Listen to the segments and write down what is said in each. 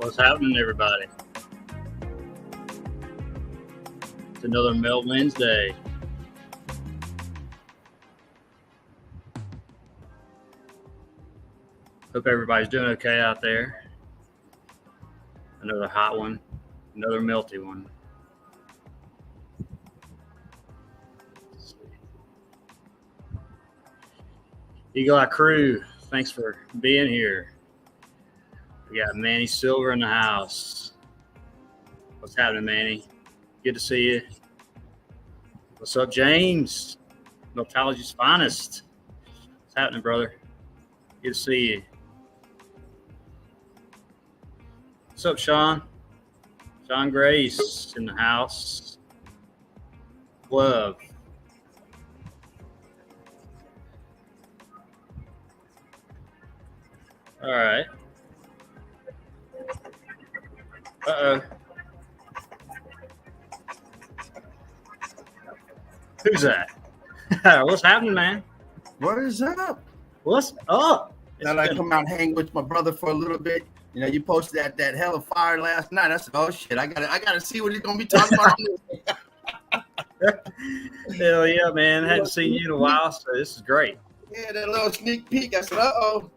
What's happening, everybody? It's another Melt Wednesday. Hope everybody's doing okay out there. Another hot one, another melty one. Eagle Eye Crew, thanks for being here. We got Manny Silver in the house. What's happening, Manny? Good to see you. What's up, James? Meltology's finest. What's happening, brother? Good to see you. What's up, Sean? Sean Grace in the house. Love. All right. Uh-oh. Who's that? What's happening, man? What is up? What's up? Thought I'd come out and hang with my brother for a little bit. You know, you posted that hell of fire last night. I said, "Oh shit, I gotta see what he's gonna be talking about." Hell yeah, man! I hadn't seen you in a while, so this is great. Yeah, that little sneak peek. I said, "Uh-oh."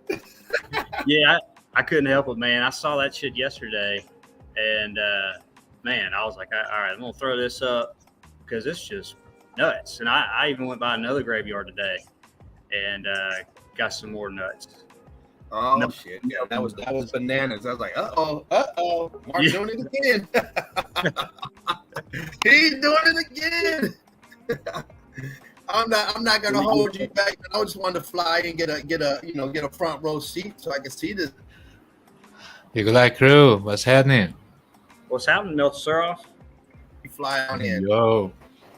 Yeah, I couldn't help it, man. I saw that shit yesterday, and man, I was like, all right, I'm gonna throw this up because it's just nuts. And I even went by another graveyard today and got some more nuts. Oh No. shit! Yeah, that was bananas. I was like, "Uh-oh, Mark's doing it again. He's doing it again." I'm not gonna hold you back. I just wanted to fly and get a front row seat so I can see this. Eagle Eye Crew, what's happening? What's happening, Melt Suroff? Fly on in. Yo,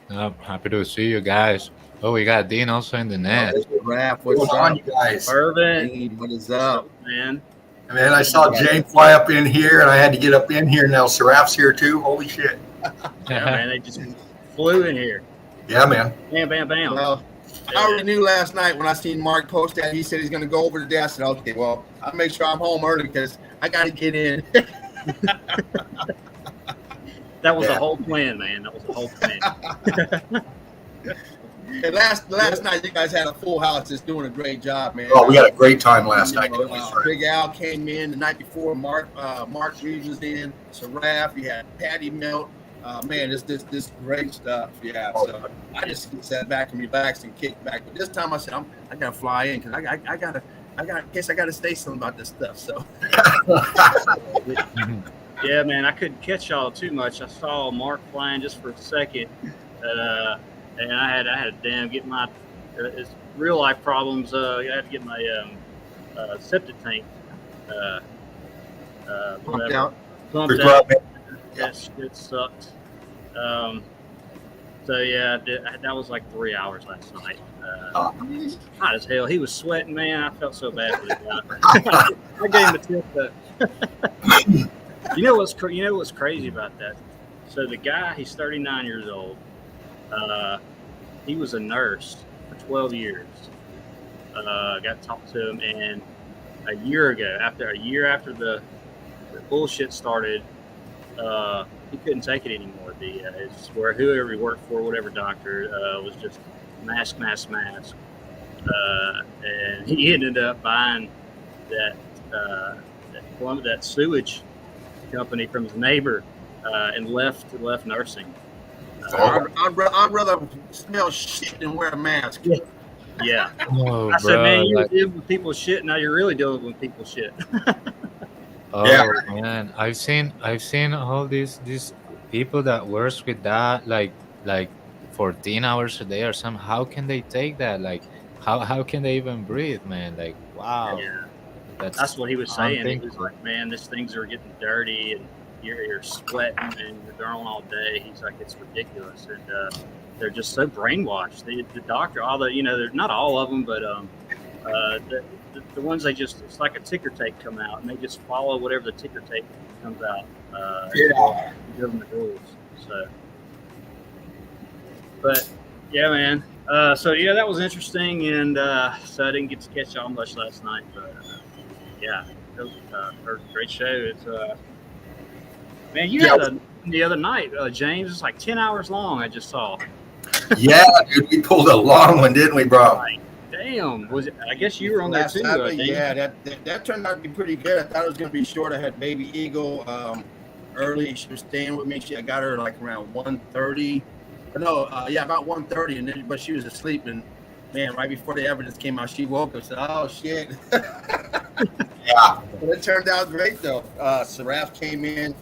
I'm happy to see you guys. Oh, we got Dean also in the net. Rap, What's what's on, up? you guys? Irvin, Dean, what is up? man. Man, I saw Jay fly up in here, and I had to get up in here. Now Seraph's here too. Holy shit! Yeah, man, they just flew in here. Yeah, man. Bam, bam, bam. Well, I already knew last night when I seen Mark post that. He said he's going to go over today. I said, okay, well, I'll make sure I'm home early because I got to get in. That was the whole plan, man. That was the whole plan. And last night, you guys had a full house, just doing a great job, man. Oh, we had a great time last night. Big Al came in the night before. Mark Reeves was in. Seraph, you had Patty Melt. Man, this great stuff. Yeah, so I just sat back and relaxed and kicked back. But this time I said, I gotta fly in because I gotta say something about this stuff. So Yeah, man, I couldn't catch y'all too much. I saw Mark flying just for a second, and I had to damn get my it's real life problems. I had to get my septic tank pumped out. Pumped out. Yes, it sucked. So yeah, that was like 3 hours last night. Hot as hell. He was sweating, man. I felt so bad for the guy. I gave him a tip though. You know what's crazy about that? So the guy, he's 39 years old. He was a nurse for 12 years. Got to talk to him, and a year after the bullshit started, he couldn't take it anymore. It's where whoever he worked for, whatever doctor, was just mask. And he ended up buying that sewage company from his neighbor, and left nursing. I'd rather smell shit than wear a mask. Yeah. Oh, I said, bro, man, you like, deal with people shit. Now you're really dealing with people shit. oh Yeah. man, I've seen all these people that works with that like 14 hours a day or something. How can they take that? Like, how can they even breathe, man? Like, wow. Yeah. That's what he was saying. He was unthinkable. like, man, these things are getting dirty, and you're sweating and you're going all day. He's like, it's ridiculous, and they're just so brainwashed. The doctor, although they're not all of them, but the ones it's like a ticker tape come out, and they just follow whatever the ticker tape comes out. Yeah. Government rules. So, but yeah, man. So yeah, that was interesting, and so I didn't get to catch y'all much last night, but yeah, it was a great show. It's Man, you Yeah. had the other night, James. It's like 10 hours long. I just saw. Yeah, dude, we pulled a long one, didn't we, bro? Like, damn. Was it? I guess you were on there Last too. Saturday, James. yeah, that turned out to be pretty good. I thought it was gonna be short. I had Baby Eagle early. She was staying with me. I got her like around 1:30. No, about 1:30, and then but she was asleep. And man, right before the evidence came out, she woke up and said, "Oh shit." Yeah. But it turned out great though. Seraph came in,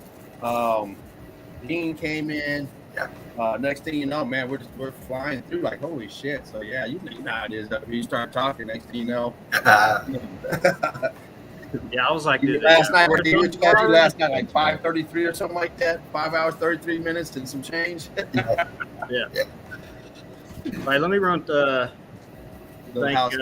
Dean came in. Yeah. Next thing you know, man, we're flying through like holy shit. So yeah, you know how it is. When you start talking, next thing you know. Yeah, I was like, Last night, what did you do last night? Like 5:33 or something like that. 5 hours 33 minutes and some change. Yeah. All right, let me run the house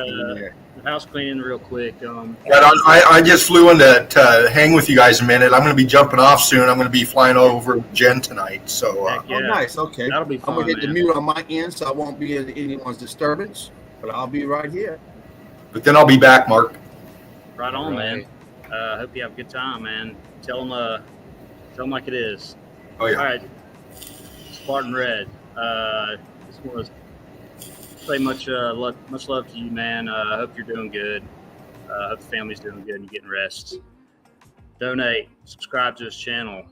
house cleaning real quick. But I just flew in to hang with you guys a minute. I'm going to be jumping off soon. I'm going to be flying over Jen tonight. So Heck yeah. Oh, nice. Okay. That'll be fun. I'm gonna hit the man. mute on my end, so I won't be in anyone's disturbance. But I'll be right here. but then I'll be back, Mark. Right on, man. Right. Hope you have a good time, man. Tell them like it is. Oh yeah. All right, Spartan Red. Just want to say much love to you, man. I hope you're doing good. Hope the family's doing good and you're getting rest. Donate, subscribe to his channel.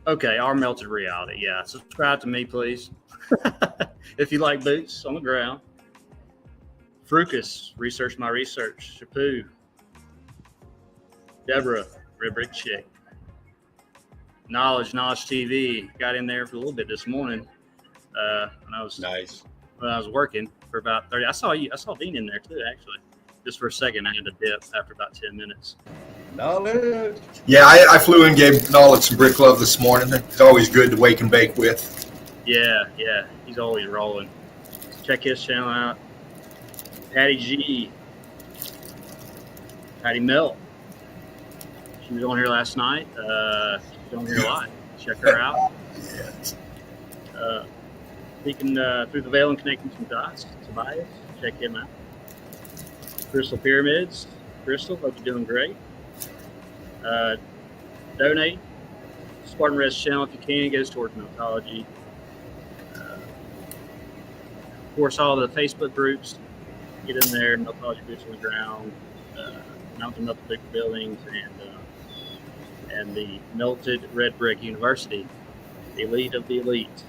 Okay, Our Melted Reality. Yeah, subscribe to me, please. If you like boots on the ground. Frucus, Research My Research. Shapu. Deborah, Red Brick Chick. Knowledge TV. Got in there for a little bit this morning. When I was working for about 30. I saw Dean in there too, actually. Just for a second, I had to dip after about 10 minutes. Knowledge. Yeah, I flew in, gave Knowledge some brick love this morning. It's always good to wake and bake with. Yeah, he's always rolling. Check his channel out. Patty G. Patty Melt. She was on here last night. She's on here live. Check her out. Speaking through the veil and connecting some dots. Tobias, check him out. Crystal Pyramids. Crystal, hope you're doing great. Donate. Spartan Red's channel if you can. It goes towards Meltology. Of course, all the Facebook groups. Get in there. Meltology Boots on the Ground. Mountain Up Big Buildings and the Melted Red Brick University. The elite of the elite.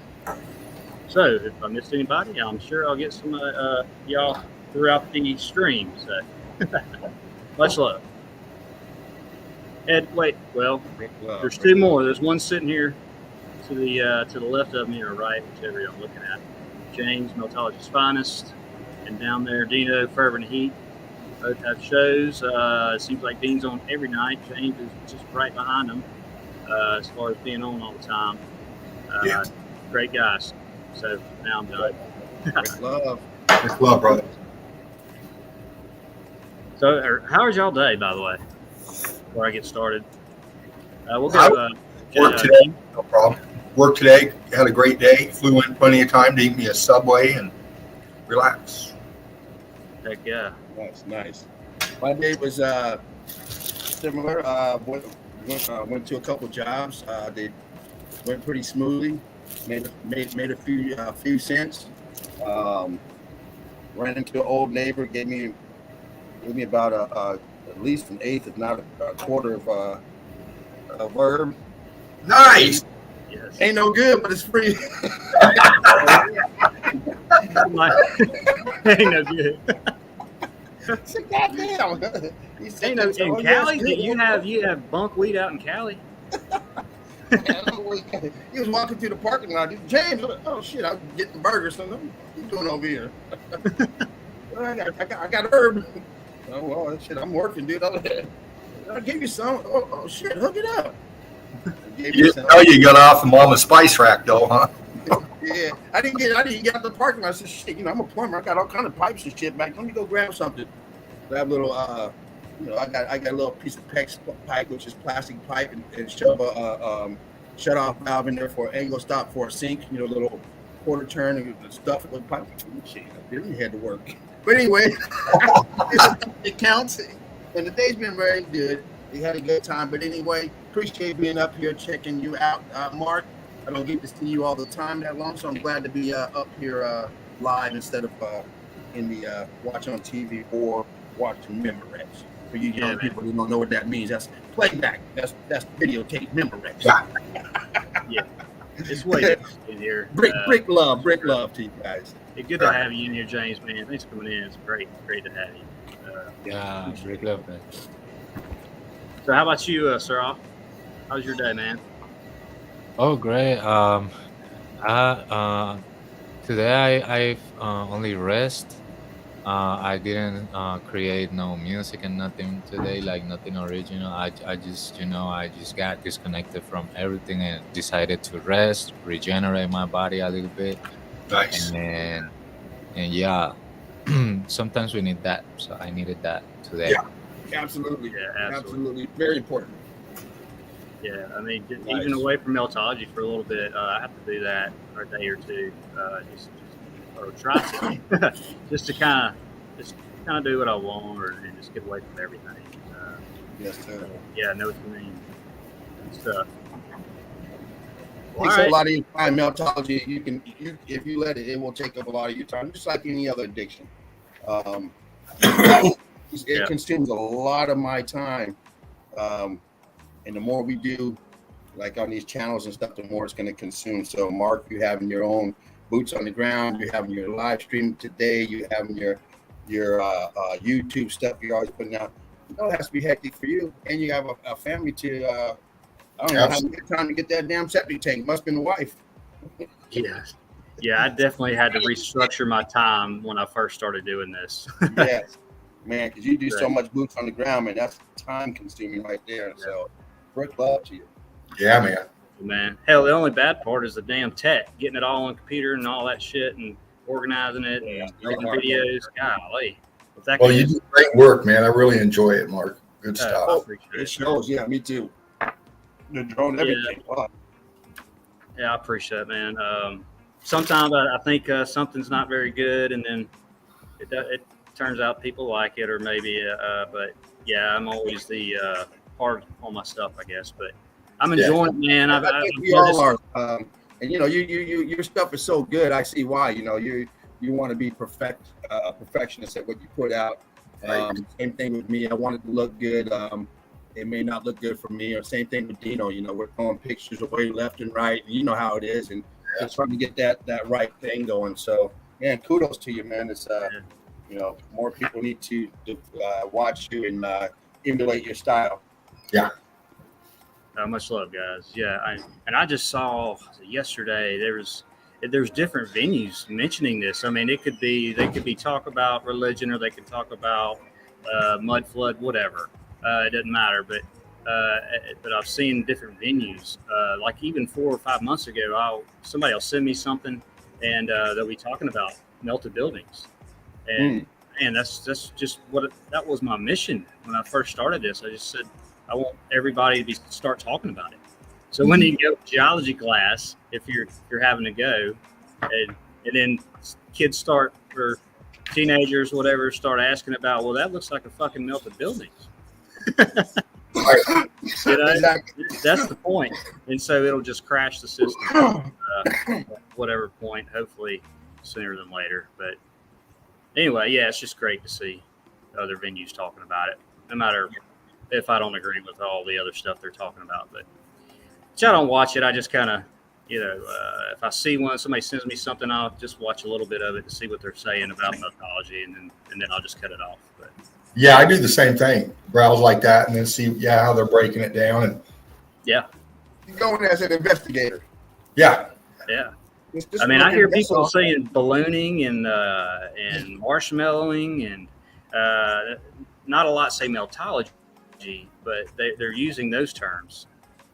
So, if I missed anybody, I'm sure I'll get some y'all throughout the stream. So, much love. Ed, wait. Well, there's two more. There's one sitting here to the left of me or right, whichever you're looking at. James, Meltology's Finest, and down there, Dino, Fervent Heat. Both have shows. It seems like Dean's on every night. James is just right behind him as far as being on all the time. Yeah. Great guys. So now I'm done. Love. Brick love, brother. So, how was y'all day, by the way? Before I get started, we'll go. Work today, no problem. Work today, had a great day. Flew in plenty of time to eat me a Subway and relax. Heck yeah. Nice. My day was similar. Went to a couple jobs. They went pretty smoothly. Made a few cents. Ran into an old neighbor. Gave me about at least an eighth, if not a quarter of a herb. Nice. Yes. Ain't no good, but it's free. Ain't no good. Goddamn. Ain't no in Cali. You have bunk weed out in Cali. He was walking through the parking lot. James, oh shit, I'm getting burgers. So what you doing over here? I got herb. Oh well, shit, I'm working, dude. I'll give you some. Oh shit, hook it up. You know you got off the Mama Spice rack though, huh? Yeah, I didn't get out the parking lot. I said, shit, I'm a plumber. I got all kind of pipes and shit back. Let me go grab something. Grab a little, I got a little piece of PEX pipe, which is plastic pipe, and shove a shut off valve in there for an angle stop for a sink. A little quarter turn and stuff with pipe. Shit, I didn't had to work. But anyway, it counts. And the day's been very good. We had a good time. But anyway, appreciate being up here, checking you out, Mark. I don't get to see you all the time that long, so I'm glad to be up here live instead of in the watching on TV or watching Memorex. For you young people who don't know what that means, that's playback. That's videotape Memorex. Yeah, it's way different in here. Brick love to you guys. It's good to have you in here, James. Man, thanks for coming in. It's great to have you. Yeah, Rick love that. So, how about you, Sir? How's your day, man? Oh, great. Today I've only rest. I didn't create no music and nothing today, like nothing original. I just I just got disconnected from everything and decided to rest, regenerate my body a little bit, Nice. and yeah, sometimes we need that. So I needed that today. Yeah. Absolutely. Yeah, Absolutely. Very important. Yeah, I mean, even away from meltology for a little bit, I have to do that for a day or two, or try to, just to kind of do what I want, and just get away from everything. Yes, sir. Yeah, I know what you mean. Good stuff. Takes a lot of your time. Meltology, if you let it, it will take up a lot of your time, just like any other addiction. It consumes a lot of my time. And the more we do, like on these channels and stuff, the more it's going to consume. So, Mark, you having your own boots on the ground, you're having your live stream today, you're having your YouTube stuff you're always putting out. It has to be hectic for you, and you have a family to. I don't know how you get time to get that damn septic tank. Must have been the wife. Yeah, I definitely had to restructure my time when I first started doing this. Yes, man, because you do so much boots on the ground, man. That's time consuming right there. So, brick love to you. Yeah, man. Man, hell, the only bad part is the damn tech, getting it all on computer and all that shit, and organizing it and making videos. Golly, well, you do great work, man. I really enjoy it, Mark. Good stuff. It shows. Yeah, me too. The drone, everything. Yeah. Yeah, I appreciate it, man. Sometimes I think something's not very good, and then it turns out people like it, or maybe, but yeah, I'm always the hard on my stuff, I guess. But I'm enjoying it, man. I think we all are. And your stuff is so good. I see why. You want to be a perfectionist at what you put out. Same thing with me. I want it to look good. It may not look good for me. Or same thing with Dino. We're throwing pictures away left and right, and you know how it is, and just trying to get that right thing going. So, man, kudos to you, man. It's more people need to watch you and emulate your style. Yeah. Much love, guys. Yeah, I just saw yesterday there's different venues mentioning this. I mean, they could be talk about religion, or they could talk about mud flood, whatever. It doesn't matter. But I've seen different venues. Like even 4 or 5 months ago, somebody will send me something, and they'll be talking about melted buildings, and that's just that was my mission when I first started this. I just said, I want everybody to start talking about it. So when you go to geology class, if you're having to go, and then kids or teenagers, whatever, start asking about, well, that looks like a fucking melted building. Exactly. That's the point. And so it'll just crash the system at whatever point, hopefully sooner than later. But anyway, yeah, it's just great to see other venues talking about it, no matter if I don't agree with all the other stuff they're talking about. But I don't watch it. I just kind of, if I see somebody sends me something, I'll just watch a little bit of it to see what they're saying about methodology, and then I'll just cut it off. But yeah, I do the same thing. Browse like that, and then see how they're breaking it down. And you go in as an investigator. Yeah. I mean, I hear people saying ballooning and marshmallowing, and not a lot say meltology, but they're using those terms.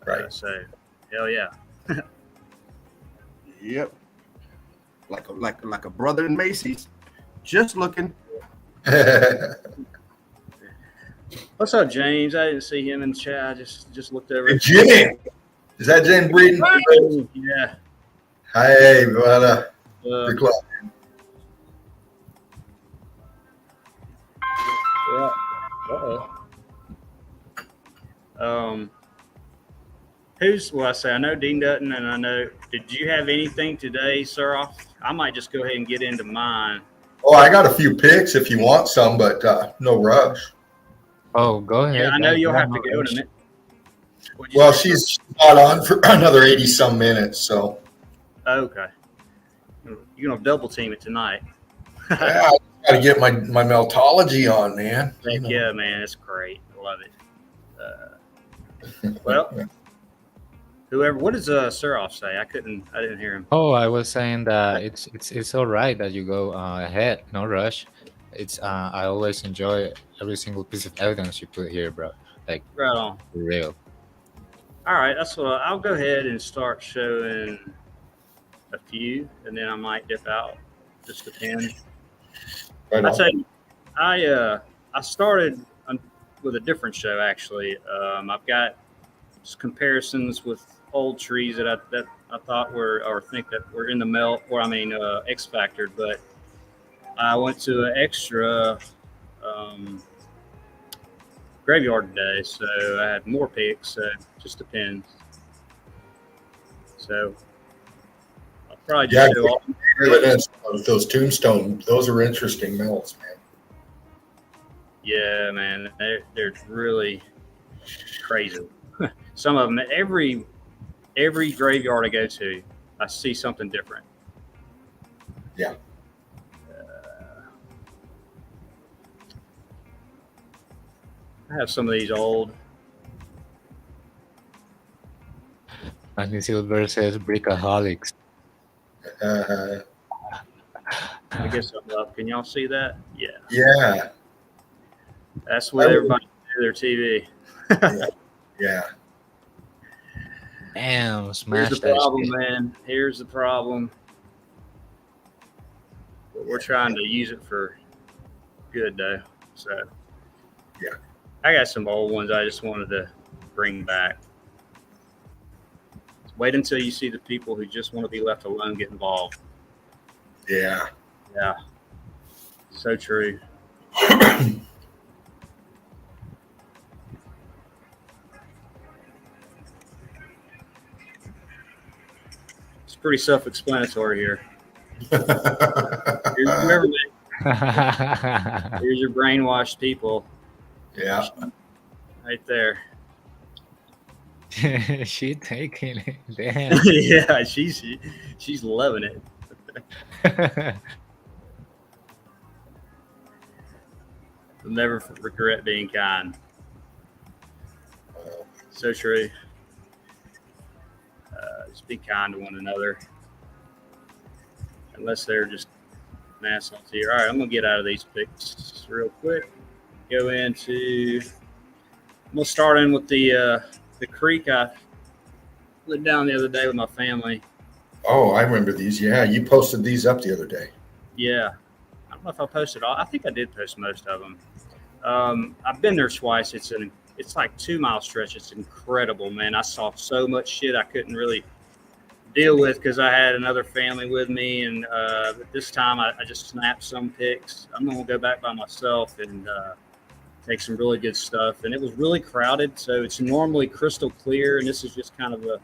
Right. So, hell yeah. Yep. Like a brother in Macy's. Just looking. What's up, James? I didn't see him in the chat. I just looked over. Jim. Is that Jim Breeden? Yeah. Hey, brother. Good club. Yeah. Uh-oh. Um, I say I know Dean Dutton, and I know. Did you have anything today, sir? I might just go ahead and get into mine. Oh, I got a few picks if you want some, but no rush. Oh, go Yeah, ahead. I know you'll Yeah, have to no go in a rush. minute. What'd you Well, say, sir? she's not on for another 80 some minutes, so Okay, you're gonna double team it tonight. yeah, I got to get my meltology on, man. Heck yeah, man, it's great. I love it. Well, whoever. What does Suroff say? I didn't hear him. Oh, I was saying that it's all right that you go ahead. No rush. It's I always enjoy every single piece of evidence you put here, bro. Like Right on. for real. All right, that's what I'll go ahead and start showing a few, and then I might dip out. Just depends. Right I on. tell you, I started with a different show actually. I've got comparisons with old trees that I thought were or think that were in the melt, or I mean X Factor, but I went to an extra graveyard today, so I had more picks. So it just depends. So I'll probably Yeah, just show all. evidence of those tombstone. Those are interesting melts, man. Yeah, man, they're really crazy. Some of them, every graveyard I go to, I see something different. Yeah. I have some of these old. Andy Silver says brickaholics. Uh, I guess I'm up. Can y'all see that? Yeah, yeah. that's what everybody do their TV. Yeah. Damn, smash Here's the that problem, shit. man. Here's the problem. But we're trying to use it for good, though. So, Yeah. I got some old ones I just wanted to bring back. Wait until you see the people who just want to be left alone get involved. Yeah. Yeah. So true. It's pretty self-explanatory here. Remember, here's your brainwashed people Yeah. right there. She taking it. Damn. Yeah, she's loving it. You'll never regret being kind. So true. Just be kind to one another, unless they're just an asshole to you. All right, I'm gonna get out of these picks real quick. Go into. I'm gonna start in with the creek I lived down the other day with my family. Oh, I remember these. Yeah, you posted these up the other day. Yeah, I don't know if I posted all. I think I did post most of them. I've been there twice. It's like 2 mile stretch. It's incredible, man. I saw so much shit I couldn't really deal with because I had another family with me, and this time I just snapped some pics. I'm gonna go back by myself and take some really good stuff. And it was really crowded, so it's normally crystal clear, and this is just kind of the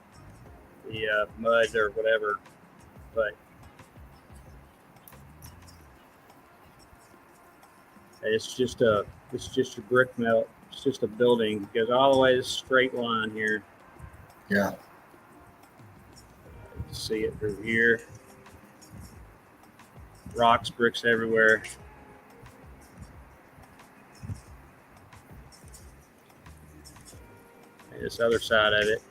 mud or whatever. But it's just your brick melt. It's just a building. It goes all the way this straight line here. Yeah. You can see it through here. Rocks, bricks everywhere. And this other side of it,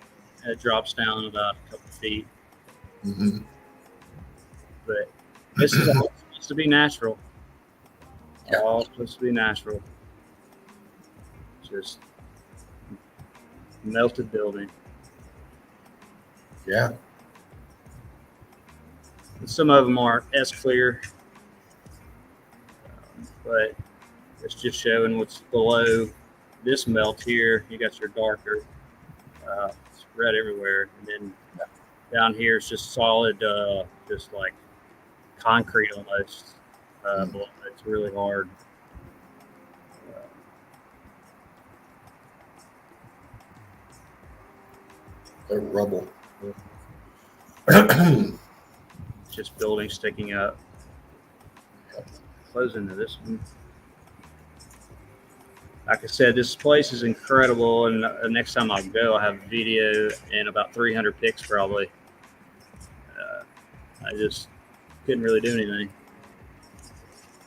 it drops down about a couple feet. Mm-hmm. But this is all supposed to be natural. Yeah. All supposed to be natural. Just melted building. Yeah. And some of them aren't as clear, but it's just showing what's below this melt here. You got your darker, it's red everywhere, and then down here it's just solid, just like concrete almost. Below. It's really hard. rubble. Just buildings sticking up. Close into this one. Like I said, this place is incredible, and next time I go, I have a video and about 300 pics probably. I just couldn't really do anything.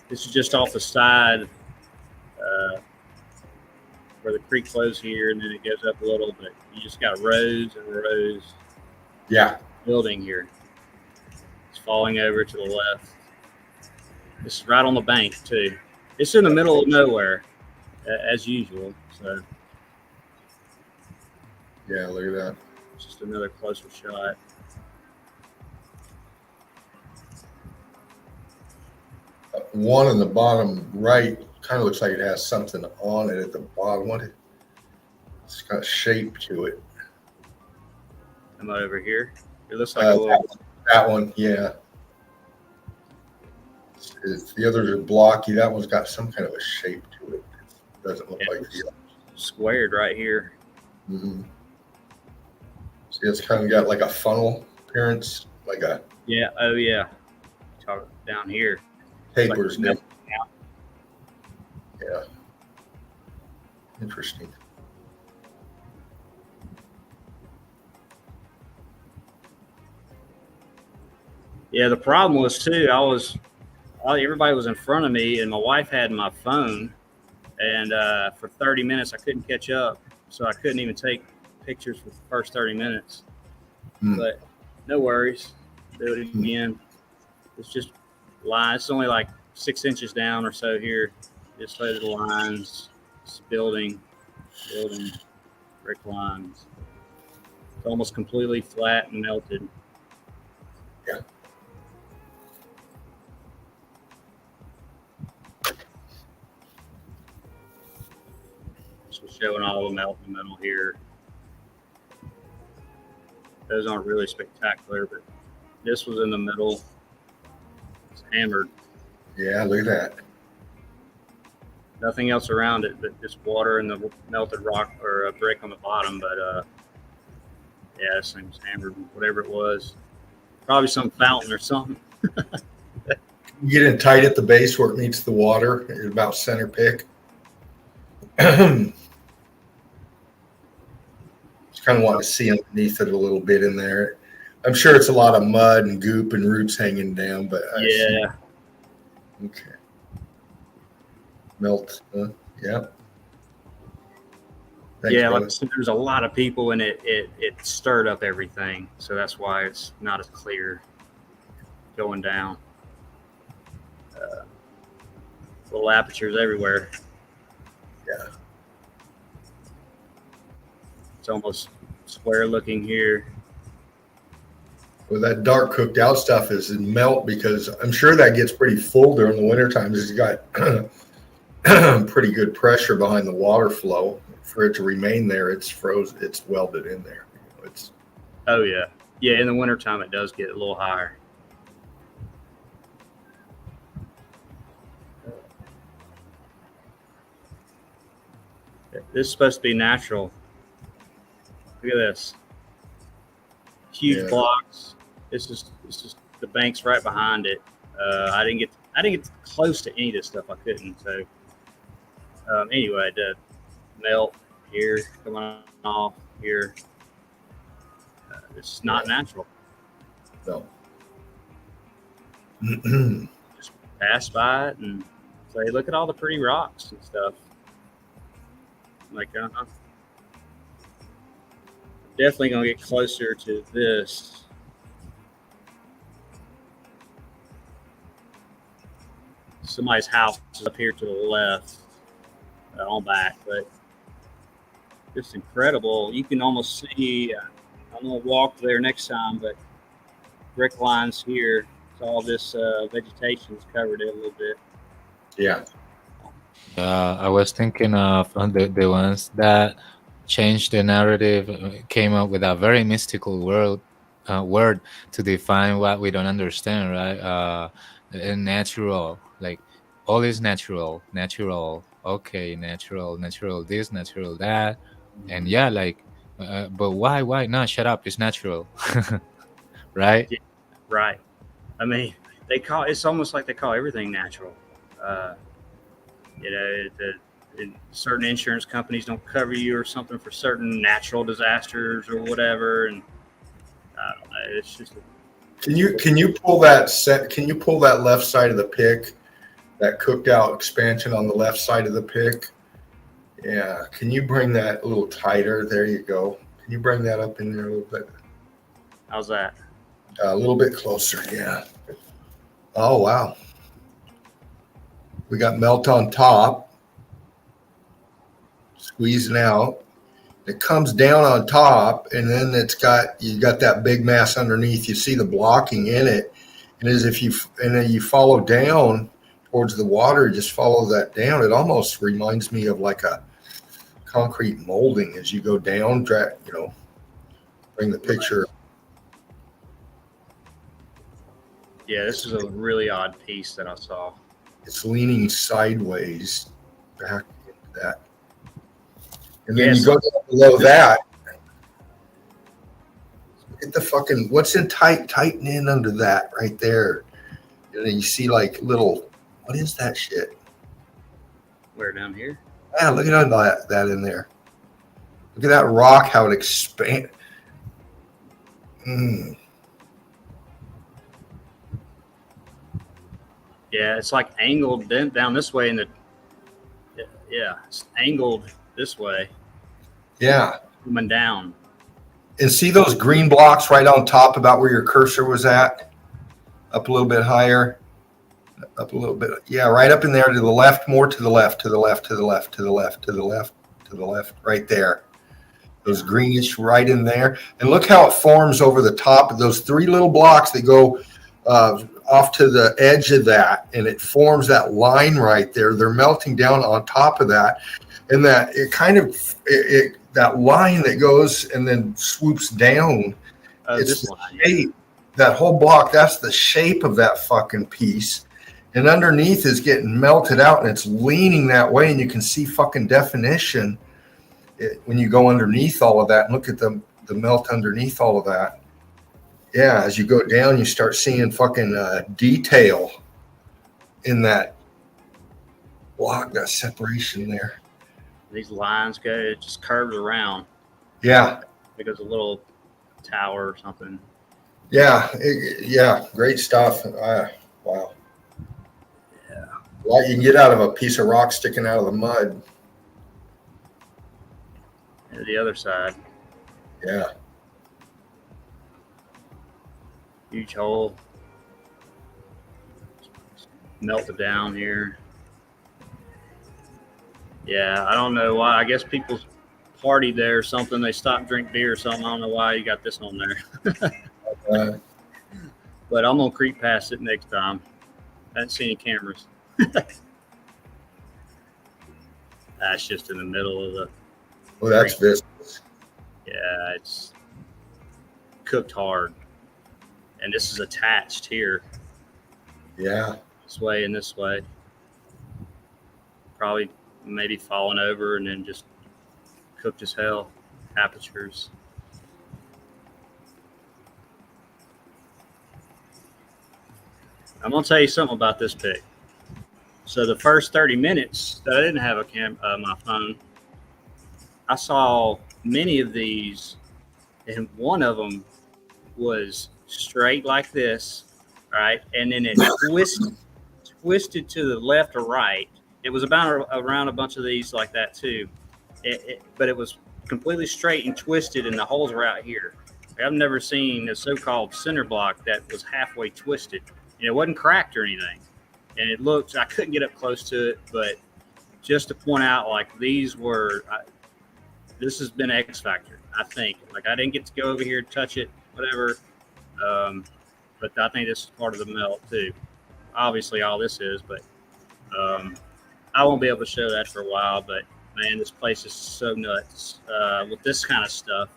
This is just off the side where the creek flows here, and then it goes up a little, but you just got rows and rows Yeah. building here. It's falling over to the left. This is right on the bank too. It's in the middle of nowhere, as usual. So Yeah, look at that. just another closer shot. One in the bottom right kind of looks like it has something on it at the bottom. What? It's got shape to it. I'm over here. It looks like a little. That one, yeah. The others are blocky. That one's got some kind of a shape to it. It doesn't look like the other. Squared right here. Mm-hmm. See, it's kind of got like a funnel appearance, like a Yeah. Oh yeah. Talk down here. tapers. Like, Yeah. Interesting. Yeah. The problem was too. Everybody was in front of me, and my wife had my phone, and for 30 minutes I couldn't catch up, so I couldn't even take pictures for the first 30 minutes. Hmm. But no worries. Do it again. It's just lines. It's only like 6 inches down or so here. Just those lines. It's building, brick lines. It's almost completely flat and melted. Yeah. So showing all the melted metal here. Those aren't really spectacular, but this was in the middle. It's hammered. Yeah, look at that. Nothing else around it but just water and the melted rock or a brick on the bottom. But yeah, this thing was hammered, whatever it was. Probably some fountain or something. You get in tight at the base where it meets the water. It's about center pick. Just kind of want to see underneath it a little bit in there. I'm sure it's a lot of mud and goop and roots hanging down, but Yeah. Okay. Melt. Yeah. Thanks, Yeah, like brother. I said, there's a lot of people, and it stirred up everything. So that's why it's not as clear going down. Little apertures everywhere. Yeah. It's almost square looking here. Well, that dark cooked out stuff is in melt because I'm sure that gets pretty full during the winter times. It's got pretty good pressure behind the water flow. For it to remain there, it's frozen. It's welded in there. It's Oh yeah. Yeah, in the wintertime it does get a little higher. This is supposed to be natural. Look at this. Huge Yeah. blocks. It's just the bank's right behind it. I didn't get close to any of this stuff. I couldn't. So anyway, the melt here coming off here. It's not natural. no. Just pass by it and say, look at all the pretty rocks and stuff. Like, definitely gonna get closer to this. Somebody's house is up here to the left, on back, but just incredible. You can almost see. I'm gonna walk there next time, but brick lines here. So all this vegetation has covered it a little bit. Yeah. I was thinking of the ones that changed the narrative, came up with a very mystical word to define what we don't understand, right? Natural, like all is natural, okay, natural this, natural that, and yeah, like But why? Why? No, shut up. It's natural, right? Yeah, right. I mean, it's almost like they call everything natural. Uh, certain insurance companies don't cover you or something for certain natural disasters or whatever, and I don't know. It's just Can you pull that set? Can you pull that left side of the pick, that cooked out expansion on the left side of the pick? Yeah. Can you bring that a little tighter? There you go. Can you bring that up in there a little bit? how's that? A little bit closer. Yeah. Oh wow. We got melt on top, squeezing out. It comes down on top, and then you got that big mass underneath. You see the blocking in it, and then you follow down towards the water. Just follow that down. It almost reminds me of like a concrete molding as you go down. Bring the picture. Yeah, this is a really odd piece that I saw. It's leaning sideways back into that, and then Yes. you go down below that. Get the fucking what's in tighten in under that right there, and then you see like little what is that shit? Where down here? Yeah, look at that in there. Look at that rock, how it expands. Yeah, it's like angled down this way, yeah, it's angled this way, Yeah, coming down. and see those green blocks right on top about where your cursor was at? Up a little bit higher. Up a little bit. Yeah, right up in there to the left, more to the left, to the left, to the left, to the left, to the left, to the left, right there. Those greenish right in there. And look how it forms over the top of those three little blocks that go off to the edge of that. And it forms that line right there. They're melting down on top of that. And that it kind of, that line that goes and then swoops down. It's This the line. shape. That whole block, that's the shape of that fucking piece. And underneath is getting melted out and it's leaning that way. And you can see fucking definition when you go underneath all of that and look at the melt underneath all of that. Yeah, as you go down, you start seeing fucking detail in that block, that separation there. These lines go, it just curves around. Yeah. Like there's a little tower or something. Yeah. Yeah. Great stuff. Wow. Yeah. A lot you can get out of a piece of rock sticking out of the mud. And the other side, Yeah. huge hole. Melted down here. Yeah, I don't know why. I guess people partied there or something. They stopped, drink beer or something. I don't know why you got this on there. But I'm gonna creep past it next time. I haven't seen any cameras. That's just in the middle of the. Well, that's viscous. Yeah, it's cooked hard, and this is attached here, Yeah. this way and this way. Probably maybe falling over and then just cooked as hell. Apertures. I'm gonna tell you something about this pick. So the first 30 minutes that I didn't have my phone, I saw many of these, and one of them was straight like this, right, and then it twisted to the left or right. It was about around a bunch of these like that too, but it was completely straight and twisted, and the holes were out here. I've never seen a so-called center block that was halfway twisted. And it wasn't cracked or anything. And it looked, I couldn't get up close to it, but just to point out, like these were, this has been X Factor, I think. Like I didn't get to go over here, touch it, whatever. But I think this is part of the melt too. Obviously all this is, but I won't be able to show that for a while, but man, this place is so nuts with this kind of stuff.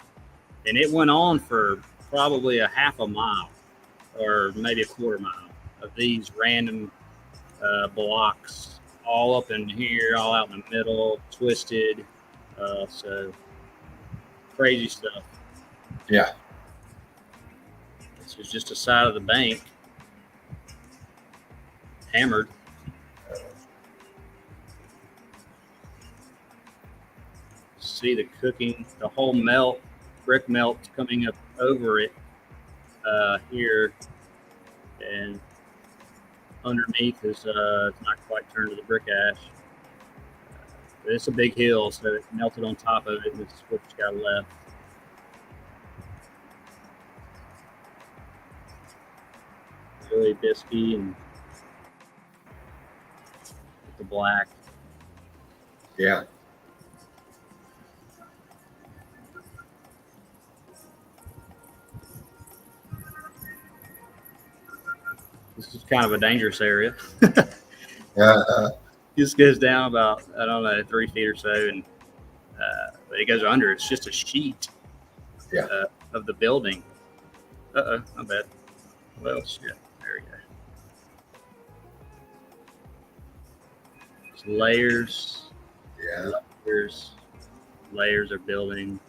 And it went on for probably a half a mile or maybe a quarter mile of these random blocks, all up in here, all out in the middle, twisted. So crazy stuff. Yeah. This is just a side of the bank, hammered. See the cooking, the whole melt, brick melt coming up over it here, and underneath is it's not quite turned to the brick ash. But it's a big hill, so it melted on top of it, and this is what's got left. Really bisky and the black. Yeah. This is kind of a dangerous area. Uh, This goes down about, I don't know, 3 feet or so, and but it goes under. It's just a sheet of the building. My bad. Well, shit. There we go. It's layers. yeah. Layers of building.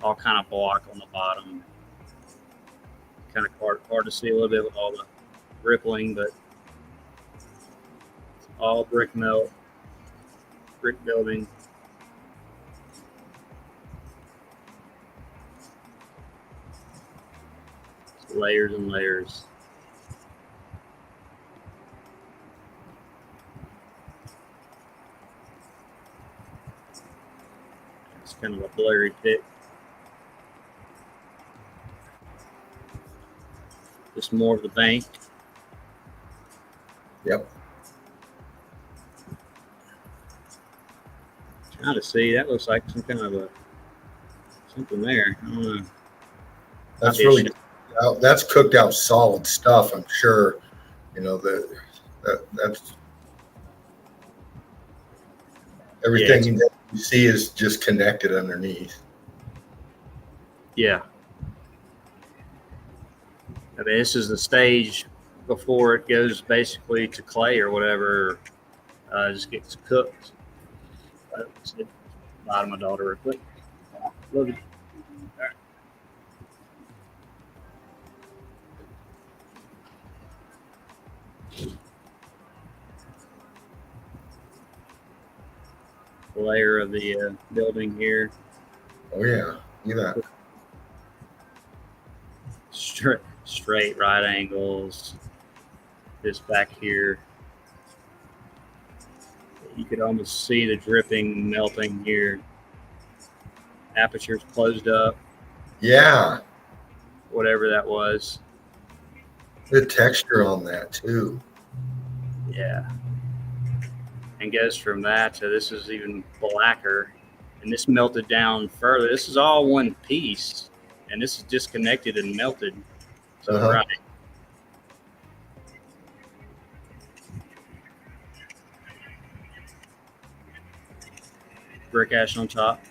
All kind of block on the bottom. Kind of hard to see a little bit with all the rippling, but it's all brick melt, brick building. It's layers and layers. It's kind of a blurry pic. Just more of the bank. Yep. Trying to see. That looks like some kind of something there. I don't know. That's really that's cooked out solid stuff. I'm sure. You know that's everything that you see is just connected underneath. Yeah. I mean, this is the stage before it goes basically to clay or whatever. Just gets cooked. Let's get the bottom of my daughter real quick. Look at it. All right. The layer of the building here. Oh yeah, look at that. Straight right angles. This back here. You could almost see the dripping, melting here. Aperture's closed up. Yeah, Whatever that was. the texture on that too. Yeah. And goes from that to this is even blacker. And this melted down further. This is all one piece. And this is disconnected and melted. So, right. Brick ash on top.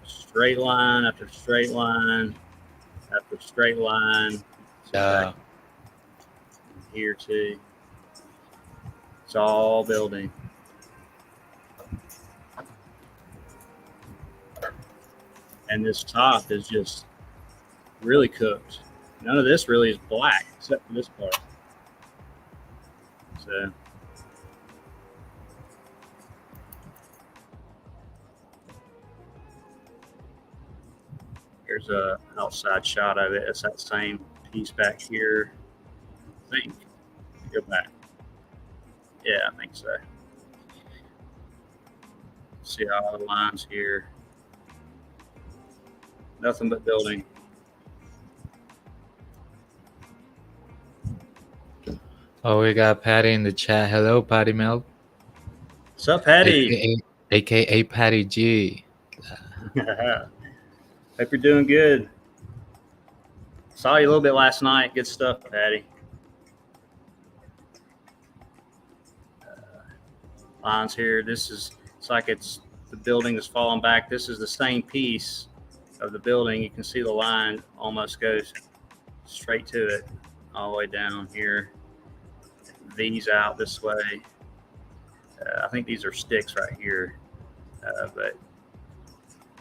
Straight line after straight line after straight line. Yeah. Here too. It's all building. And this top is just really cooked. None of this really is black except for this part. So here's a outside shot of it. It's that same piece back here. I think. Go back. Yeah, I think so. See all the lines here. Nothing but building. Oh, we got Patty in the chat. Hello, Patty Mel. What's up, Patty? AKA Patty G. Hope you're doing good. Saw you a little bit last night. Good stuff, Patty. Lines here. This is, it's like it's the building is falling back. This is the same piece of the building. You can see the line almost goes straight to it, all the way down here. V's out this way. I think these are sticks right here, but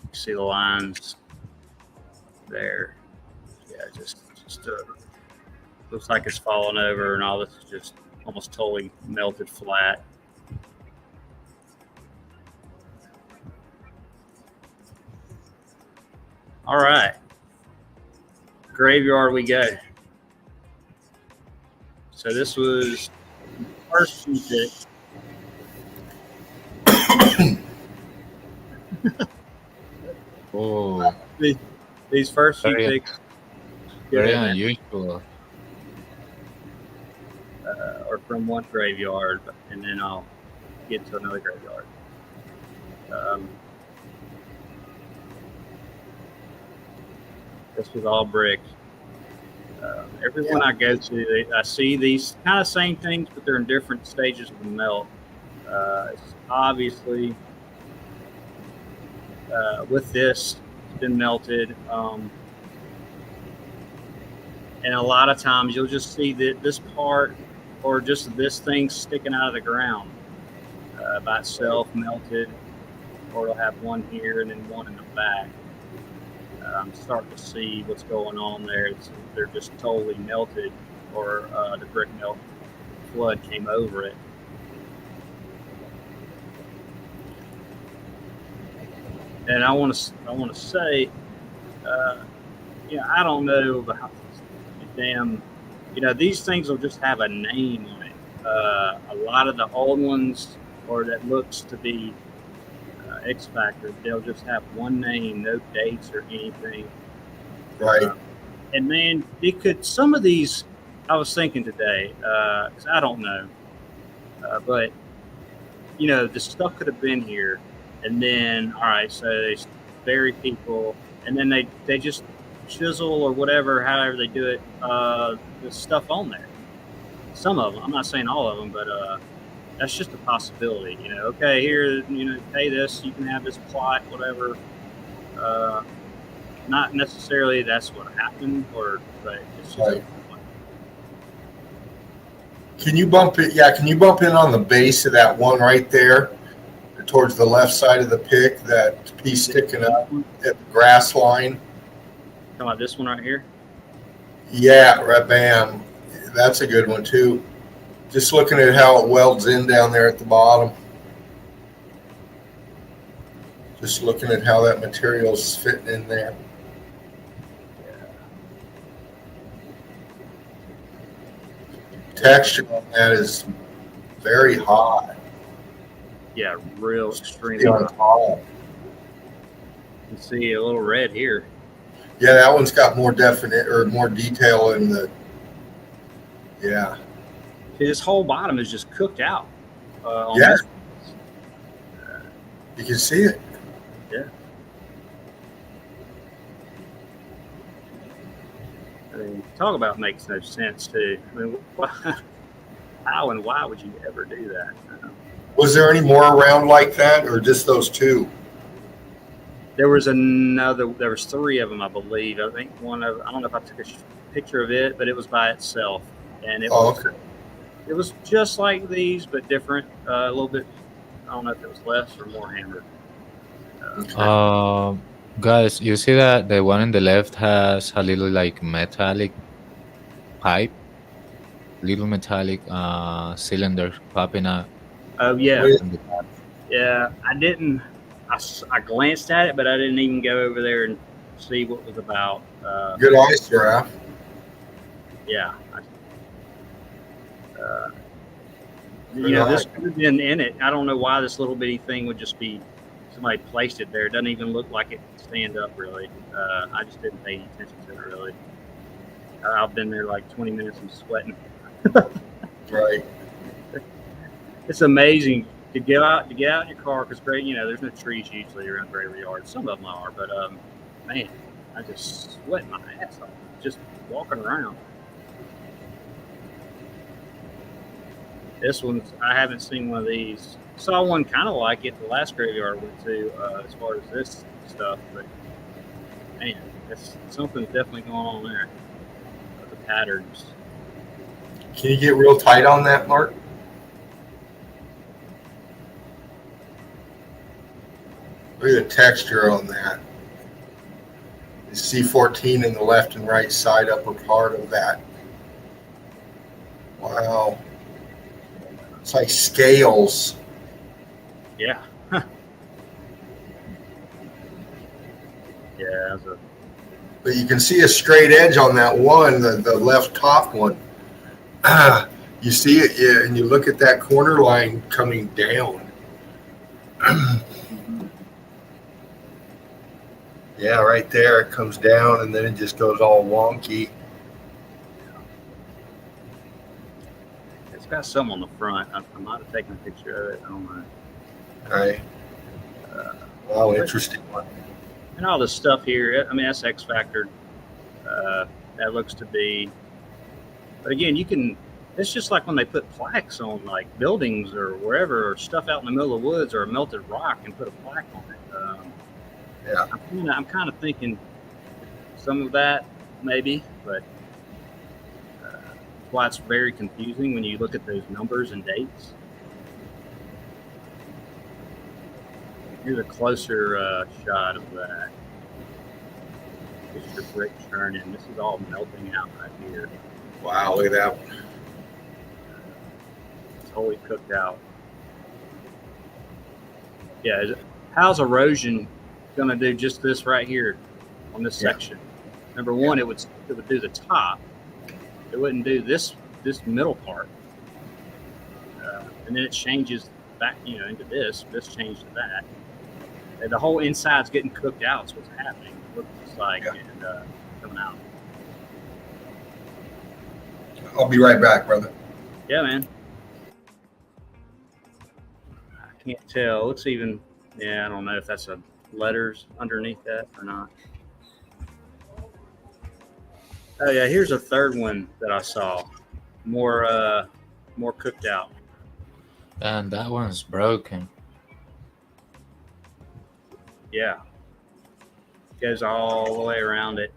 you see the lines there. Yeah, just looks like it's falling over, and all this is just almost totally melted flat. All right, graveyard we go. So this was first pick. Oh, These first few Very- picks very yeah, unusual. are from one graveyard, and then I'll get to another graveyard. This was all brick. Everyone I go to, I see these kind of same things, but they're in different stages of the melt. It's obviously, with this, it's been melted. And a lot of times you'll just see that this part or just this thing sticking out of the ground by itself, melted, or it'll have one here and then one in the back. I'm starting to see what's going on there. They're just totally melted, or the brick melt flood came over it. And I want to say, I don't know about damn, these things will just have a name on it. A lot of the old ones, or that looks to be X Factor, they'll just have one name, no dates or anything. Right. And man, some of these, I was thinking today, because I don't know, but the stuff could have been here, and then all right, so they bury people, and then they just chisel or whatever, however they do it, the stuff on there. Some of them, I'm not saying all of them, but that's just a possibility. Okay, here, pay this, you can have this plot, whatever. Not necessarily that's what happened, but it's just. Right. Can you bump it? Yeah, can you bump in on the base of that one right there, towards the left side of the pick, that piece sticking up at the grass line? Talking about this one right here? Yeah, right, bam. That's a good one too. Just looking at how it welds in down there at the bottom. Just looking at how that material's fitting in there. Texture on that is very hot. Yeah, real extremely. Feeling hot. You can see a little red here. Yeah, that one's got more definite or more detail in the. Yeah. See, this whole bottom is just cooked out. On Yeah. this. You can see it. Yeah. I mean, talk about makes no sense too. I mean, how and why would you ever do that? Was there any more around like that, or just those two? There was three of them, I believe. I think one of, I don't know if I took a picture of it, but it was by itself, and it was just like these, but different, a little bit. I don't know if it was less or more hammered. Guys, you see that the one on the left has a little like metallic pipe, little metallic cylinder popping out. Oh yeah, from the top. yeah. I didn't. I glanced at it, but I didn't even go over there and see what it was about. Good ice draft. Yeah. This could have been in it. I don't know why this little bitty thing would just be. Somebody placed it there. It doesn't even look like it can stand up, really. I just didn't pay any attention to it, really. I've been there like 20 minutes and sweating. Right. It's amazing to get out in your car because, there's no trees usually around graveyard. Some of them are, but man, I just sweat my ass off just walking around. This one's, I haven't seen one of these. Saw one kind of like it the last graveyard I went to, as far as this stuff, but man, something's definitely going on there. The patterns. Can you get real tight on that, Mark? Look at the texture on that. The C14 in the left and right side upper part of that. Wow. It's like scales. Yeah. Yeah, that's a, But you can see a straight edge on that one, the left top one. You see it, yeah, and you look at that corner line coming down. Yeah, right there. It comes down and then it just goes all wonky. it's got some on the front. I might have taken a picture of it. I don't know. All right. Wow, interesting one. And all this stuff here, I mean, that's X Factor. That looks to be. But again, you can. It's just like when they put plaques on like buildings or wherever, or stuff out in the middle of the woods, or a melted rock and put a plaque on it. Yeah. I'm kind of thinking some of that maybe, but why it's very confusing when you look at those numbers and dates. Here's a closer shot of that. It's your brick churning. This is all melting out right here. Wow, look at that one. It's wholly cooked out. Yeah, how's erosion going to do just this right here on this section? Number one, it would do the top. It wouldn't do this middle part, and then it changes back, into this. This changed to that. And the whole inside's getting cooked out. Is what's happening. It looks like and coming out. I'll be right back, brother. Yeah, man. I can't tell. Looks even. Yeah, I don't know if that's a letters underneath that or not. Oh yeah, here's a third one that I saw. More cooked out. And that one's broken. Yeah. Goes all the way around it.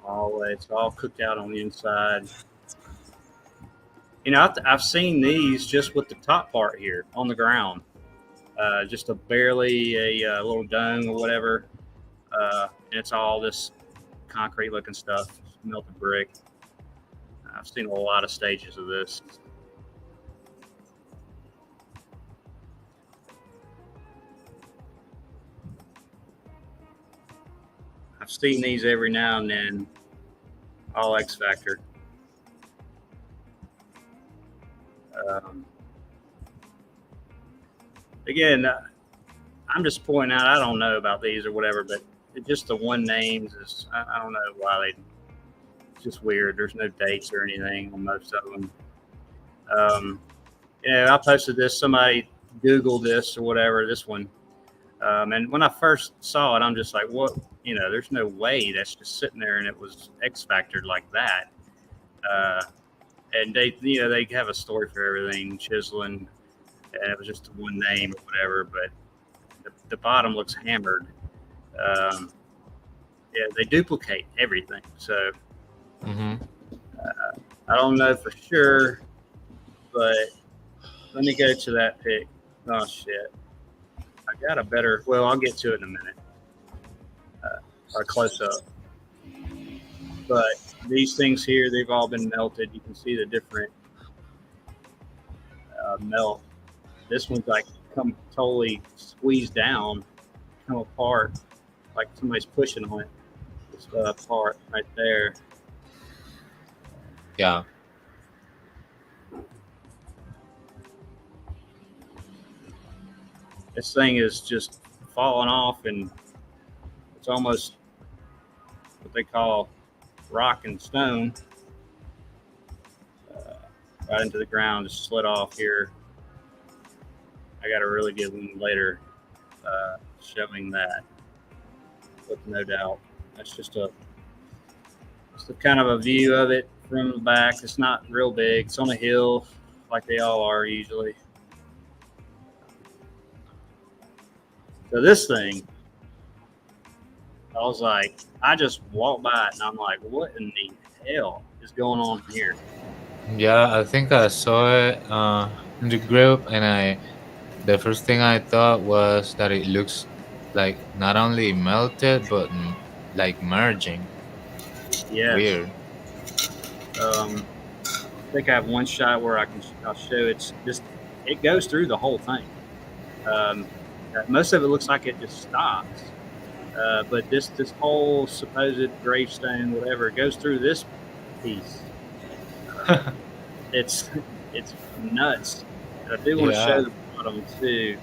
All the way. It's all cooked out on the inside. I've seen these just with the top part here on the ground. Just barely a little dome or whatever. And it's all this concrete looking stuff, melted brick. I've seen a lot of stages of this. I've seen these every now and then, all X Factor. Again, I'm just pointing out, I don't know about these or whatever, but just the one names is, I don't know why it's just weird. There's no dates or anything on most of them. I posted this, somebody Googled this or whatever, this one. And when I first saw it, I'm just like, what? There's no way that's just sitting there and it was X Factored like that. And they have a story for everything, chiseling, and it was just one name or whatever, but the bottom looks hammered. They duplicate everything. So I don't know for sure, but let me go to that pic. Oh shit. I got a better, well, I'll get to it in a minute. Or close up. But these things here, they've all been melted. You can see the different melt. This one's like come totally squeezed down, come apart, like somebody's pushing on it. This part right there. Yeah. This thing is just falling off, and it's almost what they call rock and stone. Right into the ground, just slid off here. I got a really good one later showing that, with no doubt. That's just a kind of a view of it from the back. It's not real big. It's on a hill, like they all are usually. So this thing, I was like, I just walked by it and I'm like, what in the hell? is going on here. Yeah, I think I saw it in the group, and the first thing I thought was that it looks like not only melted but like merging. Yes. Weird. I think I have one shot where I'll show it's just it goes through the whole thing. Um, most of it looks like it just stops, but this whole supposed gravestone, whatever, it goes through this piece. It's it's nuts. And I do want to Yeah, show the bottom too,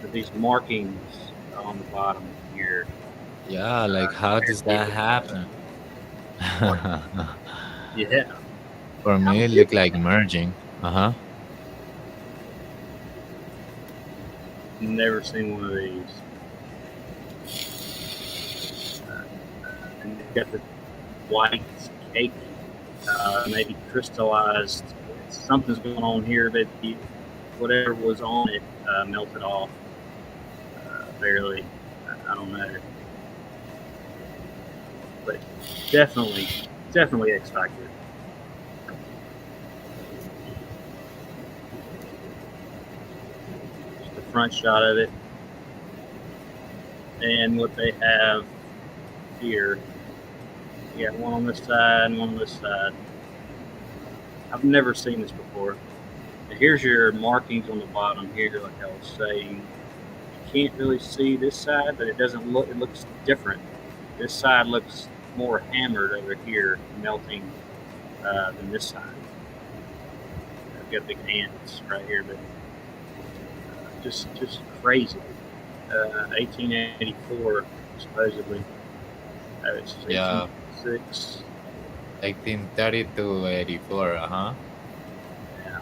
with these markings on the bottom here. yeah. Like, how does that happen? Yeah, For me, it looked like merging. Uh huh. never seen one of these. And you've got the white cake, maybe crystallized. Something's going on here, but whatever was on it melted off barely. I don't know, but definitely X Factor. Just the front shot of it, and what they have here. You got one on this side and one on this side. I've never seen this before. And here's your markings on the bottom here, like I was saying. You can't really see this side, but it doesn't look. It looks different. This side looks more hammered over here, melting, than this side. I've got big ants right here, but just crazy. 1884 supposedly. It's Yeah, 1886. 1830 to 84. Uh huh. Yeah,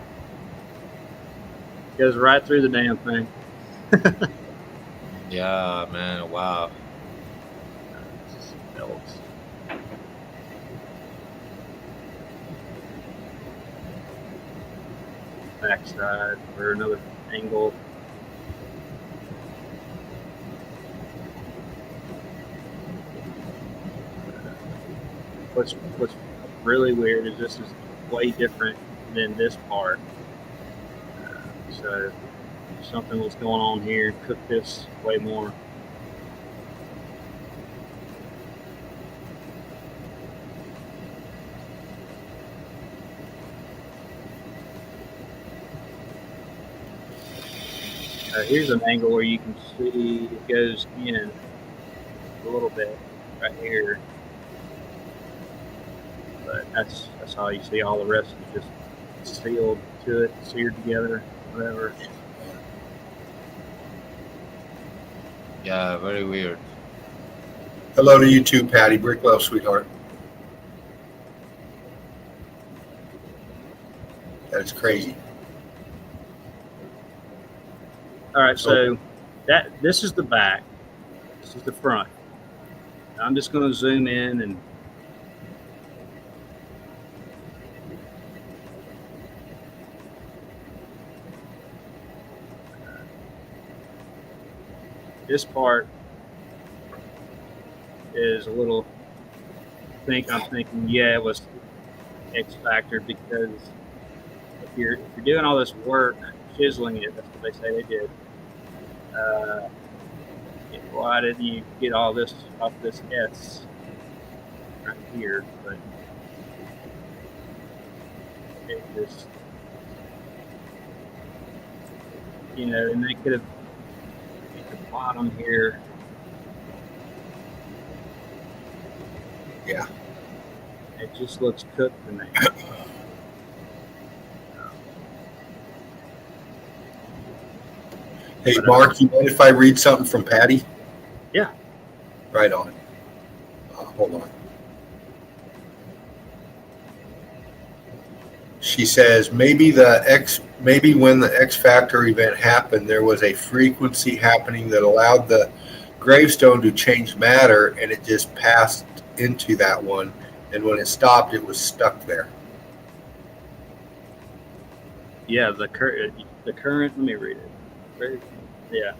goes right through the damn thing. Yeah, man. Wow. Belts. Backside for another angle. What's really weird is this is way different than this part. So something was going on here. Cook this way more. Here's an angle where you can see it goes in a little bit right here, but that's all you see. All the rest is just sealed to it, seared together, whatever. Yeah, very weird. Hello to you too, Patty. Brick love, sweetheart. That's crazy. All right, so this is the back. This is the front. I'm just going to zoom in and this part is a little. I'm thinking, yeah, it was X Factor because if you're doing all this work chiseling it, that's what they say they did. Why did you get all this off this S right here? But it just, and they could have at the bottom here. Yeah. It just looks cooked to me. Hey, Mark, you mind if I read something from Patty? Yeah. Right on. Hold on. She says maybe when the X Factor event happened, there was a frequency happening that allowed the gravestone to change matter, and it just passed into that one. And when it stopped, it was stuck there. Yeah, the current. Let me read it. Yeah.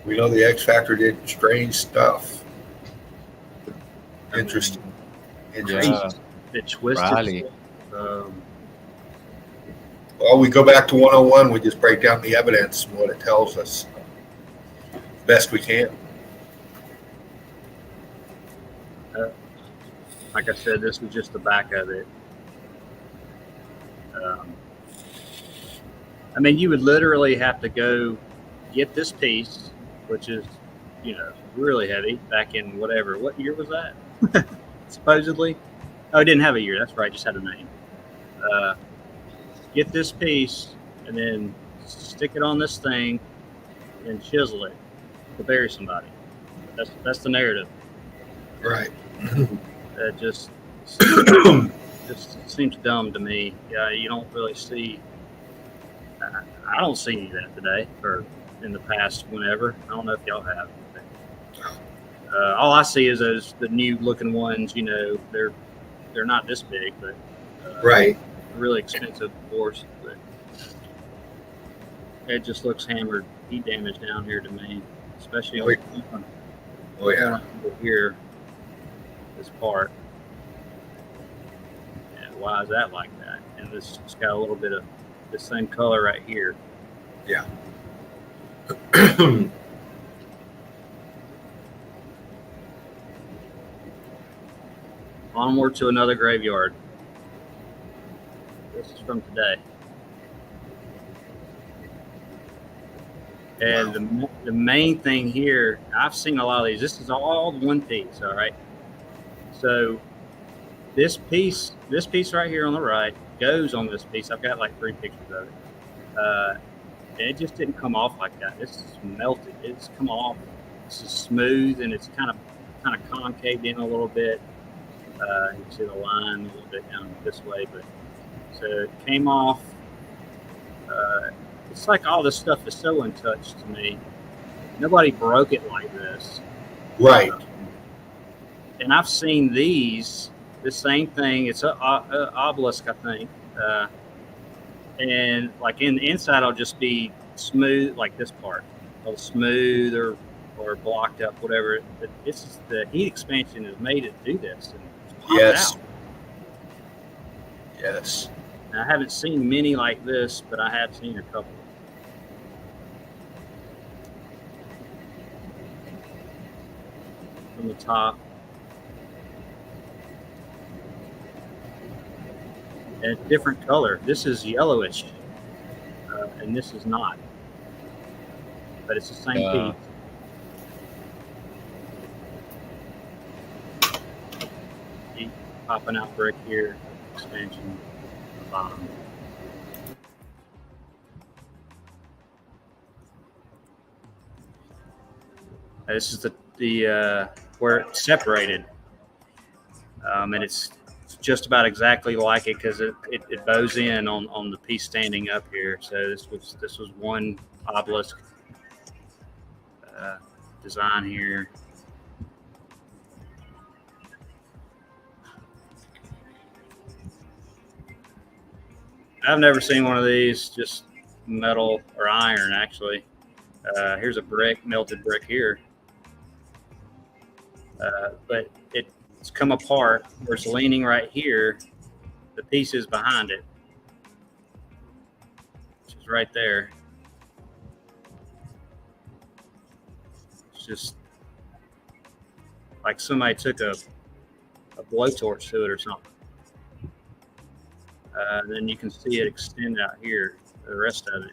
We know the X Factor did strange stuff. Interesting. Yeah, It twisted. rally. Um, Well, we go back to 101. We just break down the evidence and what it tells us best we can. like I said, this was just the back of it. Um, I mean, you would literally have to go get this piece, which is, really heavy. Back in what year was that? Supposedly. Oh, it didn't have a year. That's right. Just had a name. Get this piece and then stick it on this thing and chisel it to bury somebody. That's the narrative. Right. That just seems dumb to me. Yeah, you don't really see. I don't see any of that today or in the past. Whenever I don't know if y'all have. All I see is the new looking ones. They're not this big, but Right. really expensive, of course. But it just looks hammered heat damage down here to me, especially on Oh yeah. over here. This part. Yeah, why is that like that? And this has got a little bit of the same color right here. Yeah. Onward to another graveyard. This is from today. And the main thing here, I've seen a lot of these. This is all one piece, all right? So this piece right here on the right goes on this piece. I've got like 3 pictures of it. And it just didn't come off like that. This is melted. It's come off. This is smooth and it's kind of concaved in a little bit. You can see the line a little bit down this way, but so it came off. It's like all this stuff is so untouched to me. Nobody broke it like this. Right. And I've seen the same thing. It's a obelisk, I think. And like in the inside, it'll just be smooth, like this part. It'll smooth or blocked up, whatever. But this is the heat expansion has made it do this. And it's popped Yes. out. Yes. And I haven't seen many like this, but I have seen a couple. From the top. And it's different color. This is yellowish, and this is not. But it's the same piece. Heat popping out brick here, expansion at the bottom. This is the where it's separated, and it's just about exactly like it because it bows in on the piece standing up here. So this was one obelisk design here. I've never seen one of these, just metal or iron actually. Here's a brick, melted brick here. But it's come apart where it's leaning right here. The piece is behind it, which is right there. It's just like somebody took a blowtorch to it or something. Then you can see it extend out here, the rest of it.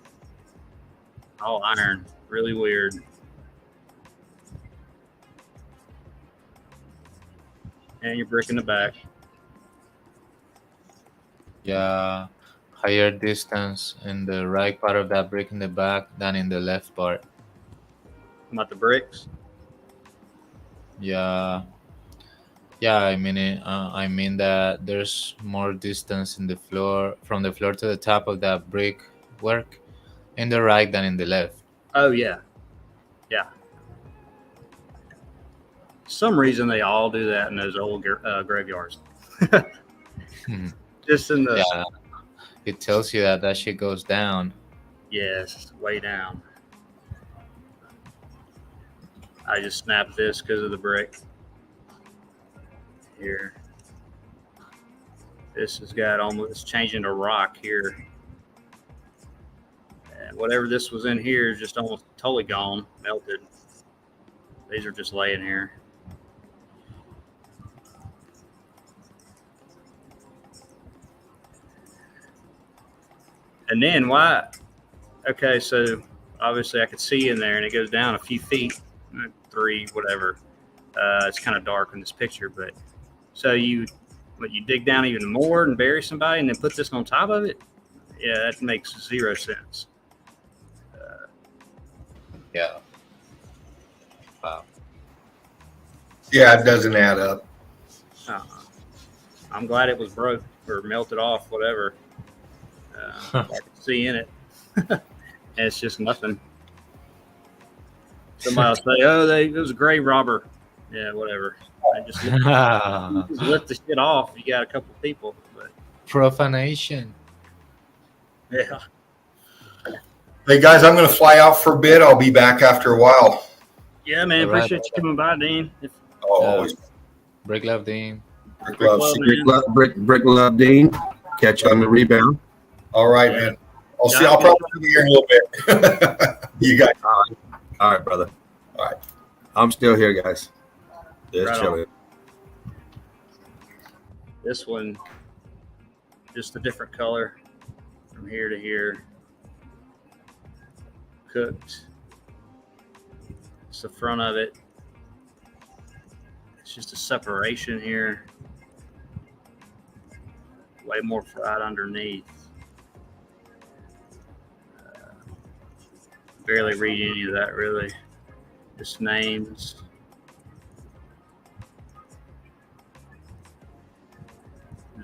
All iron, really weird. And your brick in the back. Yeah, higher distance in the right part of that brick in the back than in the left part. About the bricks. Yeah, I mean it. I mean that there's more distance in the floor from the floor to the top of that brick work in the right than in the left. Oh yeah. Some reason they all do that in those old graveyards. Just in the Yeah, it tells you that shit goes down. yes, way down. I just snapped this because of the brick here. This has got almost, it's changing to rock here. And whatever this was in here is just almost totally gone, melted. These are just laying here. And then why? Okay, so obviously I could see in there, and it goes down a few feet, 3, whatever. It's kind of dark in this picture, but so you dig down even more and bury somebody, and then put this on top of it? Yeah, that makes 0 sense. Yeah. Wow. Yeah, it doesn't add up. I'm glad it was broke or melted off, whatever. I can see in it. And it's just nothing. Somebody will say, "Oh, it was a grave robber." Yeah, whatever. I just lift the shit off. You got a couple people, but Profanation. yeah. Hey guys, I'm going to fly out for a bit. I'll be back after a while. Yeah, man. All right. Appreciate you coming by, Dean. Oh, always. Break love, Dean. Brick love. Brick Love Dean. Catch you on the rebound. All right, man. I'll probably be here in a little bit. You guys. All right, brother. All right. I'm still here, guys. Just Right on. chilling. This one, just a different color from here to here. Cooked. It's the front of it. It's just a separation here. Way more fried underneath. Barely read any of that, really. Just names.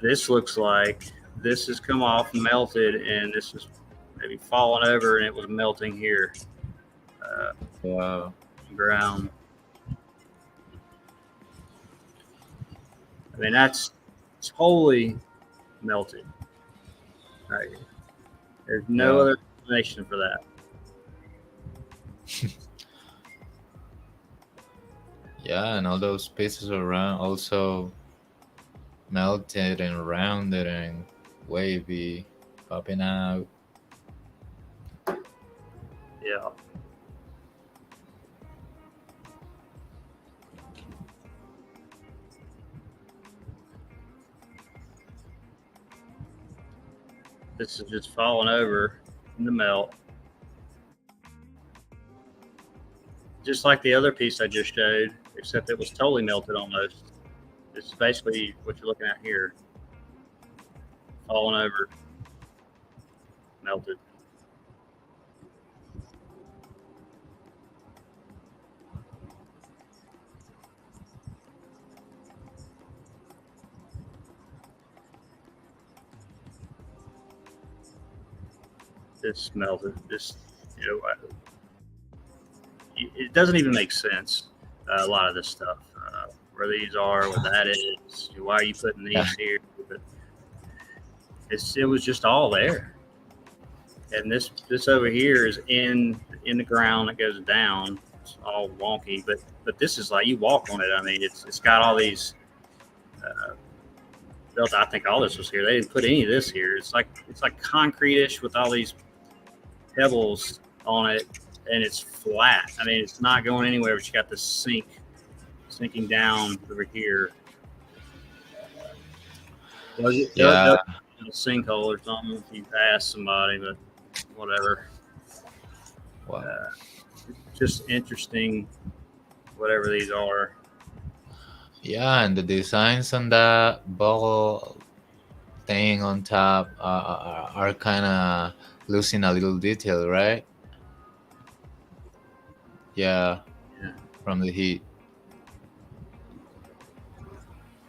This looks like this has come off, melted, and this is maybe fallen over, and it was melting here. Wow. Ground. I mean, that's totally melted. Right. There's no Yeah. other explanation for that. Yeah, and all those pieces around also melted and rounded and wavy, popping out. Yeah. This is just falling over in the melt. Just like the other piece I just showed, except it was totally melted almost. This is basically what you're looking at here. Falling over, melted. This melted. This, it doesn't even make sense. A lot of this stuff, where these are, what that is, why are you putting these here? But it was just all there. And this over here is in the ground that goes down. It's all wonky, but this is like you walk on it. I mean, it's got all these. Built. I think all this was here. They didn't put any of this here. It's like concrete-ish with all these pebbles on it, and it's flat. I mean, it's not going anywhere, but you got this sinking down over here. Yeah. A sinkhole or something if you pass somebody, but whatever. Wow. Just interesting, whatever these are. Yeah, and the designs on that ball thing on top are kind of losing a little detail, right? Yeah, Yeah. from the heat.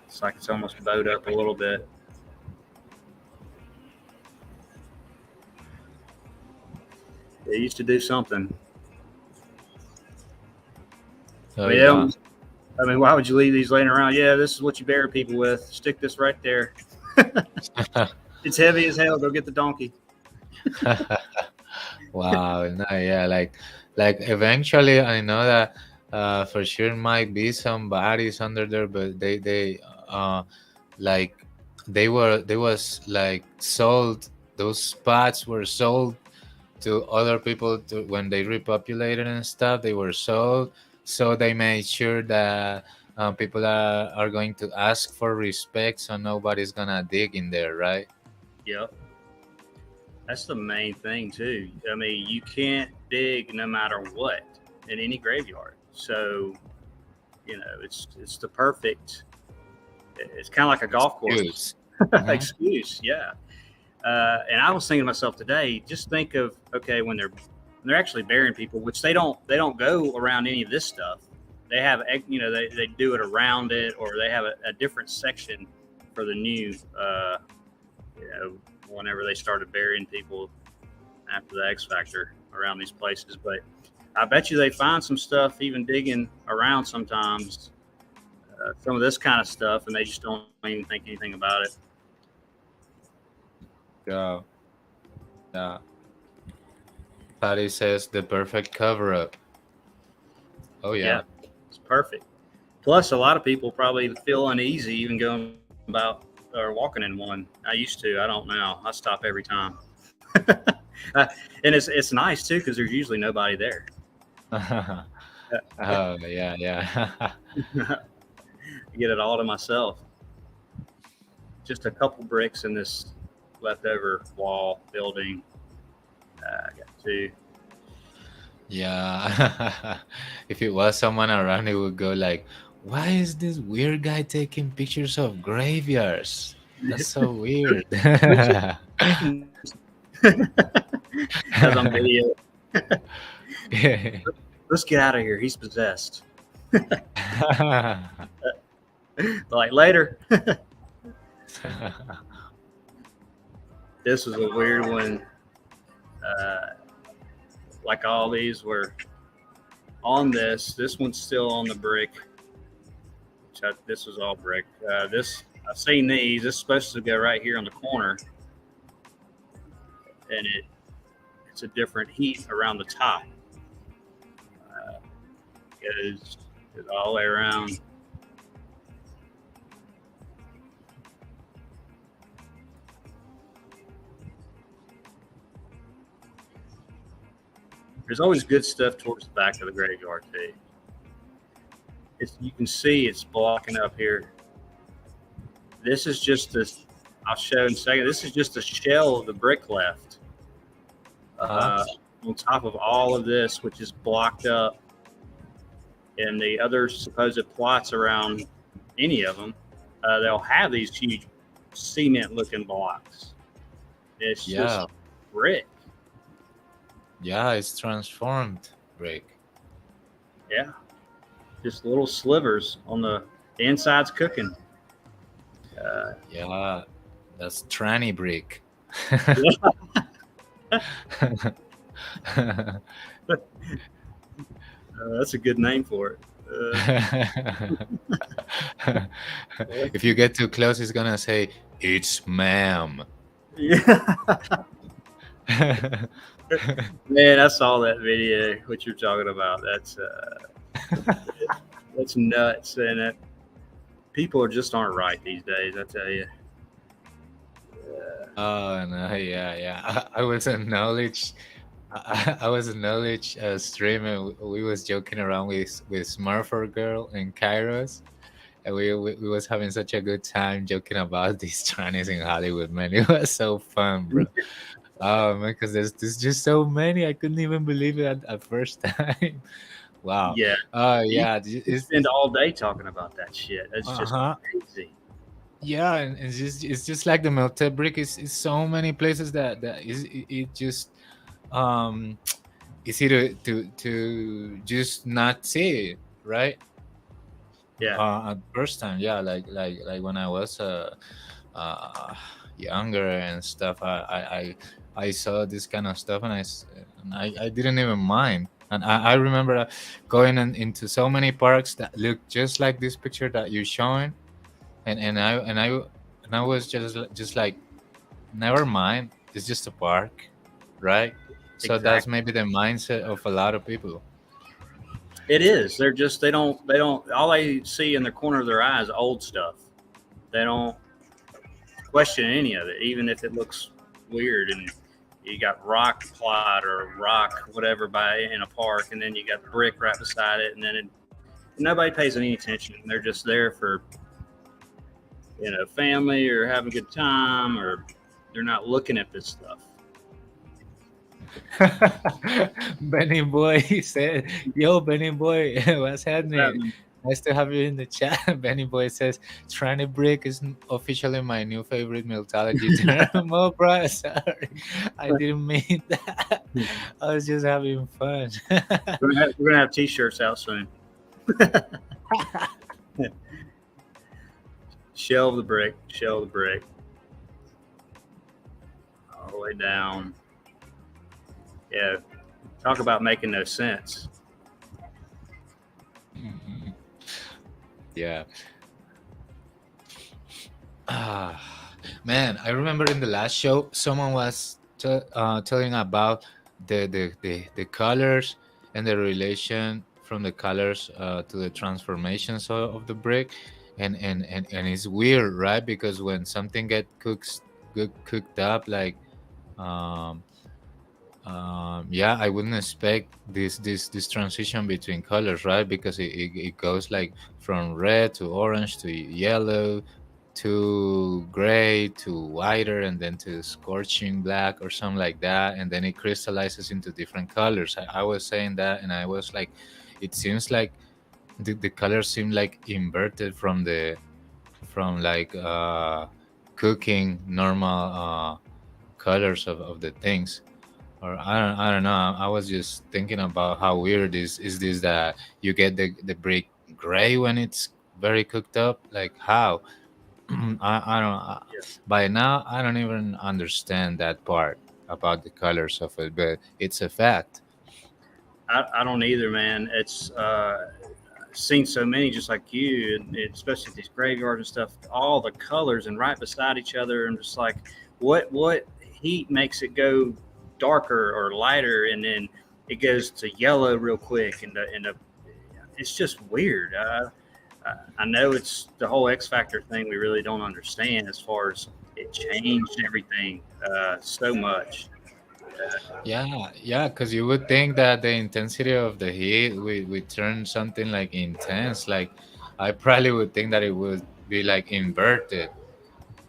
It's like it's almost bowed up a little bit. They used to do something. Oh, Yeah. I mean, why would you leave these laying around? Yeah, this is what you bury people with. Stick this right there. It's heavy as hell. Go get the donkey. Wow, no, yeah, like eventually I know that for sure might be some bodies under there, but they like they was like sold. Those spots were sold to other people when they repopulated and stuff. They were sold, so they made sure that people are going to ask for respect, so nobody's gonna dig in there, right? Yep. That's the main thing too. I mean, you can't dig no matter what in any graveyard. So, it's the perfect. It's kind of like a golf course Use. Mhm. excuse. Yeah. And I was thinking to myself today, just think of, okay, when they're actually burying people, which they don't go around any of this stuff. They have, they do it around it, or they have a different section for the new, whenever they started burying people after the X Factor around these places. But I bet you they find some stuff even digging around sometimes, some of this kind of stuff, and they just don't even think anything about it. Yeah. Yeah. Patty says the perfect cover up. Oh yeah. It's perfect. Plus, a lot of people probably feel uneasy even going about or walking in one. I used to. I don't now. I stop every time. And it's nice too because there's usually nobody there. Oh yeah, yeah. Get it all to myself. Just a couple bricks in this leftover wall building. I got two. Yeah. If it was someone around, it would go like, "Why is this weird guy taking pictures of graveyards? That's so weird." As on video. Let's get out of here. He's possessed. Like later. This was a weird one. Like all these were on this. This one's still on the brick. This was all brick. This I've seen these. This is supposed to go right here on the corner, and it's a different heat around the top. Goes all the way around. There's always good stuff towards the back of the graveyard too. You can see it's blocking up here. This is just this. I'll show in a second. This is just a shell of the brick left on top of all of this, which is blocked up. And the other supposed plots around any of them, they'll have these huge cement-looking blocks. It's just brick. Yeah, it's transformed brick. Yeah, just little slivers on the inside's cooking. Yeah, that's tranny brick. That's a good name for it. If you get too close, it's gonna say, "It's ma'am." Yeah. Man, I saw that video. What you're talking about? That's nuts, and people just aren't right these days. I tell you. Oh no, yeah. I was a knowledge. I was a knowledge streamer. We was joking around with Smurfer Girl and Kairos, and we was having such a good time joking about these Chinese in Hollywood. Man, it was so fun, bro. Oh man, because there's just so many. I couldn't even believe it at first time. Wow. Yeah. Yeah. You spend all day talking about that shit. It's just crazy. Yeah, and it's just like the melted brick. It's so many places that it just easy to just not see it, right? Yeah. At first time, yeah, like when I was younger and stuff, I saw this kind of stuff, and I didn't even mind. And I remember going into so many parks that look just like this picture that you're showing, and I was just like, never mind, it's just a park, right? So that's maybe the mindset of a lot of people. It is. They don't all they see in the corner of their eye is old stuff. They don't question any of it, even if it looks weird. And you got rock plot or rock whatever in a park, and then you got brick right beside it, and then nobody pays any attention. They're just there for family or having a good time, or they're not looking at this stuff. Benny Boy said, "Yo, Benny Boy, what's happening? Nice to have you in the chat." Benny Boy says, "Trying to brick is officially my new favorite mythology term." Oh, bro, sorry, I didn't mean that. I was just having fun. We're gonna have t-shirts out soon. Shelve the brick, all the way down. Yeah, talk about making no sense. Mhm. Yeah. Man, I remember in the last show, someone was telling about the colors and the relation from the colors to the transformations of the brick, and it's weird, right? Because when something cooked up, like um, yeah, I wouldn't expect this transition between colors, right? Because it goes like from red to orange to yellow to gray to whiter and then to scorching black or something like that, and then it crystallizes into different colors. I was saying that, and I was like, it seems like the colors seem like inverted from like cooking normal colors of the things. Or I don't know. I was just thinking about how weird is this that you get the brick gray when it's very cooked up. Like how? I don't. Yeah. By now, I don't even understand that part about the colors of it, but it's a fact. I don't either, man. It's seen so many just like you, and especially these graveyards and stuff. All the colors and right beside each other, and just like what heat makes it go darker or lighter, and then it goes to yellow real quick, and it's just weird. I know it's the whole X Factor thing we really don't understand as far as it changed everything so much. Yeah, because you would think that the intensity of the heat would turn something like intense. Like I probably would think that it would be like inverted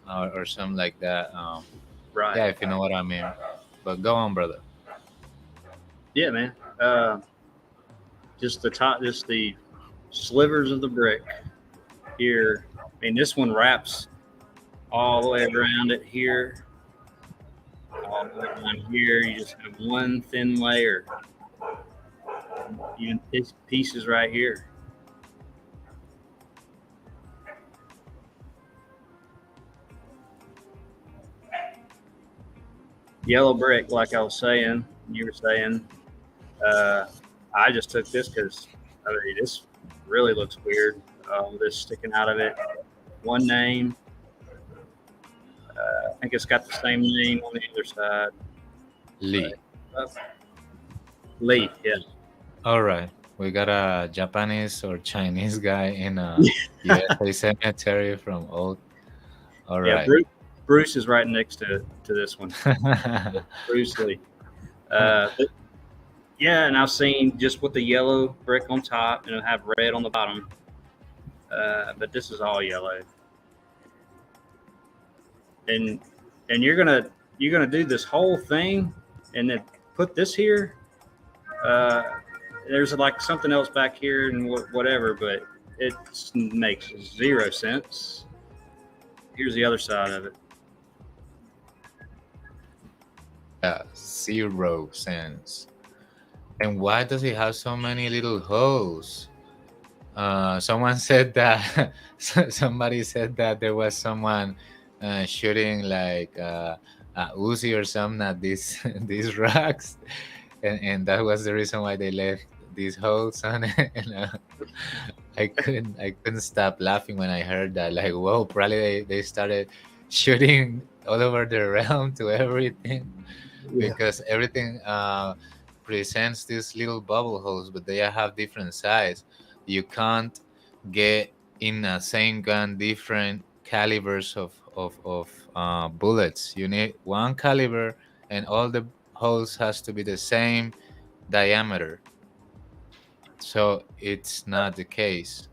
or something like that. Right. Yeah, if you know what I mean. But go on, brother. Yeah, man. Just the slivers of the brick here. I mean, this one wraps all the way around it here, all the way down here. You just have one thin layer. Even pieces right here. Yellow brick, like I was saying, you were saying. I just took this because this really looks weird. This sticking out of it. One name. I think it's got the same name on the other side. Lee. Lee, yeah. All right. We got a Japanese or Chinese guy in a USA cemetery from old. All Yeah, right. Bruce is right next to this one. Bruce Lee. Yeah, and I've seen just with the yellow brick on top and it'll have red on the bottom. But this is all yellow. And you're gonna do this whole thing and then put this here. There's like something else back here and whatever, but it makes zero sense. Here's the other side of it. Yeah, 0 sense. And why does it have so many little holes? Someone said that somebody said that there was someone shooting like a Uzi or something at these these rocks, and that was the reason why they left these holes on it. And, I couldn't stop laughing when I heard that. Like, whoa, probably they started shooting all over the realm to everything because everything presents these little bubble holes, but they have different size. You can't get in a same gun different calibers bullets. You need one caliber, and all the holes has to be the same diameter. So it's not the case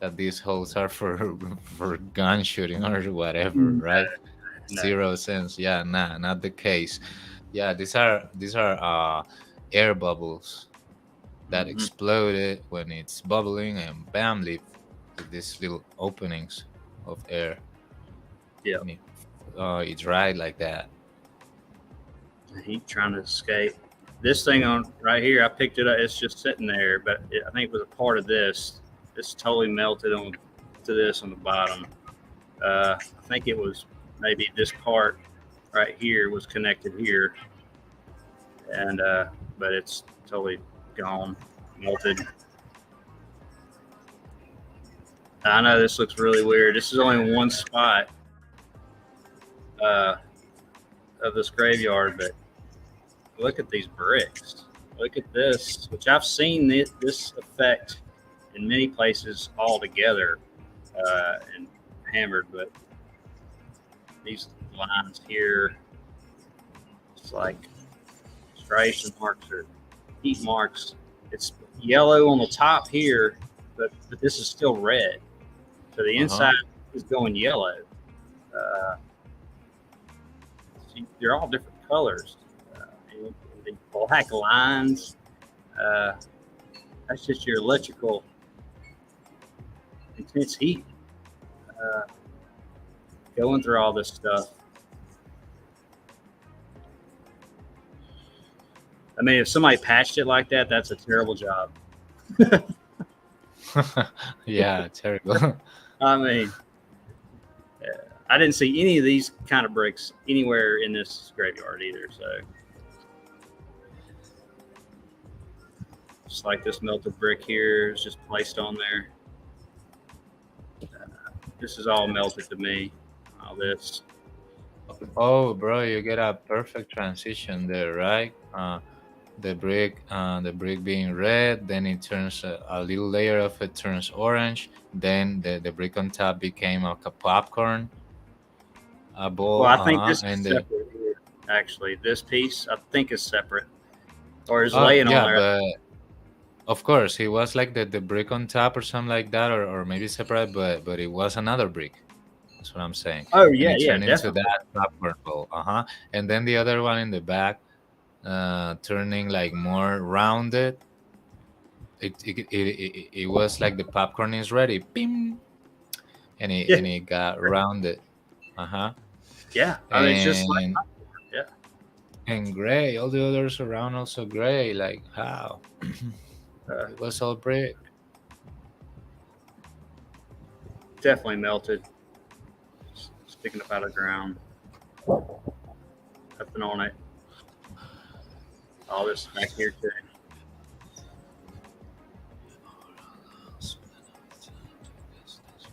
that these holes are for for gun shooting or whatever, right? No. Zero sense. Yeah, nah, not the case. Yeah, these are air bubbles that Mhm. exploded when it's bubbling and bam, leave these little openings of air. Yeah. And it dried like that. The heat trying to escape. This thing on right here, I picked it up. It's just sitting there, but I think it was a part of this. It's totally melted on to this on the bottom. I think it was maybe this part right here was connected here, and but it's totally gone, melted. I know this looks really weird. This is only one spot uh, of this graveyard, but look at these bricks. Look at this, which I've seen this effect in many places all together and hammered, but these lines here, it's like striation marks or heat marks. It's yellow on the top here, but this is still red. So the inside is going yellow. See, they're all different colors. And the black lines, that's just your electrical intense heat going through all this stuff. I mean, if somebody patched it like that, that's a terrible job. Yeah, terrible. I mean, I didn't see any of these kind of bricks anywhere in this graveyard either. So, just like this melted brick here is just placed on there. This is all melted to me. All this. Oh, bro, you get a perfect transition there, right? The brick being red, then it turns a little layer of it turns orange, then the brick on top became like a popcorn, a ball. Well, I think this and is the, separate here. Actually, this piece I think is separate, or is laying yeah, on there. but of course it was like the brick on top or something like that, or maybe separate, but it was another brick. That's what I'm saying. Oh And yeah, it yeah, turned into definitely. that popcorn ball. And then the other one in the back, turning like more rounded. It was like the popcorn is ready, bim, Yeah, and it got rounded. Uh-huh. yeah. I mean, it's just like And yeah, gray. All the others around also gray. Like how? uh, It was all brick. definitely melted, sticking up out of the ground. Nothing on it. All this back here too.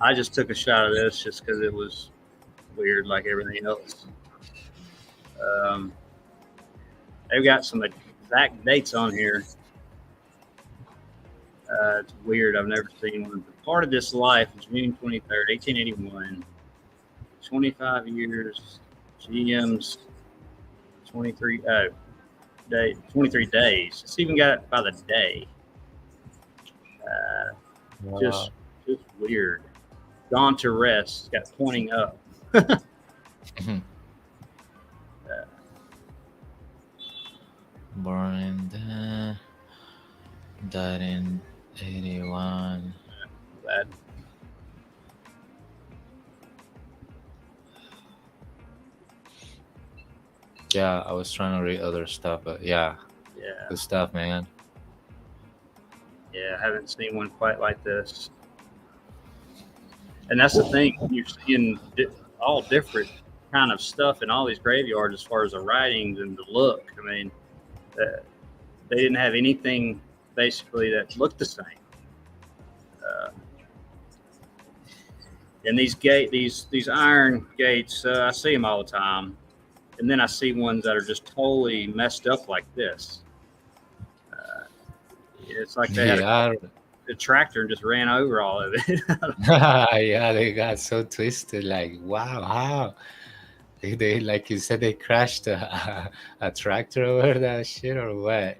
I just took a shot of this just because it was weird, like everything else. Um, they've got some exact dates on here. It's weird. I've never seen one. But part of this life is June 23rd, 1881. 25 years. GM's 23 day, 23 days. It's even got it by the day. Just weird. Gone to rest. Got pointing up. Mhm. Born in died in 81. That Yeah, I was trying to read other stuff, but yeah, yeah, good stuff, man. yeah. I haven't seen one quite like this. And that's the thing. You're seeing all different kind of stuff in all these graveyards as far as the writings and the look. I mean, they didn't have anything basically that looked the same. Uh, and these iron gates, I see them all the time. And then I see ones that are just totally messed up like this. It's like they had Yeah, the tractor and just ran over all of it. Yeah, they got so twisted. Like, wow, how they like you said they crashed a tractor over that shit or what?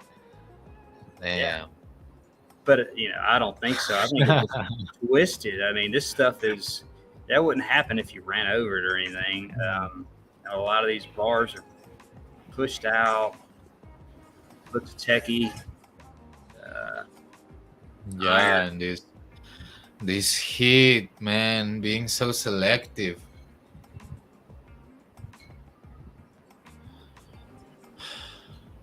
Yeah. Damn. But I don't think so. I think it was twisted. I mean, this stuff that wouldn't happen if you ran over it or anything. A lot of these bars are pushed out. Looks techie. Yeah, and this heat, man, being so selective.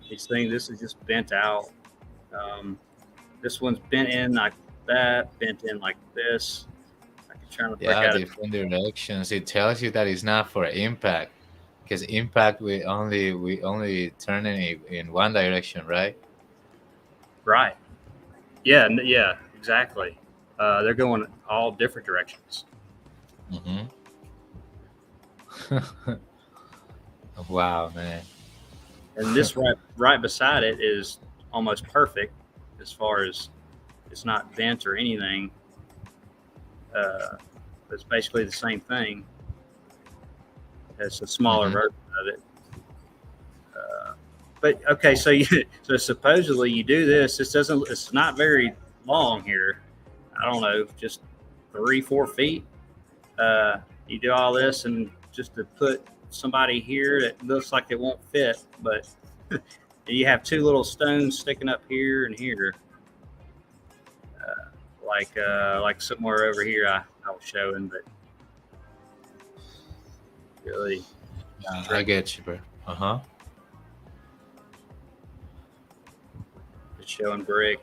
These things. This is just bent out. This one's bent in like that. Bent in like this. I can try to break Yeah, out. different directions. It tells you that it's not for impact, because impact we only turn in one direction, right? Right. Yeah. Yeah. Exactly. They're going all different directions. Mm-hmm. Wow, man. And this right beside it is almost perfect as far as it's not bent or anything. It's basically the same thing. It's a smaller Mhm. version of it. But okay, so so supposedly you do this. It's not very long here. I don't know, just 3-4 feet. You do all this and just to put somebody here that looks like it won't fit, but you have two little stones sticking up here and here, like somewhere over here. I was showing, but really, Yeah, I get you, bro. Uh-huh. just showing brick.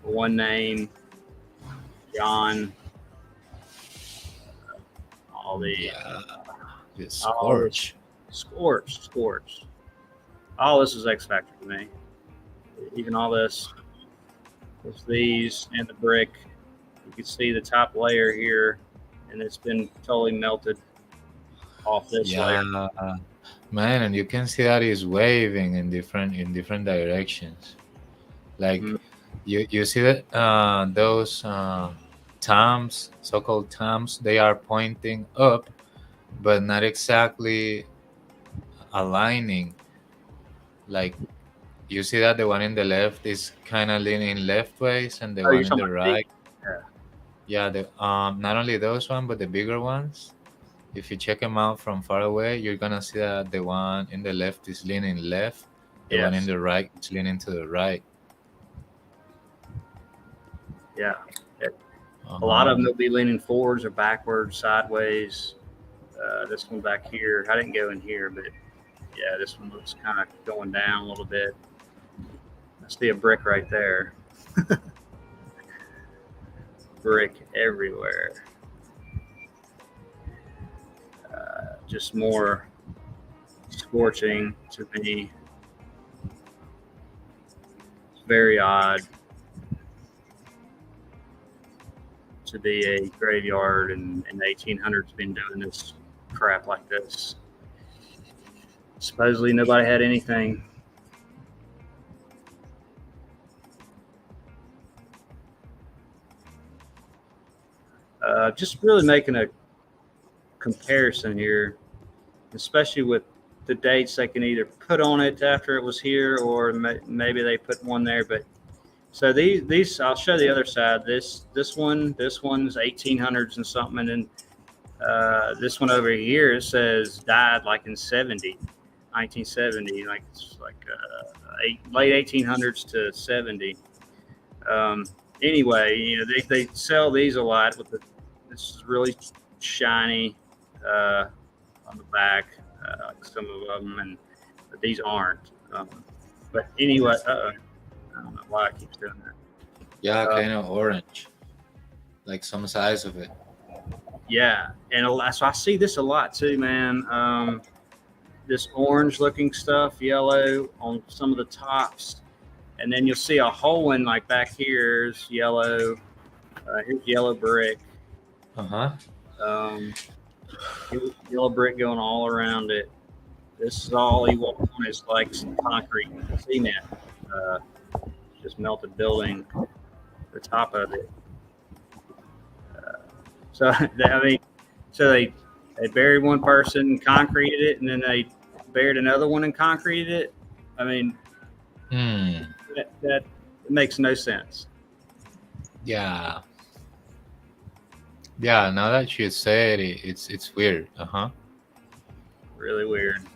One name, John. All the Yeah. It's all this scorch. scorched. All this is X Factor to me. Even all this, with these and the brick, you can see the top layer here, and it's been totally melted off this layer. Yeah, man, and you can see that it's waving in different directions. Like Mhm. you see that those thumbs, so-called thumbs, they are pointing up, but not exactly aligning. Like you see that the one in the left is kind of leaning left ways, and the Oh, you're one in talking the about these? right, Yeah. yeah, the not only those one, but the bigger ones. If you check them out from far away, you're gonna see that the one in the left is leaning left, the one in Yes. the right is leaning to the right. Yeah. A lot Uh-huh. of them will be leaning forwards or backwards, sideways. This one back here, I didn't go in here, but yeah, this one looks kind of going down a little bit. I see a brick right there. Brick everywhere. Just more scorching to me. It's very odd to be a graveyard in the 1800s been doing this crap like this. Supposedly nobody had anything. Just really making a comparison here, especially with the dates they can either put on it after it was here, or maybe they put one there. But so these I'll show the other side. This one's 1800s and something, and then this one over here it says died like in 1970, like it's like late 1800s to 70. Anyway, they sell these a lot with this is really shiny on the back, like some of them, but these aren't. But anyway, I don't know why I keep doing that. Yeah, kind of orange, like some size of it. Yeah, and so I see this a lot too, man. This orange-looking stuff, yellow on some of the tops, and then you'll see a whole one like back here's yellow. Here's yellow brick. Uh-huh. Yellow brick going all around it. This is all he walked on is like some concrete cement, just melted building. the top of it. So I mean, so they buried one person, concreted it, and then they buried another one and concreted it. I mean, that makes no sense. Yeah. Yeah, now that you say it, it's weird. Uh-huh. Really weird.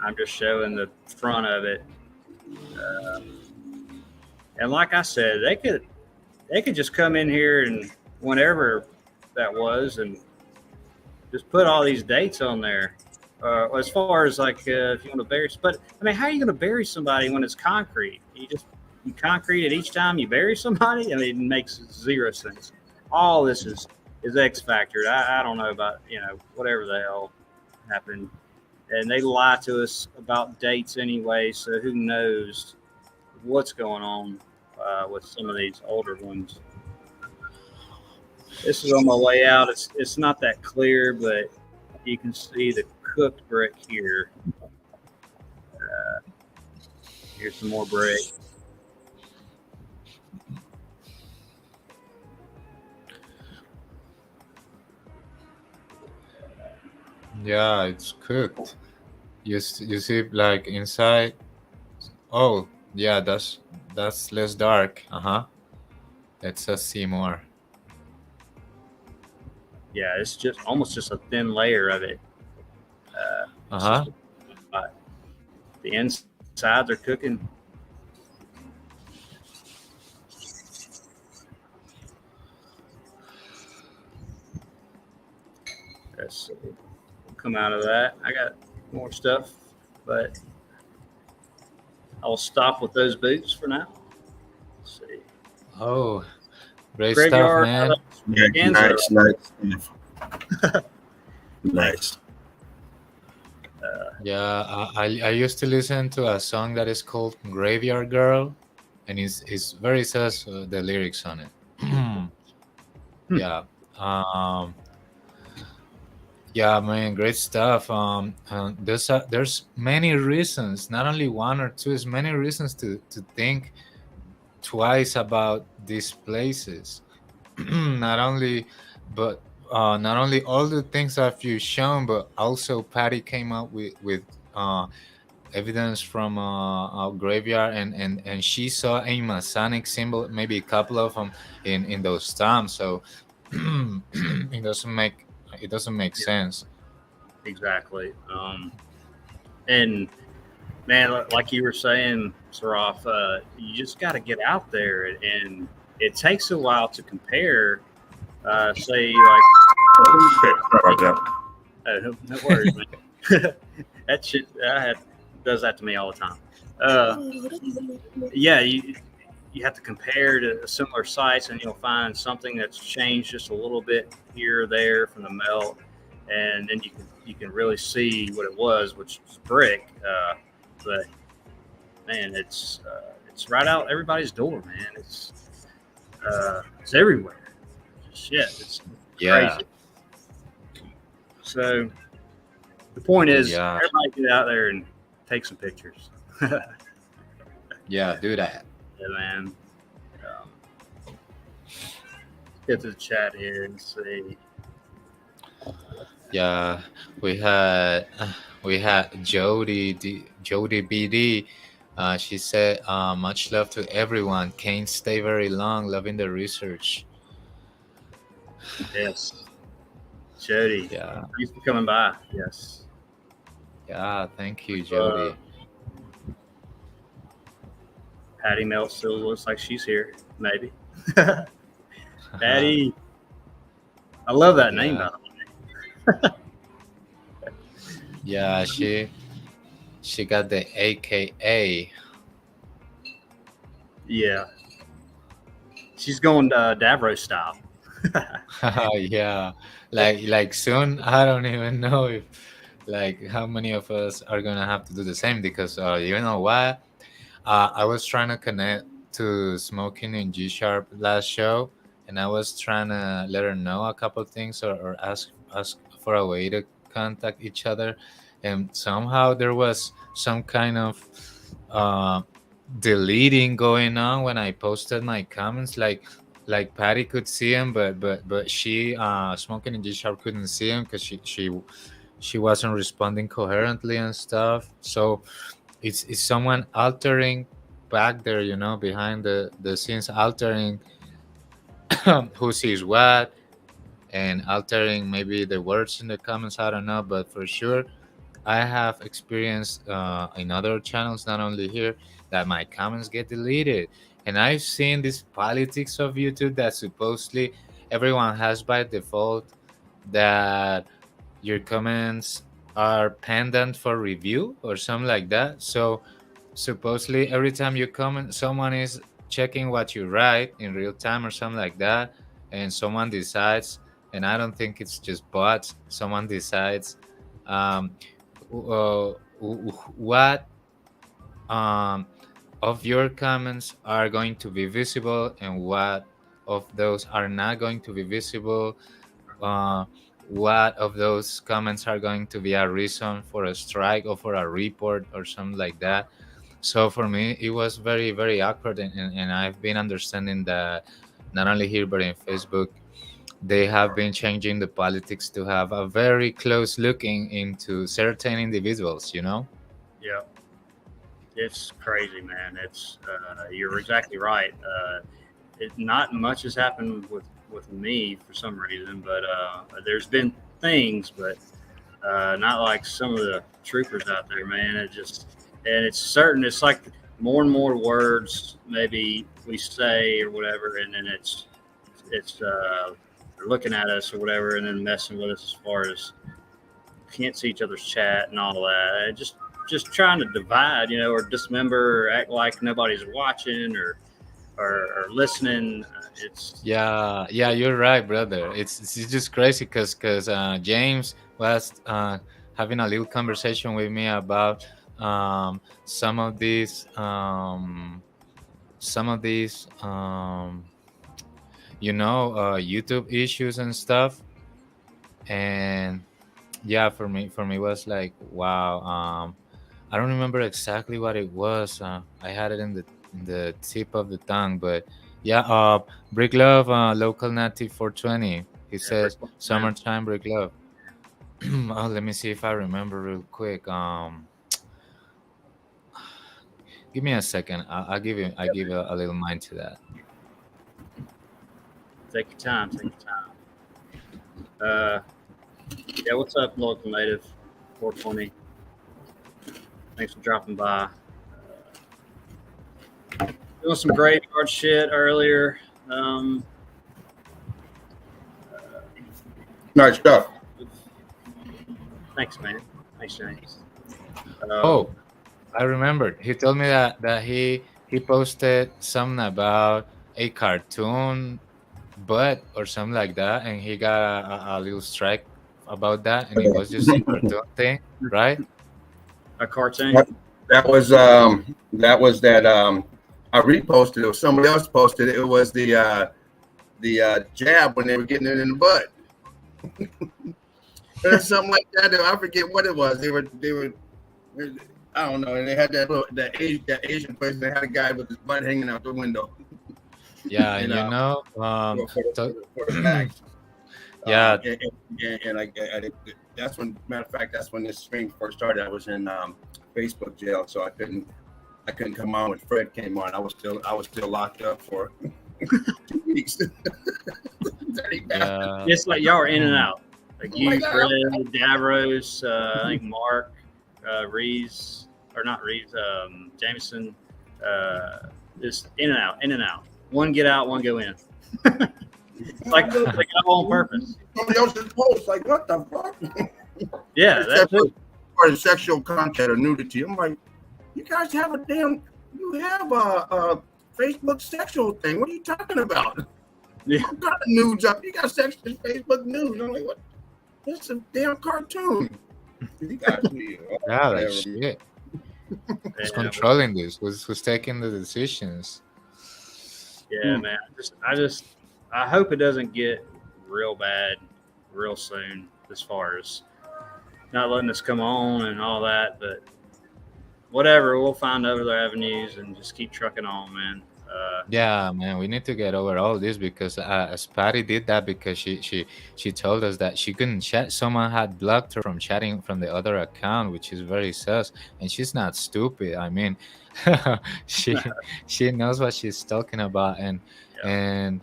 I'm just showing the front of it, and like I said, they could just come in here and whenever that was, and just put all these dates on there. As far as like if you want to bury, but I mean, how are you going to bury somebody when it's concrete? You concrete it each time you bury somebody. I mean, it makes zero sense. All this is X factored. I don't know about whatever the hell happened, and they lie to us about dates anyway. So who knows what's going on with some of these older ones. This is on my way out. It's not that clear, but you can see the cooked brick here. Here's some more brick. Yeah, it's cooked. You see like inside. Oh, yeah, that's less dark. Uh-huh. Let's see more. Yeah, it's just almost just a thin layer of it. Uh-huh. The insides are cooking. Let's see. Come out of that. I got more stuff, but I'll stop with those boots for now. Let's see. Oh, great Graveyard. stuff, man. Yeah, nice. Yeah, I used to listen to a song that is called Graveyard Girl, and it's very says the lyrics on it. Yeah. Yeah, man, great stuff. There's many reasons, not only one or two. There's many reasons to think twice about these places. not only, but not only all the things that you've shown, but also Patty came up with evidence from a graveyard, and she saw a Masonic symbol, maybe a couple of them in those tombs. So it doesn't make sense. Exactly. And man, like you were saying, Saraf, you just got to get out there, and it takes a while to compare. Say like, no worries, man. That shit does that to me all the time. Yeah, you have to compare to similar sites, and you'll find something that's changed just a little bit here or there from the melt, and then you can really see what it was, which is brick. But man, it's right out everybody's door, man. It's everywhere. Shit, it's crazy. So the point is, everybody get out there and take some pictures. Yeah, do that. Yeah, man. Get to the chat here and see. Yeah, we had Jody BD. She said, "Much love to everyone. Can't stay very long. Loving the research." Yes, Jody. Yeah. Thanks for coming by. Yes. Yeah, thank you, Jody. Patty Melt still looks like she's here. Maybe. Patty. I love that name, by the way. Yeah, she got the AKA. Yeah. She's going Davros style. Yeah, like soon. I don't even know if like how many of us are gonna have to do the same, because you know what? I was trying to connect to Smoking in G Sharp last show, and I was trying to let her know a couple of things, or ask for a way to contact each other, and somehow there was some kind of deleting going on when I posted my comments. Like Patty could see him, but she Smoking and G Sharp couldn't see him because she wasn't responding coherently and stuff. So it's someone altering back there, behind the scenes, altering who sees what, and altering maybe the words in the comments. I don't know, but for sure I have experienced in other channels, not only here, that my comments get deleted. And I've seen this politics of YouTube that supposedly everyone has by default, that your comments are pendant for review or something like that. So supposedly every time you comment, someone is checking what you write in real time or something like that, and someone decides, and I don't think it's just bots, someone decides um, what um, of your comments are going to be visible and what of those are not going to be visible. uh, what of those comments are going to be a reason for a strike or for a report or something like that. So for me it was very very awkward, and I've been understanding that not only here but in Facebook they have been changing the politics to have a very close looking into certain individuals. Yeah, it's crazy, man. It's you're exactly right. Not much has happened with me for some reason, but there's been things, but not like some of the troopers out there, man. It's certain. It's like more and more words maybe we say or whatever, and then it's they're looking at us or whatever, and then messing with us as far as can't see each other's chat and all that. Just trying to divide, or dismember, or act like nobody's watching or listening. It's Yeah, you're right, brother. It's just crazy because James was having a little conversation with me about some of these YouTube issues and stuff. And yeah, for me was like, wow. I don't remember exactly what it was. I had it in the tip of the tongue, but yeah. Brick Love, local native 420. He yeah, says summertime Brick Love. Oh, let me see if I remember real quick. Give me a second. I give a little mind to that. take your time. Take your time. Yeah, what's up, local native 420? Thanks for dropping by. Doing some graveyard shit earlier. Nice stuff. Thanks, man. Thanks, James. Oh, I remembered. He told me that he posted something about a cartoon butt or something like that, and he got a little strike about that, and it was just a cartoon thing, right? a cartoon. That was that I reposted it, or somebody else posted it. It was the jab when they were getting it in the butt. Or something like that. I forget what it was. They were I don't know. And they had that Asian person. They had a guy with his butt hanging out the window. Yeah, And, so- for the back. yeah, That's when, matter of fact, that's when this stream first started. I was in Facebook jail, so I couldn't come on when Fred came on. I was still locked up for 2 weeks. yeah. It's like y'all are in and out. Like Oh my you, God. Fred, Davros, I think Mark, Reeves, or not Reeves, Jameson, just in and out, in and out. One get out, one go in. like all on purpose. Somebody else's post, like, what the fuck? Yeah, that's it. Or sexual content or nudity. I'm like, you guys have a Facebook sexual thing. What are you talking about? Yeah. What kind of nudes up? You got sexual Facebook nudes. I'm like, what? This is a damn cartoon. You guys, Yeah, like whatever. shit. Who's Yeah, controlling this? Who's taking the decisions? yeah, man. I hope it doesn't get real bad real soon as far as not letting us come on and all that. But whatever. We'll find other avenues and just keep trucking on, man. Yeah, man, we need to get over all this because as Patty did that because she told us that she couldn't chat. Someone had blocked her from chatting from the other account, which is very sus. And she's not stupid. I mean, she she knows what she's talking about, Yeah. and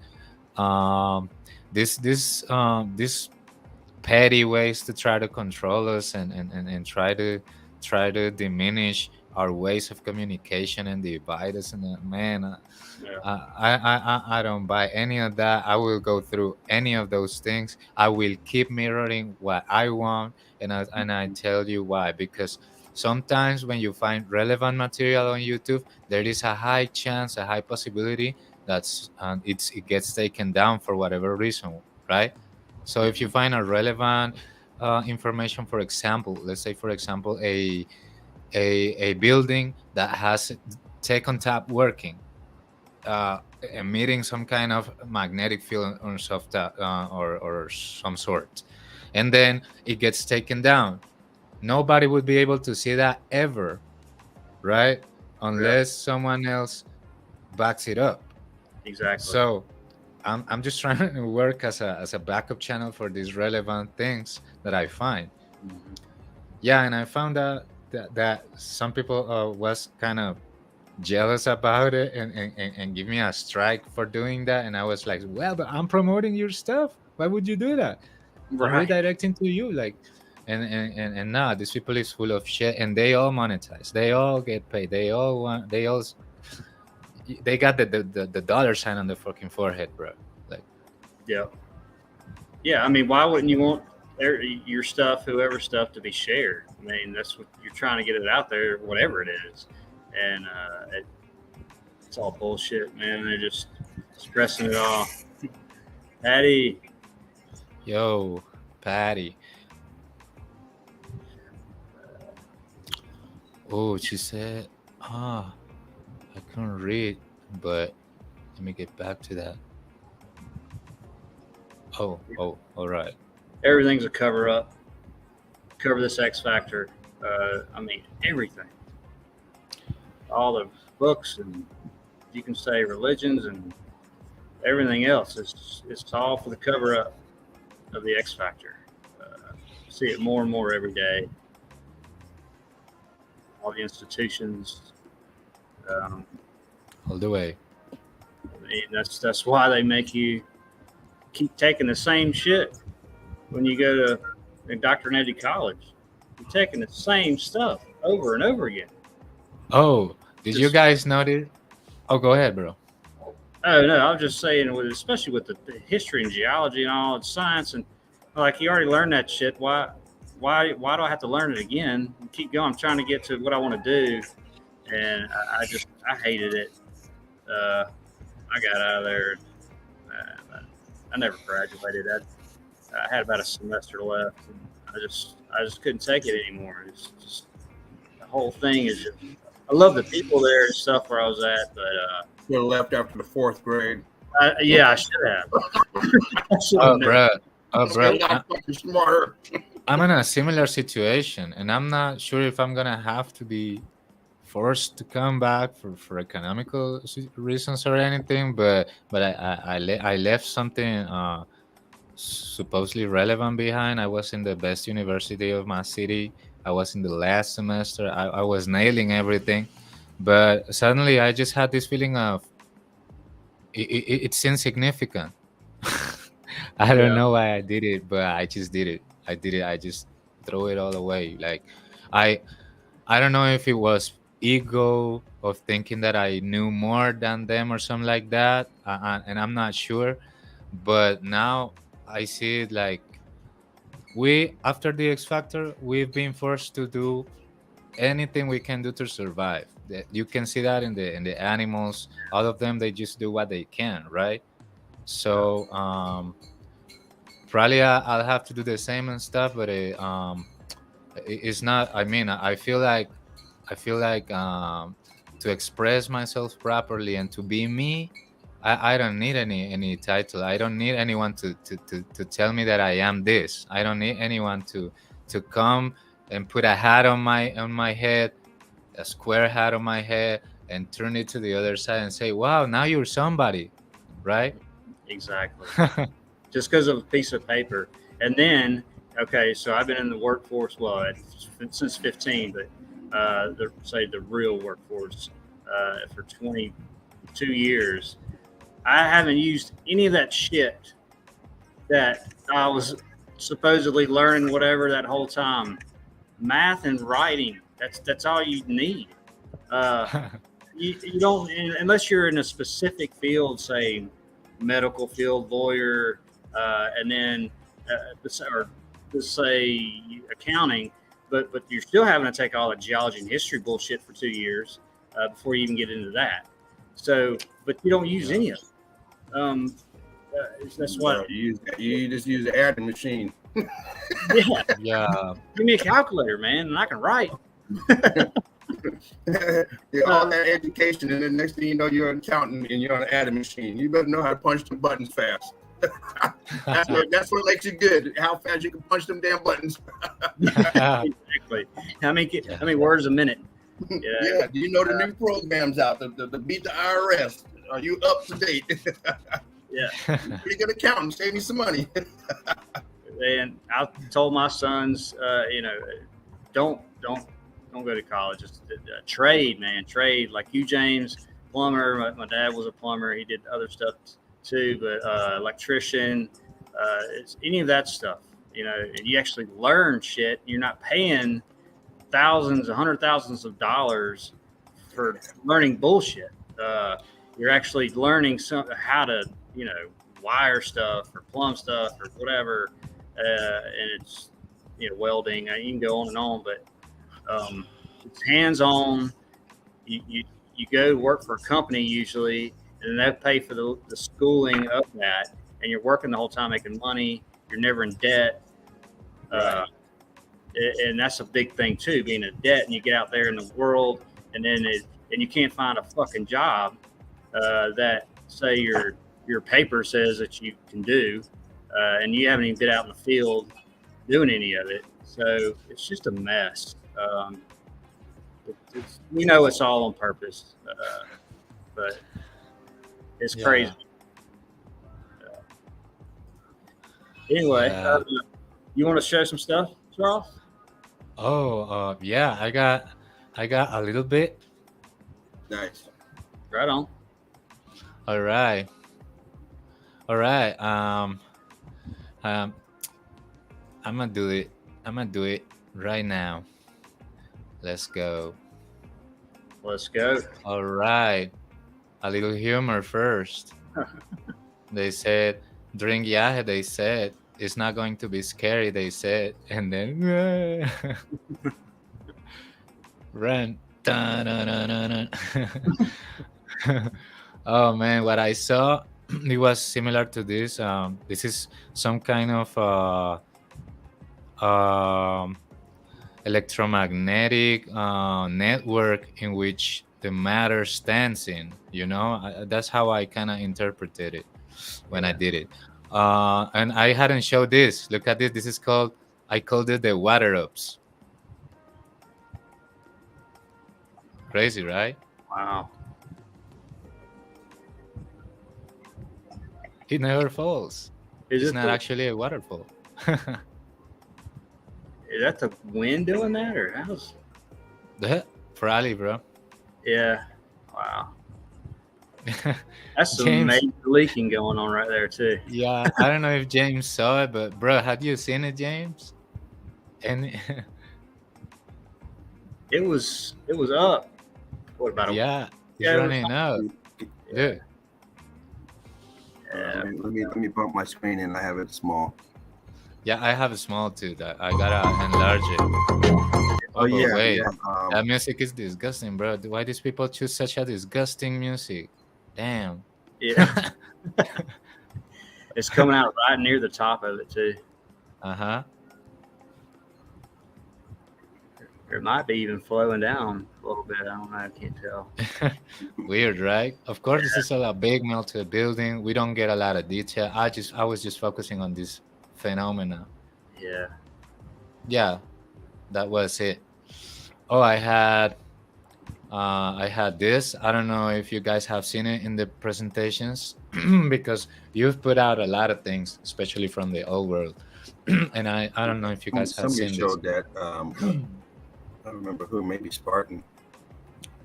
um this petty ways to try to control us and try to diminish our ways of communication and divide us. And man, Yeah. I don't buy any of that. I will go through any of those things. I will keep mirroring what I want, and I tell you why. Because sometimes when you find relevant material on YouTube, there is a high chance, a high possibility that's it gets taken down for whatever reason, right? So if you find a relevant information, for example, let's say for example a building that has tech on tap working, emitting some kind of magnetic field or soft or some sort, and then it gets taken down. Nobody would be able to see that ever, right? Unless someone else backs it up. Exactly. So I'm just trying to work as a backup channel for these relevant things that I find. Mhm. Yeah, and I found out that some people was kind of jealous about it and give me a strike for doing that. And I was like, well, but I'm promoting your stuff. Why would you do that? I'm Right. redirecting to you, like, and nah, these people is full of shit, and they all monetize. They all get paid. They all want. They got the dollar sign on the fucking forehead, bro. Like, Yeah. Yeah. I mean, why wouldn't you want your stuff, whoever stuff, to be shared? I mean, that's what you're trying to get it out there, whatever it is, and it's all bullshit, man. They're just stressing it off. Patty, yo, Patty. Oh, she said, I couldn't read, but let me get back to that. Oh, all right. everything's a cover up. Cover this X Factor. I mean, everything. All the books and you can say religions and everything else. It's all for the cover up of the X Factor. See it more and more every day. All the institutions. All the way. I mean, that's why they make you keep taking the same shit when you go to indoctrinated college. You're taking the same stuff over and over again. Oh, did you guys notice? Oh, go ahead, bro. Oh no, I was just saying, especially with the history and geology and all, it's science, and like you already learned that shit. Why do I have to learn it again? Keep going. I'm trying to get to what I want to do, and I hated it. I got out of there. I never graduated. I had about a semester left, and I just couldn't take it anymore. It's just the whole thing is just. I love the people there and stuff where I was at, but Should have left after the fourth grade. yeah, I should have. I should Oh, have never- bro. Oh, bro. A lot fucking smarter. I'm in a similar situation, and I'm not sure if I'm gonna have to be forced to come back for economical reasons or anything. But I left something supposedly relevant behind. I was in the best university of my city. I was in the last semester. I was nailing everything, but suddenly I just had this feeling of it's insignificant. I don't Yeah. know why I did it, but I just did it. I did it. I just throw it all away. Like I I don't know if it was ego of thinking that I knew more than them or something like that, and I'm not sure. But now I see it like we after the X Factor, we've been forced to do anything we can do to survive. You can see that in the animals. All of them, they just do what they can, right? So probably I'll have to do the same and stuff, but it's not. I mean, I feel like to express myself properly and to be me. I don't need any title. I don't need anyone to tell me that I am this. I don't need anyone to come and put a hat on my head a square hat on my head and turn it to the other side and say, "Wow, now you're somebody," right? Exactly. Just because of a piece of paper. And then, okay, so I've been in the workforce, well, since 15, but say the real workforce for 22 years. I haven't used any of that shit that I was supposedly learning whatever that whole time. Math and writing, that's all you need. You don't, unless you're in a specific field, say medical field, lawyer, and then or let's say accounting, but you're still having to take all the geology and history bullshit for 2 years before you even get into that. So, but you don't use any of it. That's what you just use the adding machine. yeah. Yeah. Give me a calculator, man, and I can write. All that education, and then next thing you know, you're an accountant and you're on an adding machine. You better know how to punch the buttons fast. That's what makes you good. How fast you can punch them damn buttons. Exactly. How many words a minute? Yeah. Do you know the new programs out to beat the IRS? Are you up to date? Yeah. Pretty good accountant. Save me some money. And I told my sons, don't go to college. Just trade, man. Trade like you, James, plumber. My dad was a plumber. He did other stuff too, but electrician, it's any of that stuff. And you actually learn shit. You're not paying thousands, $100,000s of dollars for learning bullshit. You're actually learning how to, wire stuff or plumb stuff or whatever. And it's, welding. You can go on and on, but it's hands-on. You go work for a company usually, and they'll pay for the schooling of that, and you're working the whole time making money. You're never in debt. And that's a big thing too, being in debt, and you get out there in the world, and then you can't find a fucking job that say your paper says that you can do, and you haven't even been out in the field doing any of it. So it's just a mess. It's all on purpose, but it's crazy. Anyway, you want to show some stuff, Charles? Oh, yeah. I got a little bit. Nice. Right on. All right. I'm gonna do it. I'm gonna do it right now. Let's go. Let's go. All right. A little humor first. They said during Yahe, they said it's not going to be scary. They said, and then run. Oh man, what I saw, it was similar to this. This is some kind of electromagnetic network in which the matter stands in. That's how I kind of interpreted it when I did it. And I hadn't showed this. Look at this. This is I called it the water ups. Crazy, right? Wow. It never falls. It's not actually a waterfall. Is that the wind doing that, or how's? Probably, bro. Yeah. Wow. That's some James, major leaking going on right there too. Yeah, I don't know if James saw it, but bro, had you seen it, James? And it was up. What about it's running up. Yeah. Let me bump my screen and I have it small. Yeah, I have a small too. That I gotta enlarge it. Oh yeah. Wait, Yeah. that music is disgusting, bro. Why these people choose such a disgusting music? Damn. Yeah. It's coming out right near the top of it too. Uh-huh. It might be even flowing down a little bit. I don't know. I can't tell. Weird, right? Of course, this is a big melted building. We don't get a lot of detail. I was just focusing on this phenomena. Yeah. Yeah, that was it. Oh, I had I had this. I don't know if you guys have seen it in the presentations because you've put out a lot of things, especially from the old world. And I don't know if you guys have Somebody seen this. showed that. I don't remember who. Maybe Spartan.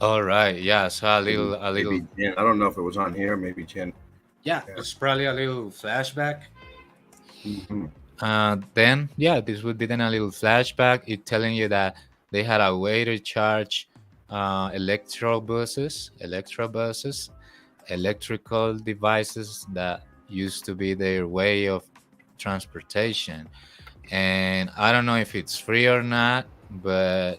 All right, yeah. So a little. Maybe Jen. I don't know if it was on here. Maybe Jen. Yeah, it's probably a little flashback. Mm-hmm. Then yeah, this would be then a little flashback. It telling you that they had a way to charge electrobuses, electrical devices that used to be their way of transportation. And I don't know if it's free or not, but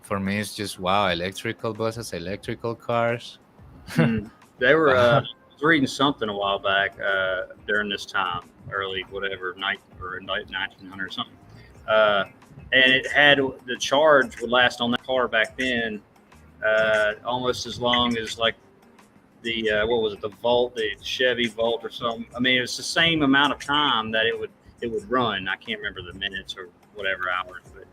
for me it's just wow, electrical buses, electrical cars. They were. I was reading something a while back during this time, early whatever night or late 1900 something, and it had the charge would last on that car back then almost as long as like the what was it, the Volt, the Chevy Volt or something. I mean, it was the same amount of time that it would run. I can't remember the minutes or whatever hours, but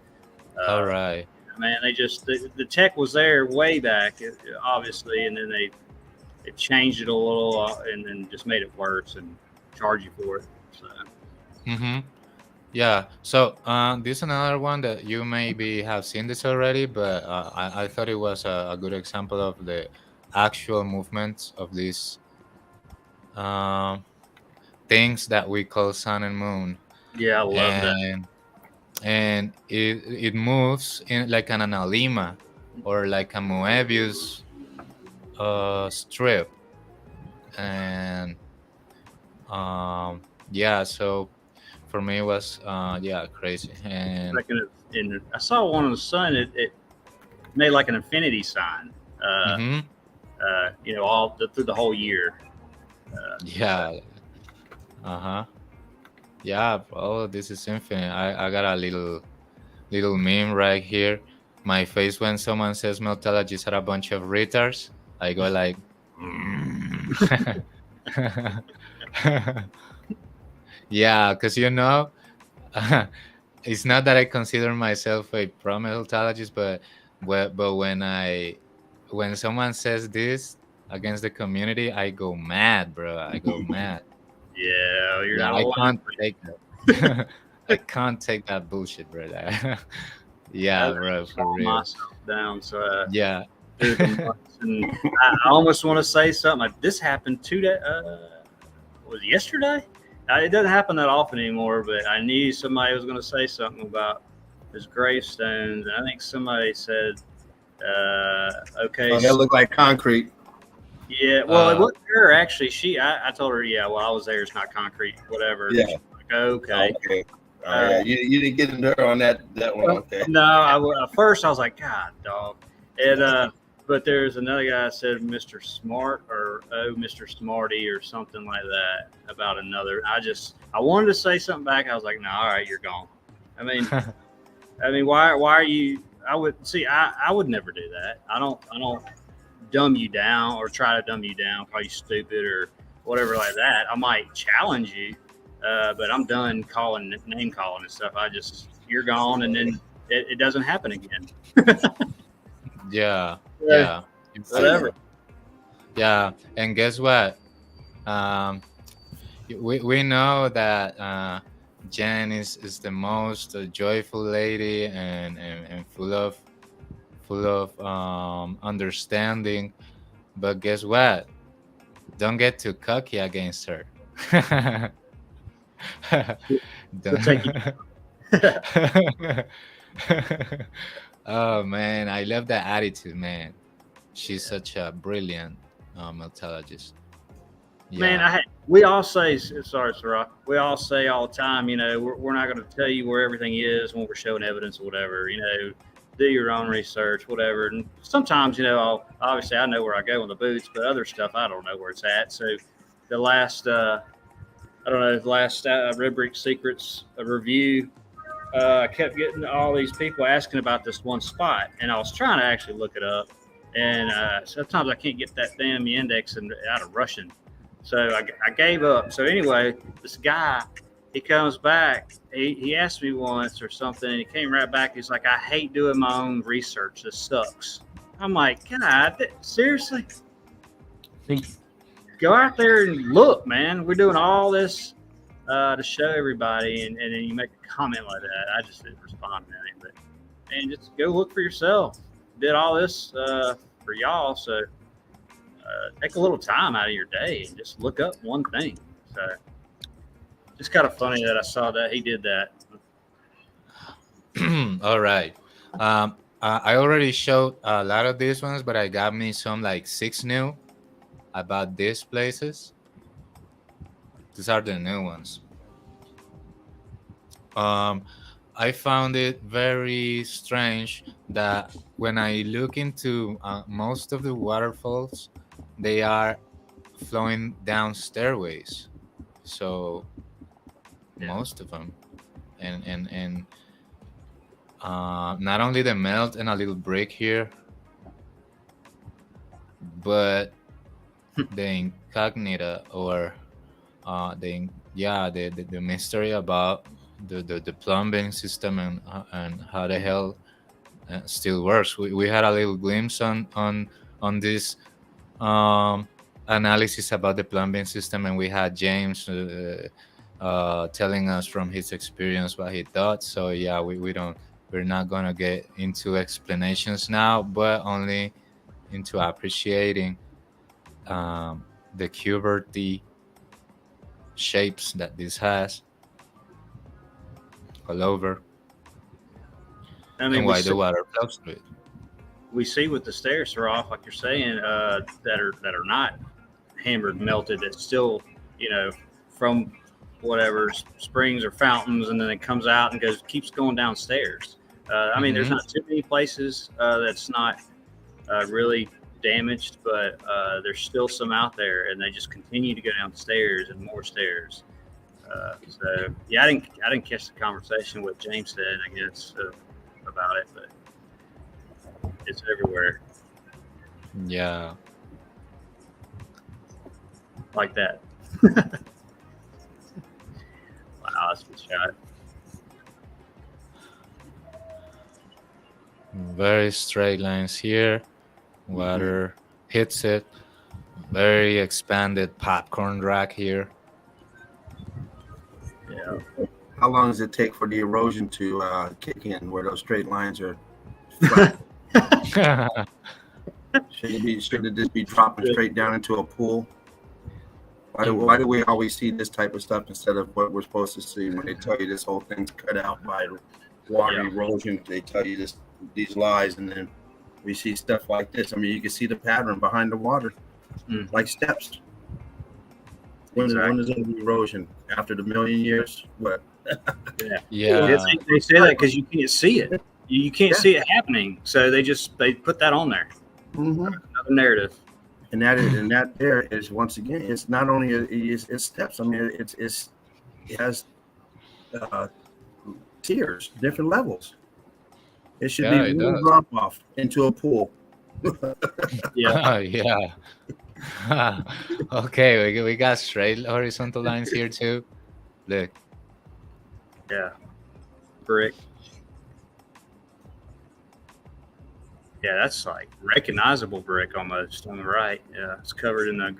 All right. man, they just the tech was there way back, obviously, and then they changed it a little and then just made it worse and charge you for it. So Mm-hmm. Yeah. So this is another one that you maybe have seen this already, but I thought it was a good example of the actual movements of these um, things that we call sun and moon, yeah, I love that. and it moves in like an analema or like a Moebius strip, and yeah. So for me, it was yeah, crazy, and Like I saw one on the sun. It made like an infinity sign. hmm Through the whole year. yeah, uh-huh, yeah, bro, this is infinite. I got a little meme right here. My face when someone says Meltologists are a bunch of retards. I go like, yeah, because it's not that I consider myself a pro Meltologist, but when someone says this against the community, I go mad, bro. I go mad. Yeah, you're Yeah, not I alone. can't take that. I can't take that bullshit, bro. Yeah, bro, for Calm real. myself down. So Yeah. and I almost want to say something. Like, this happened was it yesterday? It doesn't happen that often anymore, but I knew somebody was going to say something about his gravestones, and I think somebody said, "Okay, Oh, that looked like concrete. yeah." Well, it wasn't her actually. I told her, "Yeah, well, I was there. It's not concrete, whatever." Yeah. She's like, okay. Okay. Yeah. You didn't get into her on that one. Okay. No, at first I was like, God, dog. And but there's another guy that said Mr. Smart or Mr. Smarty or something like that about another. I wanted to say something back. I was like, no, all right, you're gone. I mean, why are you? I would never do that. I don't dumb you down or try to dumb you down, call you stupid or whatever like that. I might challenge you, but I'm done name calling and stuff. You're gone, and then it doesn't happen again. Yeah. Yeah. Yeah. Whatever. Yeah. And guess what? We know that Jen is the most joyful lady and full of understanding. But guess what? Don't get too cocky against her. Oh man, I love that attitude, man. She's such a brilliant Meltologist. Man, we all say, sorry, Sarah. We all say all the time, we're not going to tell you where everything is when we're showing evidence or whatever. Do your own research, whatever. And sometimes, obviously I know where I go in the boots, but other stuff I don't know where it's at. So the last, Rhetoric Secrets review, I kept getting all these people asking about this one spot, and I was trying to actually look it up. And sometimes I can't get that damn index out of Russian. So I gave up. So anyway, this guy he comes back. He asked me once or something, and he came right back. He's like, I hate doing my own research. This sucks. I'm like, God, seriously? Go out there and look, man. We're doing all this to show everybody, and then you make a comment like that. I just didn't respond to it. But, man, just go look for yourself. Did all this for y'all, so take a little time out of your day and just look up one thing. So just kind of funny that I saw that he did that. All right. I already showed a lot of these ones, but I got me some like 6 new about these places. These are the new ones. I found it very strange that when I look into most of the waterfalls, they are flowing down stairways. So most of them, and not only the melt and a little break here, but the incognita or the mystery about the plumbing system and how the hell still works. We had a little glimpse on this analysis about the plumbing system, and we had James telling us from his experience what he thought. So yeah, we're not gonna get into explanations now, but only into appreciating the cubert shapes that this has all over, I mean, and why the water flows through it. we see with the stairs are off, like you're saying, that are not hammered, melted. It's still, from whatever springs or fountains, and then it comes out and keeps going downstairs. I mean, there's not too many places that's not really damaged, but there's still some out there, and they just continue to go downstairs and more stairs. So yeah, I didn't catch the conversation what James said, I guess, about it, but it's everywhere Yeah. like that. Wow, that's a good shot. Very straight lines here. Water hits it. Very expanded popcorn rack here. Yeah. How long does it take for the erosion to kick in where those straight lines are flat? Should it just be dropping straight down into a pool? Why do we always see this type of stuff instead of what we're supposed to see when they tell you this whole thing's cut out by water erosion? They tell you these lies, and then we see stuff like this. I mean, you can see the pattern behind the water, like steps. When is the erosion? After the million years? What? Yeah. They say that because you can't see it. You can't see it happening, so they put that on there. Another narrative. And that there is, once again, it's not only it's steps. I mean, it has tiers, different levels. It should be one drop off into a pool. Yeah. Yeah. Okay, we got straight horizontal lines here too. Look. Yeah. Brick. Yeah, that's like recognizable brick almost on the right. Yeah, it's covered in the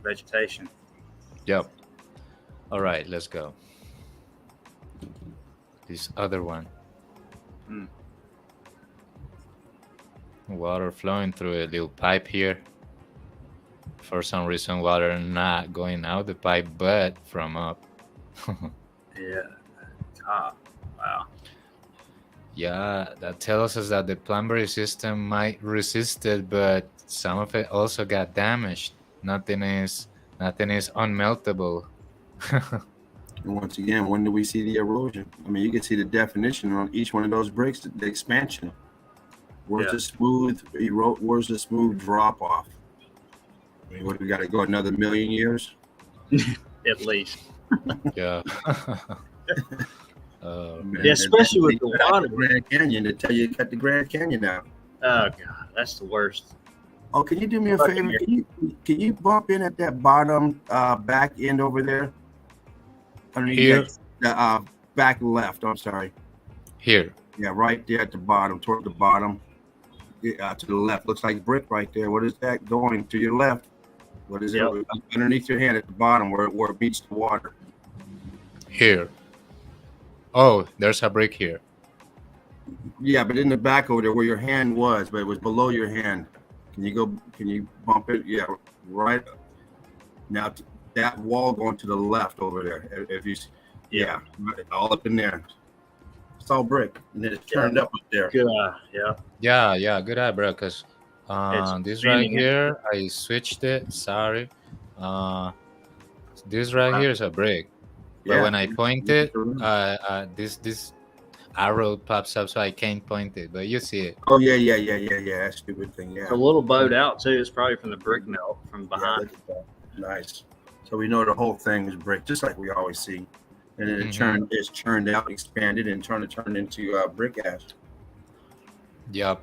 vegetation. Yep. All right, let's go. This other one. Water flowing through a little pipe here. For some reason, water not going out the pipe, but from up. Yeah. Wow. Yeah, that tells us that the plumbing system might resist it, but some of it also got damaged. Nothing is unmeltable. And once again, when do we see the erosion? I mean, you can see the definition on each one of those bricks, the expansion. Where's the smooth Where's the smooth drop off? I mean, what, we got to go another million years? At least. Yeah. Yeah, especially with the water. Grand Canyon to tell you cut the Grand Canyon out. Oh God, that's the worst. Oh, can you do me a favor? Can you bump in at that bottom back end over there? underneath Here. the back left. I'm sorry. Here. Yeah, right there at the bottom, toward the bottom. Yeah, to the left. Looks like brick right there. What is that going to your left? What is it Yep. underneath your hand at the bottom where it meets the water? Here. Oh, there's a brick here. Yeah, but in the back over there where your hand was, but it was below your hand. Can you bump it? Yeah, right. Now that wall going to the left over there. If you, yeah, right, all up in there. It's all brick, and then it's turned up there. Good. Yeah. Yeah, good eye, bro. Cause It's this right leaning in. here, I switched it. Sorry. This right here is a brick. But when I point it, this arrow pops up, so I can't point it. But you see it. Oh yeah. That stupid thing. Yeah. It's a little bowed out too. It's probably from the brick melt from Yeah, behind. look at that. Nice. So we know the whole thing is brick, just like we always see. And then it's churned out, expanded, and turned into brick ash. Yup.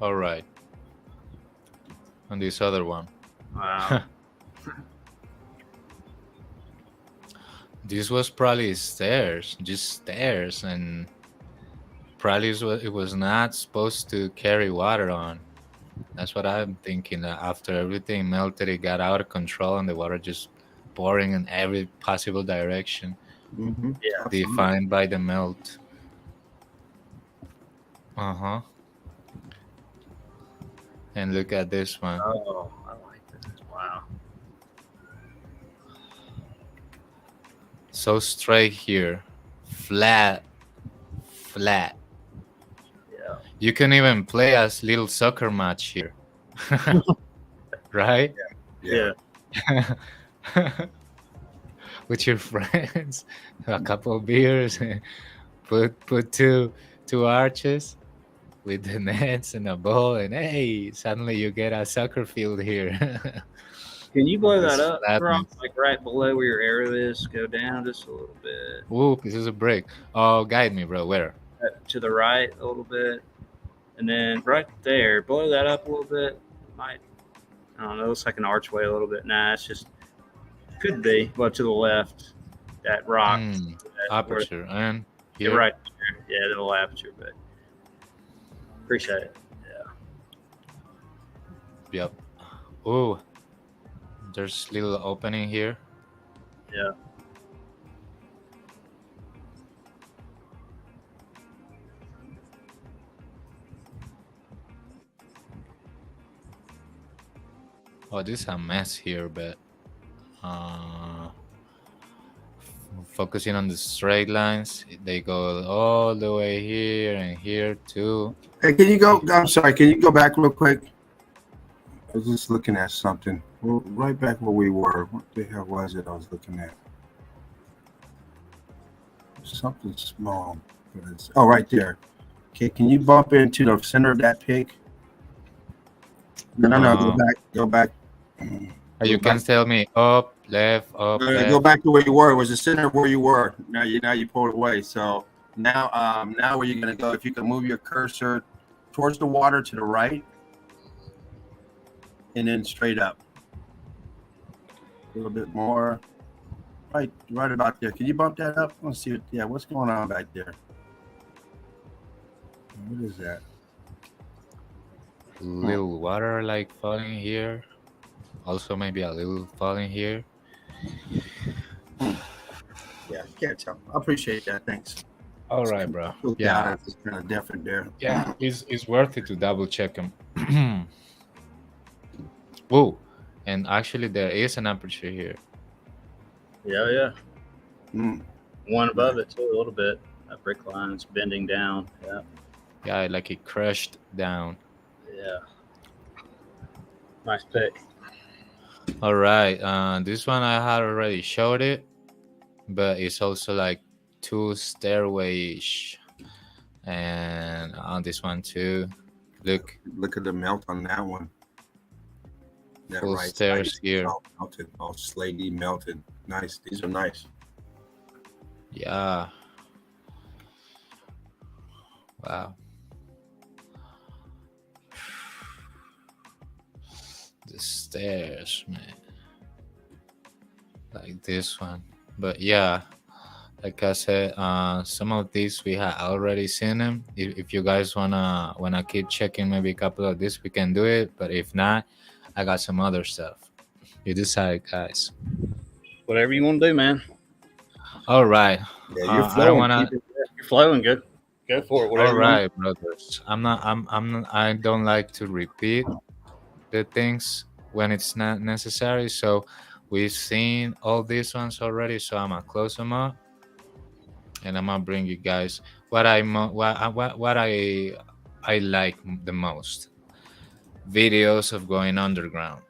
All right. On this other one. Wow. This was probably stairs, just stairs, and probably it was not supposed to carry water on. That's what I'm thinking. After everything melted, it got out of control, and the water just pouring in every possible direction, Mm-hmm. Yeah. defined by the melt. And look at this one. Oh, I like this. Wow. So straight here, flat. Yeah. You can even play a little soccer match here, right? Yeah. With your friends, a couple of beers, put two arches with the nets and a ball, and hey, suddenly you get a soccer field here. Can you blow This that up, bro? flatness. Like right below where your arrow is? Go down just a little bit. Ooh, this is a break. Oh, guide me, bro. Where? To the right a little bit. And then right there, blow that up a little bit. Might, I don't know, it looks like an archway a little bit. Nah, it's just, could be. Well, to the left, that rock. Aperture. And You're here. right there. Yeah, the little aperture, but appreciate it. Yeah. Yep. Ooh, there's little opening here. Yeah. Oh, this is a mess here, but focusing on the straight lines, they go all the way here and here too. Hey, can you go? I'm sorry. Can you go back real quick? I was just looking at something. Well, right back where we were. What the hell was it I was looking at? Something small. Oh, right there. Okay, can you bump into the center of that pic? No. Go back. You can tell me up, left, up, No, left. go back to where you were. It was the center of where you were. Now you pulled away. So now where you're gonna go? If you can move your cursor towards the water to the right, and then straight up. A little bit more. Right about there. Can you bump that up? Let's see. What's going on back there? What is that? Little water like falling here. Also maybe a little falling here. Yeah, can't tell. I appreciate that. Thanks. All right, bro. Yeah, it's kind of different there. Yeah, it's worth it to double check them. Whoa, and actually there is an aperture here. Yeah. Mm. One above it too, a little bit. That brick line's bending down. Yeah. Yeah, like it crushed down. Yeah. Nice pick. All right, this one I had already showed it, but it's also like two stairways, and on this one too. Look Look at the melt on that one. That full right stairs side here. all melted, all slaty melted. Nice. These are nice. Yeah. Wow. The stairs, man. like this one. But yeah, like I said, some of these we have already seen them. If you guys wanna keep checking, maybe a couple of these we can do it. But if not, I got some other stuff. You decide, guys. Whatever you want to do, man. All right. Yeah, you're I don't flowing. wanna. You're flowing. Good. Go for it. All Whatever you want. right, brothers. I'm not. I'm. Not, I don't like to repeat the things when it's not necessary. So we've seen all these ones already. So I'm gonna close them up, and I'm gonna bring you guys what I like the most. Videos of going underground.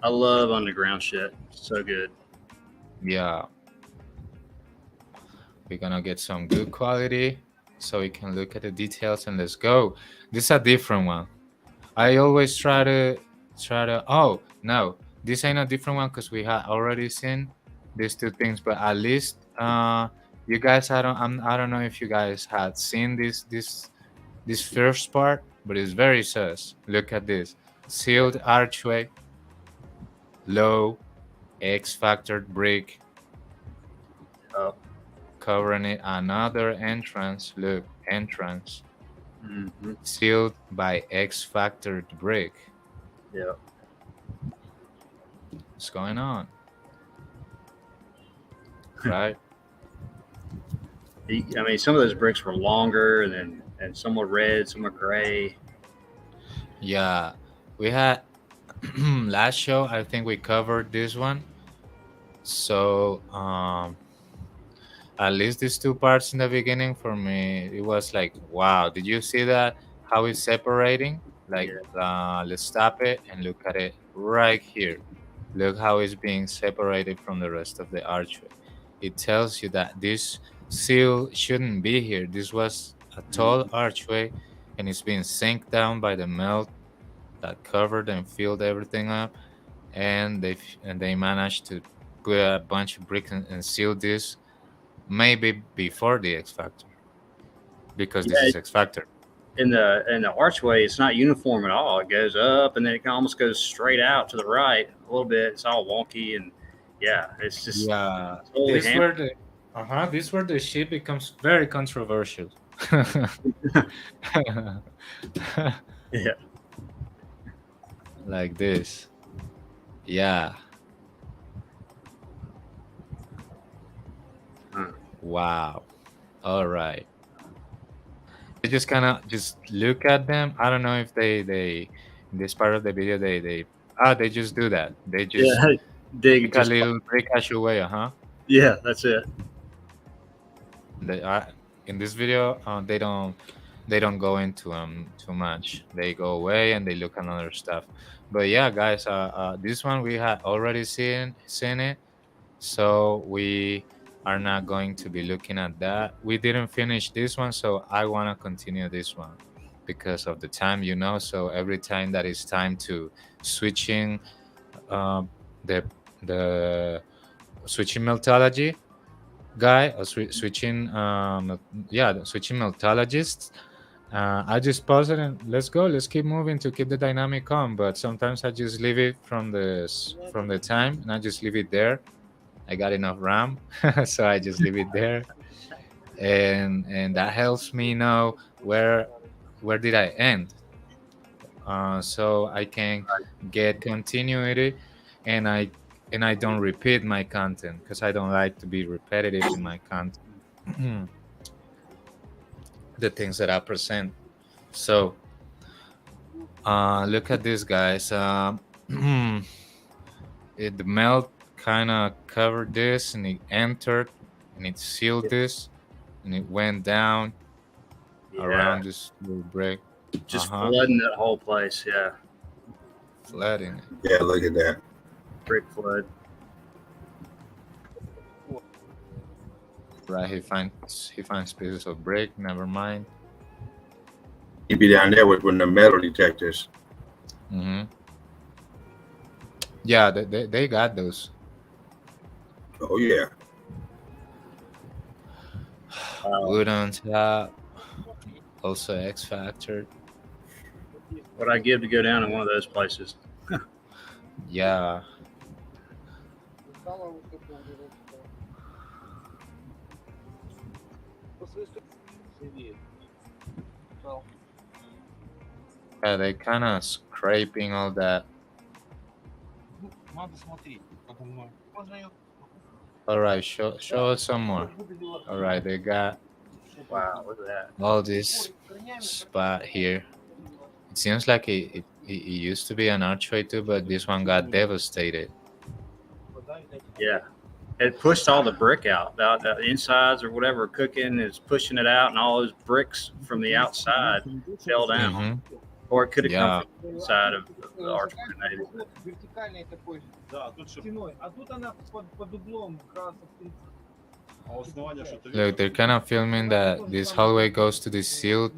I love underground shit. So good. Yeah, we're gonna get some good quality so we can look at the details and let's go. This is a different one. I always try to. Oh no, this ain't a different one because we had already seen these two things. But at least, you guys, I don't know if you guys had seen this first part, but it's very sus. Look at this: sealed archway, low X factor brick, Uh, covering it. Another entrance. Look, entrance mm-hmm. sealed by X factor brick. Yeah. What's going on? Right? I mean, some of those bricks were longer, and some were red, some were gray. Yeah. We had last show, I think we covered this one. So, at least these two parts in the beginning for me, it was like, wow, did you see that? How it's separating? Like, let's stop it and look at it right here. Look how it's being separated from the rest of the archway. It tells you that this seal shouldn't be here. This was a tall archway and it's being sank down by the melt that covered and filled everything up. And they managed to put a bunch of bricks and seal this maybe before the X Factor because this Yeah, is X Factor. in the archway, it's not uniform at all. It goes up and then it almost goes straight out to the right a little bit. It's all wonky and yeah, it's just Yeah, totally this where the shit becomes very controversial. yeah. Like this. Yeah. Huh. Wow. All right. I just kind of just look at them. I don't know if they in this part of the video they just do that. They just Yeah, dig take a just little break away, yeah, that's it. They are in this video. They don't go into too much. They go away and they look at other stuff. But yeah, guys, this one we had already seen it, so we are not going to be looking at that. We didn't finish this one, so I want to continue this one because of the time, So every time that it's time to switching, the the switching meltology guy or switching the switching meltologist, I just pause it and let's go, let's keep moving to keep the dynamic calm. But sometimes I just leave it from the time and I just leave it there. I got enough RAM, so I just leave it there, and that helps me know where did I end, so I can get continuity, and I don't repeat my content because I don't like to be repetitive in my content. The things that I present. So look at this, guys. The melt kind of covered this and it entered and it sealed this and it went down around this little break. Just flooding that whole place. Yeah, Flooding it. Yeah, look at that. brick flood. Right, he finds pieces of brick. Never mind. He'd be down there with the metal detectors. Mm-hmm. Yeah, they got those. Oh yeah. Wood on top. Also X Factor. What I give to go down in one of those places. Yeah. Yeah, they kind of scraping all that. All right, show us some more. All right, they got Wow, look at that. all this spot here. It seems like it used to be an archway too, but this one got devastated. Yeah. It pushed all the brick out. The insides or whatever cooking is pushing it out, and all those bricks from the outside fell down. Mhm. Or it could have Yeah. come from the inside of the archway, maybe. Look, they're kind of filming that this hallway goes to the sealed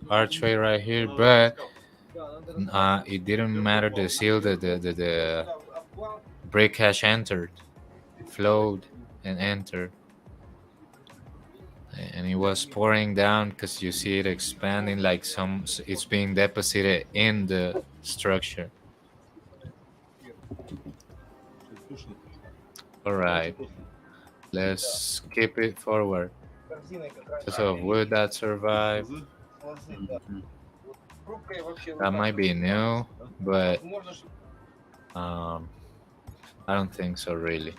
archway right here, but it didn't matter the seal. The brick has entered, flowed, and entered. And it was pouring down because you see it expanding like it's being deposited in the structure. All right, let's keep it forward. Piece of wood that survived. That might be new, but I don't think so really.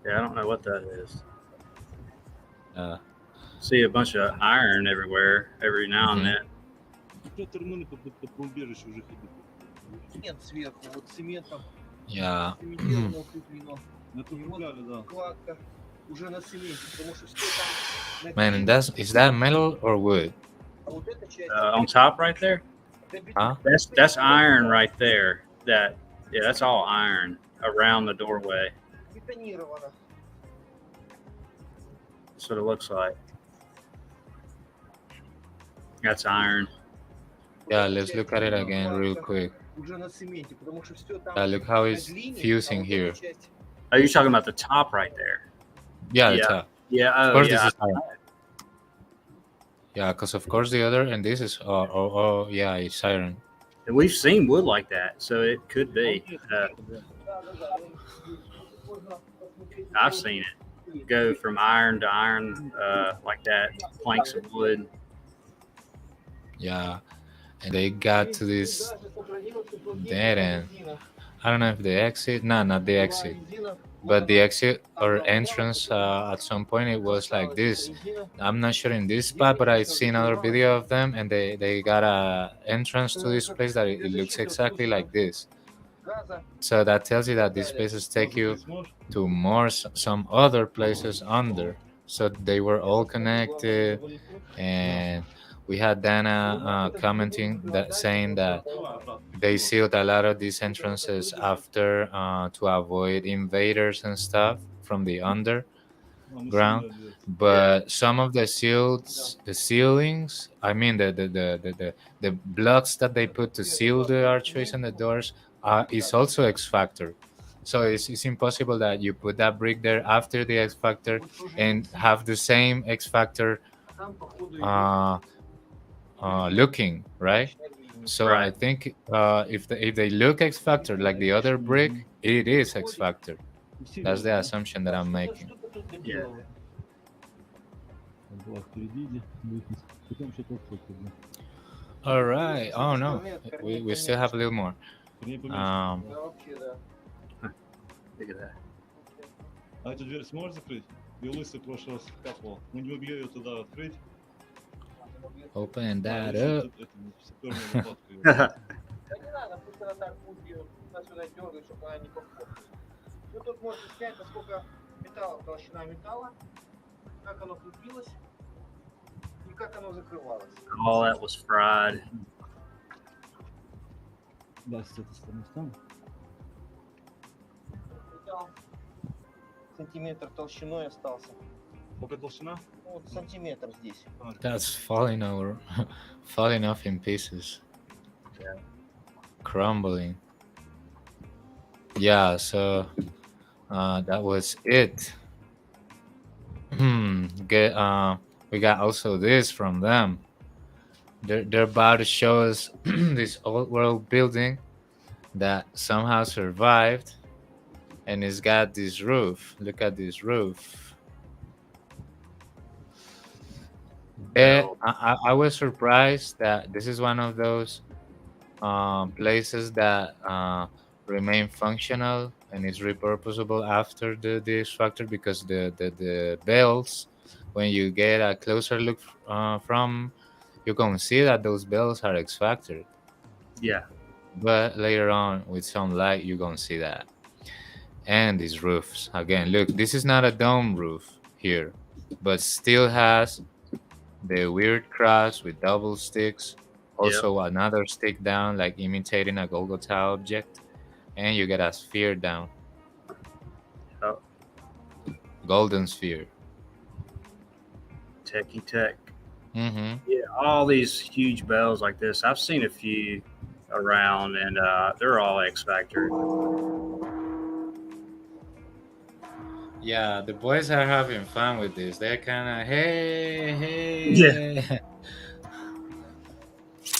Yeah, I don't know what that is. Uh, See a bunch of iron everywhere, every now and Mhm. then. yeah. Man, and is that metal or wood? On top right there, Huh? that's iron right there. That's all iron around the doorway. That's what it looks like. That's iron. Yeah, let's look at it again real quick. Look how it's fusing here. Oh, you're talking about the top right there. Yeah, the Yeah. top. Yeah. Of Oh, course, yeah. this is iron. Yeah, because of course the other, and this is yeah, it's iron. And we've seen wood like that, so it could be. I've seen it go from iron to iron like that, planks of wood. Yeah, and they got to this dead end. I don't know if the exit. No, not the exit. But the exit or entrance at some point it was like this. I'm not sure in this spot, but I've seen another video of them, and they got a entrance to this place that it looks exactly like this. So that tells you that these places take you to some other places under. So they were all connected, and we had Dana commenting that saying that they sealed a lot of these entrances after to avoid invaders and stuff from the underground. But some of the ceilings, I mean the blocks that they put to seal the archways and the doors is also X Factor. So it's impossible that you put that brick there after the X Factor and have the same X Factor looking, right? So Right. I think if they look X Factor like the other brick, it is X Factor. That's the assumption that I'm making. Yeah. All right. Oh no, we still have a little more. Look at that. А эту дверь сможешь закрыть? И лысый в прошлый раз вкапывал. Мы не могли ее туда открыть. Open that up. Этим саперной лопаткой. Не надо, пусть она так будет ее туда-сюда дергать, чтобы она не подходила. Ну тут можно снять, насколько металла, толщина металла, как оно крепилось и как оно закрывалось. All that was fried. Да, с этой стороны встану. Металл сантиметр толщиной остался. Сколько толщина? Ну, вот сантиметр здесь. That's falling over, falling off in pieces. Yeah. Crumbling. Yeah, so that was it. We got also this from them. They're about to show us this old world building that somehow survived, and it's got this roof. Look at this roof. I was surprised that this is one of those places that remain functional and is repurposable after the X Factor, because the bells, when you get a closer look from, you can see that those bells are X Factor. Yeah. But later on, with some light, you gonna see that. And these roofs again. Look, this is not a dome roof here, but still has the weird cross with double sticks. Also, another stick down, like imitating a Golgotha object, and you get a sphere down. Oh. Golden sphere. Techie tech. Mm-hmm. Yeah, all these huge bells like this. I've seen a few around, and they're all X Factor. Yeah, the boys are having fun with this. They're kind of hey. Yeah.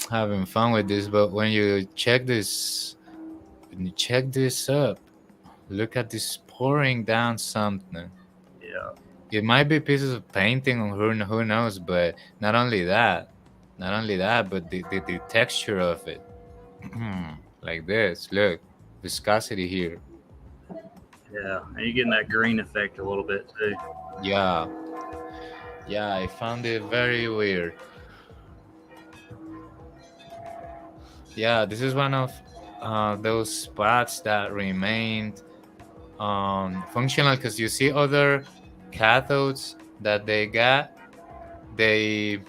Having fun with this, but when you check up, look at this pouring down something. Yeah. It might be pieces of painting, or who knows, but not only that, but the texture of it. Like this, look, viscosity here. Yeah, and you're getting that green effect a little bit too. Yeah, I found it very weird. Yeah, this is one of those spots that remained functional, because you see other cathodes that they got, they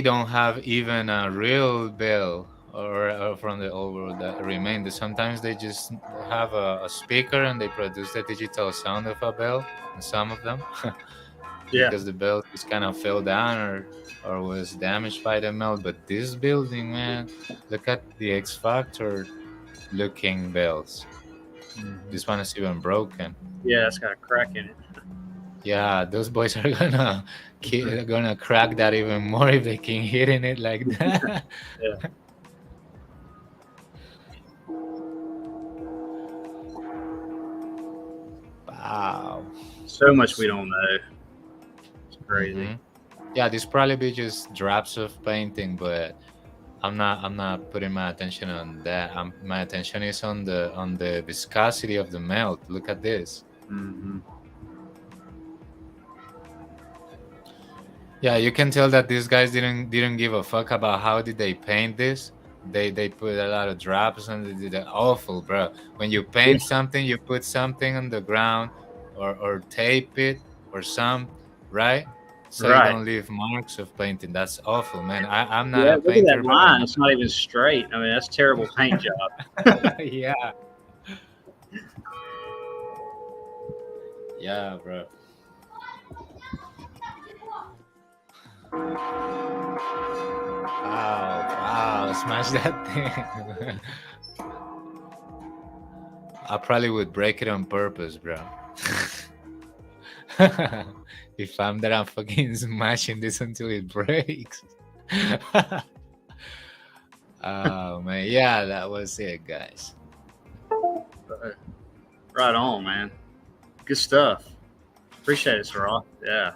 don't have even a real bell or from the overall that remained. Sometimes they just have a speaker and they produce the digital sound of a bell in some of them. Because the bell just kind of fell down or was damaged by the melt. But this building, man, look at the X Factor looking bells. This one is even broken. Yeah, it's got a crack in it. Yeah, those boys are gonna crack that even more if they keep hitting it like that. Yeah. Wow. So much we don't know. It's crazy. Mm-hmm. Yeah, this probably be just drops of painting, but I'm not putting my attention on that. My attention is on the viscosity of the melt. Look at this. Mm-hmm. Yeah, you can tell that these guys didn't give a fuck about how did they paint this. They put a lot of drops and they did it awful, bro. When you paint something, you put something on the ground or tape it or some, right? So you don't leave marks of painting. That's awful, man. I'm not a painter. Look at that line. It's not even straight. I mean, that's a terrible paint job. Yeah. Yeah, bro. Wow, smash that thing. I probably would break it on purpose, bro. If I'm there, I'm fucking smashing this until it breaks. Oh, man. Yeah, that was it, guys. Right on, man. Good stuff. Appreciate it, Sarah. Yeah.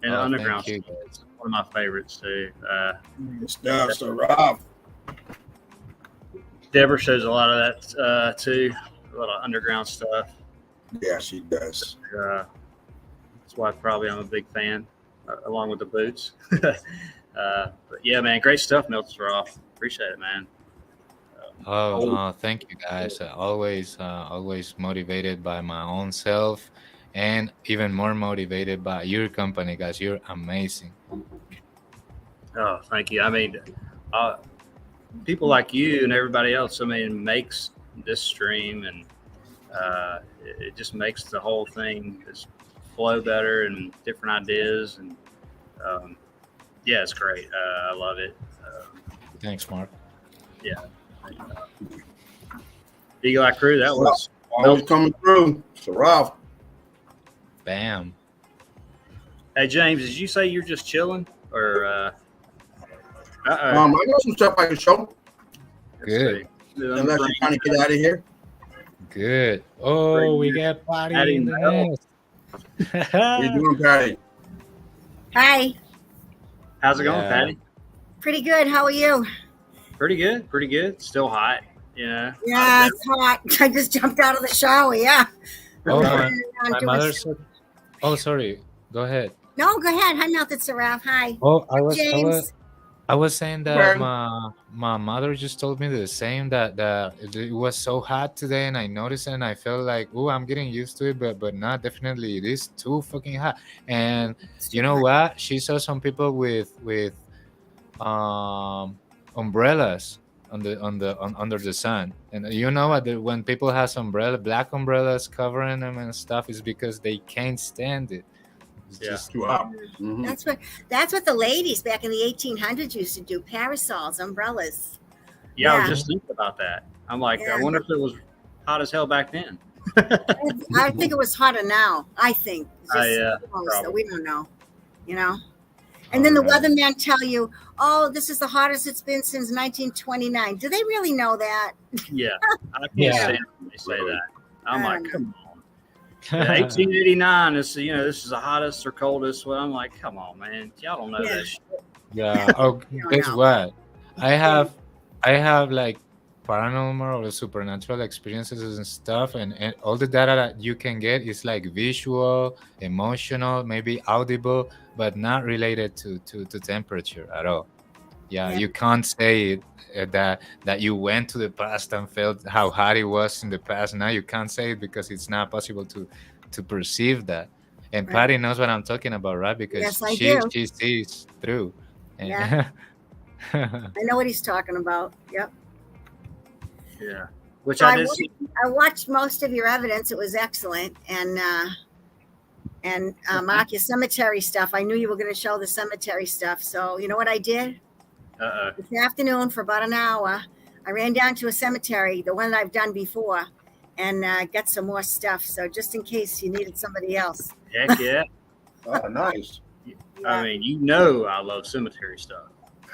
And Underground thank stuff is one of my favorites, too. Good stuff, Sarah. Deborah shows a lot of that, too. A lot of underground stuff. Yeah, she does. That's why probably I'm a big fan, along with the boots. But yeah, man, great stuff, Milton Roth. Appreciate it, man. Thank you, guys. Always motivated by my own self, and even more motivated by your company, guys. You're amazing. Oh, thank you. I mean, people like you and everybody else, I mean, makes this stream, and it just makes the whole thing just flow better and different ideas. And yeah, it's great. I love it. Thanks, Mark. Yeah. Eagle Eye Crew, that was always coming through. Sarah. Bam. Hey, James, did you say you're just chilling? Or I got some stuff I can show. Good. Unless you're trying to get out of here. Good. Oh, we got Patty Patty in the Mel. nest. How you doing, Patty? Hi. How's it going, Yeah. Patty? Pretty good. How are you? Pretty good. Pretty good. Still hot. Yeah. Yeah, it's hot. I just jumped out of the shower. Yeah. Oh, I'm my doing mother some- said. Oh, sorry. Go ahead. No, go ahead. Hi, Melted Saraf. Hi. Oh, James. I was saying that Burn. my mother just told me the same, that it was so hot today, and I noticed it and I felt like, oh, I'm getting used to it, but not definitely. It is too fucking hot. And you know what? She saw some people with umbrellas under the sun, and you know what? When people have black umbrellas covering them and stuff, is because they can't stand it. It's Yeah. just Too hot. Mhm. That's what the ladies back in the 1800s used to do. Parasols, umbrellas. Yeah, I Yeah. was just thinking about that. I'm like, Yeah. I wonder if it was hot as hell back then. I think it was hotter now. I think. It's just, yeah, who knows, though? probably. We don't know. You know. And then the Alright. weathermen tell you, "Oh, this is the hottest it's been since 1929." Do they really know that? Yeah. I can't Yeah. stand when they say that. I'm like, Um, come on. Yeah, 1889 is, this is the hottest or coldest. Well, I'm like, come on, man. Y'all don't know Yeah. that shit. Yeah. Oh, No, guess no. what? I have like paranormal or supernatural experiences and stuff, and all the data that you can get is like visual, emotional, maybe audible, but not related to temperature at all. Yeah, Yeah. you can't say it, that you went to the past and felt how hot it was in the past. Now you can't say it because it's not possible to perceive that. And Right. Patty knows what I'm talking about, right? Because Yes, I she do. she sees through. And- Yeah. I know what he's talking about. Yep. Yeah. Which So I I did wa- see. I watched most of your evidence. It was excellent. And Mark, your cemetery stuff. I knew you were going to show the cemetery stuff. So you know what I did? This afternoon for about an hour, I ran down to a cemetery, the one that I've done before, and got some more stuff. So just in case you needed somebody else. Heck yeah. Oh, nice. I mean, I love cemetery stuff.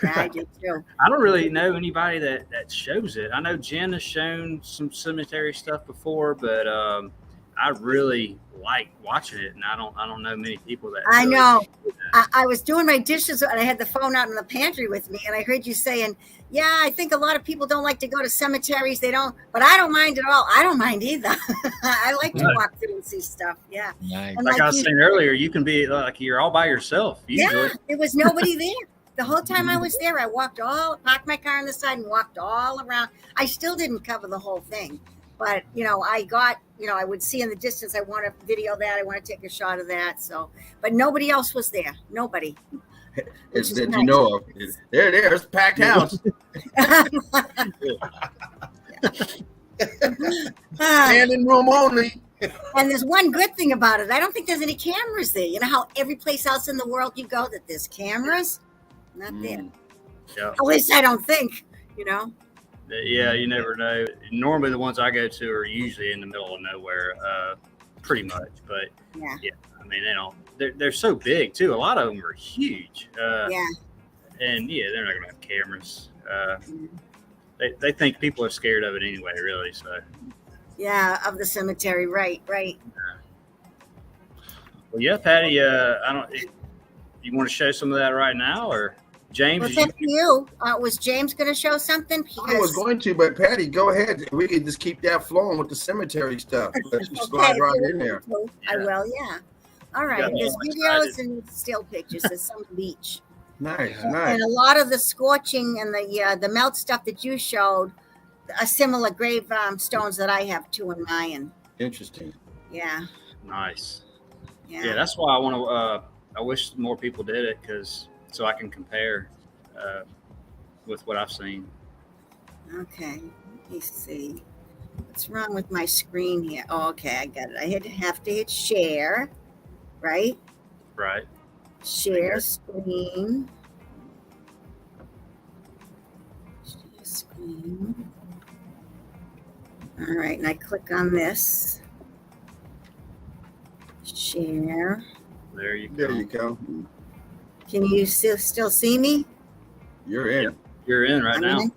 Yeah, I do too. I don't really know anybody that shows it. I know Jen has shown some cemetery stuff before, but I really like watching it, and I don't know many people that. I really know. do that. I was doing my dishes and I had the phone out in the pantry with me, and I heard you saying, "Yeah, I think a lot of people don't like to go to cemeteries. They don't, but I don't mind at all. I don't mind either. I like to Right. walk through and see stuff. Yeah, Nice. And Like I was you- saying earlier, you can be like you're all by yourself usually. yeah. There was nobody there. The whole time I was there, I parked my car on the side and walked all around. I still didn't cover the whole thing, but I would see in the distance. I want to video that. I want to take a shot of that. So, but nobody else was there. Nobody. It's is that nice. you know of. There's packed house. Standing room only. And there's one good thing about it. I don't think there's any cameras there. You know how every place else in the world you go that there's cameras? Not there. Mm. Yeah. At least I don't think, you know. Yeah, you never know. Normally, the ones I go to are usually in the middle of nowhere, pretty much. But Yeah. I mean, they don't. They're so big too. A lot of them are huge. Yeah. And yeah, they're not gonna have cameras. They think people are scared of it anyway, really. So, Yeah, of the cemetery. Right. well, yeah, Patty. I don't. You want to show some of that right now, or James? What's up to you? Was James going to show something? I was going to, but Patty, go ahead. We can just keep that flowing with the cemetery stuff. Let's just slide right in there. I will, yeah. All right. Yeah, There's I'm videos excited. and still pictures. There's some beach. Nice, Yeah. nice. And a lot of the scorching and the melt stuff that you showed are similar grave stones that I have too in Mayan. Interesting. Yeah. Nice. Yeah. Yeah, that's why I want to. I wish more people did it so I can compare with what I've seen. Okay. Let me see. What's wrong with my screen here? Oh, okay. I got it. I have to hit share, right? Right. Share screen. Share screen. All right. And I click on this. Share. There you go. There you go. Can you still see me? You're in. You're in right I'm now. in.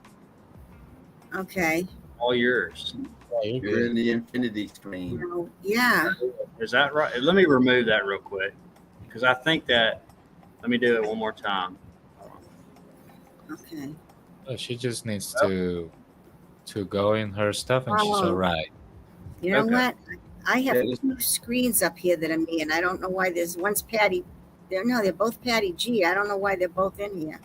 Okay. All yours. Yeah, you're You're good. in the infinity screen. Well, yeah. Is that right? Let me remove that real quick because I think that. Let me do it one more time. Okay. Oh, she just needs to go in her stuff, and she's Oh. all right. You know Okay. what? I have Yeah, this- 2 screens up here that are me, and I don't know why there's one's Patty. They're both Patty G. I don't know why they're both in here.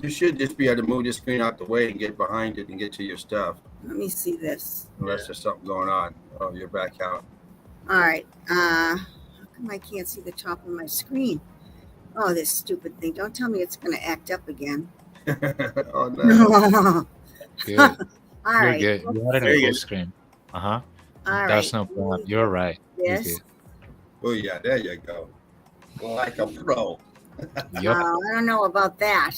You should just be able to move your screen out the way and get behind it and get to your stuff, Let me see this. unless there's something going on. Oh, you're back out. All right. How come I can't see the top of my screen? Oh, this stupid thing. Don't tell me it's going to act up again. Oh no. Good. All You're right. good. You had it There in you full go. screen. Uh-huh. All That's right. no problem. You're right. You're This. Oh yeah, there you go. Like a pro. good. Yep. I don't know about that.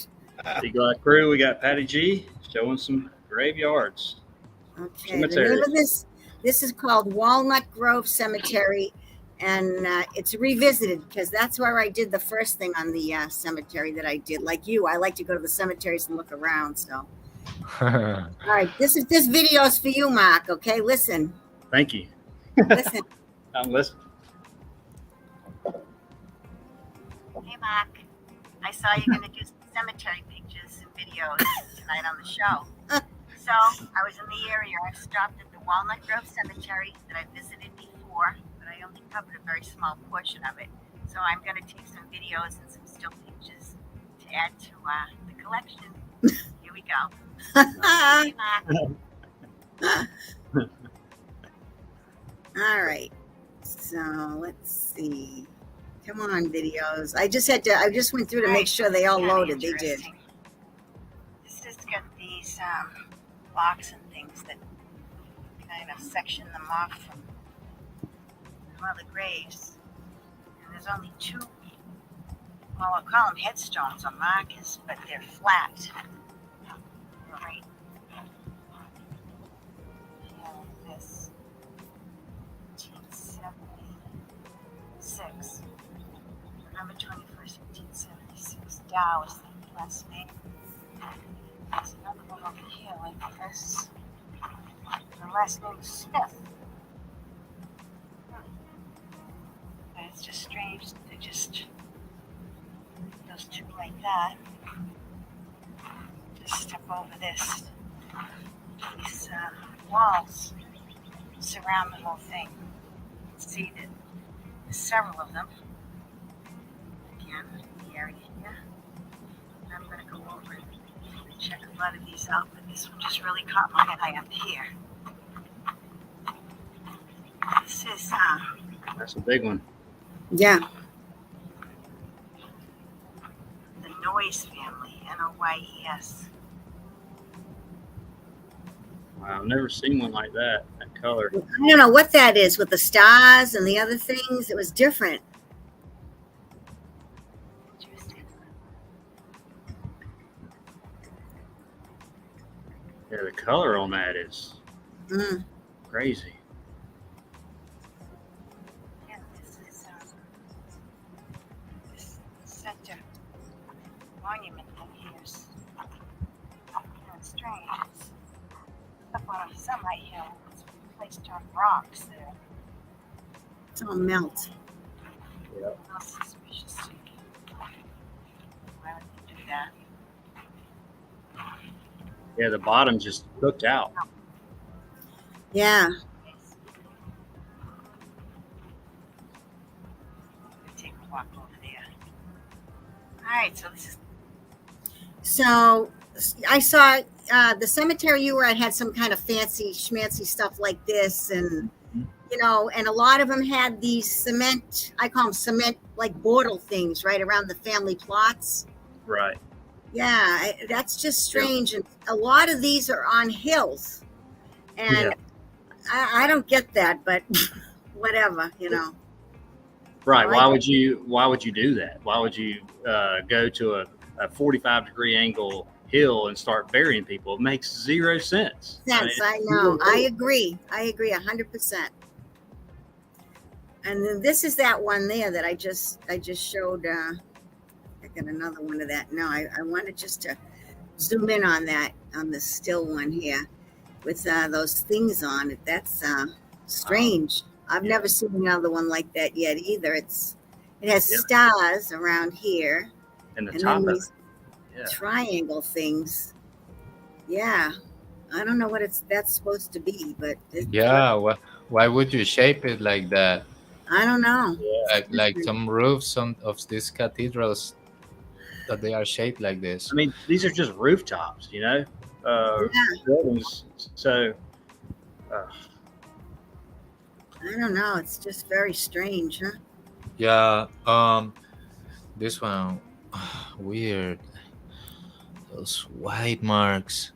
Eagle Eye Crew, we got Patty G showing some graveyards. Okay. The Cemetery. name of this is called Walnut Grove Cemetery, and it's revisited because that's where I did the first thing on the cemetery that I did. Like you, I like to go to the cemeteries and look around. So, all right, this video is for you, Mark. Okay, listen, Thank you. listen. I'm listening. Hey, Mark. I saw you're going to do some cemetery pictures and videos tonight on the show. So I was in the area. I stopped at the Walnut Grove Cemetery that I visited before, but I only covered a very small portion of it. So I'm going to take some videos and some still pictures to add to the collection. Here we go. Hey, Mark. All right. So let's see. Come on, videos. I just went through to make sure they all loaded. They did. This has got these blocks and things that kind of section them off from other graves. And there's only 2, well, I'll call them headstones or markers, but they're flat. All right. And this 1876. November 21st, 1876. Dow is the last name. There's another one over here like this. The last name is Smith. But it's just strange. They're just those 2 like that. Just step over this. These walls surround the whole thing. You can see that there's several of them. Again, the area here. And I'm going to go over and check a lot of these out, but this one just really caught my eye up here. This is, That's a big one. yeah. The Noyes family, Noyes. Wow, I've never seen one like that. That color. I don't know what that is with the stars and the other things. It was different. Yeah, the color on that is Mm. crazy. Yeah, this is this center monument thing here is kind of strange. It's up on a semi-hill. It's placed on rocks there. It's all melt. Yeah. How suspicious. Why would they do that? Yeah, the bottom just cooked out. Yeah. Take a walk over there. All right, so this is. So I saw the cemetery you were at had some kind of fancy schmancy stuff like this, and you know, and a lot of them had these cement. I call them cement like border things right around the family plots. Right. Yeah, that's just strange. And a lot of these are on hills, and I don't get that, but whatever, you know. Right. I Why like would you do that? Why would you go to a 45-degree angle hill and start burying people? It makes zero sense. Sense, I know. I agree 100%. And then this is that one there that I just showed. I got another one of that. No, I wanted just to zoom in on that, on the still one here with those things on it. That's strange. I've Yeah. never seen another one like that yet either. It has Yeah. stars around here, And the and top then of these it. Yeah. triangle things. Yeah, I don't know what that's supposed to be, but Yeah, why would you shape it like that? I don't know. Like some roofs of these cathedrals that they are shaped like this. I mean, these are just rooftops, buildings. So, uh, I don't know. It's just very strange, huh? Yeah, this one weird. Those white marks.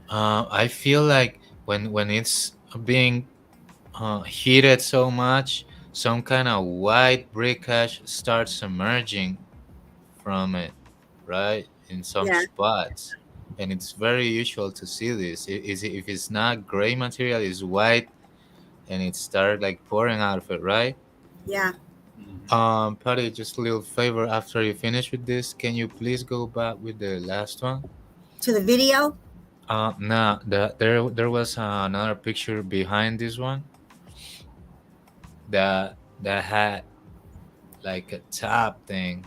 I feel like when it's being heated so much, some kind of white brickage starts emerging from it, right? In some Yeah. spots. And it's very usual to see this. If it's not gray material, it's white, and it started like pouring out of it, right? Yeah. Patty, just a little favor. After you finish with this, can you please go back with the last one? To the video. No, there was another picture behind this one that had like a top thing.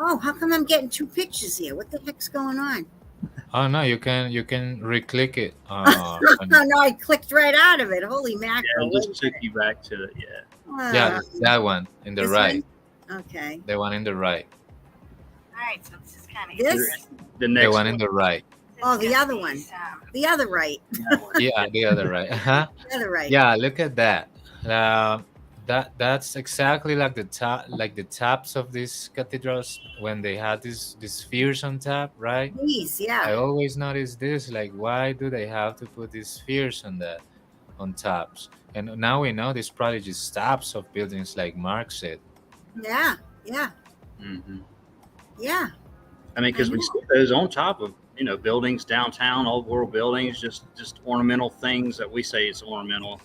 Oh, how come I'm getting two pictures here? What the heck's going on? Oh no, you can re-click it. Oh no, I clicked right out of it. Holy yeah, mackerel! it just took you back to it. Yeah. yeah, that one in the This right. one? Okay. The one in the right. All right. So this is kind of this. The next The one in the right. Oh, the other one. The other right. Yeah, the other right. Uh-huh. The other right. Yeah, look at that. That's exactly like the tops of these cathedrals when they had these spheres on top, right? These, I yeah. always notice this, like why do they have to put these spheres on tops? And now we know this probably just tops of buildings, like Mark said. Yeah. Yeah. hmm Yeah. I mean, because I we know. see those on top of buildings downtown, old world buildings, just ornamental things that we say it's ornamental,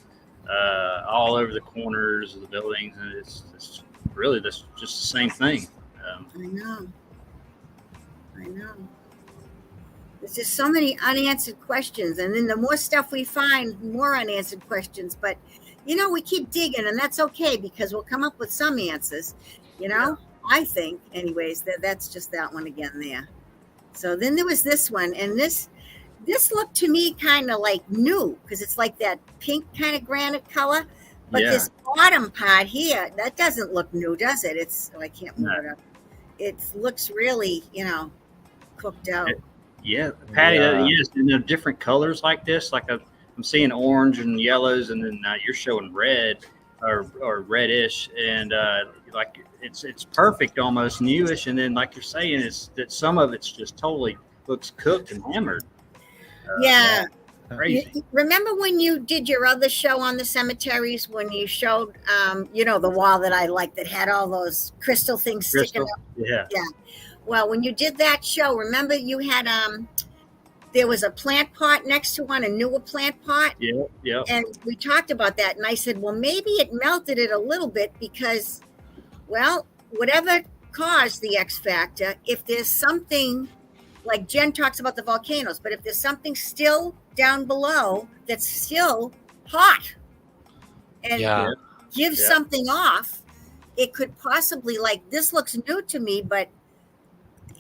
all over the corners of the buildings, and it's really just the same thing. I know. I know. There's just so many unanswered questions, and then the more stuff we find, more unanswered questions. But we keep digging, and that's okay because we'll come up with some answers. I think, anyways, that's just that one again there. So then there was this one, and this looked to me kind of like new because it's like that pink kind of granite color. But Yeah. this bottom part here, that doesn't look new, does it? I can't move No. it up. It looks really, cooked out. Yeah, Patty. Yeah. Yes, and they're different colors like this. Like I'm seeing orange and yellows, and then you're showing red or reddish, and like it's perfect, almost newish. And then, like you're saying, it's that some of it's just totally looks cooked and hammered. Yeah. Crazy. Remember when you did your other show on the cemeteries when you showed, the wall that I liked that had all those crystal things sticking Crystal. up? Yeah. Well, when you did that show, remember you had there was a plant pot next to one, a newer plant pot, Yeah. and we talked about that. And I said, well, maybe it melted it a little bit because, well, whatever caused the X factor, if there's something like Jen talks about the volcanoes, but if there's something still down below that's still hot and Yeah. gives Yeah. something off, it could possibly, like, this looks new to me, but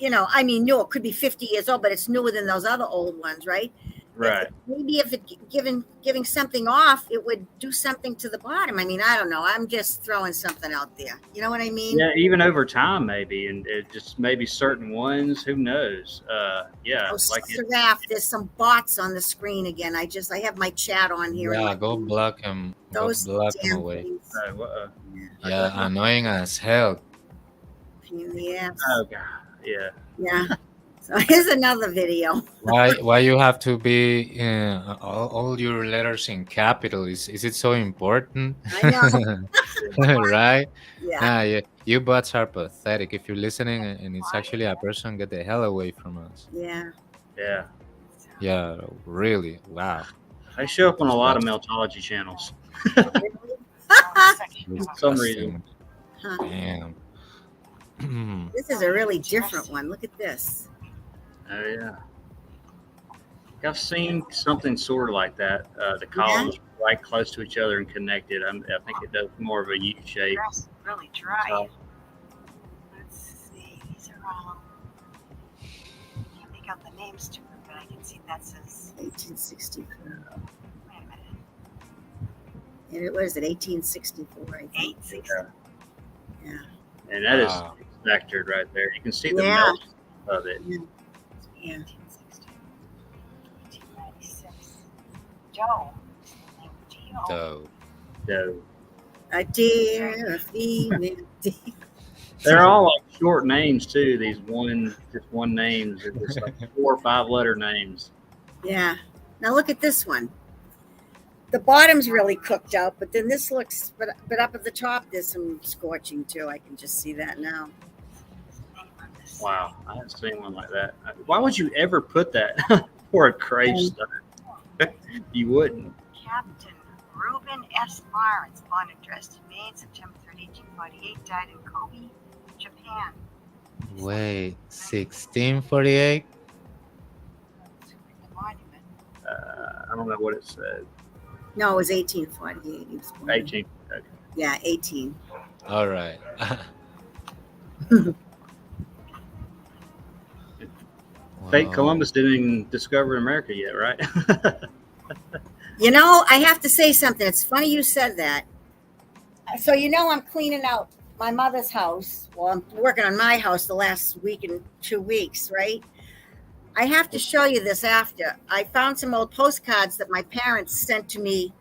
new, it could be 50 years old, but it's newer than those other old ones, right? Right. Maybe if it giving something off, it would do something to the bottom. I mean, I don't know. I'm just throwing something out there. You know what I mean? Yeah, even over time, maybe, and it just maybe certain ones. Who knows? Yeah, Oh, like it, Seraph, there's some bots on the screen again. I have my chat on here. and Yeah, like, go block him. Go those block him damn away. things. Yeah, annoying as hell. Pain in the ass. oh god, yeah. Yeah. So here's another video. Why you have to be all your letters in capital? Is it so important? I know. Right? Yeah. Yeah, you bots are pathetic. If you're listening and it's actually a person, get the hell away from us. Yeah. Yeah. Yeah, really. Wow. They show up on a lot of Meltology channels. Some reason. Huh. Damn. This is a really different one. Look at this. Oh yeah. I've seen something sort of like that. The columns right close to each other and connected. I think it does more of a U shape. Grass is really dry. So, Let's see. These are all. Can't make out the names to them, but I can see that says 1864. Wait a minute. And what is it? 1864. I think. 1864. Yeah. and that is Wow. vectored right there. You can see the Yeah. melt of it. Yeah. 1860. 1896. Joe. So, So A deer, a female deer. they're all like short names too. These just one names. They're just like 4 or 5 letter names. Yeah. Now look at this one. The bottom's really cooked out, but then this looks, but up at the top, there's some scorching too. I can just see that now. Wow, I haven't seen one like that. Why would you ever put that for a crave stuff? You wouldn't. Captain Reuben S. Lawrence, born and dressed in Maine, September 3, 1848, died in Kobe, Japan. wait, 1648? The monument. I don't know what it said. No, it was 1848. He was born. 18. Okay. Yeah, 18. All right. Fake Wow. Columbus didn't even discover America yet, right? You know, I have to say something. It's funny you said that. So, you know, I'm cleaning out my mother's house. Well, I'm working on my house the last week and 2 weeks, right? I have to show you this after. I found some old postcards that my parents sent to me.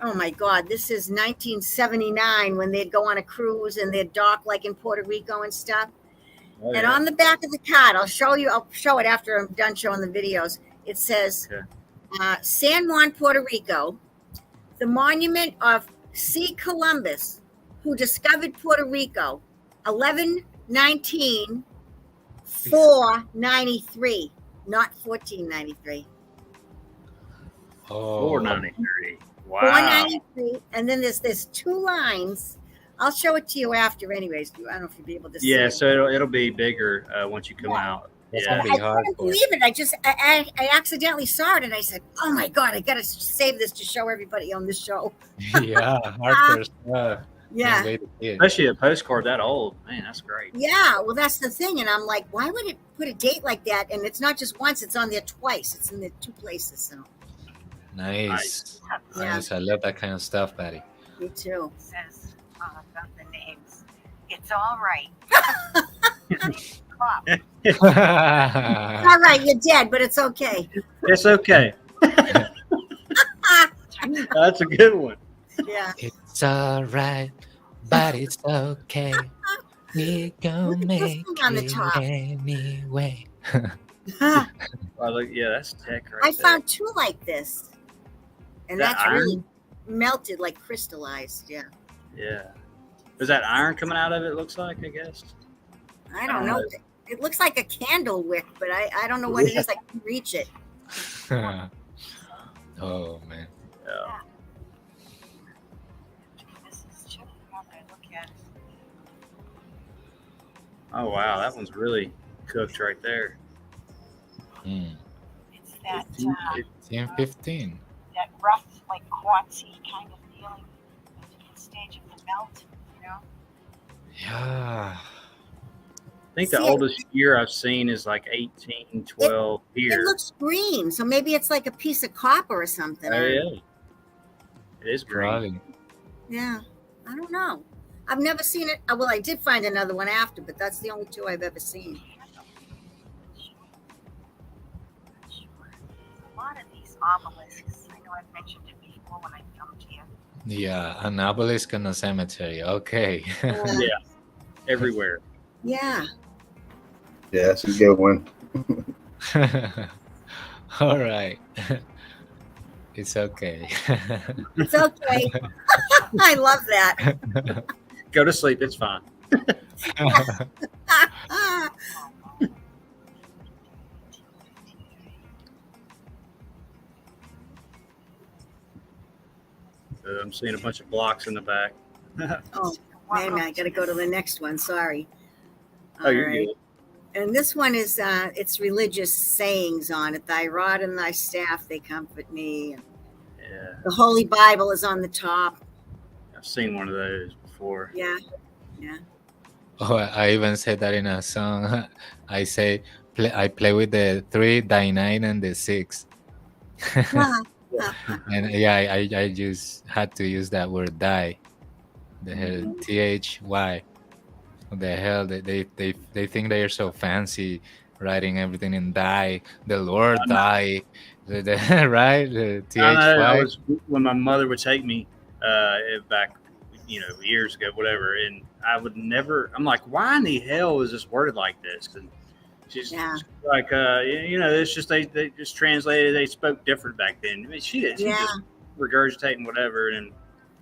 Oh my God, this is 1979 when they'd go on a cruise and they'd dock like in Puerto Rico and stuff. Oh, And yeah. on the back of the card, I'll show it after I'm done showing the videos. It says, Okay. San Juan, Puerto Rico, the monument of C. Columbus, who discovered Puerto Rico, 11/19, 493, not 1493. Oh, 493. Wow. 493, and then there's 2 lines. I'll show it to you after, anyways. I don't know if you'll be able to see Yeah, it. so it'll be bigger once you come out. That's Yeah. gonna be I hard couldn't for believe it. I accidentally saw it, and I said, "Oh my God, I gotta save this to show everybody on this show." yeah, hard for stuff. Yeah, Can't wait to see it. Especially a postcard that old. Man, that's great. yeah. Well, that's the thing, and I'm like, why would it put a date like that? And it's not just once; it's on there twice. It's in the 2 places. So, Nice. yeah, Nice. I love that kind of stuff, Patty. me too. Says about the names. It's all right. Cop. All right, you're dead, but it's okay. It's okay. That's a good one. Yeah. It's all right, but it's okay. We gonna Look at this make thing on the it top. anyway. I Oh, look, yeah, that's tech right there. found 2 like this, and That that's really iron? melted, like crystallized. Yeah. Yeah. Is that iron coming out of it? Looks like, I guess. I don't know. It looks like a candle wick, but I don't know what it is. I can reach it. Oh man. Yeah. This is too. How can I look at it? Oh wow, that one's really cooked right there. Mm. It's that 15. that rough, like quartzy kind of feeling at the stage of the melt. You know. Yeah. I think the See, oldest year I've seen is like 1812 It here. looks green, so maybe it's like a piece of copper or something. Oh yeah. It is green. Probably. Yeah, I don't know. I've never seen it. Well, I did find another one after, but that's the only 2 I've ever seen. A lot of these obelisks. I know I've mentioned it before when I filmed here. Yeah, an obelisk in a cemetery. Okay. Yeah. Everywhere. Yeah. Yeah, that's a good one. All right. It's okay. It's okay. I love that. Go to sleep. It's fine. I'm seeing a bunch of blocks in the back. Oh, wait a minute. I got to go to the next one. Sorry. Oh, you're All right. good. And this one is it's religious sayings on it. Thy rod and thy staff, they comfort me. And Yeah, the Holy Bible is on the top. I've seen one of those before. Yeah. Yeah. Oh, I even said that in a song. I say, I play with the 3, the 9, and the 6. And yeah, I just had to use that word die. The hell, THY. What the hell? They think they are so fancy writing everything in die. The Lord die. Right? The I know, I THY. was when my mother would take me back, years ago, whatever, and I would never. I'm like, why in the hell is this worded like this? Because she's like, it's just they just translated. They spoke different back then. I mean, she did. She just regurgitating whatever. And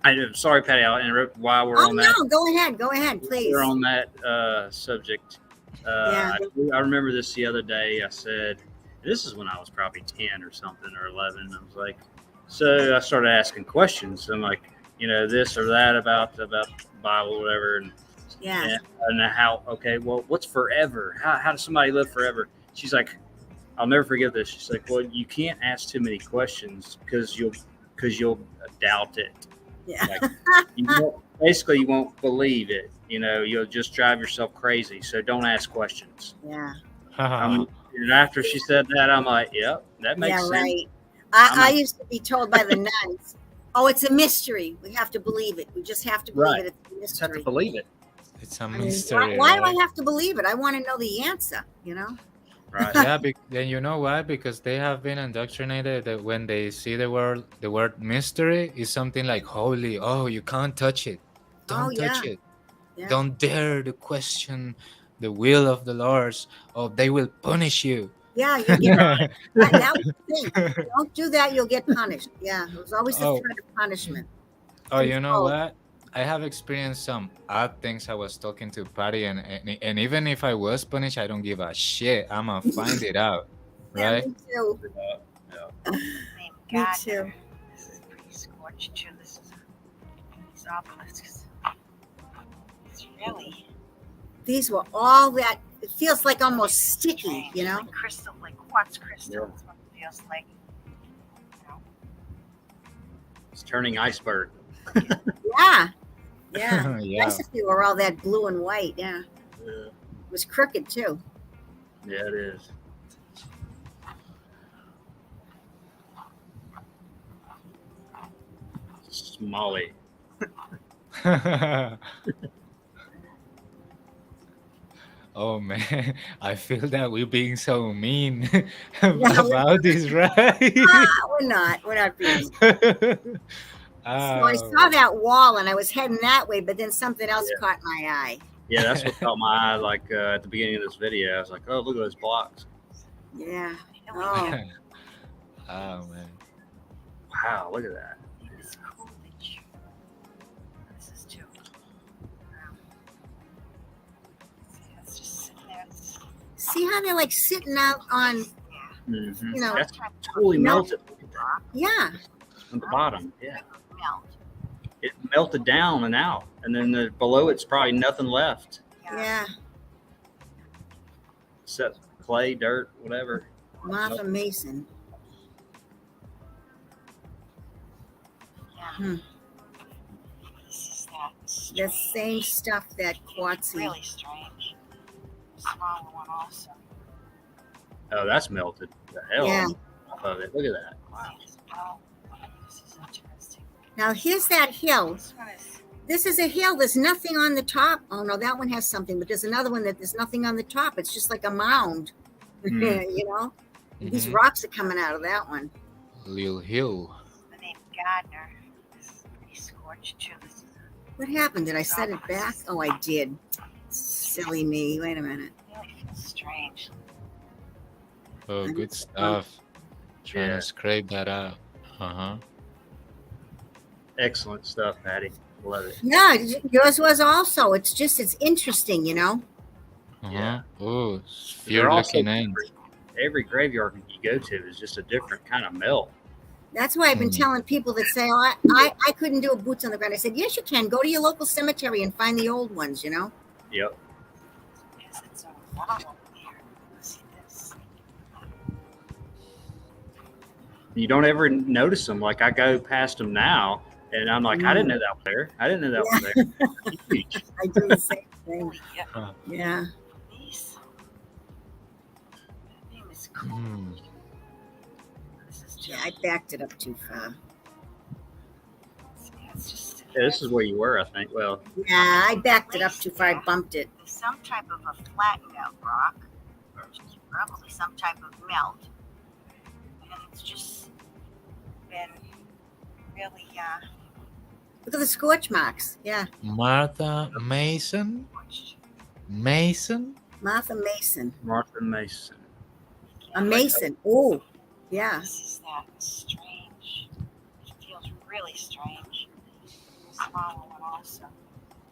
I'm sorry, Patty, I'll interrupt while we're on that. No, go ahead, please. We're on that subject. I remember this the other day. I said, this is when I was probably 10 or something, or 11. I was like, so I started asking questions. I'm like, this or that about the Bible, or whatever. And how, okay, well, what's forever? How does somebody live forever? She's like, I'll never forget this. She's like, well, you can't ask too many questions because you'll doubt it. Yeah. Like, you won't believe it. You'll just drive yourself crazy. So don't ask questions. Yeah. And after she said that, I'm like, yep, that makes sense. Right. I used to be told by the nuns, oh, it's a mystery. We have to believe it. We just have to believe it. It's a mystery. Just have to believe it. It's a mystery. Why do I have to believe it? I want to know the answer, Right. Yeah, then you know why? Because they have been indoctrinated that when they see the word mystery is something like holy. Oh, you can't touch it. Don't touch it. Yeah. Don't dare to question the will of the Lord, or they will punish you. Yeah, you get that was the thing. Don't do that, you'll get punished. Yeah, it was always the threat of punishment. Oh, you know what? I have experienced some odd things. I was talking to Patty, and even if I was punished, I don't give a shit. I'm gonna find it out, right? Me too. Me too. This is pretty scorched too. This is these obelisks. It's really. These were all that. It feels like almost sticky, Like crystal, like quartz crystal. Yeah. That's what it feels like. It's turning iceberg. Yeah. Nice if they were all that blue and white. Yeah. It was crooked too. Yeah, it is. Smalley. Oh man, I feel that we're being so mean about this, right? We're not being. So I saw that wall and I was heading that way, but then something else caught my eye. Yeah, that's what caught my eye. Like at the beginning of this video, I was like, "Oh, look at those blocks." Yeah. Oh man. Wow, look at that. This is too. See how they're like sitting out on, that's totally melted. Yeah. On the bottom, yeah. It melted down and out, and then below it's probably nothing left. Yeah. Except clay, dirt, whatever. Martha Mason. Yeah. This is the same stuff that quartzy. Really strange. Smaller one also. Oh, that's melted. The hell off of it. Look at that. Wow. Oh, this is interesting. Now here's that hill. This is a hill. There's nothing on the top. Oh no, that one has something, but there's another one that there's nothing on the top. It's just like a mound. These rocks are coming out of that one. Lil Hill. The name Gardner. This is pretty scorched too. What happened? Did I set it back? Oh, I did. Silly me. Wait a minute. It really feels strange. Oh, good stuff. Trying to scrape that out. Excellent stuff, Patty. Love it. Yeah, yours was also. It's interesting, Yeah. Oh, you're looking in. Every graveyard you go to is just a different kind of melt. That's why I've been telling people that say, "Oh, I couldn't do a boots on the ground." I said, "Yes, you can. Go to your local cemetery and find the old ones." Yep. Because it's a wall You don't ever notice them. Like I go past them now, and I'm like, I didn't know that was there. I didn't know that was there. Huge. I do the same thing. Yeah. Yeah. These. That name is cool. Mm. This is just. Yeah, I backed it up too far. It's just. Yeah, this is where you were, I think. Well, Yeah, I backed it up too far. I bumped it. There's some type of a flat melt rock, which is probably some type of melt, and it's just been really Look at the scorch marks. Yeah, Martha Mason. Mason. Martha Mason. Martha Mason. A Mason. Oh, yeah. This is that strange. It feels really strange. Smaller one also.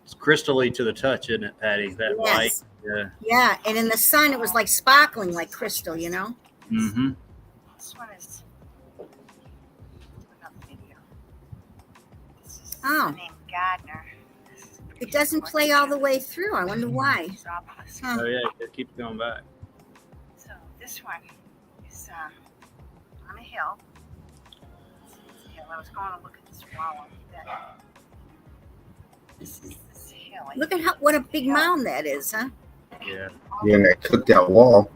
It's crystally to the touch, isn't it, Patty? That light. Yes. Yeah. Yeah, and in the sun, it was like sparkling, like crystal. You know. Mm-hmm. This one is another video. This is Oh. named Gardner. This is a It doesn't play all the way through. I wonder why. Mesopolis. Huh. Oh yeah, it keeps going back. So this one is on a hill. I was going to look at this wall. This is this hill. Look at what a big mound that is, huh? Yeah. Yeah, that cooked out wall.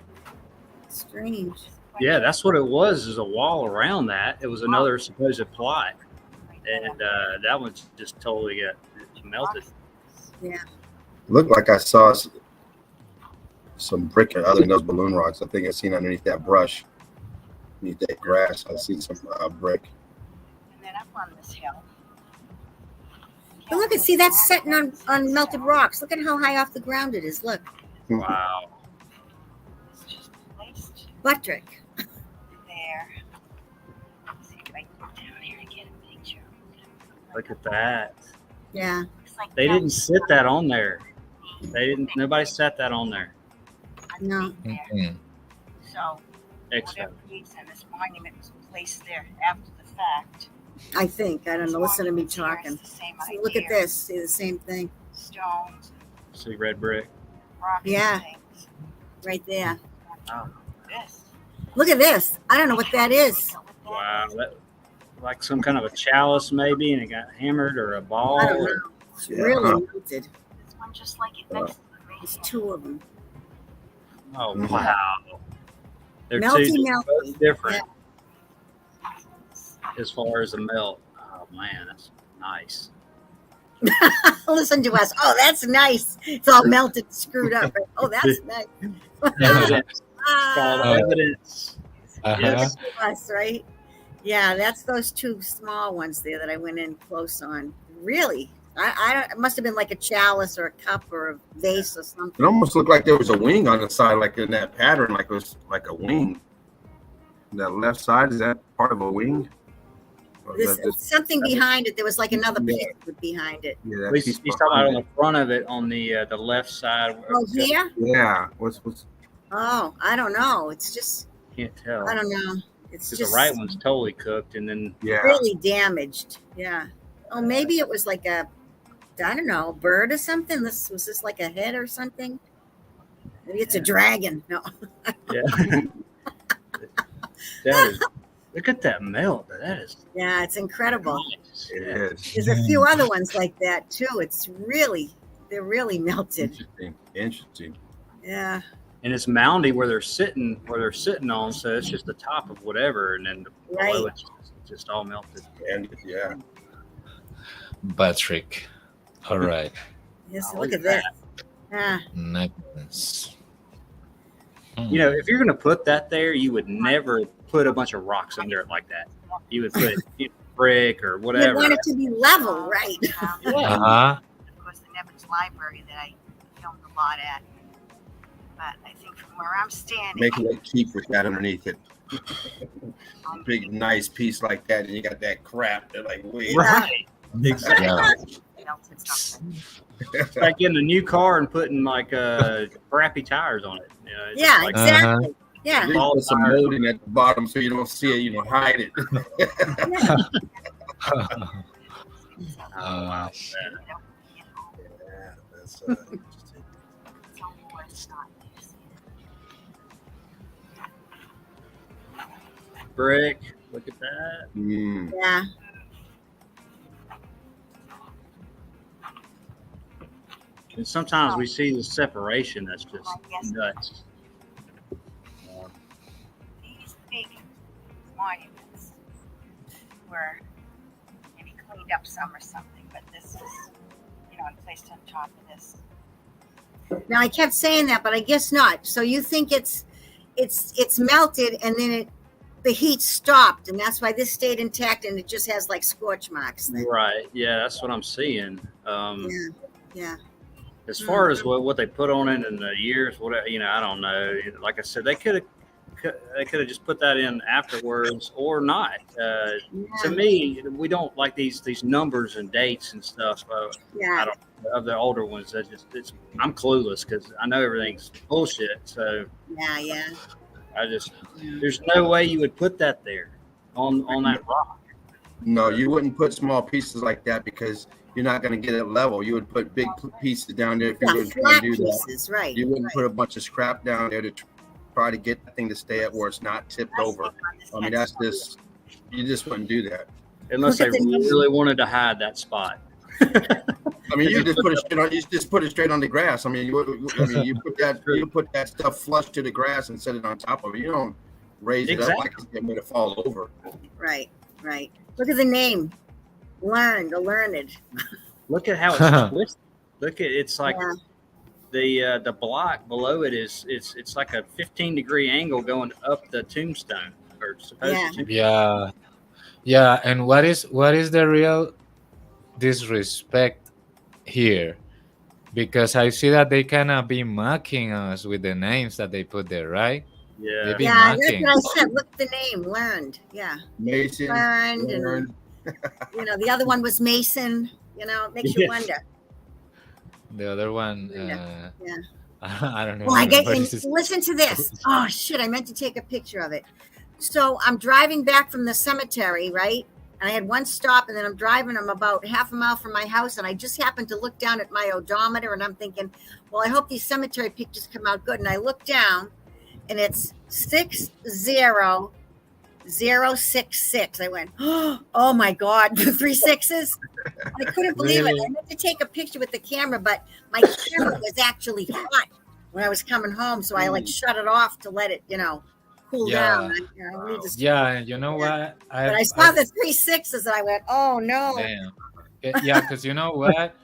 Strange. Yeah, that's what it was. Is a wall around that. It was another supposed plot, and that one just totally got melted. Looked like I saw some brick other than those balloon rocks. I think I seen underneath that brush, underneath that grass. I see some brick. And then up on this hill. But look and see that's setting on melted rocks. Look at how high off the ground it is. Look, Wow. It's just placed Buttrick. there. Let's see if I can go down here and get a picture. Look at that. Yeah. Looks like They didn't that's sit that on there. They didn't. Nobody set that on there. No. there. Mm. So Excellent. whatever reason this monument was placed there after the fact. I think. I don't know. Listen to me talking. It's the same See, look at idea. this. See the same thing Stones, See red brick. rocks, Yeah. and things. right there. Oh, This. Look at this. I don't know what that is. wow. That, like some kind of a chalice maybe, and it got hammered, or a ball. I don't know. It's really melted. This one just like it next to the There's radio. two of them. Oh wow. They're Melty, two melty. both different as far as the melt. Oh man, that's nice. Listen to us. Oh, that's nice. It's all melted, screwed up. Oh, that's nice. Evidence. Ah, Called evidence. Uh-huh. Yes. us, right? Yeah, that's those two small ones there that I went in close on. Really? I don't. It must have been like a chalice or a cup or a vase or It something. almost looked like there was a wing on the side, like in that pattern, like it was like a wing. That left side, is that part of a wing? Or is This that just- something behind it. There was like another Yeah. piece behind it. yeah, that He's piece talking about on behind the front of it, on the left side. Oh, here? it. Yeah, what's Oh, I don't know. It's just Can't tell. I don't know. It's 'Cause just the right one's totally cooked, and then yeah. really damaged. Yeah. Oh, maybe it was like a, I don't know, bird or something. Was this like a head or something? Maybe it's a dragon. No. yeah. That is, look at that melt. That is Yeah, it's incredible. nice. It Yeah. is. There's a few other ones like that too. They're really melted. Interesting. Interesting. Yeah. And it's moundy where they're sitting on, so it's just the top of whatever, and then below Right. it's just all melted. And yeah. Patrick. All right. Yes, Oh, look look at at this. Ah, Nice. You know, if you're gonna put that there, you would never put a bunch of rocks under it like that. You would put brick or you whatever. want it to be level, right? Uh-huh. Of course, the Nevins Library that I filmed a lot at. But I think from where I'm standing, Make it keep with that underneath it. Big nice piece like that, and you got that crap. They're like, wait. Right. Exactly. Yeah. melted something. It's like getting a new car and putting like crappy tires on it. You know, it's Yeah, like, exactly. Yeah. They put some molding at the bottom so you don't see it, you know, hide it. Yeah. oh, wow. Yeah, that's interesting. It's on board, it's not. Brick. Look at that. Mm. Yeah. And sometimes we see the separation that's just I guess nuts. these big monuments were maybe cleaned up some or something, but this is, placed on top of this. Now I kept saying that, but I guess not. So you think it's melted and then the heat stopped, and that's why this stayed intact, and it just has like scorch marks. Then. Right. Yeah, that's what I'm seeing. Yeah. As far as what they put on it in the years, whatever, I don't know. Like I said, they could have just put that in afterwards or not. To me, we don't like these numbers and dates and stuff. Yeah. I don't of the older ones. I'm clueless because I know everything's bullshit. So Yeah. there's no way you would put that there on that rock. No, you wouldn't put small pieces like that because you're not going to get it level. You would put big pieces down there if you Yeah, were trying flat to do that. pieces, right? You wouldn't put a bunch of scrap down there to try to get the thing to stay up where it's not tipped over. I mean, that's just, you just wouldn't do that. Unless they Look at the name. really wanted to hide that spot. I mean, you just put it straight on the grass. I mean, you put that stuff flush to the grass and set it on top of it. You don't raise it up like it's going to fall over. Right. Look at the name. Learned. Look at how it's twisted. Look at it's like Yeah. the block below it is it's like a 15-degree angle going up the tombstone or supposed Yeah. to. Yeah. And what is the real disrespect here? Because I see that they cannot be mocking us with the names that they put there, right? Yeah. They be Yeah, that's mocking. what I said. Look at the name. Learned. Yeah. Mason, Learned. Learned. And the other one was Mason. It makes you Yes. wonder. The other one, Yeah. I don't know. Well, I get what and is this? listen to this. Oh shit! I meant to take a picture of it. So I'm driving back from the cemetery, right? And I had one stop, and then I'm driving. I'm about half a mile from my house, and I just happened to look down at my odometer, and I'm thinking, well, I hope these cemetery pictures come out good. And I look down, and it's 60066. I went, oh my God, 3 6s. I couldn't believe Really? it. I meant to take a picture with the camera, but my camera was actually hot when I was coming home. So I shut it off to let it, cool down. I need to- Yeah, and you know what? But I saw the 3 6s and I went, oh no. Damn. Yeah, because you know what?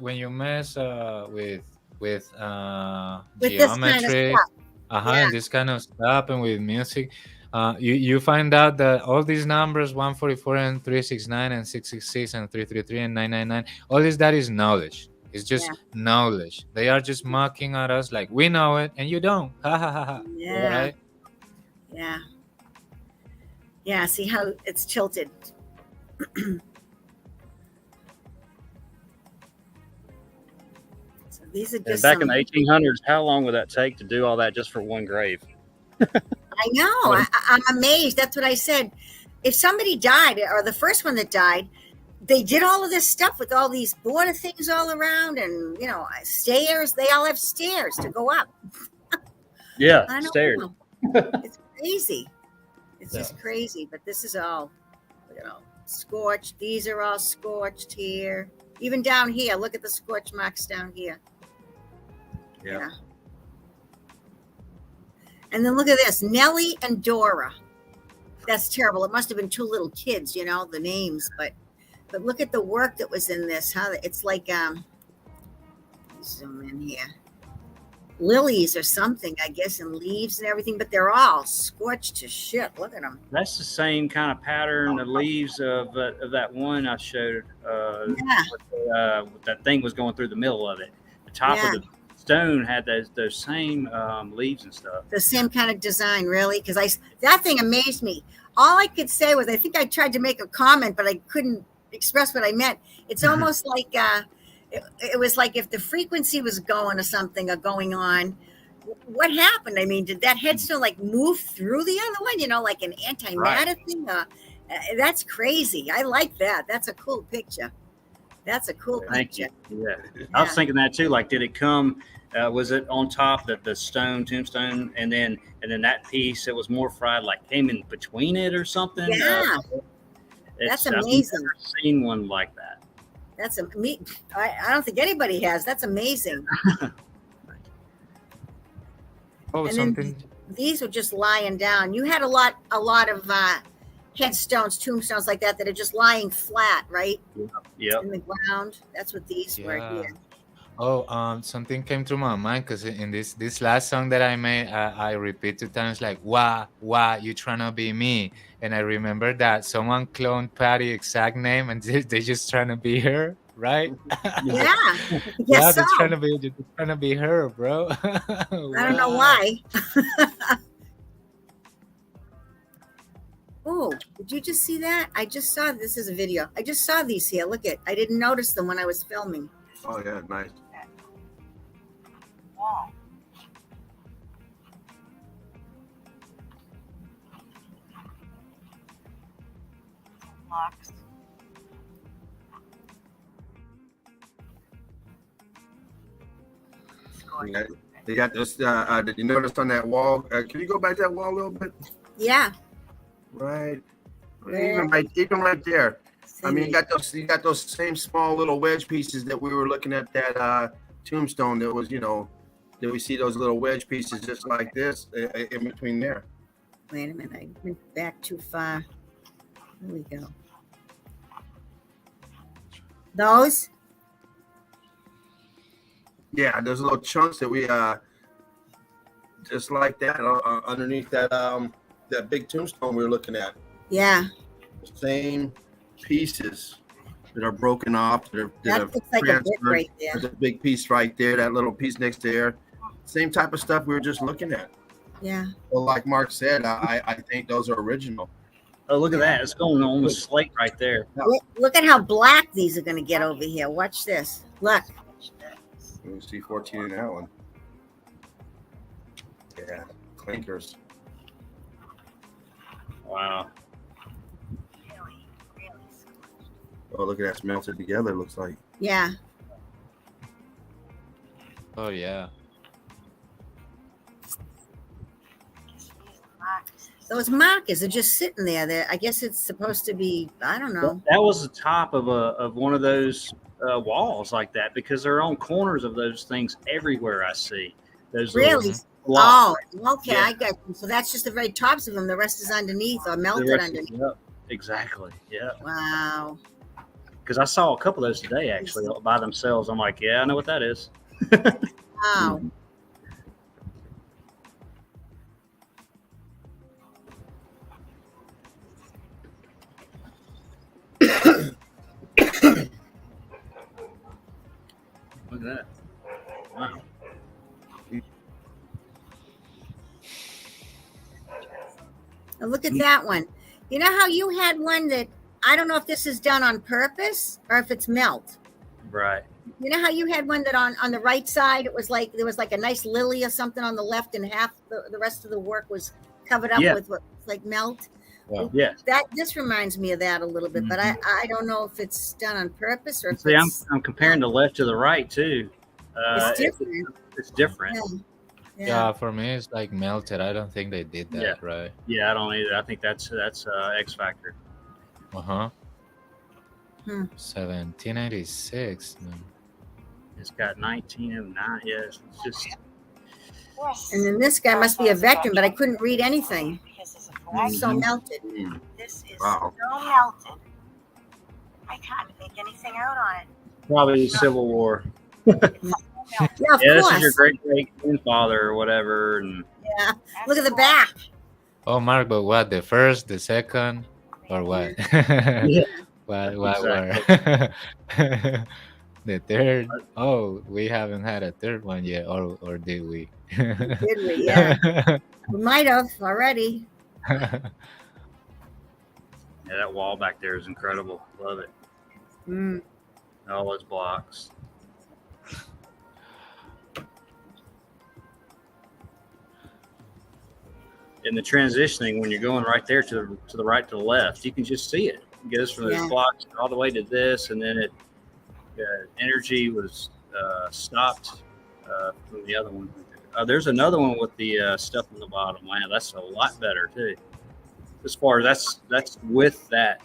When you mess with With this kind of geometry, stuff. and this kind of stuff, and with music, you find out that all these numbers 144 and 369 and 666 and 333 and 999, all this that is knowledge. It's just knowledge. They are just mocking at us like we know it and you don't. Ha ha ha ha. Yeah. Right? Yeah. See how it's tilted. So these are And just back some, in the 1800s, how long would that take to do all that just for one grave? I know. I'm amazed. That's what I said. If somebody died, or the first one that died, they did all of this stuff with all these border things all around, and stairs. They all have stairs to go up. Yeah, I don't stairs. know. It's crazy. It's just crazy. But this is all, scorched. These are all scorched here. Even down here. Look at the scorch marks down here. Yeah. And then look at this, Nellie and Dora. That's terrible. It must have been two little kids, the names, but look at the work that was in this. How it's like zoom in here. Lilies or something, I guess, and leaves and everything, but they're all scorched to shit. Look at them. That's the same kind of pattern, the leaves of that one I showed. That thing was going through the middle of it. The top of the stone had those same leaves and stuff. The same kind of design, really, because that thing amazed me. All I could say was, I think I tried to make a comment, but I couldn't express what I meant. It's almost like it was like if the frequency was going or something or going on. What happened? I mean, did that headstone move through the other one? Like an antimatter thing? That's crazy. I like that. That's a cool picture. That's a cool Thank picture. you. Yeah. I was thinking that too. Like, did it come Was it on top that the tombstone, and then that piece that was more fried like came in between it or something? Yeah. That's I've amazing. never seen one like that. That's I don't think anybody has. That's amazing. Oh, And then something. these were just lying down. You had a lot of headstones, tombstones like that are just lying flat, right, Yep. in the ground. That's what these were Yeah. here. Oh, something came to my mind because in this last song that I made, I repeat 2 times like "Wah wah, you tryna be me," and I remember that someone cloned Patty exact name, and they just trying to be her, right? Yeah, Yeah, yes. they're So they're trying to be her, bro. I don't know Wow. why. Oh, did you just see that? I just saw this is a video. I just saw these here. Look at. I didn't notice them when I was filming. Oh yeah, nice. Wall. Blocks. Yeah, they got this. Did you notice on that wall? Can you go back to that wall a little bit? Yeah. Right. Where? Even right there. I mean, See. you got those same small little wedge pieces that we were looking at that tombstone. That was, that we see those little wedge pieces just like this in between there. Wait a minute. I went back too far. Here we go. Those? Yeah, those little chunks that we just like that underneath that big tombstone we were looking at. Yeah. Same pieces that are broken off. That are That looks like a bit transferred. right there. There's a big piece right there. That little piece next there. Same type of stuff we were just looking at. Yeah. Well, like Mark said, I think those are original. Oh, look at that! It's going on the slate right there. Look at how black these are going to get over here. Watch this. Look. Let me see 14 in that one. Yeah, clinkers. Wow. Really, really squished. Oh, look at that melted together. Looks like. Yeah. Oh yeah. Just these blocks. Those markers are just sitting there. I guess it's supposed to be, I don't know. That was the top of one of those walls like that, because they're on corners of those things everywhere. I see those Really? little blocks. Oh, okay. Yeah. I got you. So that's just the very tops of them. The rest is underneath or The melted rest is- underneath. yep, exactly. Yeah, Wow. because I saw a couple of those today actually by themselves. I'm like, yeah, I know what that is. Wow. Look at that. Wow. Now look at that one. You know how you had one that I don't know if this is done on purpose or if it's melt. Right. You know how you had one that on the right side it was like there was like a nice lily or something on the left, and half the rest of the work was covered up Yeah. with what like melt. Yeah. That this reminds me of that a little bit, but I don't know if it's done on purpose or if See, it's, I'm comparing the left to the right too. it's different. It's different. Yeah. Yeah, for me it's like melted. I don't think they did that, Yeah. right? Yeah, I don't either. I think that's X Factor. Uh-huh. 1796. Man. It's got 1909. Yes, it's just This And then this guy must be a veteran, but I couldn't read anything. This is a It's flag. so melted. This is Wow. so melted. I can't make anything out on it. probably Civil War. Melted. Yeah, of Yeah, this course. is your great grandfather or whatever, and Yeah. Look at the back. Oh, Mark, but what? The first, the second, or what? Yeah. what Exactly. were the third? Oh, we haven't had a third one yet, or did we? Did we? Yeah. We might have already. yeah, that wall back there is incredible. Love it. Mm. All those blocks. And the transitioning when you're going right there to the right to the left, you can just see it. It goes from Yeah. those blocks all the way to this, and then energy was stopped from the other one. There's another one with the stuff on the bottom. Wow, that's a lot better too. As far as that's with that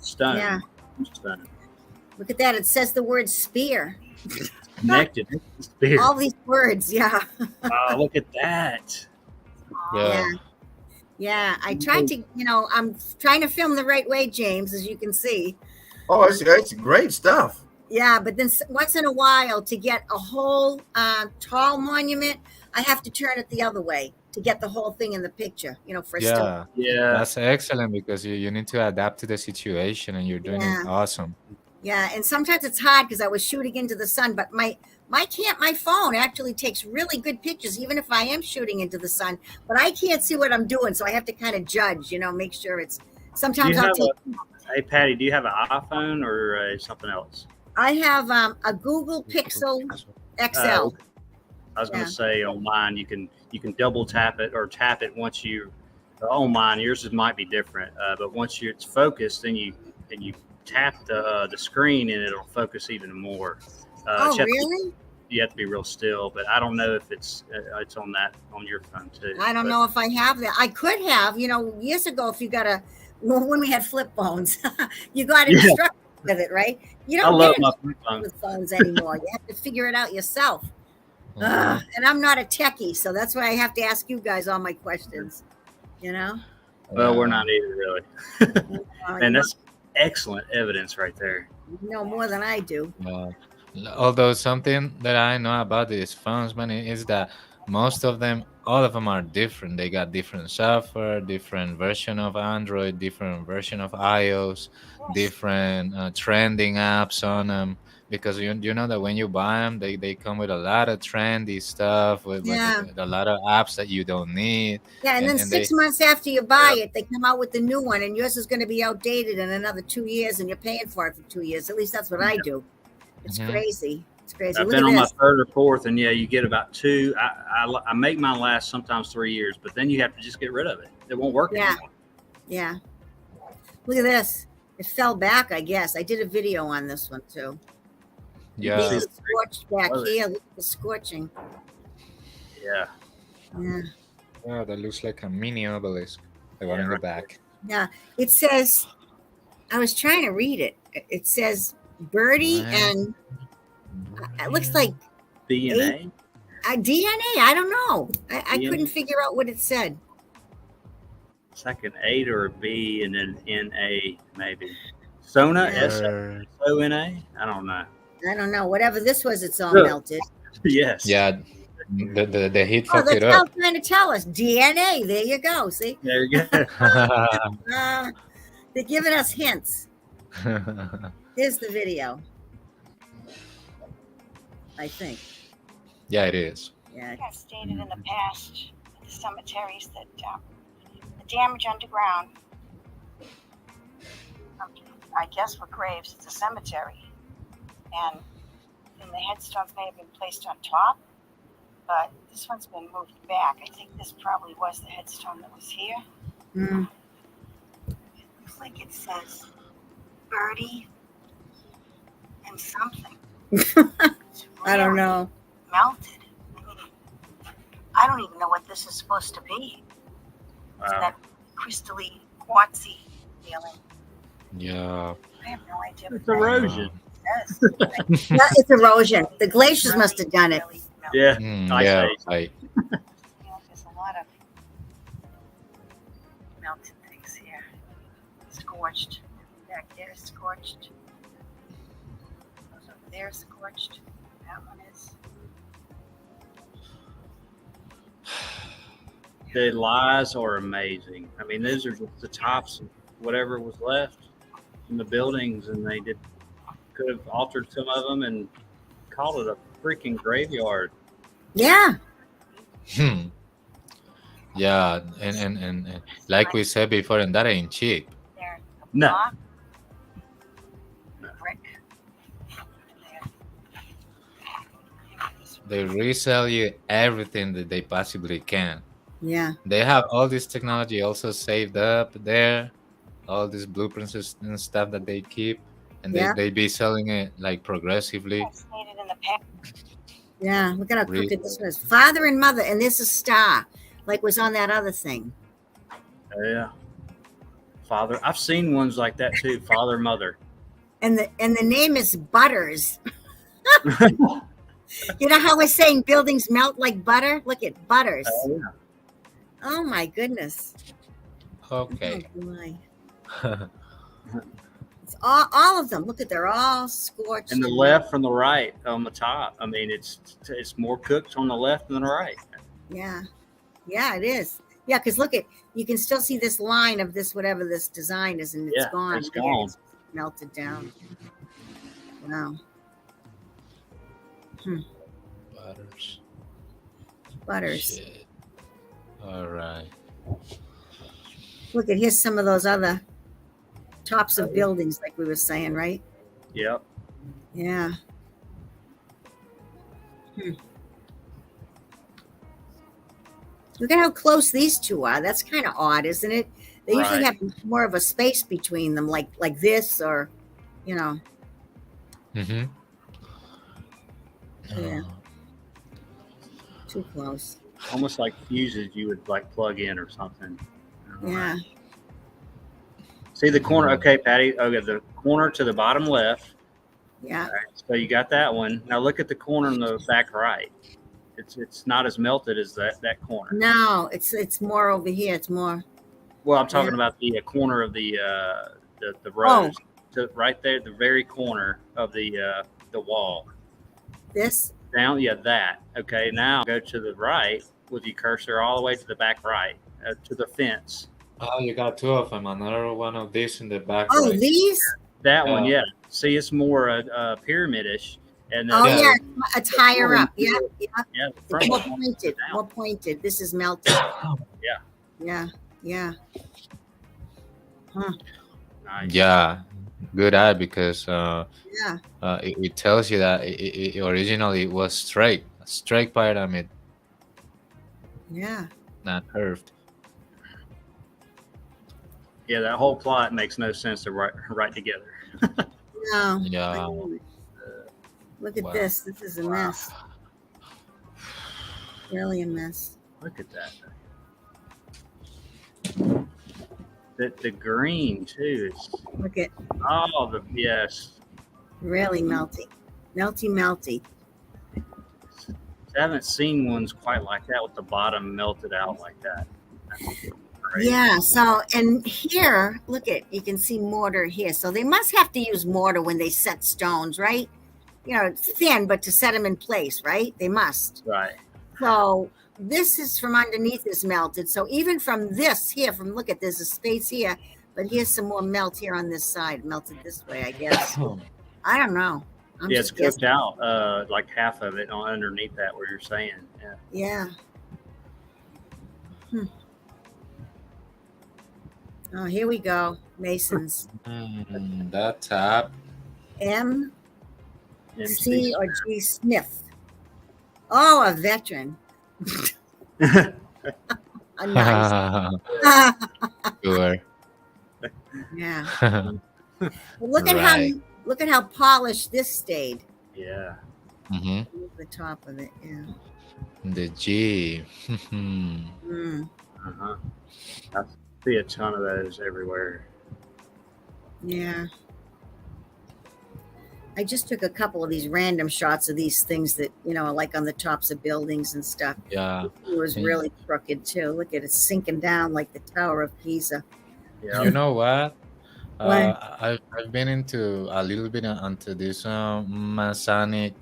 stone. Yeah. Stone. Look at that. It says the word spear. Connected. Spear. All these words. Yeah. Oh, look at that. Yeah. Yeah. I tried to, I'm trying to film the right way, James, as you can see. Oh, it's great stuff. Yeah, but then once in a while, to get a whole tall monument, I have to turn it the other way to get the whole thing in the picture, for a still. Yeah. That's excellent because you need to adapt to the situation and you're doing it awesome. Yeah, and sometimes it's hard because I was shooting into the sun, but my phone actually takes really good pictures, even if I am shooting into the sun. But I can't see what I'm doing, so I have to kind of judge, make sure it's. Sometimes I'll take. Hey, Patty, do you have an iPhone or something else? I have a Google Pixel XL. I was going to say on mine you can double tap it or tap it once you. On mine, yours might be different, but once it's focused, then you tap the screen and it'll focus even more. Really? You have to be real still, but I don't know if it's on your phone too. I don't know if I have that. I could have, years ago. If you got when we had flip phones, you got instructions with it, right? You don't get instructions with phones anymore. You have to figure it out yourself. And I'm not a techie, so that's why I have to ask you guys all my questions. Well, we're not either, really. And that's excellent evidence right there. You know more than I do. Although something that I know about these phones, man, is that all of them are different. They got different software, different version of Android, different version of iOS, different trending apps on them. Because you know that when you buy them, they come with a lot of trendy stuff, with a lot of apps that you don't need. Yeah, and then 6 months after you buy it, they come out with the new one, and yours is going to be outdated in another 2 years, and you're paying for it for 2 years. At least that's what I do. It's crazy. It's crazy. I've been on my third or fourth, and you get about 2. I make mine last sometimes 3 years, but then you have to just get rid of it. It won't work anymore. Yeah. Look at this. It fell back, I guess. I did a video on this one too. Yeah. It's scorched back here. Look at the scorching. Yeah. Yeah, that looks like a mini obelisk. The one in the back. Yeah. It says, I was trying to read it. It says Birdie and it looks like DNA. DNA. I don't know. I couldn't figure out what it said. It's like an 8 or a B and then NA maybe. Sona, S-O-N-A? I don't know. I don't know. Whatever this was, it's all melted. Yes. Yeah. The heat fucked it that's up. trying to tell us. DNA. There you go. See? There you go. They're giving us hints. Here's the video. I think. Yeah, it is. Yeah. I've stated in the past at the cemeteries that the damage underground, I guess for graves, it's a cemetery. And the headstones may have been placed on top, but this one's been moved back. I think this probably was the headstone that was here. Mm. It looks like it says Birdie and something. I don't know. Melted. I don't even know what this is supposed to be. It's that crystally, quartzy feeling. Yeah. I have no idea. It's erosion. Yes. Yeah, it's erosion. The glaciers must have done it. Yeah. Yeah. There's a lot of melted things here. Scorched. Back there, scorched. Those over there, scorched. That one is. The lies are amazing. I mean, those are just the tops of whatever was left in the buildings, and they could have altered some of them and called it a freaking graveyard. Yeah. Yeah, and like we said before, and that ain't cheap. There. No. Brick. They resell you everything that they possibly can. Yeah. They have all this technology also saved up there, all these blueprints and stuff that they keep, and they be selling it like progressively. I stated in the past. Yeah, look at how Really? crooked this one is. Father and mother, and there's a star, like was on that other thing. Yeah. Father. I've seen ones like that too. Father, mother. And the name is Butters. You know how we're saying buildings melt like butter? Look at Butters. Oh, yeah. Oh my goodness. Okay. Oh, my. It's all of them. Look at, they're all scorched. And the left from the right on the top. I mean, it's more cooked on the left than the right. Yeah. Yeah, it is. Yeah, because look at, you can still see this line of this, whatever this design is, and it's Yeah, gone. it's Look at it, gone. it's melted down. Wow. Butters. Butters. Shit. All right. Look at, here's some of those other tops of buildings, like we were saying, right? Yep. Yeah. Look at how close these two are. That's kind of odd, isn't it? They usually Right. have more of a space between them, like this, or you know. Mm-hmm. Yeah. Too close. Almost like fuses you would like plug in or something. Yeah. See the corner? Okay, Patty. Okay, the corner to the bottom left. Yeah. All right, so you got that one. Now look at the corner on the back right. It's not as melted as that corner. No, it's more over here. It's more. Well, I'm talking Yeah. about the corner of the Oh. rose, to right there, the very corner of the wall. This. Down, yeah, that. Okay, now go to the right with your cursor all the way to the back right, to the fence. Oh, you got two of them. Another one of these in the back. Oh, right. these. That one, Yeah. yeah. See, it's more pyramid-ish. And Oh Yeah. yeah, it's higher up. Yeah, yeah. yeah, the It's front more one. pointed. down. More pointed. This is melted. Yeah. Yeah. Yeah. Nice. Yeah, good eye because Yeah. it tells you that it originally was straight pyramid, Yeah. not curved. Yeah, that whole plot makes no sense to write together. No. Yeah. Look at Wow. this. This is a mess. Really a mess. Look at that. The green too. It's Look at yes. really melty. Melty. I haven't seen ones quite like that with the bottom melted out like that. That's great. Yeah. So, and here, look at, you can see mortar here. So they must have to use mortar when they set stones, right? You know, it's thin, but to set them in place, right? They must. Right. So this is from underneath is melted. So even from this here, look at, there's a space here, but here's some more melt here on this side, melted this way, I guess. I don't know. I'm Yeah, it's just cooked guessing. out, like half of it on underneath that where you're saying. Yeah. Yeah. Oh, here we go. Masons. That top. M, MC. C, or G Smith. Oh, a veteran. A nice. Sure. Yeah. Well, look at Right. how polished this stayed. Yeah. Hmm. The top of it. Yeah. The G. Mm, Uh-huh. I see a ton of those everywhere. yeah. I just took a couple of these random shots of these things that, you know, like on the tops of buildings and stuff. Yeah. It was really crooked too. Look at it sinking down like the Tower of Pisa. Yeah. You know what? What? I've been into a little bit onto this Masonic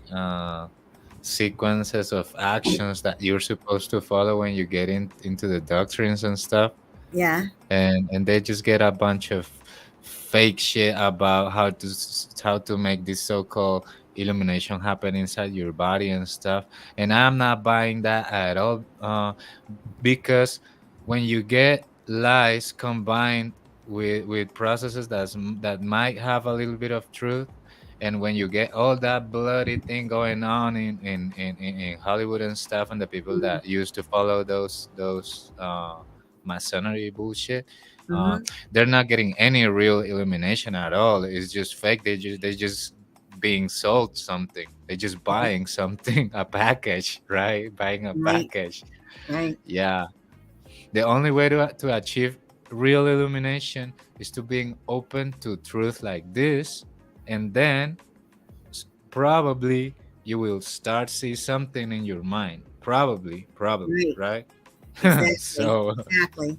sequences of actions that you're supposed to follow when you get into the doctrines and stuff, Yeah. and they just get a bunch of fake shit about how to make this so-called illumination happen inside your body and stuff. And I'm not buying that at all, because when you get lies combined with processes that might have a little bit of truth, and when you get all that bloody thing going on in Hollywood and stuff, and the people that used to follow those masonry bullshit, they're not getting any real illumination at all. It's just fake. They just being sold something. They're just buying something, a package, right? Buying a Right. package. Right. Yeah. The only way to achieve real illumination is to being open to truth like this, and then probably you will start see something in your mind. Probably, right? Exactly. So Exactly.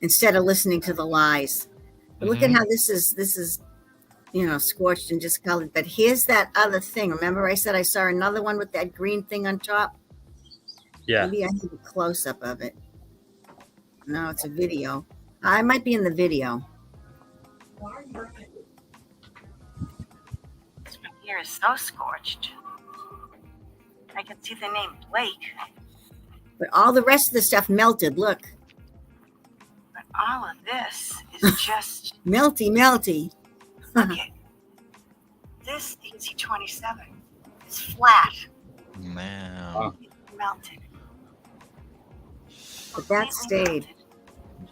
Instead of listening to the lies. But look at mhm. how this is, scorched and discolored. But here's that other thing. Remember I said I saw another one with that green thing on top? Yeah. Maybe I have a close up of it. No, it's a video. I might be in the video. This one here is so scorched. I can see the name Blake, But all the rest of the stuff melted. Look. but all of this is just Melty. look at this. You can see 27. It's flat, Man. melted. But that Completely stayed. melted.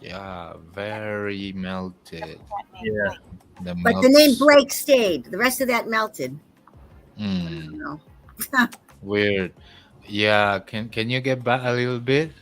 Yeah, very melted. That name Yeah. Blake. The But the name melts. Blake stayed. The rest of that melted. Mm, No. weird. Yeah, can you get back a little bit?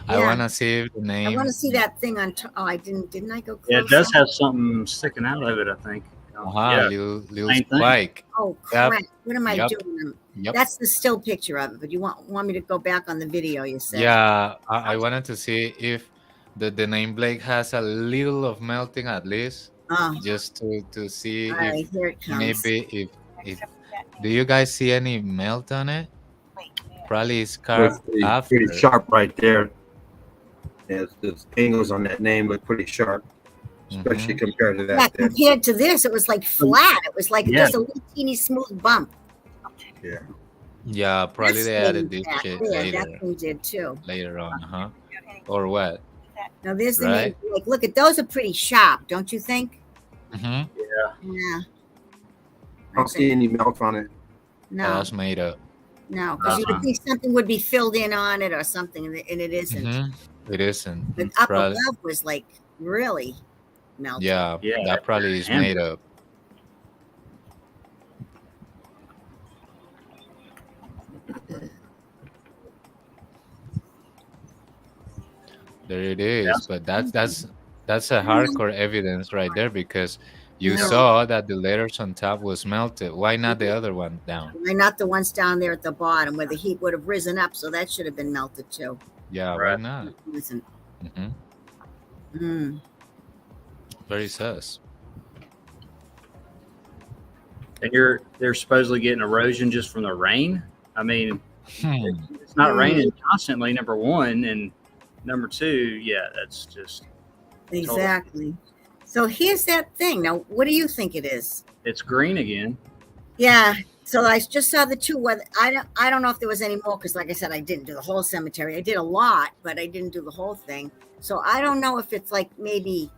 I Yeah. wanna see if the I name. want to see that thing on top. Oh, I didn't I go close? Yeah, it does have something sticking out of it, I think. Yeah. Little Same thing. spike. Oh Yep. crap! What am I Yep. doing? Yep. That's the still picture of it. But you want me to go back on the video? You said. Yeah, I wanted to see if the name Blake has a little of melting at least, Oh, just to see all if right. Here it comes. maybe if Except for that do name you guys see any melt on it? Blake. Yeah. Probably it's That's carved pretty, after. pretty sharp right there. Yeah, the angles on that name look pretty sharp, especially Mhm. compared to Yeah, that. there. compared to this, it was like flat. It was like Yeah. just a little teeny smooth bump. Yeah. Yeah, probably That's they added stayed this back shit there. later That one did too. on, huh? Okay. Or what? Now there's the Right. name. Like, look at those are pretty sharp, don't you think? Mm-hmm. Yeah. I don't see any melt on it. No, That's made up. no, because you would think something would be filled in on it or something, and it isn't. Mm-hmm. It isn't. The It's up probably, above was like really melted. yeah, Yeah, that probably is and- made up. There it is, Yes. but that's a hardcore evidence right there because you Yeah. saw that the letters on top was melted. Why not the other one down? Why not the ones down there at the bottom where the heat would have risen up? So that should have been melted too. Yeah, why Right. not? It wasn't. Hmm. Mm. Very sus. And they're supposedly getting erosion just from the rain. I mean, Hmm. it's not Hmm. raining constantly, number one, and number two, yeah, that's just Exactly. So here's that thing. Now, what do you think it is? it's green again. Yeah. So I just saw the two. Whether I don't know if there was any more because, like I said, I didn't do the whole cemetery. I did a lot, but I didn't do the whole thing. So I don't know if it's like maybe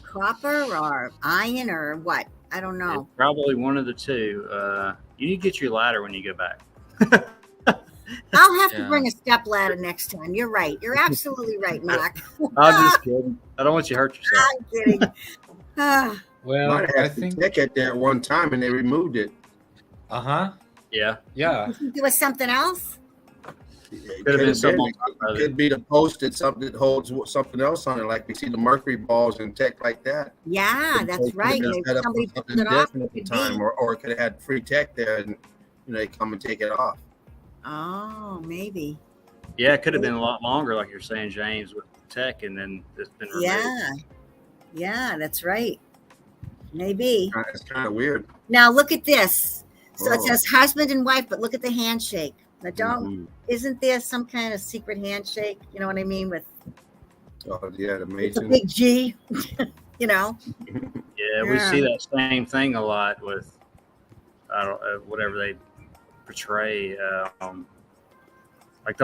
copper or iron or what. I don't know. It's probably one of the two. You need to get your ladder when you go back. I'll have to Yeah. bring a step ladder next time. You're right. You're absolutely right, Mark. I'm just kidding. I don't want you to hurt yourself. I'm kidding. Ah, Well, Might have I had think. check at that one time and they removed it. Uh-huh. Yeah, Yeah. you think there was something else? It Could have been been. something on It top of it. could be the posted something that holds something else on it, like we see the mercury balls and tech like that. Yeah, that's It right. could've been Maybe set up for somebody something pulled it off. different at the Could time, be. or it could have had free tech there, and they come and take it off. Oh, maybe. Yeah, it could have been a lot longer, like you're saying, James, with tech, and then it's been removed. Yeah. Yeah, that's right. Maybe. It's kind of weird. Now look at this. So it Whoa. says husband and wife, but look at the handshake. Now don't Mhm. isn't there some kind of secret handshake? You know what I mean? With Oh, yeah, it's a amazing. big G, you know? Yeah, we see that same thing a lot with whatever they portray. Like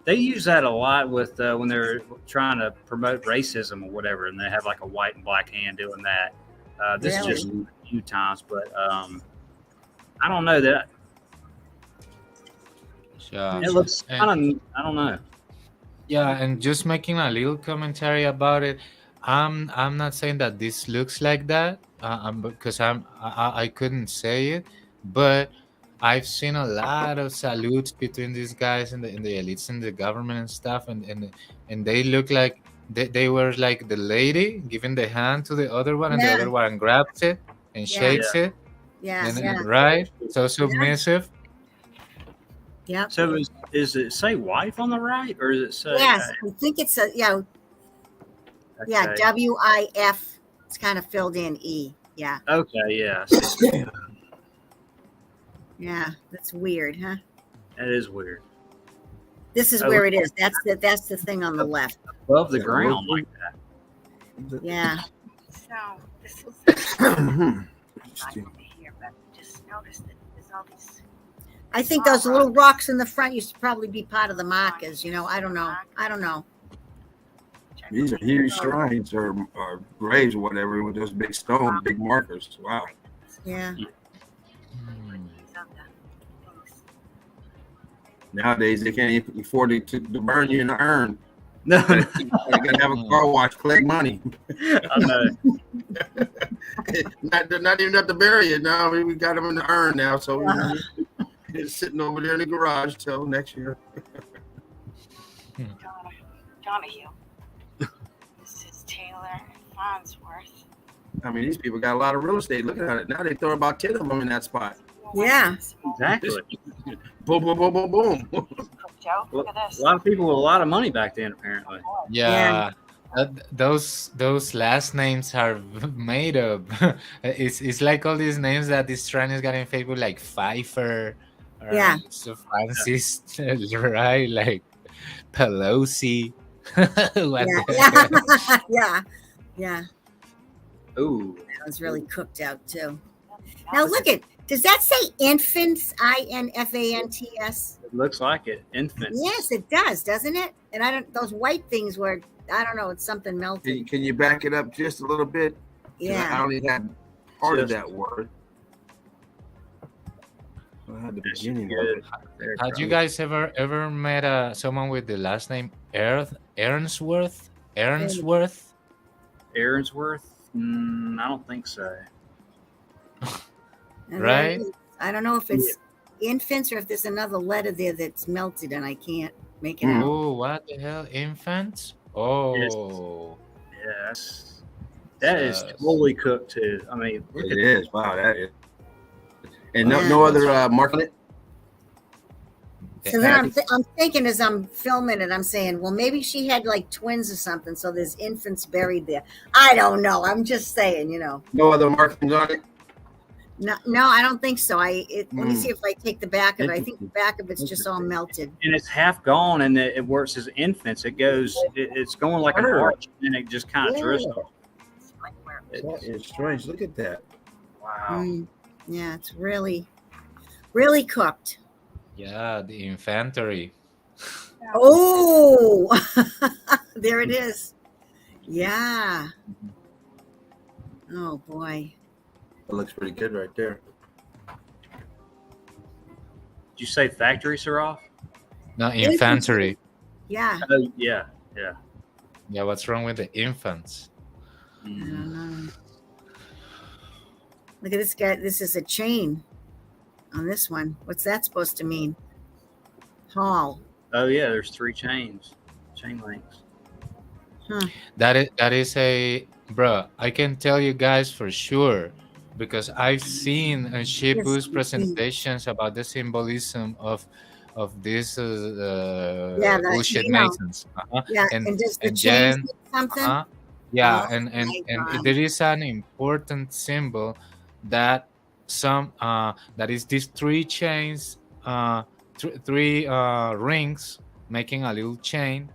they use that a lot with when they're trying to promote racism or whatever, and they have like a white and black hand doing that. This Really? is just a few times, but I don't know that Yeah. it looks And- kind of. I don't know. Yeah, and just making a little commentary about it. I'm not saying that this looks like that, because I couldn't say it, but I've seen a lot of salutes between these guys and the elites and the government and stuff, and they look like they were like the lady giving the hand to the other one, and the Yeah. other one grabs it and Yeah. shakes it, Yeah. and Yeah. right, so submissive. Yeah. So is it say wife on the right, or is it say? Yes. I think it's a yeah. Yeah. Okay. WIF. It's kind of filled in E. Yeah. Okay, yeah, I see. Yeah. That's weird, huh? That is weird. This is Oh, where it is. That's the thing on the left. Above the ground like that. Yeah. So this is Interesting. not over here, but just notice that there's all these. I think those little rocks in the front used to probably be part of the markers. You know, I don't know. I don't know. These are huge shrines or graves or whatever with those big stones, big markers. Wow. Yeah. These other things. Nowadays they can't even afford to burn you in the urn. No, They gotta have a car wash, collect money. I know. not even have to bury it. Now we got them in the urn now, so it's sitting over there in the garage till next year. Donahue. This is Taylor and Farnsworth. I mean, these people got a lot of real estate. Look at it now. They throw about 10 of them in that spot. Yeah. Exactly. Boom, boom, boom, boom, boom. Joe, look at this. A lot of people with a lot of money back then, apparently. Yeah. Those last names are made up. It's like all these names that these Chinese got in Facebook, like Pfeiffer, or Yeah. so Francis, right? Like Pelosi. What Yeah. the- Yeah. Yeah. Ooh, That was really cooked out too. Now look at. Does that say infants? INFANTS. it looks like it. Infants. Yes, it does, doesn't it? And I don't. Those white things were. I don't know. It's something melted. Can you back it up just a little bit? 'Cause I Yeah. only had part of Just- that word. I had the That's beginning good. of it. There, Had you Carlos. guys ever met someone with the last name Earnsworth? Earnsworth? Aaronsworth? I don't think so. And Right? then I don't know if it's infants or if there's another letter there that's melted and I can't make it out. Oh, what the hell? Infants? Oh. Yes. That is Yes. totally cooked too. I mean, look It at is. Wow, that is. And no, Yeah. no other mark on it? So then I'm thinking as I'm filming it, I'm saying, well, maybe she had like twins or something. So there's infants buried there. I don't know. I'm just saying, you know. No other markings on it? No, I don't think so. Let me Mm. see if I take the back of it. I think the back of it's just all melted. and it's half gone, and it works as infants. It goes, it's going like an Sure. arch, and it just kind of drifts. It's like where That is strange. Look at that. Wow. Mm, yeah, it's really, really cooked. Yeah, the infantry. Oh, there it is. Yeah. Oh boy. That looks pretty good right there. Did you say factory, Siraf? No, infantry. Yeah. Oh, yeah, yeah. Yeah, what's wrong with the infants? I don't know. Look at this guy. This is a chain on this one. What's that supposed to mean? Hall. Oh, yeah. There's 3 chain links. That is a bro. I can tell you guys for sure because I've seen Shibu's Yes, presentations about the symbolism of this Yeah, that- bullshit you know. masons. Yeah. And- And, does the and chain then- mean something? Yeah, Oh and my God. there is an important symbol that that is these 3 chains, three rings making a little chain.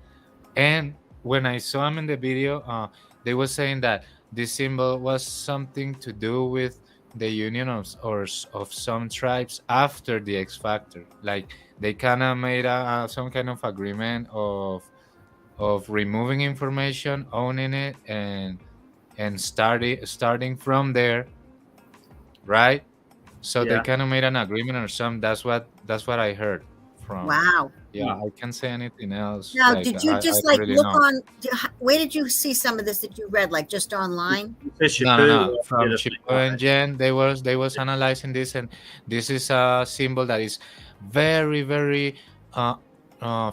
And when I saw him in the video, they were saying that this symbol was something to do with the union of some tribes after the X Factor. Like they kind of made some kind of agreement of removing information, owning it, and starting from there, right? So they Yeah. kind of made an agreement or something. That's what I heard from. Wow. Yeah, I can't say anything else. Now, Like did you I just don't like really look know. on? Where did you see some of this that you read? Like just online? No. Did From a thing Chipo on and it. Jen, they was analyzing this, and this is a symbol that is very, very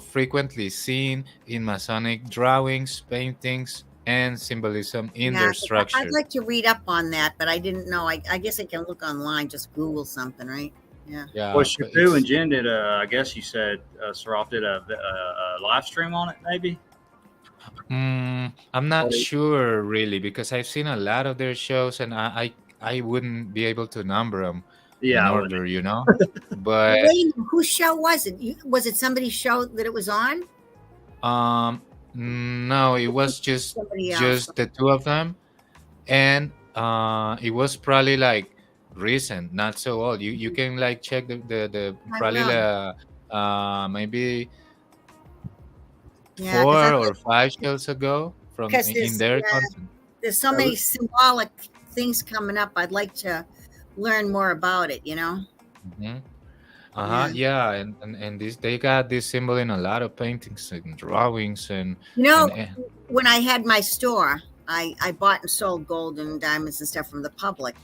frequently seen in Masonic drawings, paintings, and symbolism in Yeah, their 'cause I'd structure. like to read up on that, but I didn't know. I guess I can look online, just Google something, right? Yeah. Yeah, Well, but Shapu and it's Jen did I guess you said Saraf did a live stream on it, maybe. I'm not Or- sure really because I've seen a lot of their shows, and I wouldn't be able to number them in Yeah, I wouldn't. order, you know. Well, But wait a minute, whose show was it? Was it somebody's show that it was on? no, it was Somebody else. just the two of them, and it was probably like recent, not so old. You can like check the I probably will. maybe Yeah, because 4 or 5 shows ago from because in their content. there's so many symbolic things coming up. I'd like to learn more about it. Mhm. Yeah, and this they got this symbol in a lot of paintings and drawings and and When I had my store, I bought and sold gold and diamonds and stuff from the public.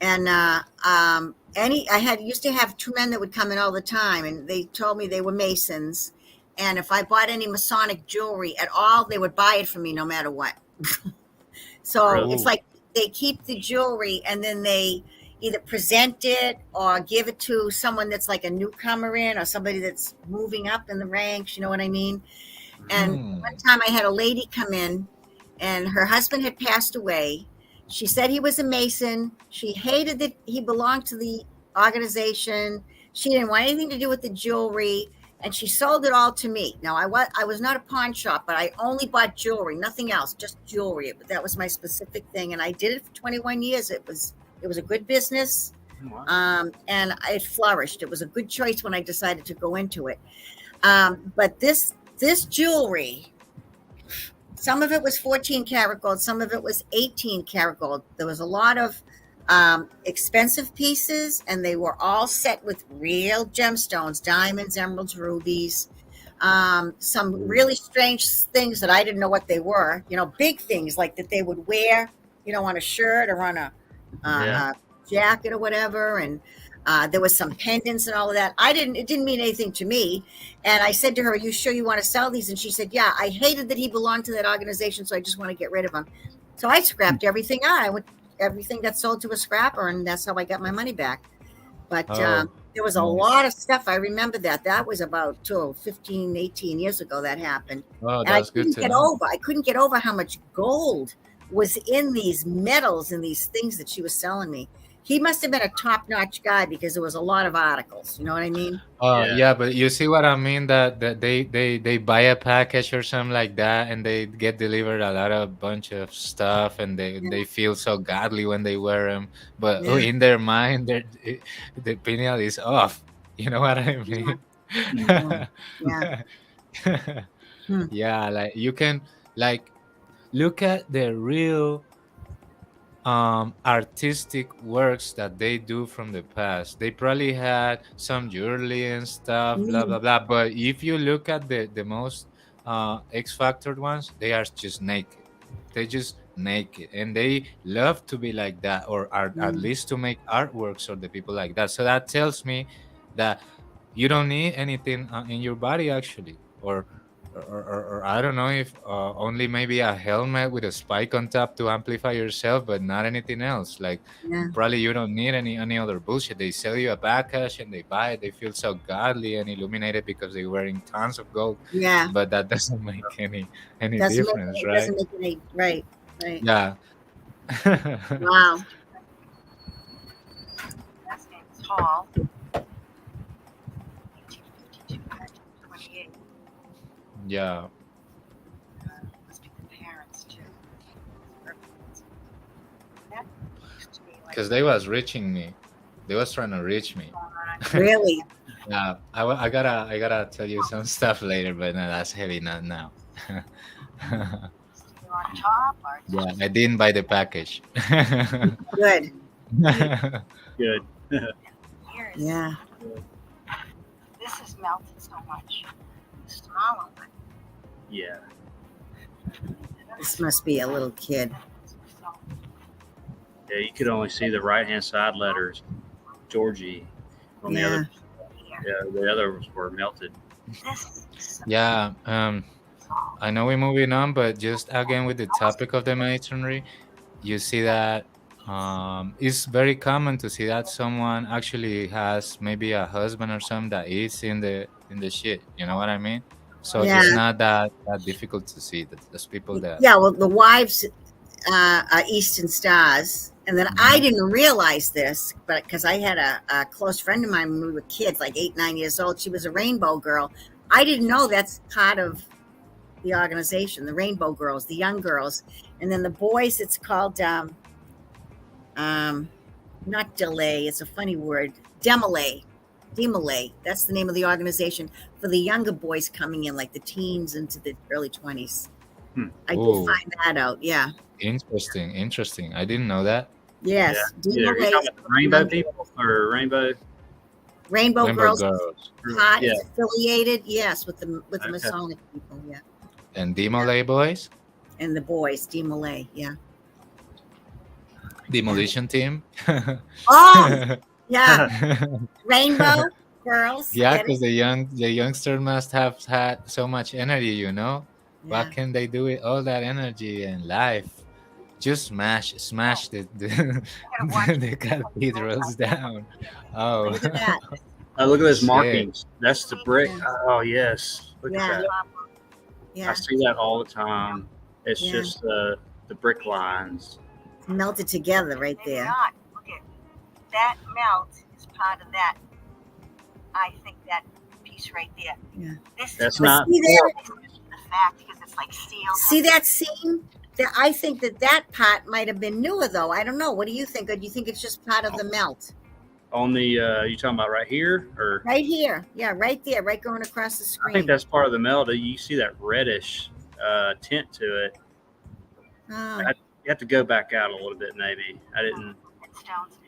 And I used to have two men that would come in all the time, and they told me they were Masons. And if I bought any Masonic jewelry at all, they would buy it for me no matter what. So Really? it's like they keep the jewelry and then they either present it or give it to someone that's like a newcomer in or somebody that's moving up in the ranks. You know what I mean? And one time I had a lady come in and her husband had passed away. She said he was a Mason. She hated that he belonged to the organization. She didn't want anything to do with the jewelry, and she sold it all to me. Now, I was not a pawn shop, but I only bought jewelry, nothing else, just jewelry. But that was my specific thing, and I did it for 21 years. It was a good business, and it flourished. It was a good choice when I decided to go into it. But this jewelry, some of it was 14 karat gold, some of it was 18 karat gold. There was a lot of expensive pieces, and they were all set with real gemstones, diamonds, emeralds, rubies, some really strange things that I didn't know what they were, big things like that they would wear, on a shirt or on a jacket or whatever. And there was some pendants and all of that. It didn't mean anything to me. And I said to her, "Are you sure you want to sell these?" And she said, "Yeah, I hated that he belonged to that organization, so I just want to get rid of him." So I scrapped everything out. Everything got sold to a scrapper, and that's how I got my money back. But there was a lot of stuff. I remember that was about 15, 18 years ago that happened. Oh, And that's good to know. I couldn't get over how much gold was in these metals and these things that she was selling me. He must have been a top-notch guy because there was a lot of articles. You know what I mean? Yeah, but you see what I mean? That they buy a package or something like that, and they get delivered a bunch of stuff, and they feel so godly when they wear them. But in their mind, the pineal is off. You know what I mean? Yeah, like you can look at the real artistic works that they do from the past. They probably had some jewelry and stuff, blah blah blah. But if you look at the most X Factor ones, they are just naked. They just naked, and they love to be like that, or at least to make artworks or the people like that. So that tells me that you don't need anything in your body actually, or I don't know if only maybe a helmet with a spike on top to amplify yourself, but not anything else. Like probably you don't need any other bullshit. They sell you a package and they buy it. They feel so godly and illuminated because they're wearing tons of gold. Yeah. But that doesn't make any difference, right? Doesn't make any right. Yeah. Wow. Last name is Hall. 1852, 1928. Yeah. Must be the parents too. That used to be like Because they was reaching me. They was trying to reach me. Really? Yeah. I gotta tell you some stuff later, but no, that's heavy, not now. on top or Yeah, I didn't buy the package. Good. Good. here's Yeah. this This has melted so much. It's smaller, but Yeah. This must be a little kid. so Yeah, you could only see the right-hand side letters, Georgie. On the Yeah. other, here. yeah, the others were melted. This is Yeah. I know we're moving on, but just again with the topic of the masonry, you see that it's very common to see that someone actually has maybe a husband or something that is in the shit. You know what I mean? So Yeah. it's not that difficult to see that there's people that. Yeah, well, the wives are Eastern Stars. And then I Mhm. didn't realize this, but because I had a close friend of mine when we were kids, like 8, 9 years old. She was a Rainbow Girl. I didn't know that's part of the organization, the Rainbow Girls, the young girls. And then the boys, it's called, not delay, it's a funny word, Demolay. Demolay. That's the name of the organization for the younger boys coming in, like the teens into the early 20s. I did Ooh. find that out. Yeah. Interesting. I didn't know that. Yes. Yeah, are you Demolay, talking about the rainbow people or rainbow? Rainbow Rainbow Girls Girls Hot Yeah. is affiliated. Yes, with the Okay. Masonic people. Yeah. and Demolay Boys, And the boys, Demolay. Yeah. Demolition Team. Oh, yeah. Rainbow Girls. Yeah, Get it? because the youngster must have had so much energy, you know. Yeah. What can they do with all that energy and life? Just smash the the cathedrals down. Oh, Look at that. Oh, look at those Shit. markings. That's the brick. Oh, yes. Look Yeah. at that. Yeah. I see that all the time. It's Yeah. just the brick lines. Melted together right maybe there. not. Look at that melt is part of that. I think that piece right there. Yeah. This That's is not. See there? the fact because it's like sealed. See that seam? I think that part might have been newer, though. I don't know. What do you think? Or do you think it's just part of the melt? On the, you talking about right here? Or Right here. Yeah, right there, right going across the I screen. think that's part of the melt. You see that reddish tint to it. Oh, You have to go back out a little bit, maybe. I didn't. Stones.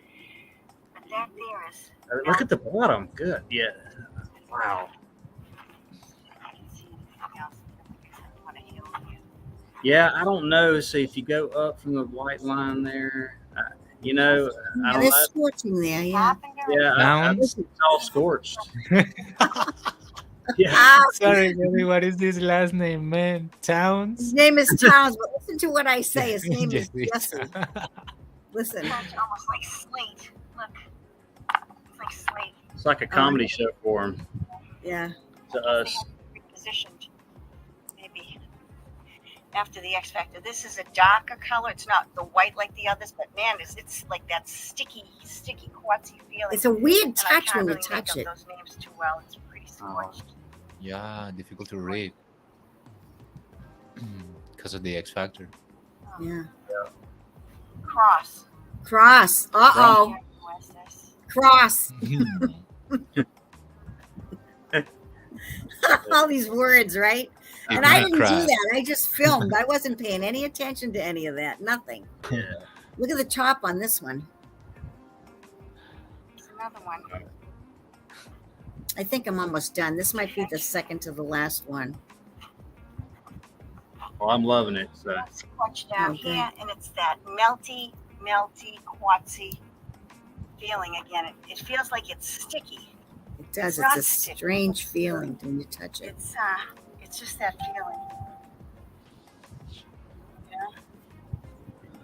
But that there is. Look at the bottom. Good. Yeah. Wow. I can see anything else. I want to heal you. Yeah, I don't know. See, if you go up from the white line there, you know, I yeah, don't there's know. scorching there. Yeah. Lavender. Yeah, I think Nouns? it's all scorched. Yeah. Ah, sorry, Billy, what is his last name, man? his Towns? name is Towns, but listen to what I say. His name is Jesse. Jesse. Listen. It's almost like slate. Look. It's like slate. It's like a comedy show for him, Yeah. to us. Repositioned. Maybe. After the X Factor. This is a darker color. It's not the white like the others, but man, it's like that sticky quartzy feeling. It's a weird And I touch can't when you really touch make it. up those names too well. It's pretty scorched. Yeah, difficult to read because of the X Factor. Yeah. Cross. Cross. Uh-oh. Here, where's this? Cross. All these words, right? And I didn't do that. I just filmed. I wasn't paying any attention to any of that. Nothing. Yeah. Look at the top on this one. There's another one. I think I'm almost done. This might be the second to the last one. Well, I'm loving it. So It's scorched down Okay. here, and it's that melty, quartzy feeling again. It feels like it's sticky. It does. It's It's a not strange feeling when you touch it. It's just that feeling.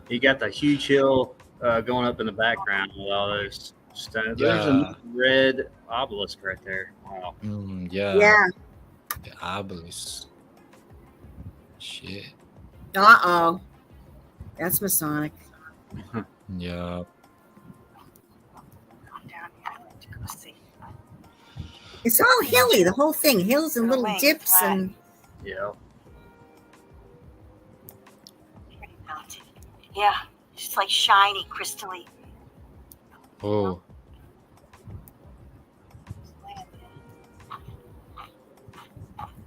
you got the huge hill going up in the background with all those stones. There's a red obelisk right there. Wow. Yeah. Yeah. The obelisk. Shit. Uh-oh. That's Masonic. Yeah. Come down here. I like to go see. It's all hilly, the whole thing. Hills and little Away, dips flat. and Yeah. Pretty melted. Yeah, just like shiny, crystally. Oh.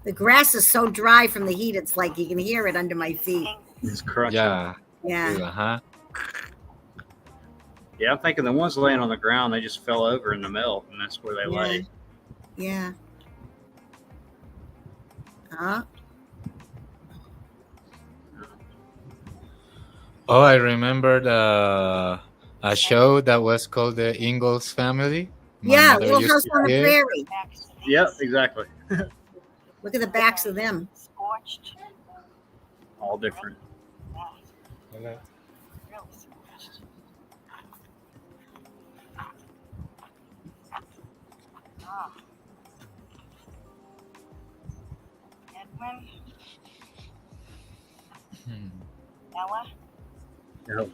the grass is so dry from the heat, it's like you can hear it under my feet. It's crunching. Yeah. Yeah. Uh-huh. Yeah, I'm thinking the ones laying on the ground, they just fell over in the melt, and that's where they lay. Yeah. Huh? Oh, I remembered a show that was called The Ingalls Family. My Yeah, mother Little used House to on the see it. Prairie. Backs to these. Yep, exactly. Look at the backs of them. Scorched. All different. Yeah, Hello. really scorched. Oh. Edwin, Hmm. Ella. Yep.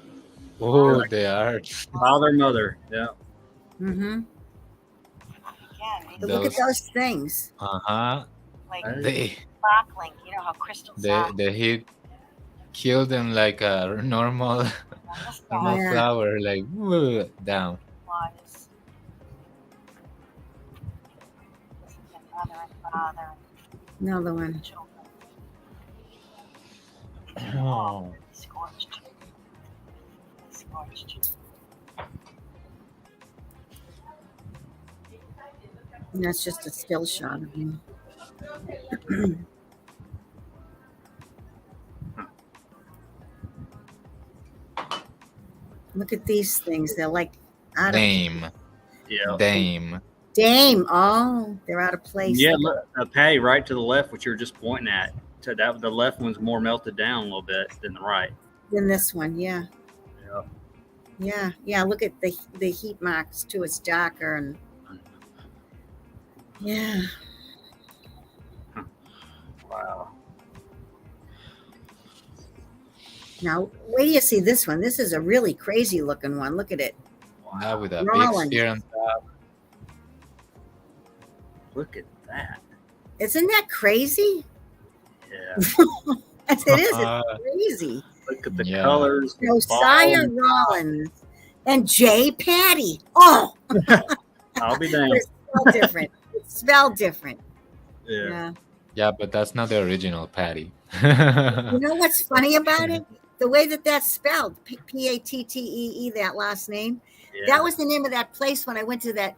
Oh, the art. Father, mother. Yeah. Mm-hmm. Again, But look at those things. Uh-huh. like They sparkling. You know how crystals are. they hit killed them like a normal On this normal guy Yeah. flower, like down. was this is the mother and father Another one. and children. Oh. Scorched. Scorched. And that's just a still shot of him. Look at these things. They're like out of Dame. Yeah. Dame. Dame. Oh, they're out of place. Yeah, look, Patty, right to the left, what you were just pointing at. To that, the left one's more melted down a little bit than the right. Than this one, yeah. Yeah. Yeah, yeah. Look at the heat marks too. It's darker and yeah. Wow. Now wait till you see this one. This is a really crazy looking one. Look at it. Now with a Rollins. big spear on top. Look at that. Isn't that crazy? Yeah. Yes, it is. It's crazy. Look at the Yeah. colors. the Josiah bottom. Rollins and Jay Patty. Oh, I'll be damned. it's spelled different. It's spelled different. Yeah. Yeah. Yeah, but that's not the original Patty. You know what's funny about it? The way that that's spelled, Pattee, that last name. Yeah. That was the name of that place when I went to that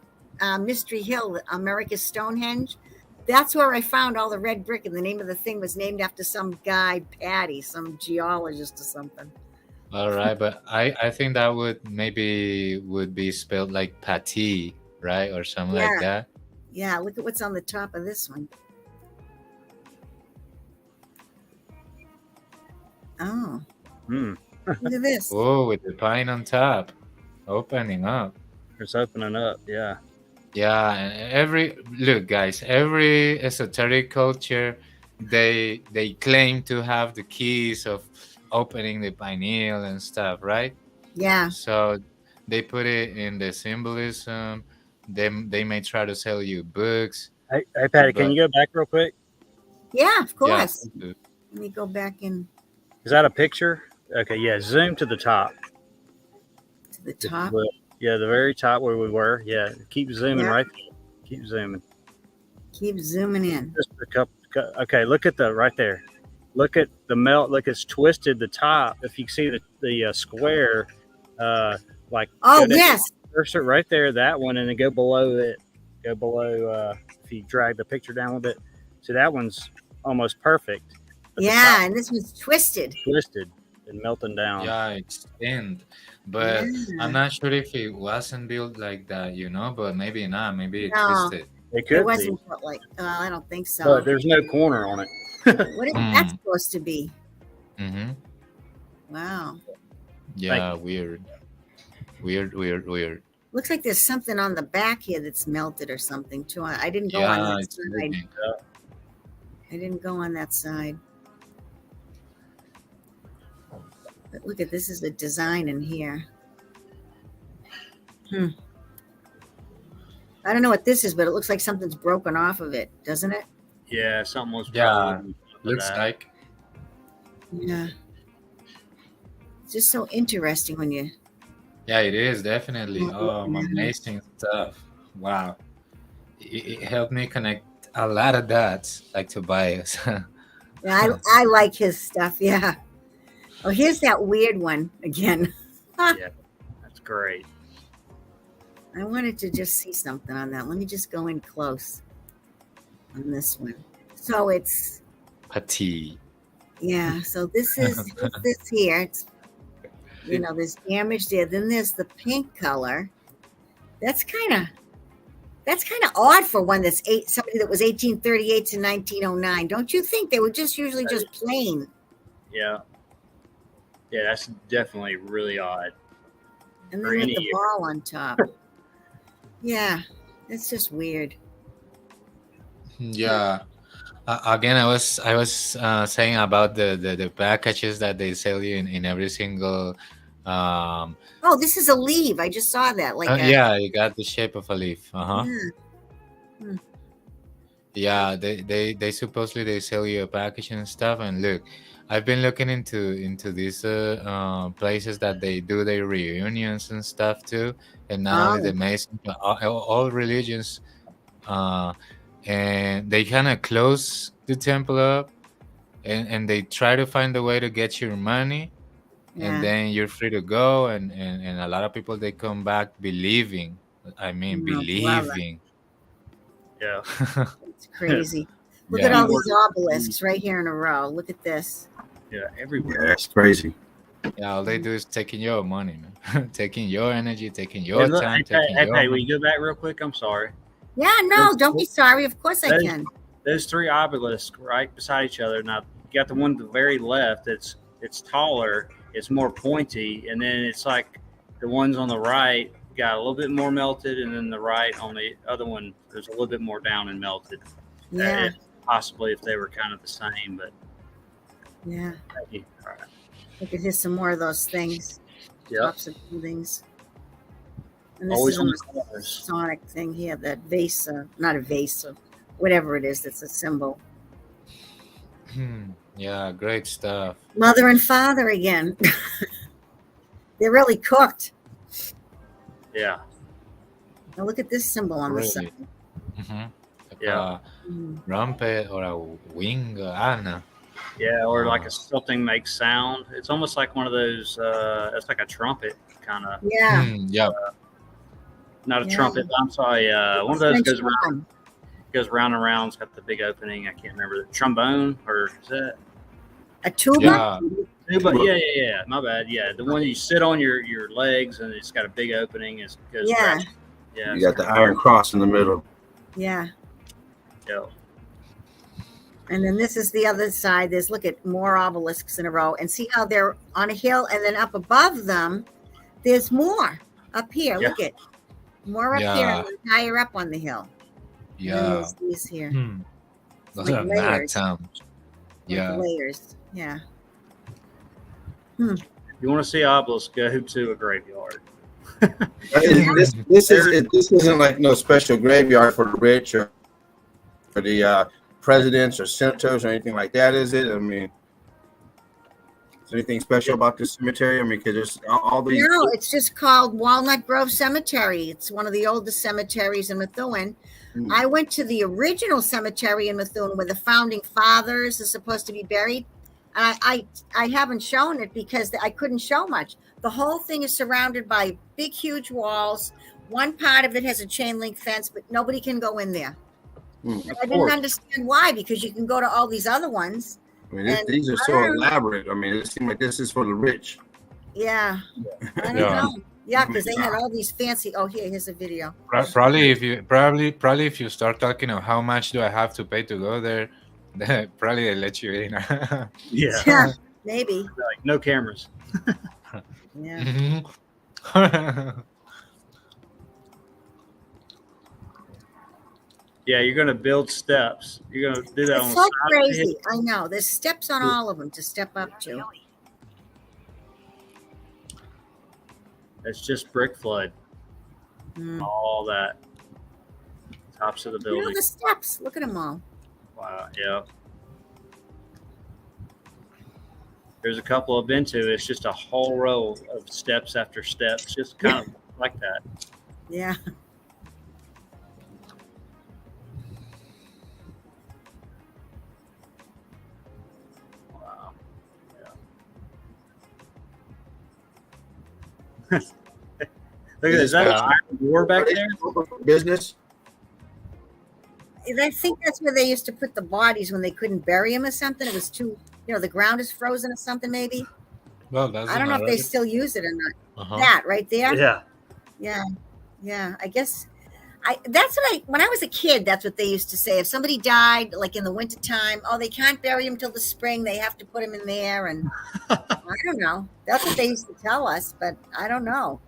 Mystery Hill, America's Stonehenge. That's where I found all the red brick, and the name of the thing was named after some guy, Patty, some geologist or something. All right, but I think that would be spelled like Patty, right, or something like that. Yeah, look at what's on the top of this one. Oh, Hmm. look at this. Oh, with the pine on top, opening up. It's opening up. Yeah. Yeah, and look, guys, every esoteric culture, they claim to have the keys of opening the pineal and stuff, right? Yeah, So they put it in the symbolism. They may try to sell you books. Hey, Patty, can But- you go back real quick? yeah, of Yeah, course. Let me go back in Is that a picture? Okay. Yeah. Zoom to the top. to the top. Yeah, the very top where we were. Yeah. Keep zooming Yeah. right there. Keep zooming. Keep zooming in. Just a couple. Okay. Look at the right there. Look at the melt. Look, it's twisted the top. If you see the square, like Oh, go down- yes. cursor right there, that one, and then go below it. Go below. If you drag the picture down a little bit, so that one's almost perfect. But the Yeah, top and this one's twisted. twisted and melting down. yeah, it's thinned, but Yeah. I'm not sure if it wasn't built like that, but maybe not. Maybe it No. twisted. It It could be, wasn't built like, I don't think so. but there's no corner on it. What is that supposed to be? Mm-hmm. Wow. Yeah, weird. Looks like there's something on the back here that's melted or something too. I didn't go Yeah, on that it's side. looking- I didn't go on that side. But look at this is a design in here. I don't know what this is, but it looks like something's broken off of it, doesn't it? Yeah, something was. Yeah, probably looks that. like. Yeah. It's just so interesting when you Yeah, it is definitely. Yeah, Oh, yeah. amazing stuff! Wow, it helped me connect a lot of dots, like Tobias. Yeah, I like his stuff. Yeah. Oh, here's that weird one again. That's great. I wanted to just see something on that. Let me just go in close. on this one. So it's Pati. yeah. So this is this here. It's there's damage there. Then there's the pink color. That's kind of odd for one that's somebody that was 1838 to 1909. Don't you think they were just usually just plain? Yeah. Yeah, that's definitely really odd. And For then with any the year. ball on top. Yeah, it's just weird. Yeah. Again, I was saying about the packages that they sell you in every single. Oh, this is a leaf. I just saw that. Like Yeah, you got the shape of a leaf. Uh-huh. yeah. Yeah, they supposedly they sell you a package and stuff. And look, I've been looking into these places that they do their reunions and stuff too, and not only the Oh, Masons, but all religions. And they kind of close the temple up, and they try to find a way to get your money, and yeah. then you're free to go. And a lot of people they come back believing. I mean, No, brother. believing. Yeah. It's crazy. Look at Yeah. all these obelisks right here in a row. Look at this. Yeah, Yeah, everywhere. that's crazy. Yeah, all they do is taking your money, man. Taking your energy, taking Hey, your look, time, hey, taking hey, your hey, will money. you go back real quick? I'm sorry. Yeah, no, don't be sorry. Of course I Those- can. Those three obelisks right beside each other. Now you got the one to the very left. It's taller. It's more pointy, and then it's like the ones on the right got a little bit more melted, and then the right on the other one there's a little bit more down and melted. Yeah, Possibly if they were kind of the same, but yeah. all right. Look at here's some more of those things. Yep. Tops of buildings. And this Always is on on the the corners. Sonic thing here, that vase, not a vase, whatever it is that's a symbol. Yeah, great stuff. Mother and father again. They're really cooked. Yeah. Now look at this symbol on the Really? side. Mm-hmm. Yeah. Rumpet or a wing, Anna. Yeah, or like something makes sound. It's almost like one of those. It's like a trumpet kind of. Yeah. Yeah. Not a Yeah. trumpet. I'm sorry. One of those French goes around. horn. Goes round and round. It's got the big opening. I can't remember the trombone or is that? A tuba? Yeah. But yeah. My bad. Yeah, the one you sit on your legs and it's got a big opening. It goes. Yeah. round. Yeah. You got the Iron Cross in the middle. Yeah. Yeah. And then this is the other side. There's look at more obelisks in a row, and see how they're on a hill, and then up above them, there's more up here. Yeah. Look at more up here, Yeah. and then higher up on the hill. And then Yeah. there's these here, Those like are layers. mad times. like Yeah. layers. Yeah. If you want to see obelisk, go to a graveyard. This isn't like no special graveyard for the rich or for the presidents or senators or anything like that, is it? I mean, is there anything special about this cemetery? I mean, because there's all these. No, it's just called Walnut Grove Cemetery. It's one of the oldest cemeteries in Methuen. Hmm. I went to the original cemetery in Methuen where the founding fathers are supposed to be buried. And I haven't shown it because I couldn't show much. The whole thing is surrounded by big, huge walls. One part of it has a chain link fence, but nobody can go in there. And I didn't understand why, because you can go to all these other ones. I mean, these are so elaborate. I mean, it seems like this is for the rich. Yeah. I don't Yeah. know. Yeah, because they had all these fancy. Oh, here's a video. Probably if you start talking of how much do I have to pay to go there, then probably they let you in. Yeah. Yeah, maybe. Like no cameras. Yeah. Mhm. Yeah, you're gonna build steps. You're gonna do that on It's the so side of the crazy. hill. I know. There's steps on all of them to step up to. Really? It's just brick flood. Mm. All that. Tops of the You know building. the steps. Look at them all. Wow. Yeah. There's a couple I've been to. It's just a whole row of steps after steps, just kind of like that. Yeah. Wow. Yeah. Look at this. Is that an iron door back there? Business. I think that's where they used to put the bodies when they couldn't bury them or something. It was too, the ground is frozen or something. Maybe Well, that's I don't know if they another. still use it or not. Uh-huh. That right there. Yeah. Yeah. I guess that's what when I was a kid, that's what they used to say. If somebody died like in the wintertime, they can't bury him till the spring. They have to put him in there. And I don't know. That's what they used to tell us, but I don't know.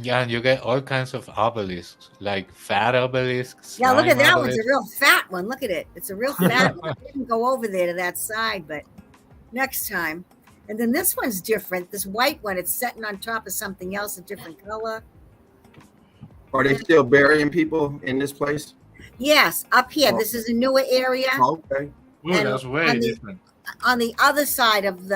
Yeah, and you get all kinds of obelisks, like fat obelisks. Yeah, look at slime that one. It's a obelisks. real fat one. Look at it. It's a real fat one. I didn't go over there to that side, but next time. And then this one's different. This white one, it's sitting on top of something else, a different color. Are they still burying people in this place? Yes, up here. This is a newer area. Okay. Ooh, and that's way on the- different. On the other side of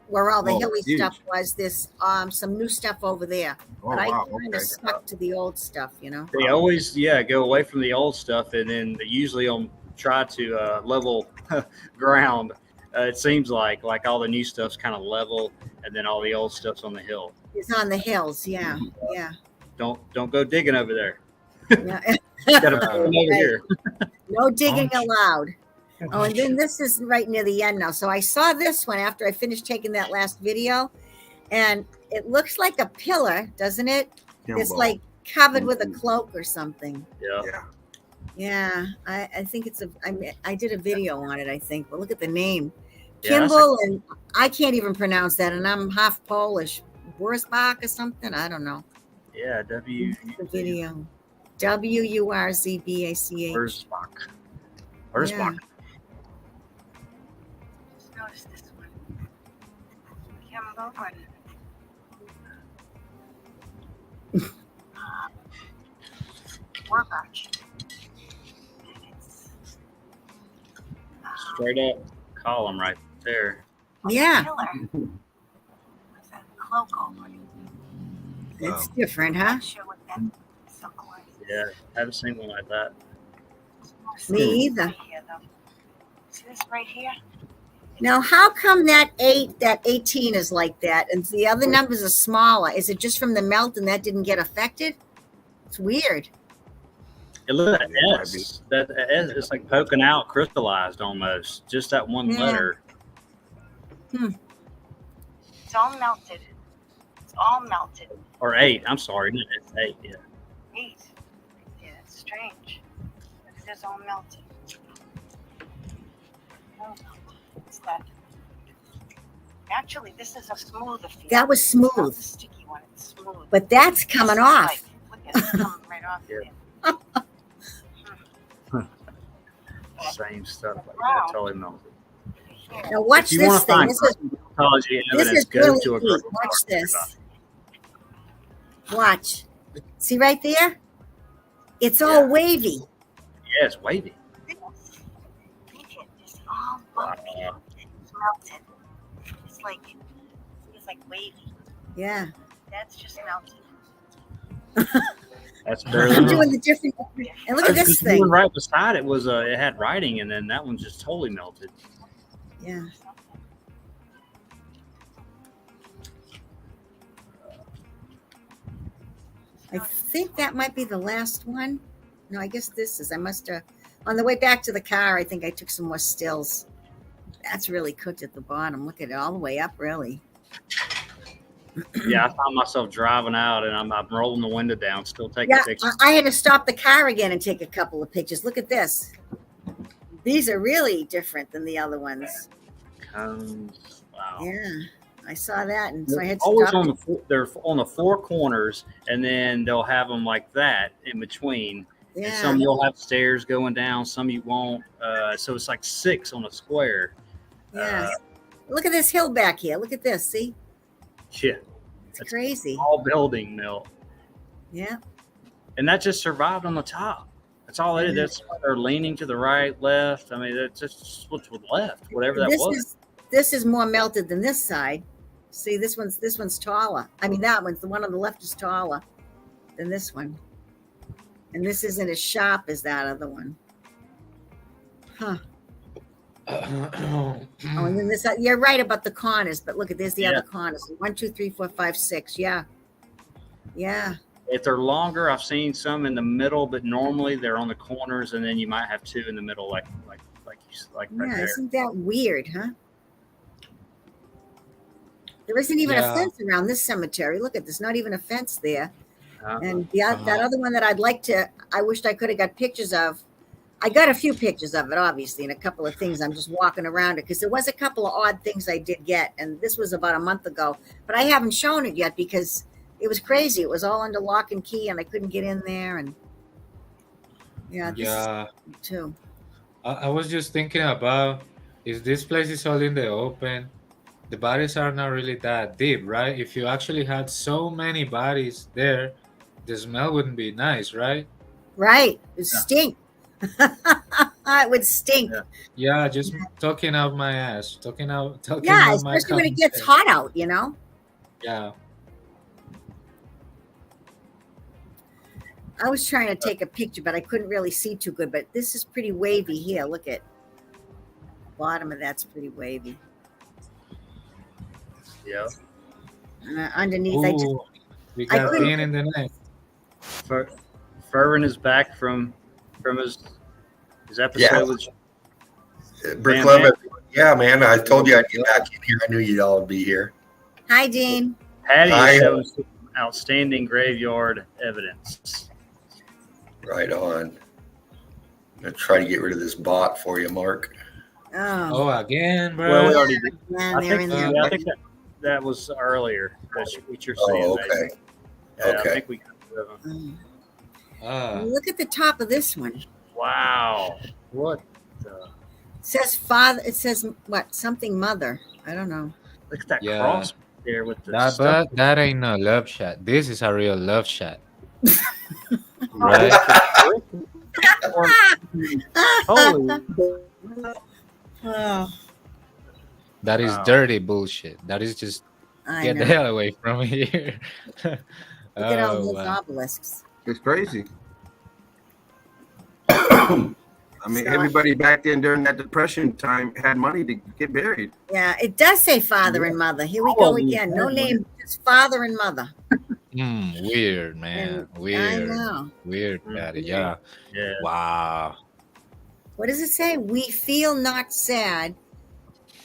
where all the Oh, hilly huge. stuff was, this some new stuff over there. Oh, But I wow. kind Okay. of stuck to the old stuff, They always, go away from the old stuff, and then they usually try to level ground. It seems like all the new stuff's kind of level, and then all the old stuff's on the hill. It's on the hills. Yeah. Don't go digging over there. Yeah. Gotta put them over here. No digging allowed. Oh, and then this is right near the end now. So I saw this one after I finished taking that last video, and it looks like a pillar, doesn't it? It's like covered with a cloak or something. Yeah. Yeah, I think I did a video on it, I think. But look at the name. Yeah, that's Kimball, and I can't even pronounce that, and I'm half Polish. Wurzbach or something? I don't know. Yeah. The video. Wurzbach. Wurzbach. Yeah. Just notice this one. Kimball and Warbach. It's Straight up column right there. Yeah, pillar with a cloak over it. it's different, huh? Not sure what that silk was. Yeah. Haven't seen one like that. Me either. Right here, though. See this right here? Now, how come that 18 is like that, and the other numbers are smaller? Is it just from the melt and that didn't get affected? It's weird. It looks like an S. That S is like poking out, crystallized almost. Just that one Yeah. letter. It's all melted. It's all melted. Or 8. I'm sorry. It's 8. Yeah. Neat. Yeah, it's strange. It is all melted. It's that. Actually, this is a smoother feel. That was It's not smooth, the sticky one. It's smooth. but that's coming This is off. like- look at it, it's coming right off. Yeah. there. Same stuff. Like Wow. that. Totally melted. Now, watch If you this want to thing. find This is Scientology this evidence, is go really to a neat. group. Watch this. Watch. See right there? It's all wavy. Yeah, it's wavy. Look at it, it's all bumpy. Wow. It's melted. It's like wavy. Yeah. That's just melted. That's I'm barely. doing the different. And look at this The one thing. right beside it was it had writing, and then that one just totally melted. Yeah. I think that might be the last one. No, I guess this is. I must have. On the way back to the car, I think I took some more stills. That's really cooked at the bottom. Look at it all the way up, really. Yeah, I found myself driving out, and I'm rolling the window down, still taking Yeah, pictures. I had to stop the car again and take a couple of pictures. Look at this. These are really different than the other ones. Cones. Wow. Yeah, I saw that, and so I had to Always stop. on they're on the 4 corners, and then they'll have them like that in between. And Yeah, some you'll have stairs going down, some you won't. So it's like 6 on a square. yeah. Look at this hill back here. Look at this. See, Yeah, it's That's crazy. all building melt, Yeah, and that just survived on the top. That's all it is. That's why they're leaning to the right, left. I mean, that's just what's left, whatever that was. This is more melted than this side. See, this one's taller. I mean, that one's the one on the left is taller than this one, and this isn't as sharp as that other one. Huh. Oh, and then this, you're right about the corners, but look at there's the Yeah. other corners. 1, 2, 3, 4, 5, 6. Yeah. Yeah. If they're longer, I've seen some in the middle, but normally they're on the corners, and then you might have two in the middle, like right Yeah, there. isn't that weird, huh? There isn't even a Yeah. fence around this cemetery. Look at, there's not even a fence there. Uh, And that other one that I wished I could have got pictures of. I got a few pictures of it, obviously, and a couple of things. I'm just walking around it because there was a couple of odd things I did get, and this was about a month ago. But I haven't shown it yet because it was crazy. It was all under lock and key, and I couldn't get in there. And yeah, this Yeah. is too. I was just thinking about if this place is all in the open, the bodies are not really that deep, right? If you actually had so many bodies there, the smell wouldn't be nice, right? Right. It would Yeah. stink. It would stink. Yeah. Yeah, just talking out my ass, talking out my Especially when it common gets sense. hot out, you know? Yeah. I was trying to take a picture, but I couldn't really see too good. But this is pretty wavy here. Look at bottom of that's pretty wavy. yeah. Underneath, I just Ooh, we I got couldn't- pain in the neck. Fervin is back from his episode Yeah. with Brick Man, Love, man. yeah, man. I told you I'd get back in here. I knew you'd all be here. Hi, Dean. Patty Hi. shows some outstanding graveyard evidence. Right on. I'm gonna try to get rid of this bot for you, Mark. Oh, Oh, again, bro. Well, we already did. man, I they're think, in there. I think that was earlier. That's what you're saying. Oh, Dave. okay. Yeah, I Okay. think we got rid of them. Ah, Look at the top of this one. It Wow. What the? says father. It says what? Something mother. I don't know. Look at that Yeah. cross there with the that stuff. but that ain't no love shot. This is a real love shot. Right? Holy. Oh, That is Wow. dirty bullshit. That is just I get know. the hell away from here. Look at all Oh, those wow. obelisks. It's crazy. I mean, So- everybody back then during that depression time had money to get buried. Yeah, it does say father and mother. Here we go Oh, again. No yeah. name, just father and mother. Weird, man. And I Weird. know. Weird, Patty. Yeah. Yeah. Wow. What does it say? We feel not sad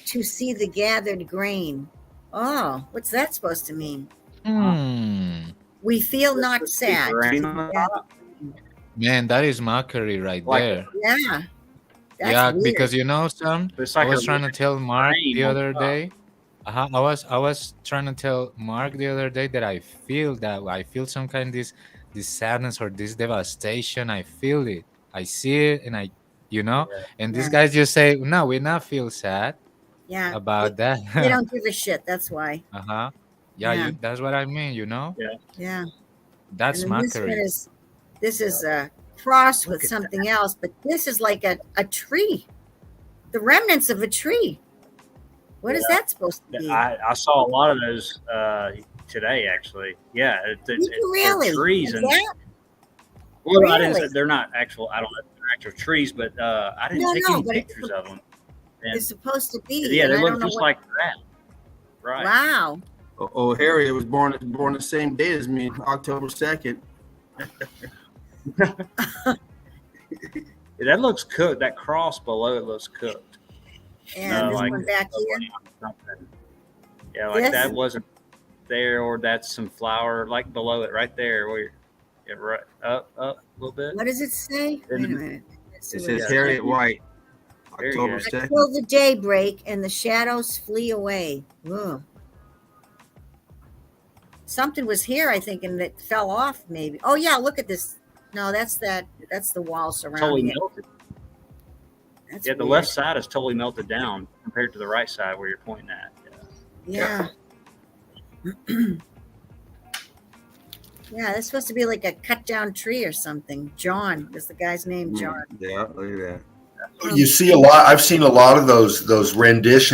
to see the gathered grain. Oh, what's that supposed to mean? We feel not sad. to Grain see on the the gathered- Man, that is mockery right Like- there. Yeah. That's Yeah, weird. because you know, Sam, It's I like was a trying to tell Mark rain the on other top. day. I was trying to tell Mark the other day that I feel some kind of this sadness or this devastation. I feel it. I see it, and Yeah. and these Yeah. guys just say, "No, we not feel sad Yeah. about that." They don't give a shit. That's why. Uh-huh. Yeah, Yeah. that's what I mean. Yeah. That's And then this one mockery. this is a cross with Look at something else, but this is like a tree. The remnants of a tree. What is that supposed to be? I saw a lot of those today, actually. Yeah, Did you really? they're trees Like and that? well, I didn't Really? say they're not actual. I don't know if they're actual trees, but I didn't No, take no, any but it's- pictures of them. And It's supposed to be. yeah, and they I look don't know just what- like that. Right. Wow. Oh, Harriet was born the same day as me, October 2nd. That looks cooked. That cross below it looks cooked. And No, this like- one back here. Something. Yeah, like This? that wasn't there, or that's some flour like below it, right there. Where you're, yeah, right up a little bit. What does it say? Wait a And- minute. Let's see It what says it Harriet White, Very October good. 2nd. Until the daybreak and the shadows flee away. Whoa. Something was here, I think, and it fell off. Maybe. Oh yeah, look at this. No, that's the wall Totally surrounding it. melted. That's Yeah, the weird. left side is totally melted down compared to the right side where you're pointing at. Yeah. Yeah, that's supposed to be like a cut down tree or something. John is the guy's name. John. Yeah, look at that. You see a lot. I've seen a lot of those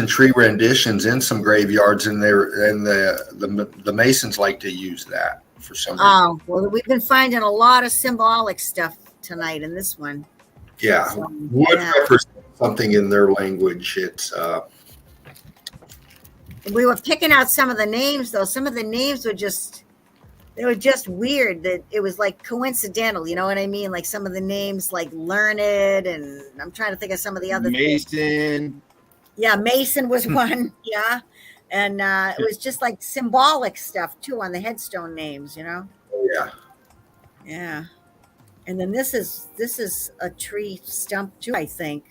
tree renditions in some graveyards, and the Masons like to use that for some reason. Oh, well, we've been finding a lot of symbolic stuff tonight in this one. Yeah, So, would yeah. represent something in their language. It's We were picking out some of the names, though. Some of the names were just They were just weird that it was like coincidental. You know what I mean? Like some of the names, like Learned, and I'm trying to think of some of the other things. Mason. Yeah, Mason was one. Yeah, and it was just like symbolic stuff too on the headstone names. You know? Yeah. Yeah. And then this is a tree stump too, I think.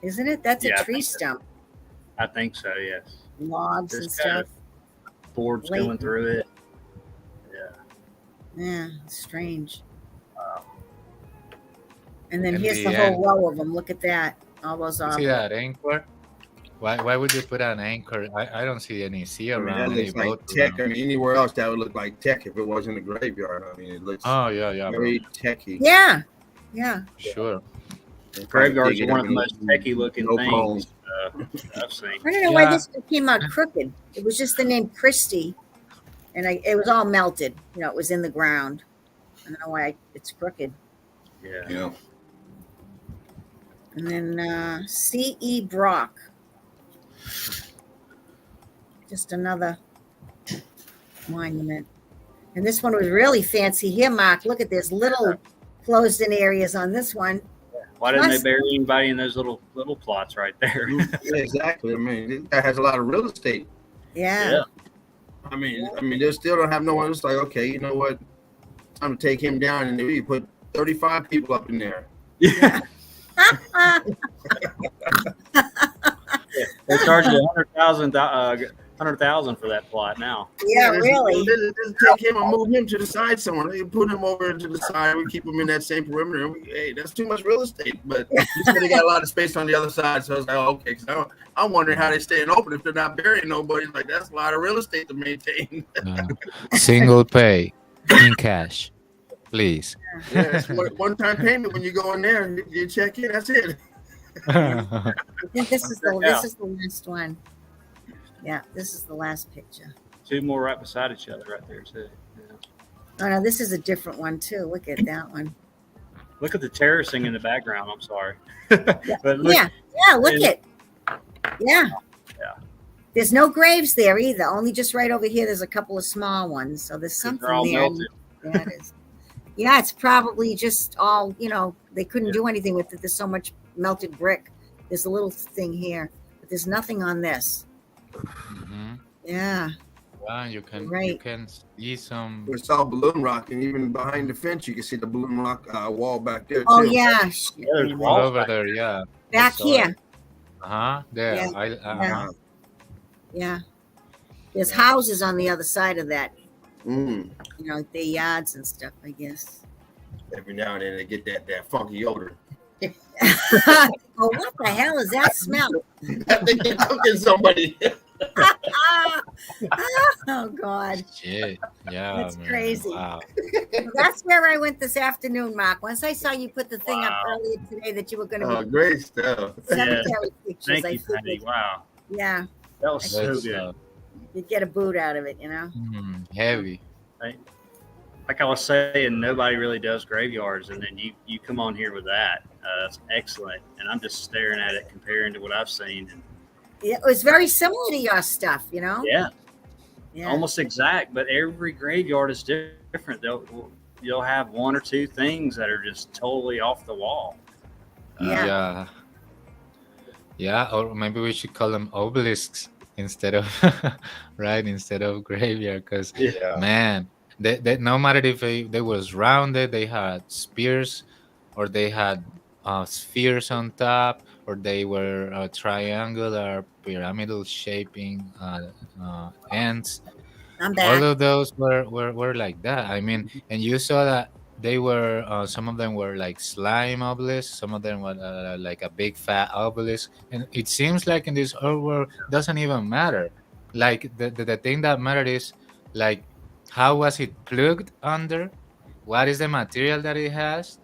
Isn't it? That's Yeah, a I tree think so. stump. I think so. Yes. Logs and There's kind stuff. of boards Late. going through it. Yeah. Yeah, strange. Wow. And then In here's the the whole end- row of them. Look at that. All those You off. see that anchor? Why would you put an anchor? I don't see any sea I mean, around. that Any looks like boat tech. around. I mean, anywhere else that would look like tech if it wasn't a graveyard. I mean, it looks Oh yeah, bro. very techy. Yeah. Yeah. Sure. Graveyards Dig are it one up of the most and techie looking no things bones. I've seen. I don't know why Yeah. this one came out crooked. It was just the name Christie. And it was all melted. You know, it was in the ground. I don't know why it's crooked. Yeah. Yeah. And then C.E. Brock. Just another monument. And this one was really fancy here, Mark. Look at this little closed in areas on this one. Why didn't they Plus- bury anybody in those little plots right there? Yeah, exactly. I mean, this guy has a lot of real estate. Yeah. Yeah. I mean, they still don't have no one. It's like, okay, you know what? Time to take him down, and we put 35 people up in there. Yeah. They charged you $100,000 for that plot now. Yeah, Just- really. Just take him and move him to the side somewhere. They put him over to the side. We keep him in that same perimeter. And hey, that's too much real estate. But you said they got a lot of space on the other side. So I was like, oh, okay. Because I'm wondering how they staying open if they're not burying nobody. Like, that's a lot of real estate to maintain. Single pay in cash, please. Yeah, it's one-time payment when you go in there and you check in. That's it. I think this is the last one. Yeah, this is the last picture. Two more right beside each other right there too. Yeah. Oh no, this is a different one too. Look at that one. Look at the terracing in the background. I'm sorry. But look, Yeah, look and- at. Yeah. Yeah. There's no graves there either. Only just right over here. There's a couple of small ones. So there's something they're all there. melted. Yeah, it is. Yeah, it's probably just all, they couldn't do anything with it. There's so much melted brick. There's a little thing here, but there's nothing on this. Mhm. Yeah. Well, you can Right. see some. We saw balloon rock, and even behind the fence, you can see the balloon rock wall back there. Oh, too. yeah. Yeah, there's All walls over back there, yeah. Back saw here. There. Yeah. Uh-huh. Yeah. There's houses on the other side of that, Mm. like their yards and stuff, I guess. Every now and then they get that funky odor. Oh, what the hell is that smell? I think they're cooking somebody. Oh, God. Shit. Yeah. That's man. crazy. Wow. That's where I went this afternoon, Mark. Once I saw you put the thing up Wow. earlier today that you were going to Oh, great stuff. cemetery pictures, Thank I you, Patty. figured, Wow. yeah, That was so That's, good. you'd get a boot out of it, heavy. Like I was saying, nobody really does graveyards, and then you come on here with that. That's excellent. And I'm just staring at it, comparing to what I've seen. And It was very similar to your stuff, Yeah. almost exact. But every graveyard is different. You'll have one or two things that are just totally off the wall. Yeah. Yeah. Yeah, or maybe we should call them obelisks instead of instead of graveyard, because Yeah. man, they no matter if they was rounded, they had spears, or they had spheres on top, or they were triangular pyramidal shaping ends. I'm All back. of those were like that. I mean, and you saw that they were some of them were like slime obelisks, some of them were like a big fat obelisk, and it seems like in this whole world doesn't even matter. Like the thing that matters is like how was it plugged under, what is the material that it has,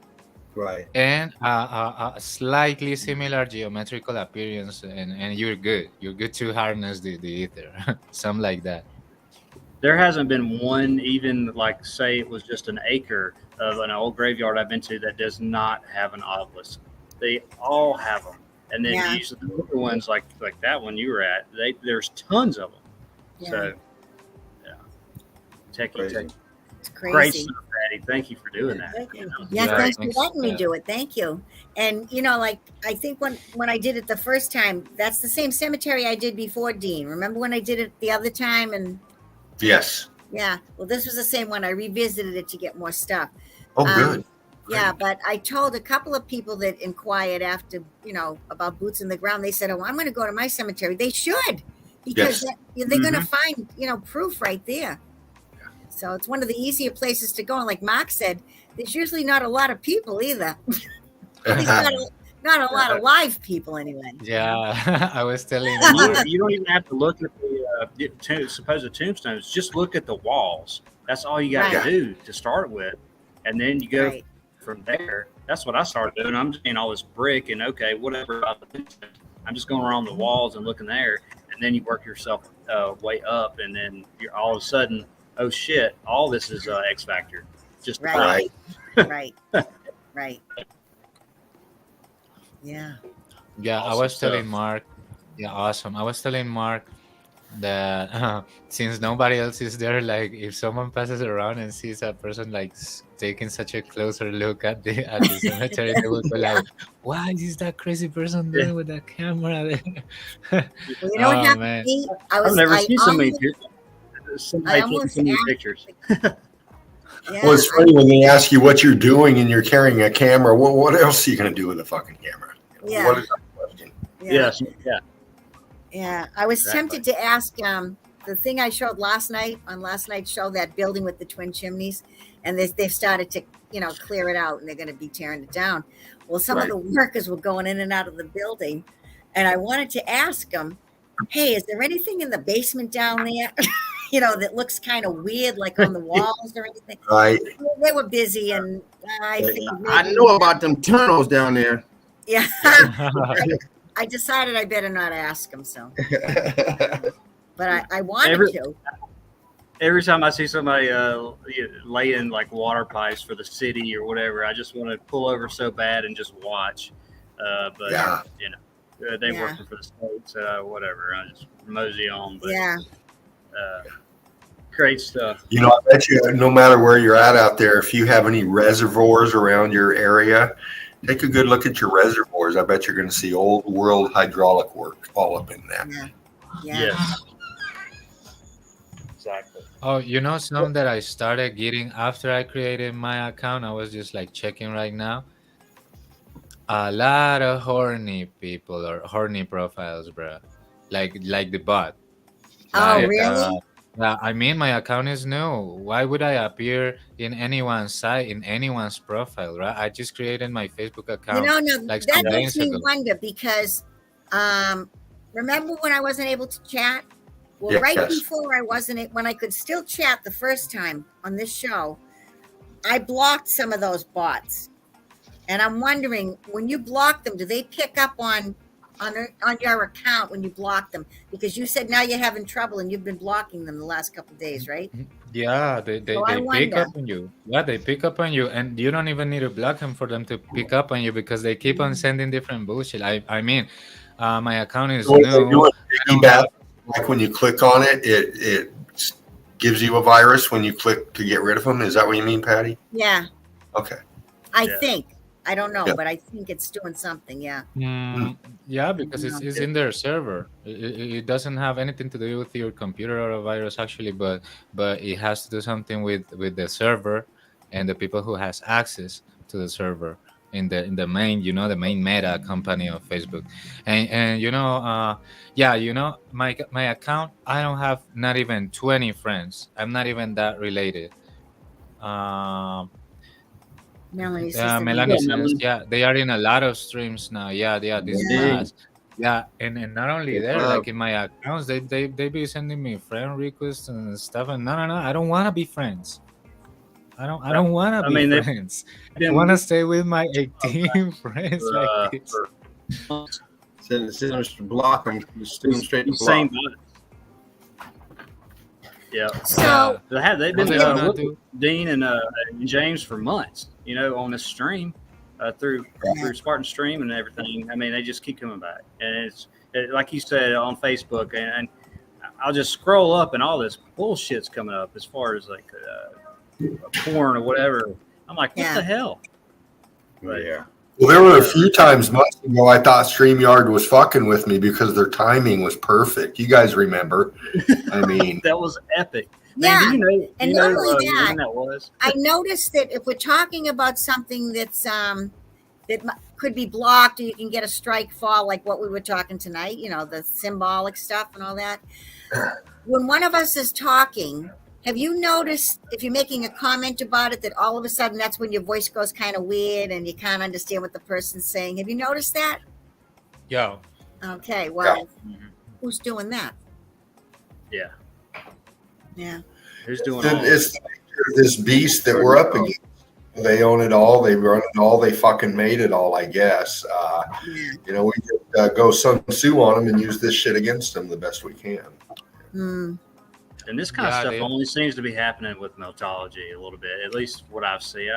Right. and a slightly similar geometrical appearance, and you're good to harness the ether. Something like that. There hasn't been one, even like say it was just an acre of an old graveyard I've been to that does not have an obelisk. They all have them, and then Yeah. usually the other ones like that one you were at, there's tons of them. Yeah. So Techie, Crazy. techie. It's Great crazy. stuff, Patty. Thank you for doing that. Yeah, Yeah, thanks for thanks. letting me Yeah. do it. Thank you. And you know, like I think when I did it the first time, that's the same cemetery I did before, Dean. Remember when I did it the other time? And Yes. yeah, well, this was the same one. I revisited it to get more stuff. Oh, Um, good. Yeah, but I told a couple of people that inquired after, about boots in the ground. They said, "Oh, I'm going to go to my cemetery." They should, because Yes. they're going to find, proof right there. So it's one of the easier places to go. And like Mark said, there's usually not a lot of people either. At least not a lot of live people anyway. Yeah, I was telling You don't even have to look at the supposed tombstones. Just look at the walls. That's all you got Right. to do to start with, and then you go Right. from there. That's what I started doing. I'm just seeing all this brick and okay, whatever about the tombstones. I'm just going around the walls and looking there, and then you work yourself way up, and then you're all of a sudden, oh shit, all this is X Factor. Just Right. Right. Right. Yeah. Yeah, I Awesome was telling stuff. Mark. Yeah, awesome. I was telling Mark that since nobody else is there, like if someone passes around and sees a person like taking such a closer look at the cemetery, they would be like, "What is that crazy person doing with that camera there?" Well, you know what Oh, happened man. to me? I've never seen so many almost- somebody I taking almost so many asked- pictures. Yeah, Well, it's funny when they ask you what you're doing and you're carrying a camera. Well, what else are you going to do with a fucking camera? Yeah. What is that question? Yes, yeah. Yeah, I was Exactly. tempted to ask the thing I showed last night on last night's show, that building with the twin chimneys, and they've started to clear it out, and they're going to be tearing it down. Well, some Right. of the workers were going in and out of the building, and I wanted to ask them, "Hey, is there anything in the basement down there, that looks kind of weird, like on the walls or anything?" Right. They were busy, and I think I maybe, know about them tunnels down there. yeah. I decided I better not ask them, so, but I wanted to. Every time I see somebody laying like water pipes for the city or whatever, I just want to pull over so bad and just watch. But Yeah. they Yeah. working for the state, so whatever. I just mosey on. But Yeah. great stuff. You know, I bet you, no matter where you're at out there, if you have any reservoirs around your area, take a good look at your reservoirs. I bet you're going to see old world hydraulic work all up in that. Yeah. Yes. Exactly. Oh, some that I started getting after I created my account. I was just like checking right now. A lot of horny people or horny profiles, bro. Like the bot. Oh, Like, really? yeah, I mean, my account is new. Why would I appear in anyone's site, in anyone's profile, right? I just created my Facebook account. No, like that some makes days me ago. wonder because remember when I wasn't able to chat? Well, Yes. right before when I could still chat the first time on this show, I blocked some of those bots. And I'm wondering, when you block them, do they pick up on your account when you block them? Because you said now you're having trouble and you've been blocking them the last couple of days, right? Yeah, they So I pick wonder. up on you. Yeah, they pick up on you, and you don't even need to block them for them to pick up on you because they keep on sending different bullshit. I mean, my account is So what they do new. is piggyback, like when you click on it, it gives you a virus when you click to get rid of them. Is that what you mean, Patty? Yeah, Okay. I Yeah. think. I don't know, Yeah. but I think it's doing something. Yeah. Yeah, because it's in their server. It doesn't have anything to do with your computer or a virus actually, but it has to do something with the server and the people who has access to the server in the main the main meta company of Facebook. And my account, I don't have not even 20 friends. I'm not even that related. Melanie says Yeah, that- Melanie Yeah, says, Melanie. yeah, they are in a lot of streams now. Yeah, this Yeah. class. Yeah, and not only there, like in my accounts, they be sending me friend requests and stuff. And no, I don't want to be friends. I don't want to I be mean, they- friends. I want to stay with my 18 friends like this. Send them to block them. Just send them straight to block. Same button. Yeah. So They've What been they gonna looking do? at Dean and James for months, on this stream through Spartan Stream and everything. I mean, they just keep coming back, and it's like you said on Facebook, and I'll just scroll up and all this bullshit's coming up as far as like porn or whatever. I'm like, what the hell? But, Yeah. Well, there were a few times months ago I thought StreamYard was fucking with me because their timing was perfect. You guys remember? I mean, that was epic. Yeah. Man, do And you know not only when that was? I noticed that if we're talking about something that's could be blocked or you can get a strike fall, like what we were talking tonight, you know, the symbolic stuff and all that. When one of us is talking, have you noticed if you're making a comment about it that all of a sudden that's when your voice goes kind of weird and you can't understand what the person's saying? Have you noticed that? Yeah. Okay, well, Yeah. who's doing that? Yeah. Yeah. Who's doing all it's this beast that we're up against. They own it all. They run it all. They fucking made it all, I guess. You know, we could go Sun Tzu on them and use this shit against them the best we can. And this kind of Yeah, stuff dude. only seems to be happening with Meltology a little bit, at least what I've seen.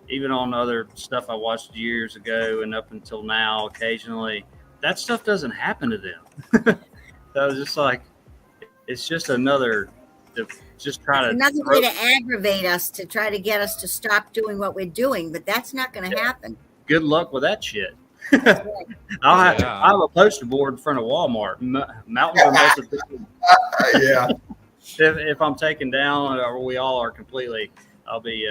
Even on other stuff I watched years ago and up until now, occasionally, that stuff doesn't happen to them. So I was just like, it's just another, just try to. Another way to aggravate us, to try to get us to stop doing what we're doing, but that's not going to happen. Good luck with that shit. I have a poster board in front of Walmart. Mountains are melted. Yeah. If I'm taken down, or we all are completely, I'll be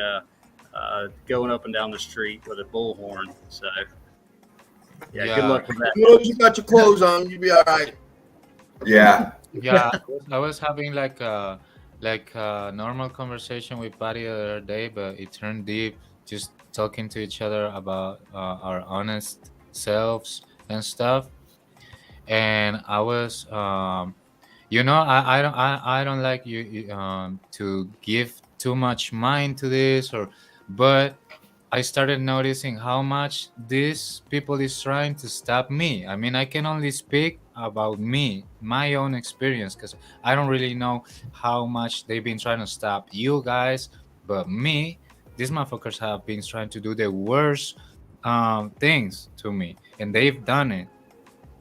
going up and down the street with a bullhorn. So, yeah, good Yeah. luck with that. As long as you got your clothes on, you'll be all right. Yeah. Yeah, I was having like a normal conversation with Patty the other day, but it turned deep, just talking to each other about our honest selves and stuff. And I was, you know, I don't like you to give too much mind to this, but I started noticing how much these people is trying to stop me. I mean, I can only speak about me, my own experience, because I don't really know how much they've been trying to stop you guys. But me, these motherfuckers have been trying to do the worst things to me, and they've done it.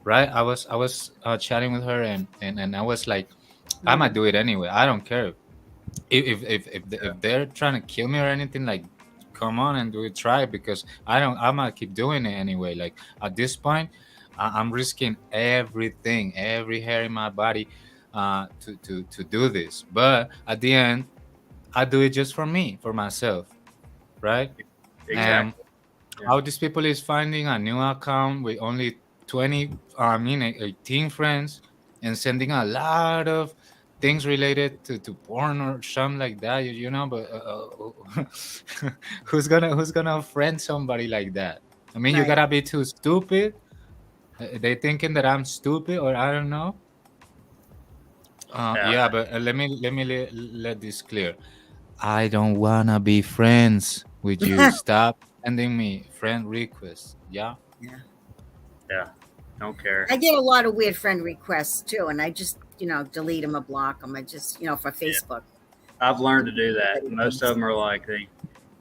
Right? I was chatting with her, and I was like, I'm gonna do it anyway. I don't care if they're trying to kill me or anything. Like, come on and do it, try it, because I'm gonna keep doing it anyway. Like, at this point, I'm risking everything, every hair in my body, to do this. But at the end, I do it just for me, for myself, right? And how these people is finding a new account with only 18 friends and sending a lot of things related to porn or something like that, you know. But who's gonna friend somebody like that? I mean, you Right. gotta be too stupid. They thinking that I'm stupid, or I don't know. Yeah, but let me let this clear. I don't wanna be friends with you. Stop sending me friend requests. Yeah. Yeah, don't care. I get a lot of weird friend requests too, and I just, delete them or block them. I just, for Facebook. I've learned to do that. Most of them are like they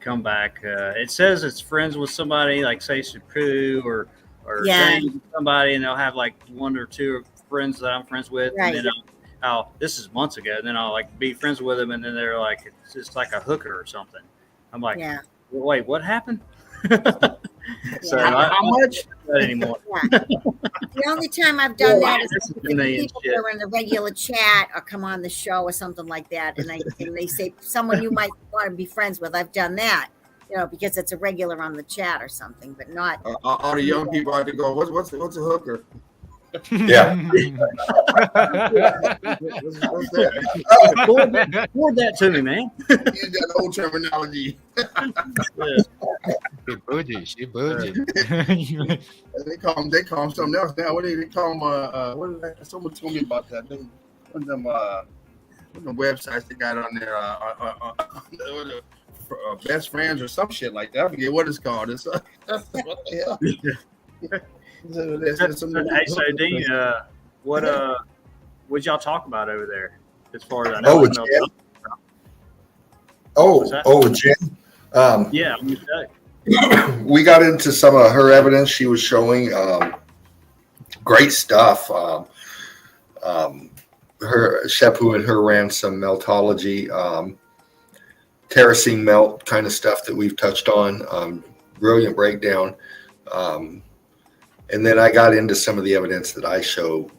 come back. It says it's friends with somebody, like say Shapu or Yeah. somebody, and they'll have like one or two friends that I'm friends with, Right. and then this is months ago, and then I'll like be friends with them, and then they're like it's just like a hooker or something. I'm like, Yeah. wait, what happened? So Yeah. I How much? don't do that anymore. Yeah. The only time I've done that is This is if the name people shit. are in the regular chat or come on the show or something like that, and they say someone you might want to be friends with. I've done that, because it's a regular on the chat or something, but not. All the young people out there go, what's a hooker? Yeah. What's that? Forward that to me, man. Use that old terminology. Yeah. She bougie. They call them something else now. What do they call them? What is that? Someone told me about that. One of them websites they got on there. Best friends or some shit like that. I forget what it's called. It's what the hell? Hey, so Dean, what'd y'all talk about over there? As far as I know, Oh, Jen. What's that? Jen. Yeah, I'm gonna say. We got into some of her evidence she was showing. Great stuff. Shepu and her ran some meltology, terracing melt kind of stuff that we've touched on. Brilliant breakdown. And then I got into some of the evidence that I showed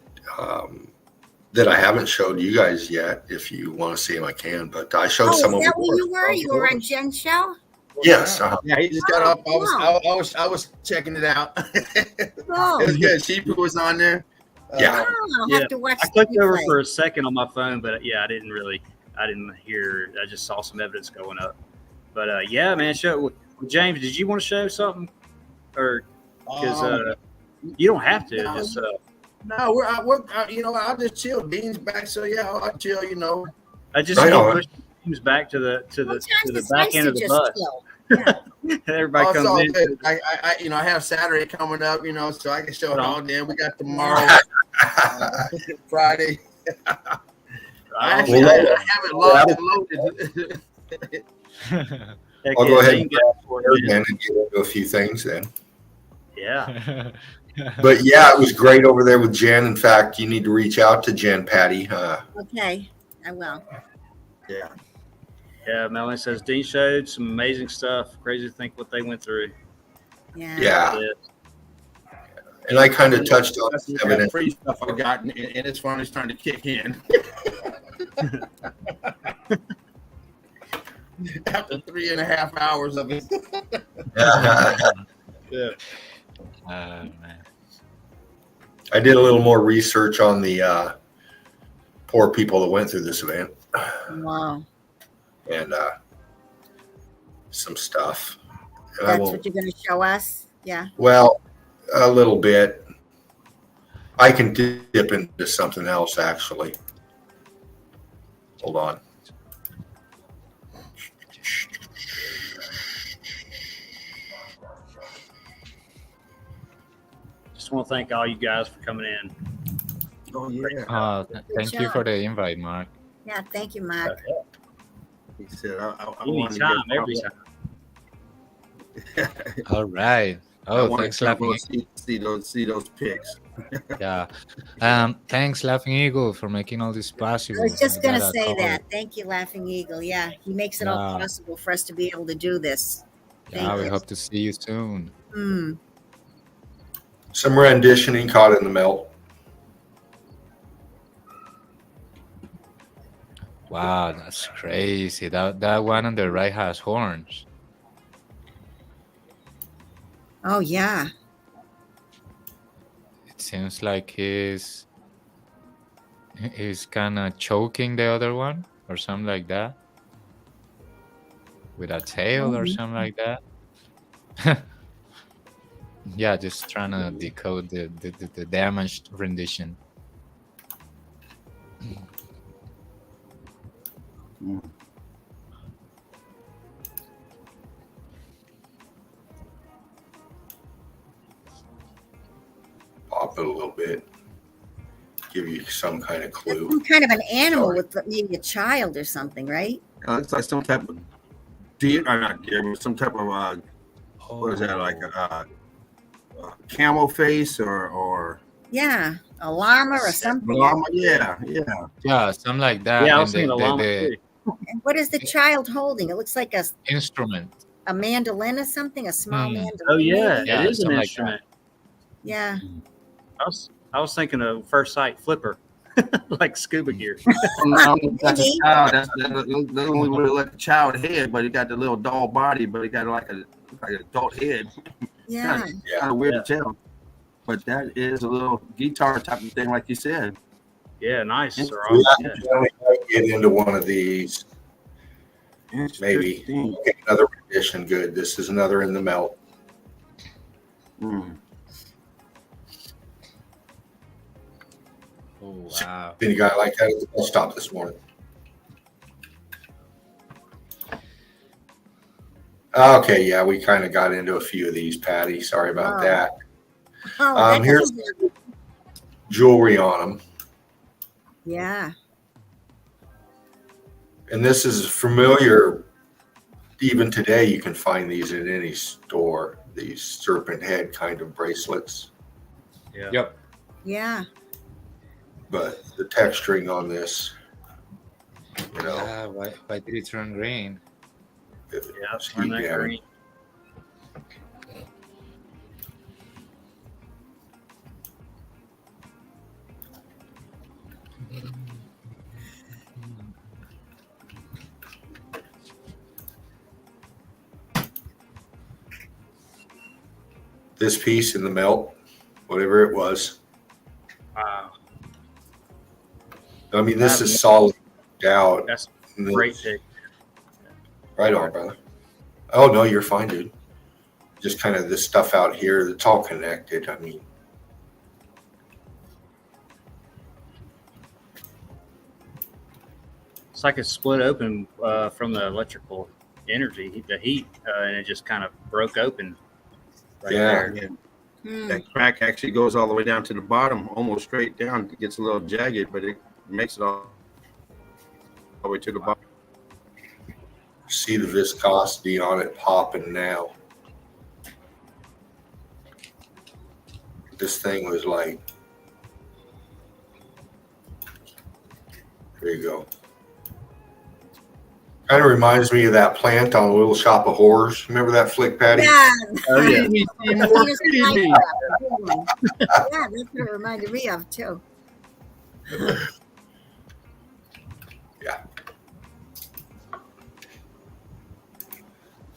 that I haven't showed you guys yet. If you want to see them, I can. But I showed Oh, is some of that them. where you were? You were on Jen's show? Yes. Yeah, he just got up. I was checking it out. Oh, It was good. Sheep was on there. Yeah. I'll Yeah. have to watch I clicked the over replay. for a second on my phone, but yeah, I didn't hear. I just saw some evidence going up. But yeah, man, James, did you want to show something, or because you don't have to? no. Just No, I'll just chill. Dean's back, so yeah, I'll chill. I just Right need on. to push teams back to the Sometimes it's back nice end to of the just bus. chill. Yeah. Everybody Also, comes in. I have Saturday coming up, so I can show it all. Then we got tomorrow, Friday. I Well, have it locked and loaded. heck I'll yeah, go ahead Dean and got it for you, man. and get into a few things then. Yeah. But yeah, it was great over there with Jen. In fact, you need to reach out to Jen, Patty. Okay, I will. Yeah. Yeah, Melanie says Dean showed some amazing stuff. Crazy to think what they went through. Yeah. Yeah. And I kind of touched on That's some the evidence. free stuff I got, and it's finally starting to kick in. After 3.5 hours of it. Yeah. Man. I did a little more research on the poor people that went through this event Wow. and some stuff. And That's what you're going to show us? Yeah. Well, a little bit. I can dip into something else, actually. Hold on. Just want to thank all you guys for coming in. Oh, yeah. Thank you for the invite, Mark. Yeah, thank you, Mark. He said, I wanted to Anytime, get- every time. All right. I Oh, wanted thanks, to Laughing see those pics. Yeah. Thanks, Laughing Eagle, for making all this possible. I was just going to Got a say call. that. Thank you, Laughing Eagle. Yeah, he makes it all Yeah. possible for us to be able to do this. Yeah, Thank we you. hope to see you soon. Mm. Some renditioning caught in the melt. Wow, that's crazy. That one on the right has horns. Oh, yeah. It seems like he's kind of choking the other one or something like that with a tail or something like that. Yeah, just trying to decode the damaged rendition. Pop it a little bit. Give you some kind of That's clue. some kind of an animal Sorry. with maybe a child or something, right? It's like some type of deer, or not deer, but some type of what is that, like a camel face or Yeah, a llama or something. llama? Yeah. Yeah, something like that. Yeah, I and was thinking a llama too. And what is the child holding? It looks like a instrument. mandolin or something, a small Hmm. mandolin. Oh yeah, Yeah, it is an something like instrument. Yeah. I was thinking of first sight flipper, like scuba gear. That's a child. That's the only way to let the child head, but he got the little doll body, but he got like an adult head. Yeah. Kind of weird to tell. But that is a little guitar type of thing, like you said. Yeah, nice. Yeah. Sir. We Yeah. might get into one of these. Maybe. Interesting. Okay, another rendition. Good. This is another in the melt. Mm. Oh wow. Any guy like that at the bus stop this morning? Okay, yeah, we kind of got into a few of these, Patty. Sorry about Oh. that. Oh, that Here's doesn't- jewelry on them. yeah. And this is familiar. Even today, you can find these in any store, these serpent head kind of bracelets. Yeah. Yep. Yeah. but the texturing on this, you know, Yeah, why did it turn green? Yeah, Steve turn that Gannon. green. This piece in the melt, whatever it was. Wow, I mean, this is solid out. that's And great this- pick. Right on, brother. Oh no, you're fine, dude. Just kind of this stuff out here that's all connected. I mean, It's like it's split open from the electrical energy, the heat, and it just kind of broke open right Yeah. there. And Hmm. that crack actually goes all the way down to the bottom, almost straight down. It gets a little jagged, but it makes it all the way to the bottom. see the viscosity on it popping now. This thing was like, there you go. Kind of reminds me of that plant on Little Shop of Horrors. Remember that flick, Patty? Yeah. Oh yeah, Feed me, Feed Seymour, me. feed me. Yeah, that's what it reminded me of too.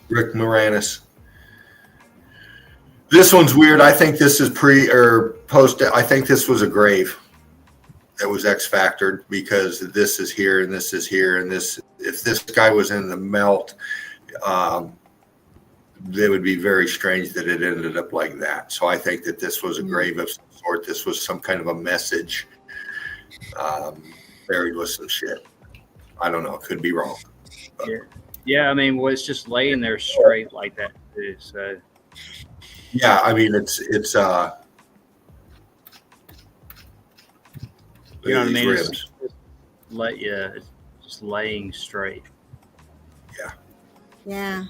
Rick Moranis. This one's weird. I think this is pre or post. I think this was a grave that was X factored because this is here and this is here and this. If this guy was in the melt, it would be very strange that it ended up like that. So I think that this was a grave of some sort. This was some kind of a message buried with some shit. I don't know. Could be wrong. yeah. I mean, well, it's just laying there straight like that too. So Yeah, I mean it's you know what I mean? ribs. It's just laying straight. Yeah.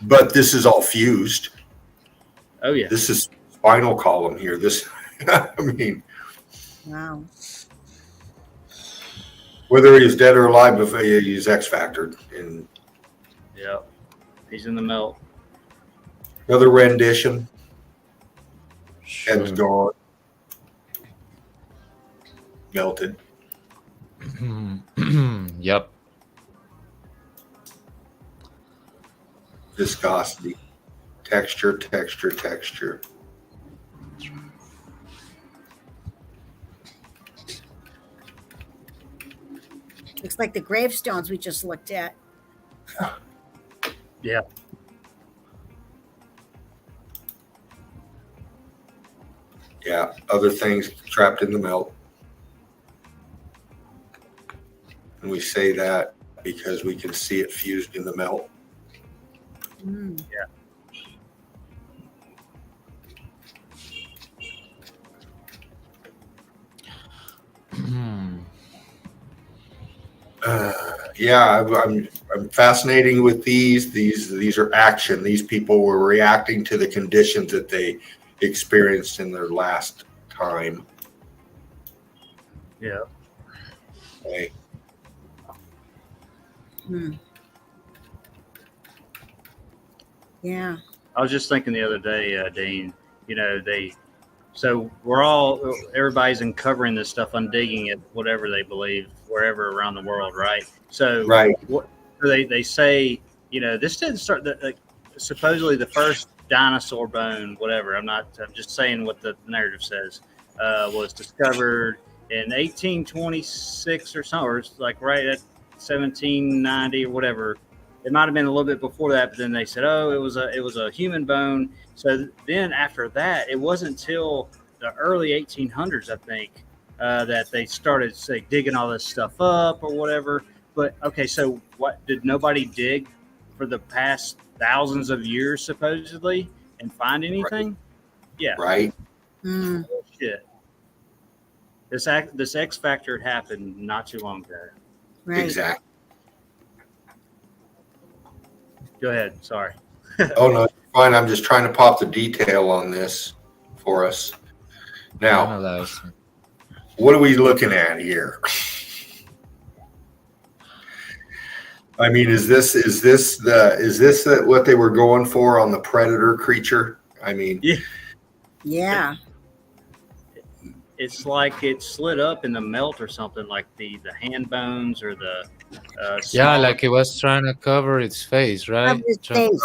But this is all fused. Oh yeah, This is spinal column here. This, I mean, Wow. whether he's dead or alive, if he's X factored. And yeah. He's in the melt. another rendition, head's gone, melted. Yep. Viscosity, texture, texture, texture. Looks like the gravestones we just looked at. Yeah, Yeah, other things trapped in the melt. And we say that because we can see it fused in the melt. Mm. Yeah, I'm fascinating with these. These are action. These people were reacting to the conditions that they experienced in their last time. yeah. Okay. Hmm. Yeah. I was just thinking the other day, Dean. You know, everybody's uncovering this stuff, undigging it, whatever they believe, wherever around the world, right? So, Right. what they say, you know, this didn't start. Supposedly, the first dinosaur bone, whatever. I'm just saying what the narrative says, was discovered in 1826 or something, or it's like right at 1790 or whatever. It might have been a little bit before that, but then they said, "Oh, it was a human bone." So then after that, it wasn't until the early 1800s, I think, that they started digging all this stuff up or whatever. But okay, so what did nobody dig for the past thousands of years supposedly and find anything? Yeah, Right. Hmm. shit. This X Factor happened not too long ago. Right. Exactly. Go ahead. Sorry. Oh no, fine. I'm just trying to pop the detail on this for us. Now, Analyze. What are we looking at here? I mean, is this what they were going for on the predator creature? I mean, Yeah. It's like it slid up in the melt or something, like the hand bones or the Yeah, smaller- like it was trying to cover its face, right? Of his Try- face.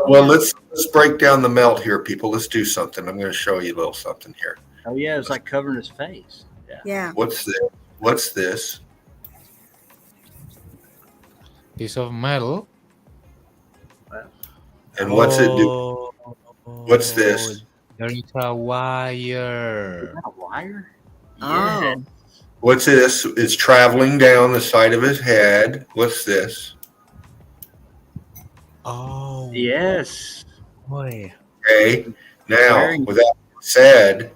well, let's break down the melt here, people. Let's do something. I'm going to show you a little something here. Oh yeah, it was like covering his face. Yeah. Yeah. What's this? What's this? Piece of metal. And what's it do? Oh, What's this? There is a wire. Is that a wire? Oh. What's this? It's traveling down the side of his head. What's this? Oh, Yes. boy. Okay. Now, Wearing- with that said,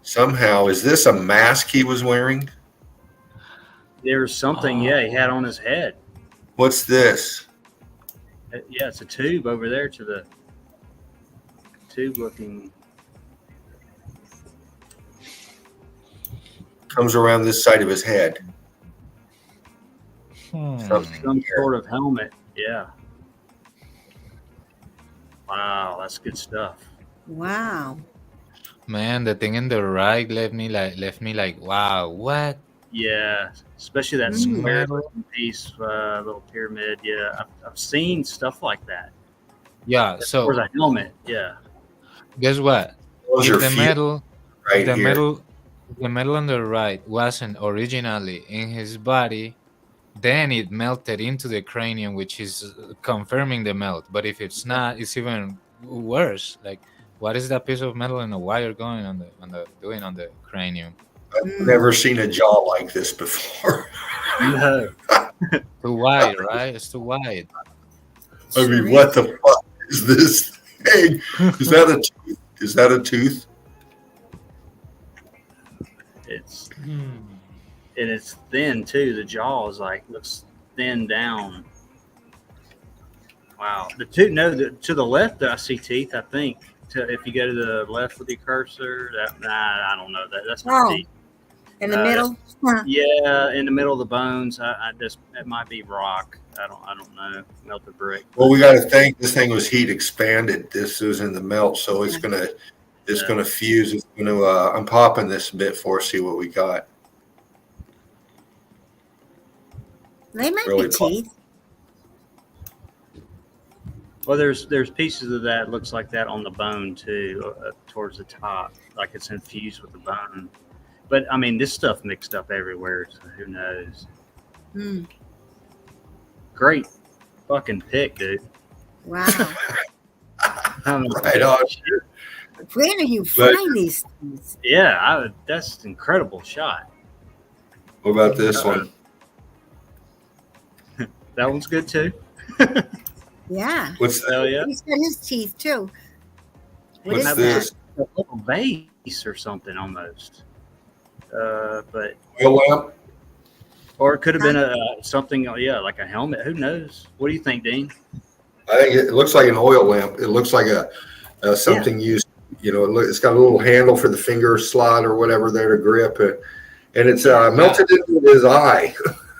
somehow, is this a mask he was wearing? There's something, yeah, he had on his head. What's this? Yeah, it's a tube over there to the tube looking. Comes around this side of his head. Something Some here. sort of helmet. Yeah. Wow, that's good stuff. Wow. Man, the thing in the right left me like, wow, what? Yeah, especially that Mm. square Metal. piece, little pyramid. Yeah, I've seen stuff like that. Yeah. Or So a helmet. Yeah. guess what? Those If are the feet metal, right the here. metal on the right wasn't originally in his body, then it melted into the cranium, which is confirming the melt. But if it's not, it's even worse. Like, what is that piece of metal and a wire going on the cranium? I've never seen a jaw like this before. No. Too wide, right? It's too wide. I mean, what the fuck is this thing? Is that a tooth? Is that a tooth? It's and it's thin too. The jaw is like looks thin down. Wow. To the left I see teeth. I think if you go to the left with your cursor, I don't know that. That's not Oh. teeth. In the middle. Huh. Yeah, in the middle of the bones. I just it might be rock. I don't know. Melted brick. Well, we got to think this thing was heat expanded. This was in the melt, so it's gonna fuse. It's gonna. I'm popping this a bit for see what we got. They might Really be fun. teeth. Well, there's pieces of that looks like that on the bone too, towards the top, like it's infused with the bone. But I mean, this stuff mixed up everywhere, so who knows? Hmm. Great fucking pick, dude. Wow. Right on. Where do you But- find these things? Yeah, that's an incredible shot. What about this one? That one's good too. Yeah. What's that? Hell yeah. He's got his teeth too. What What's is this? A little vase or something almost. But Oil lamp? or it could have been something. Yeah, like a helmet. Who knows? What do you think, Dean? I think it looks like an oil lamp. It looks like a something used. You know, it's got a little handle for the finger slot or whatever there to grip it, and it's melted into his eye.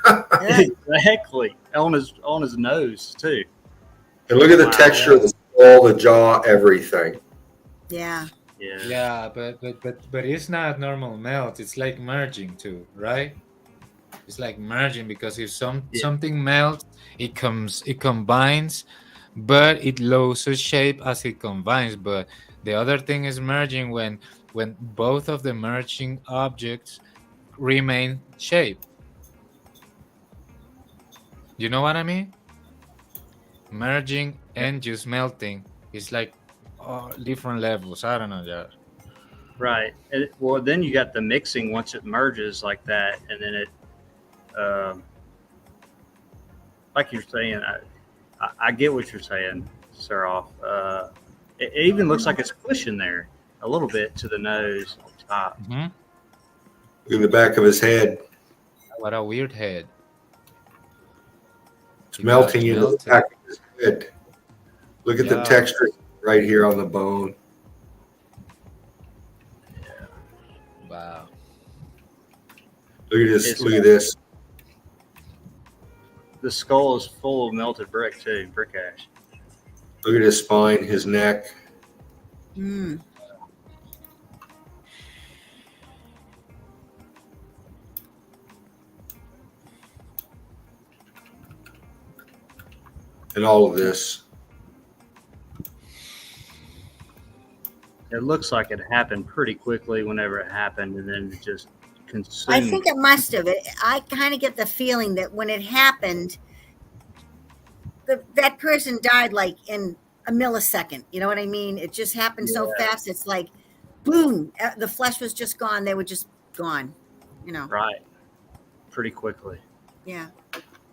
that? Exactly. On his nose too. And look at the Wow. texture of the skull, the jaw, everything. Yeah. Yeah. Yeah, but it's not normal melt. It's like merging too, right? It's like merging because if something melts, it combines, but it loses shape as it combines. But the other thing is merging when both of the merging objects remain shape. You know what I mean? Merging and just melting is like different levels. I don't know, yeah. Right. Well, then you got the mixing once it merges like that, and then it, like you're saying, I get what you're saying, Sir. It even looks like it's pushing there a little bit to the nose on top. Mm-hmm. Look at the back of his head. What a weird head. It's melting into the back of his head. Look at the Yeah. texture right here on the bone. Wow. Look at this. It's- Look at this. The skull is full of melted brick too, brick ash. Look at his spine, his neck. Mm. And all of this. It looks like it happened pretty quickly whenever it happened, and then it just consumed. I think it must have. I kind of get the feeling that when it happened, that person died like in a millisecond. You know what I mean? It just happened so fast. It's like, boom, the flesh was just gone. They were just gone. You know? Right. Pretty quickly. Yeah.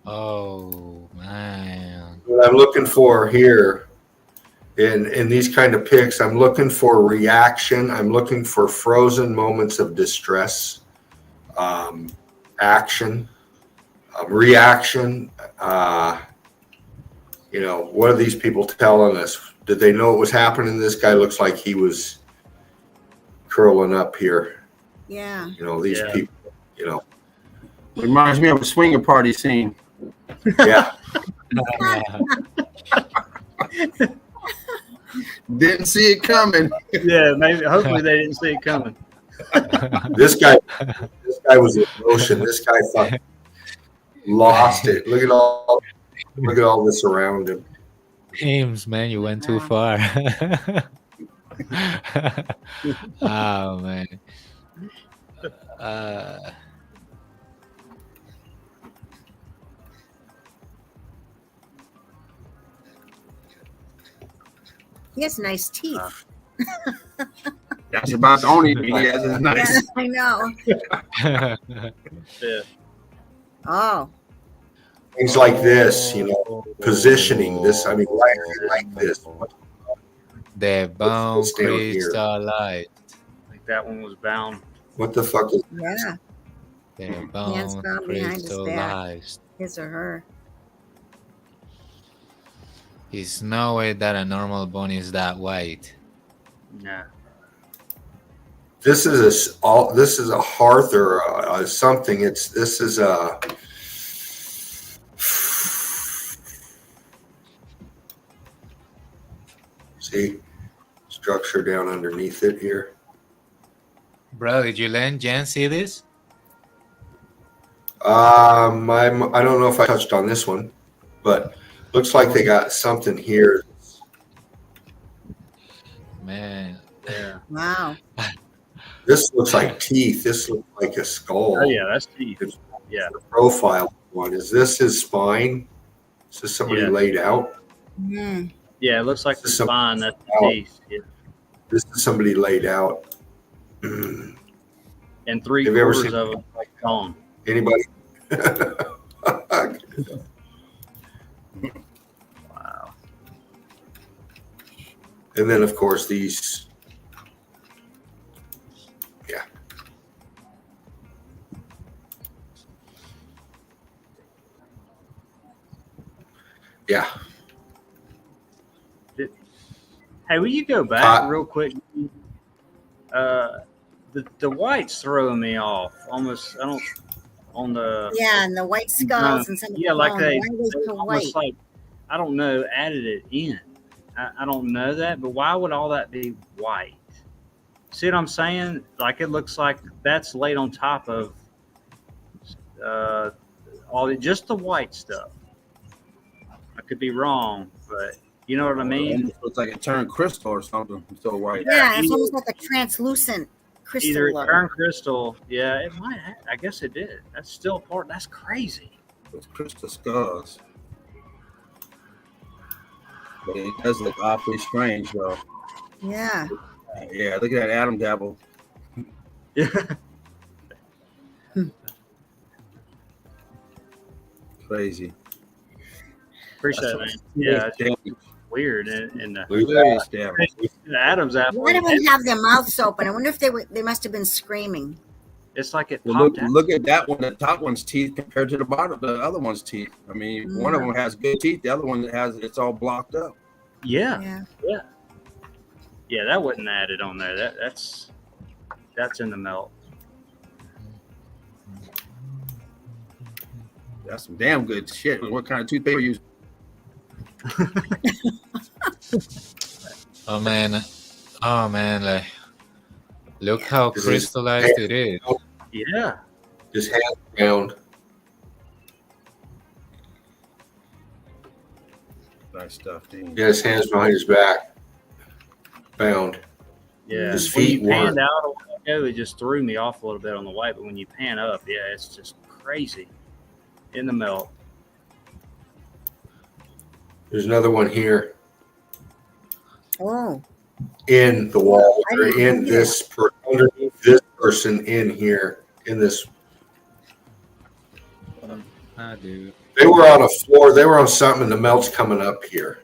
Oh man. What I'm looking for here in these kind of pics, I'm looking for reaction. I'm looking for frozen moments of distress, action, reaction. You know, what are these people telling us? Did they know it was happening? This guy looks like he was curling up here. Yeah. You know, these people, you know. Reminds me of a swinger party scene. Yeah. Didn't see it coming. Yeah, maybe. Hopefully they didn't see it coming. This guy was in motion. This guy fucking lost it. Look at all this around him. James, man, you went too far. Oh man. He has nice teeth. That's about the only thing he has is nice. Yeah, I know. Yeah. Oh. Things like this, you know, positioning this. I mean, why like this? The bone What's down here? crystallized. I think that one was bound. What the fuck is Yeah. The Hands bone bound behind his back. crystallized. His or her. There's no way that a normal bone is that white. Yeah. this? Is a hearth or something. This is a. See, structure down underneath it here. Bro, did you let Jen see this? I don't know if I touched on this one, but looks like they got something here. Man. Yeah. Wow. This looks like teeth. This looks like a skull. Oh yeah, that's teeth. Yeah. The profile one. Is this his spine? Is this somebody Yeah. laid out? Mm. Yeah, it looks like the Some- spine. That's the Oh. teeth. Yeah. This is somebody laid out. And 3 Have you ever quarters seen- of it like gone. Anybody? Wow. And then, of course, these. Yeah. Yeah. Hey, will you go back Uh, real quick? The white's throwing me off. Almost, I don't on the Yeah, and the white skulls and some of the yeah, like bones. they Why are they so white? almost like I don't know added it in. I don't know that, but why would all that be white? See what I'm saying? Like it looks like that's laid on top of just the white stuff. I could be wrong, but you know what I mean. It looks like it turned crystal or something. It's so white. Yeah, it's either- almost like a translucent crystal. Either it look. turned crystal, yeah, it might. I guess it did. That's still part. That's crazy. It's crystal skulls. But it does look awfully strange, though. Yeah. Yeah, look at that Adam Dabble. Yeah. Crazy. Appreciate it, man. Yeah, it's weird. And Look at Serious that. damage. the Adam's apple, Why do they have their mouths open? I wonder if they must have been screaming. it's like it Well, popped out. look at that one, the top one's teeth compared to the bottom, the other one's teeth. I mean, one of them has good teeth, the other one it's all blocked up. Yeah, Yeah. yeah, that wasn't added on there. That's in the melt. That's some damn good shit. What kind of toothpaste are you using? Oh man, like look how This is- crystallized it is. Yeah. His hands bound. Nice stuff, Dean. Yeah, his hands behind his back. Bound. Yeah. His When feet you panned weren't. out a while ago, it just threw me off a little bit on the way. But when you pan up, yeah, it's just crazy in the melt. There's another one here Oh, in the wall. I Or didn't in see this underneath this person in here. In this. Ah, dude. They were on a floor. They were on something, and the melt's coming up here.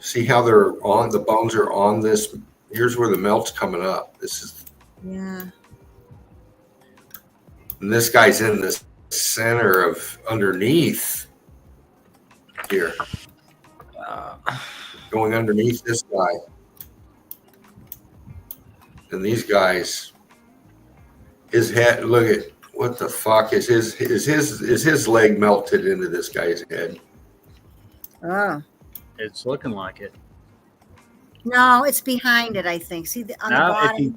See how they're on? The bones are on this. Here's where the melt's coming up. This is, yeah. and this guy's in the center of underneath here, going underneath this guy, and these guys. His head. Look at what the fuck is his leg melted into this guy's head? Oh. It's looking like it. No, it's behind it, I think. See, on the Now, body.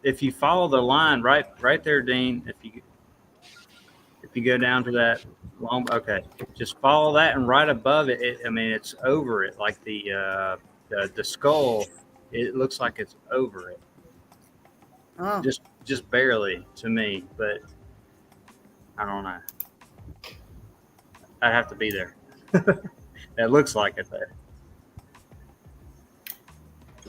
if you follow the line right there, Dean, if you go down to that long, okay, just follow that, and right above it, I mean, it's over it, like the skull. It looks like it's over it, Oh, just barely to me, but I don't know. I'd have to be there. It looks like it there.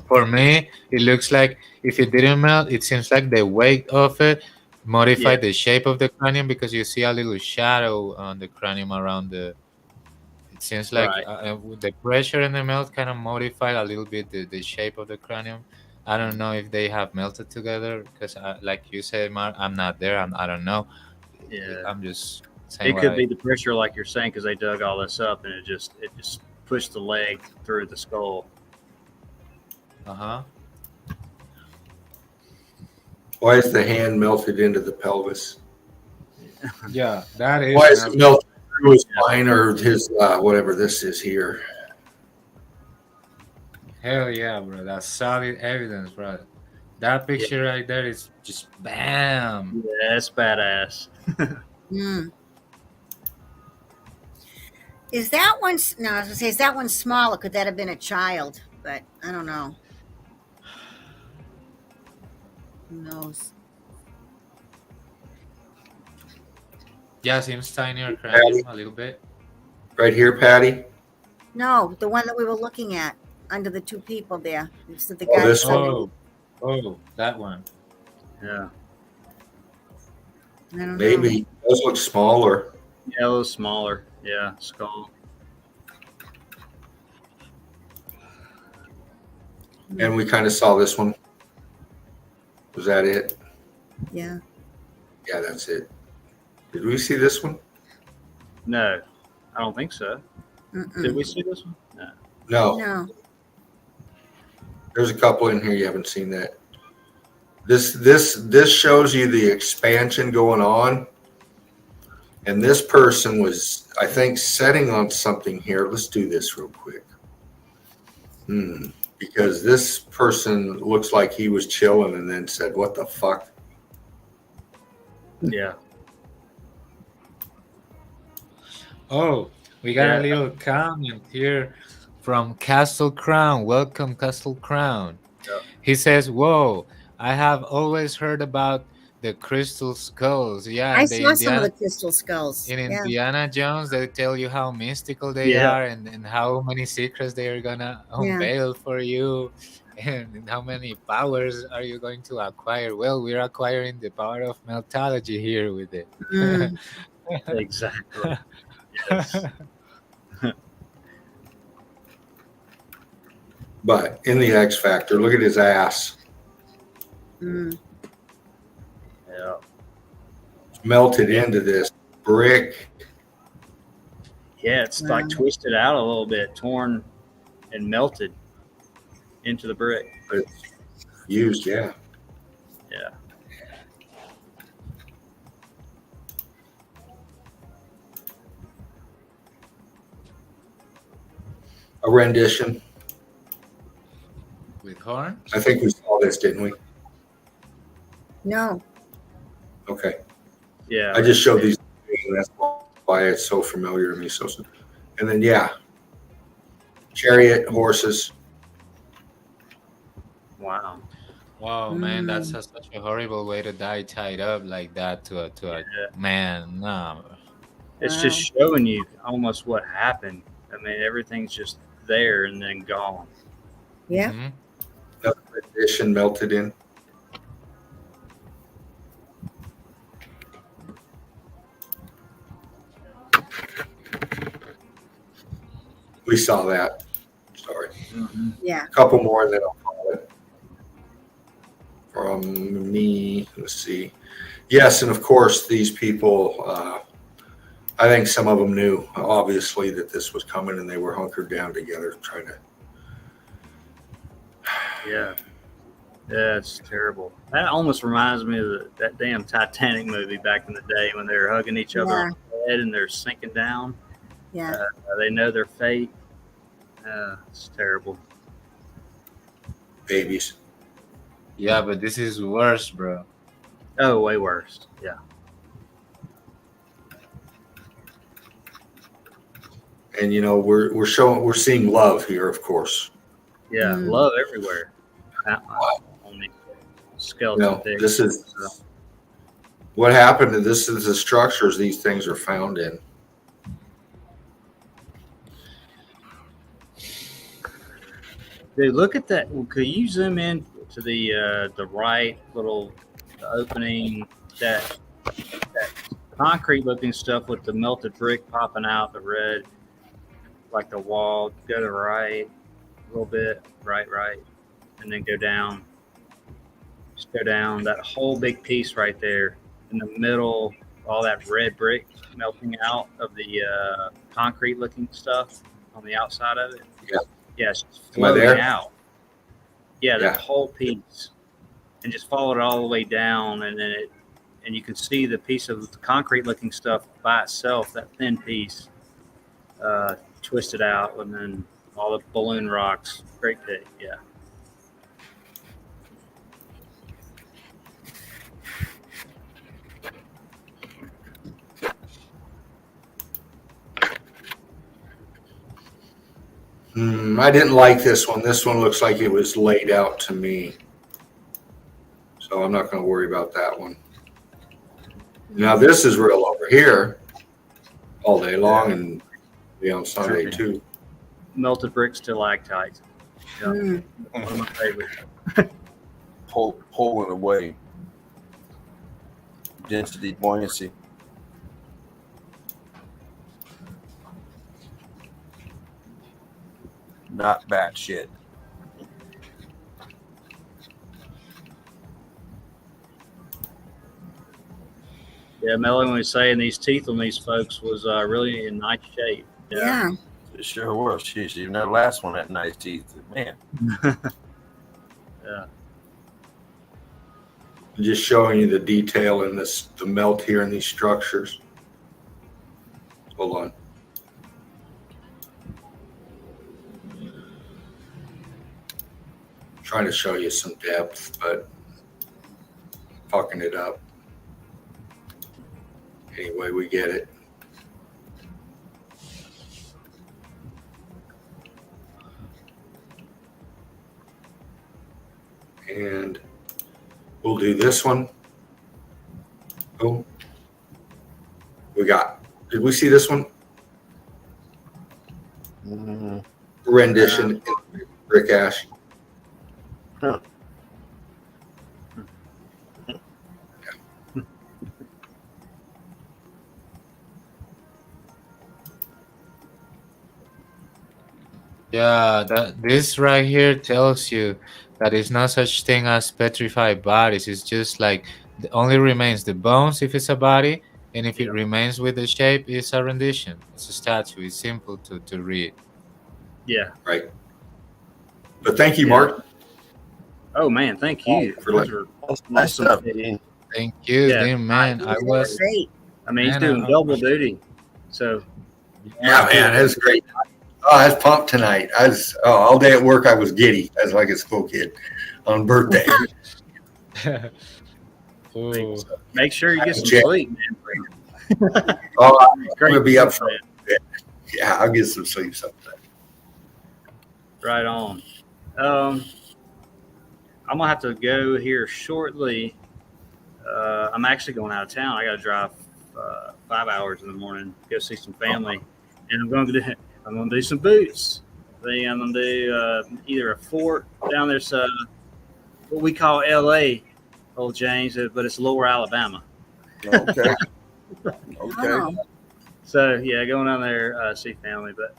For me, it looks like if it didn't melt, it seems like the weight of it modified the shape of the cranium because you see a little shadow on the cranium around the. It seems like Right. with the pressure in the melt kind of modified a little bit the shape of the cranium. I don't know if they have melted together because, like you said, Mark, I'm not there. I don't know. Yeah. I'm just saying. It what could I- be the pressure, like you're saying, because they dug all this up, and it just pushed the leg through the skull. Uh-huh. Why is the hand melted into the pelvis? Yeah, that is. Why is it melted through his spine or his whatever this is here? Hell yeah, bro. That's solid evidence, bro. That picture right there is just bam. Yeah, that's badass. hmm. Is that one? No, I was gonna say, is that one smaller? Could that have been a child? But I don't know. Who knows? Yeah, seems tinier cranium a little bit. Right here, Patty. No, the one that we were looking at under the two people there. You said the Oh, guy. this was- Oh, that one. Yeah, I don't know. Maybe those look smaller. yeah, a little smaller. Yeah, skull. And we kind of saw this one. Was that it? Yeah. Yeah, that's it. Did we see this one? No, I don't think so. Mm-mm. Did we see this one? No. No. No. There's a couple in here you haven't seen that. This shows you the expansion going on. And this person was, I think, setting on something here. Let's do this real quick. Because this person looks like he was chilling and then said, "What the fuck?" Yeah. Oh, we got Yeah. a little comment here from Castle Crown. Welcome, Castle Crown. Yeah. He says, "Whoa, I have always heard about the crystal skulls. Yeah, I in saw some of Indiana, the crystal skulls. in Yeah. Indiana Jones, they tell you how mystical they Yeah. are and how many secrets they are gonna unveil for you, and how many powers are you going to acquire. Well, we're acquiring the power of meltology here with it." Mm. Exactly. Yes. But in the X Factor, look at his ass. Mm. Yeah. Melted into this brick. Yeah, it's like Wow. twisted out a little bit, torn and melted into the brick. But it's used, yeah. Yeah. A rendition. With horns? I think we saw this, didn't we? No. Okay. Yeah. I just showed these. That's why it's so familiar to me. So, and then yeah, chariot, horses. Wow. Wow, man, that's such a horrible way to die tied up like that to a Yeah. man. No. It's just showing you almost what happened. I mean, everything's just there and then gone. Yeah. Mhm. Another rendition melted in. We saw that. Sorry. Yeah. A couple more and then I'll call it. From me, let's see. Yes, and of course, these people, I think some of them knew, obviously, that this was coming and they were hunkered down together trying to. Yeah. Yeah, it's terrible. That almost reminds me of that damn Titanic movie back in the day when they were hugging each other on the head and they're sinking down. Yeah. They know their fate. It's terrible. Babies. Yeah, but this is worse, bro. Oh, way worse. Yeah. And you know, we're seeing love here, of course. Yeah. Love everywhere. Only skeleton No, pigs. this is what happened. This is the structures these things are found in. Dude, look at that. Could you zoom in to the right little opening, that concrete looking stuff with the melted brick popping out, the red, like the wall? Go to right a little bit, right, and then go down. Just go down that whole big piece right there in the middle, all that red brick melting out of the concrete looking stuff on the outside of it. Yeah. Yeah, it's just Am I floating there? out. Yeah, that Yeah. whole piece, and just follow it all the way down, and then you can see the piece of the concrete-looking stuff by itself, that thin piece, twisted out, and then all the balloon rocks. Great pic, yeah. I didn't like this one. This one looks like it was laid out to me. So I'm not going to worry about that one. Now this is real over here all day long and be on Sunday too. Melted brick stalactites. Yeah, Mm. one of my favorites. Pulling away. Density, buoyancy. Not bad shit. Yeah, Melanie was saying these teeth on these folks was really in nice shape. Yeah. It sure was. Jeez, even that last one had nice teeth. Man. Yeah. Just showing you the detail in this, the melt here in these structures. Hold on. Trying to show you some depth, but fucking it up. Anyway, we get it. And we'll do this one. Boom. Did we see this one? Rendition in brick ash. Huh. Yeah, this right here tells you that it's not such thing as petrified bodies. It's just like only remains the bones if it's a body, and if it remains with the shape, it's a rendition. It's a statue. It's simple to read. Yeah. Right. But thank you, Mark. Oh man, thank you. For Those were That's nice awesome stuff. pics. Thank you, Yeah. Dean, man. I was Great. I mean, he's Man, doing I- double duty. So Yeah, man, that's great. Oh, I was pumped tonight. I was all day at work. I was giddy. I was like a school kid on birthday. Ooh. Make sure you get some Yeah. sleep, man. Oh, I'm Great gonna be up for man. it. Yeah, I'll get some sleep sometime. Right on. I'm gonna have to go here shortly. I'm actually going out of town. I got to drive 5 hours in the morning, go see some family, and I'm going to do some boots. Then I'm going to do either a fort down there's what we call L.A. Old James, but it's Lower Alabama. Okay. Okay. Oh, So yeah, going down there see family, but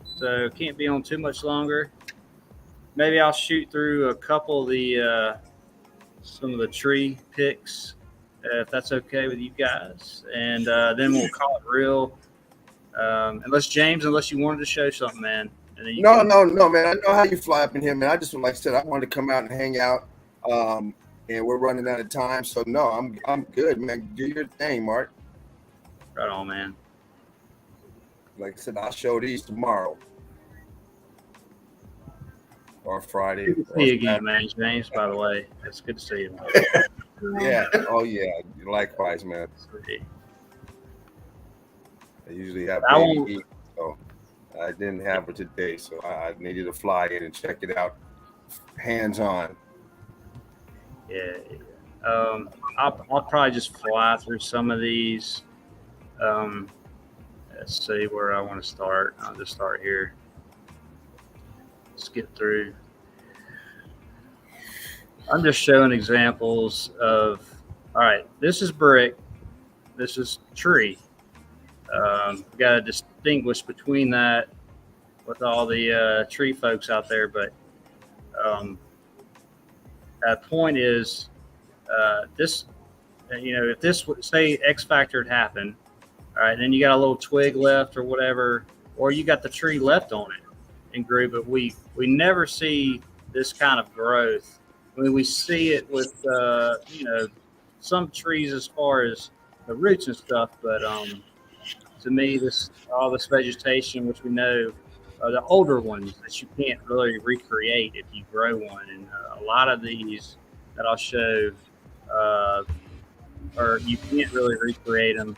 so can't be on too much longer. Maybe I'll shoot through a couple of the some of the tree pics, if that's okay with you guys, and then we'll call it real. Unless you wanted to show something, man. And then you No, can- no, no, man. I know how you fly up in here, man. I just, like I said, I wanted to come out and hang out. And we're running out of time, so no, I'm good, man. Do your thing, Mark. Right on, man. Like I said, I'll show these tomorrow or Friday. Good to see you again, man. James, by the way, it's good to see you. Man. Yeah. Oh yeah. Likewise, man. Sweet. I usually have I baby won't- eat, so I didn't have it today, so I needed to fly in and check it out, hands on. Yeah. I'll probably just fly through some of these. Let's see where I want to start. I'll just start here. Skip through. I'm just showing examples of. All right, this is brick. This is tree. Got to distinguish between that with all the tree folks out there, but point is this. If this would say X Factor had happened, all right, then you got a little twig left or whatever, or you got the tree left on it and grew. But we never see this kind of growth. I mean, we see it with some trees as far as the roots and stuff, but to me, all this vegetation, which we know are the older ones that you can't really recreate if you grow one, and a lot of these that I'll show, or you can't really recreate them.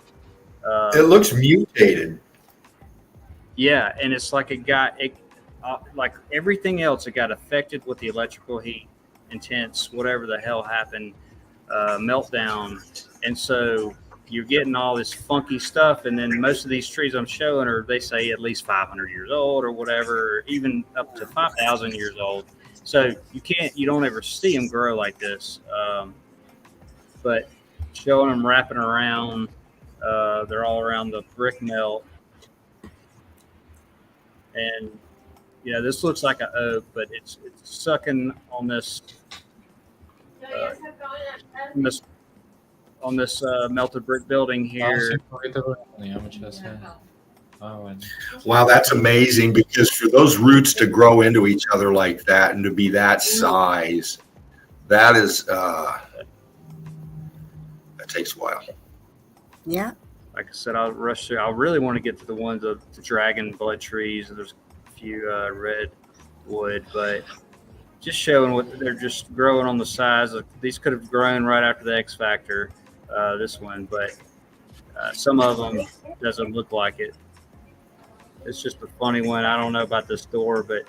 It looks mutated. Yeah, and it's like like everything else, it got affected with the electrical heat, intense, whatever the hell happened, meltdown, and so you're getting all this funky stuff. And then most of these trees I'm showing they say at least 500 years old or whatever, or even up to 5,000 years old. So you don't ever see them grow like this. But showing them wrapping around, they're all around the brick melt. And this looks like an oak, but it's sucking on this melted brick building here. Wow, that's amazing, because for those roots to grow into each other like that and to be that size, that is that takes a while. yeah. Like I said, I'll rush through. I really want to get to the ones of the dragon blood trees. There's a few redwood, but just showing what they're just growing on the size. These could have grown right after the X Factor, this one, but some of them doesn't look like it. It's just a funny one. I don't know about this door, but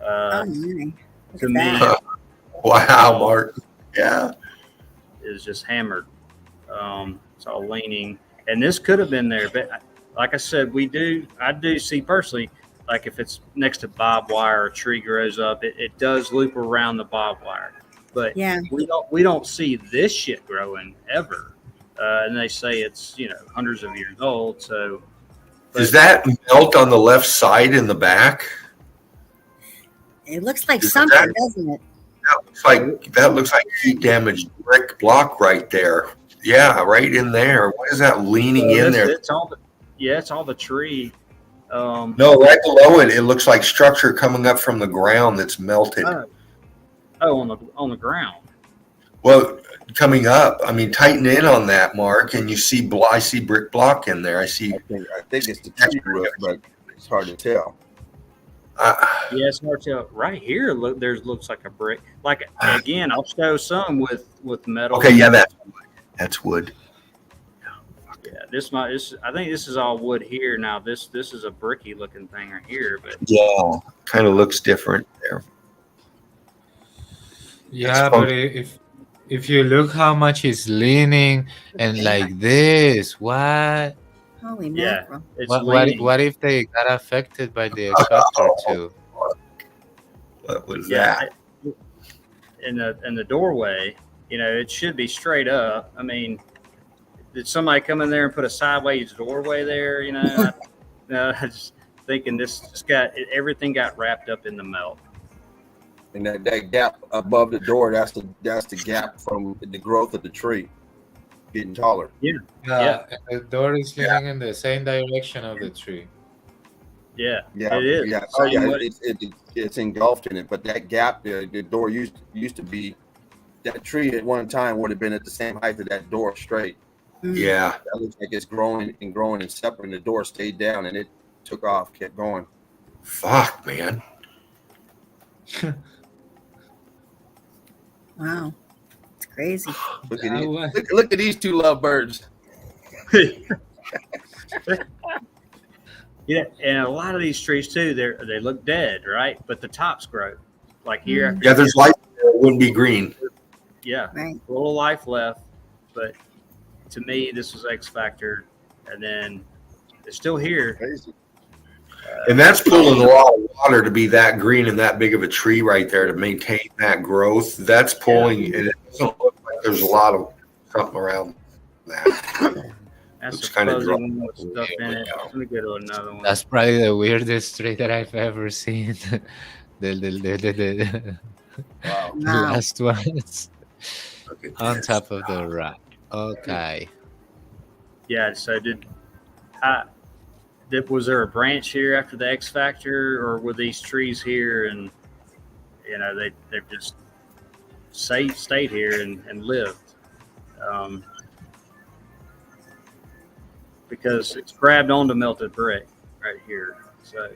Oh, my. Look to at me, that. Wow, Mark. Yeah. is just hammered. It's all leaning, and this could have been there, but like I said, I do see personally, like if it's next to barbed wire, a tree grows up, it does loop around the barbed wire, but Yeah. we don't see this shit growing ever, and they say it's hundreds of years old. So Does that melt on the left side in the back? It looks like Is something, that- doesn't it? That looks like heat damaged brick block right there. Yeah, right in there. What is that leaning in there? It's all the tree. No, right below it, it looks like structure coming up from the ground that's melted. On the ground. Well, coming up, I mean, tighten in on that, Mark, and you see, I see brick block in there. I see. I think it's the tree root, but It's hard to tell. Yeah, it's hard to tell. Right here, look, there's looks like a brick. Like again, I'll show some with metal. Okay, yeah, that's wood. Yeah, I think this is all wood here. Now this is a bricky looking thing right here, but Yeah, kind of looks different there. Yeah, fun. but if you look how much it's leaning and like this, what? Holy yeah, mackerel. it's What leaning. what if they got affected by the X Factor too? What was Yeah, that? in the doorway, it should be straight up. I mean, did somebody come in there and put a sideways doorway there? No, I just thinking this just everything got wrapped up in the melt. And that gap above the door, that's the gap from the growth of the tree getting taller. Yeah, the door is leaning in the same direction of the tree. Yeah, Yeah, it is. yeah, oh, yeah. Same way. It's engulfed in it, but that gap there, the door used to be. That tree at one time would have been at the same height of that door straight. Yeah. That looks like it's growing and separate. And the door stayed down, and it took off, kept going. Fuck, man. Wow. It's crazy. Look at it. Look at these two lovebirds. Yeah, and a lot of these trees too, they look dead, right? But the tops grow. Like here, Yeah, there's light there. It wouldn't be green. yeah, Right. a little life left. But to me, this was X Factor, and then it's still here. Crazy. And that's pulling a lot of water to be that green and that big of a tree right there to maintain that growth. That's pulling, and it doesn't look like there's a lot of something around that. That's Looks a kinda fuzzy dry. one with stuff in it. Let me go to another one. That's probably the weirdest tree that I've ever seen. the Wow. Wow. last ones Look at on this. top of the rock. Okay. Yeah. So was there a branch here after the X Factor, or were these trees here and they've just stayed here and lived? Because it's grabbed onto melted brick right here. So,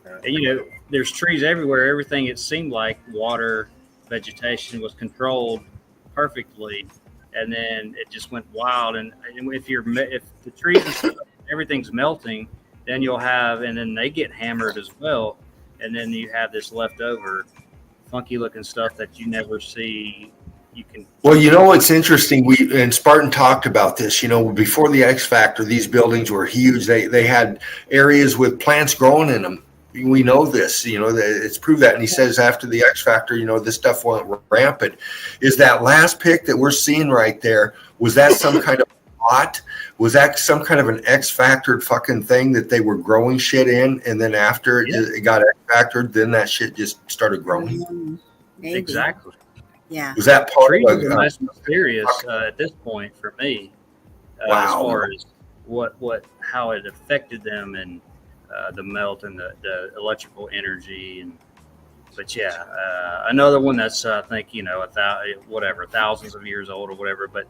and there's trees everywhere. Everything, it seemed like water, vegetation was controlled perfectly, and then it just went wild. And if the trees and stuff, everything's melting, then and then they get hammered as well, and then you have this leftover funky looking stuff that you never see. Well, what's interesting? And Spartan talked about this. Before the X Factor, these buildings were huge. They had areas with plants growing in them. We know this. It's proved that. And he says after the X Factor, this stuff went rampant. Is that last pic that we're seeing right there? Was that some kind of plot? Was that some kind of an X Factor fucking thing that they were growing shit in, and then after it got X Factored, then that shit just started growing? Maybe. Exactly. Yeah. Was that part Trees of are the most mysterious at this point for me, as Wow. far as how it affected them and the melt and the electrical energy. But another one that's I think thousands of years old or whatever, but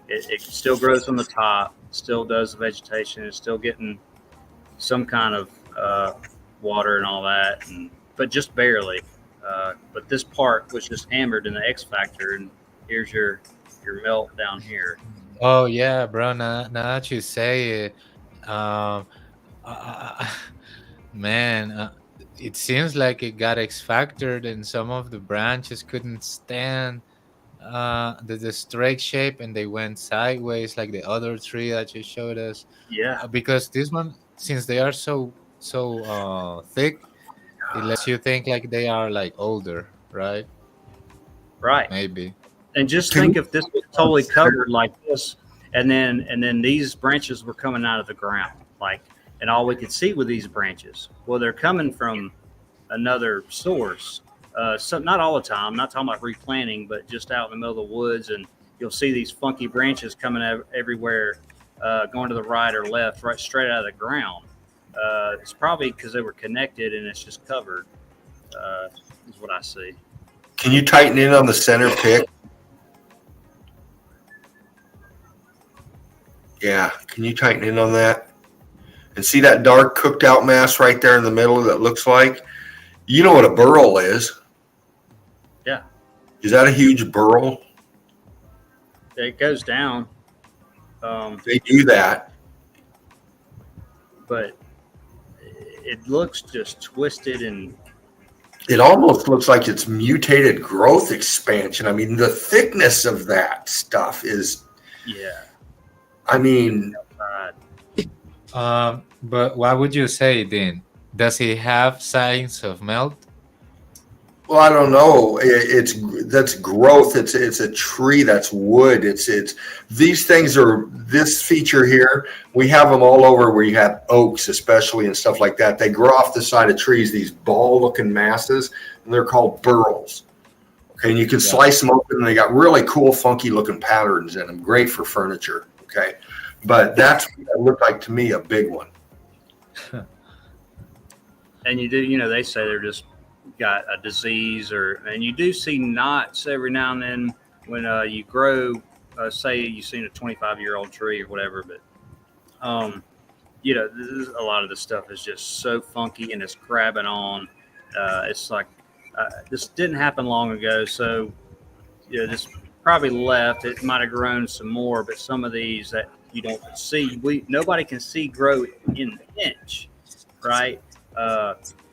it still grows on the top, still does the vegetation, it's still getting some kind of water and all that, but just barely. But this part was just hammered in the X Factor, and here's your melt down here. Oh yeah, bro. Now that you say it, man, it seems like it got X Factored, and some of the branches couldn't stand the straight shape, and they went sideways like the other tree that you showed us. Yeah, Because this one, since they are so thick, it lets you think like they are like older, right? right. Maybe. And just think if this was totally covered like this, and then these branches were coming out of the ground, and all we could see were these branches. Well, they're coming from another source. So not all the time. I'm not talking about replanting, but just out in the middle of the woods, and you'll see these funky branches coming everywhere, going to the right or left, right straight out of the ground. It's probably because they were connected and it's just covered. Is what I see. Can you tighten in on the center pick? Yeah, can you tighten in on that? and see that dark cooked out mass right there in the middle that looks like, you know what a burl is? Yeah. Is that a huge burl? It goes down. They do that. But it looks just twisted and It almost looks like it's mutated growth expansion. I mean, the thickness of that stuff is, yeah. I mean, But what would you say, Dean? Does he have signs of melt? well, I don't know. That's growth. It's a tree. That's wood. It's these things are this feature here. We have them all over where you have oaks, especially and stuff like that. They grow off the side of trees. These ball-looking masses, and they're called burls. Okay, and you can slice them open, and they got really cool, funky-looking patterns in them. Great for furniture. Okay, but that's what it looked like to me, a big one. And you do, you know, they say they're just got a disease, and you do see knots every now and then when you grow. Say you've seen a 25-year-old tree or whatever, but you know, a lot of the stuff is just so funky and it's grabbing on. It's like this didn't happen long ago, so you know, this probably left. It might have grown some more, but some of these that you don't see, nobody can see grow in the inch, right?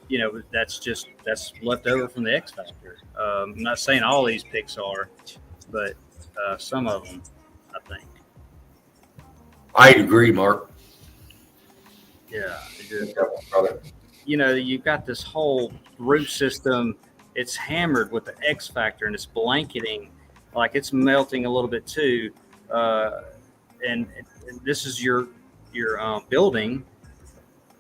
You know, that's left over from the X Factor. I'm not saying all these picks are, but some of them, I think. I agree, Mark. Yeah. You know, you've got this whole root system. It's hammered with the X Factor and it's blanketing, like it's melting a little bit too. And this is your building,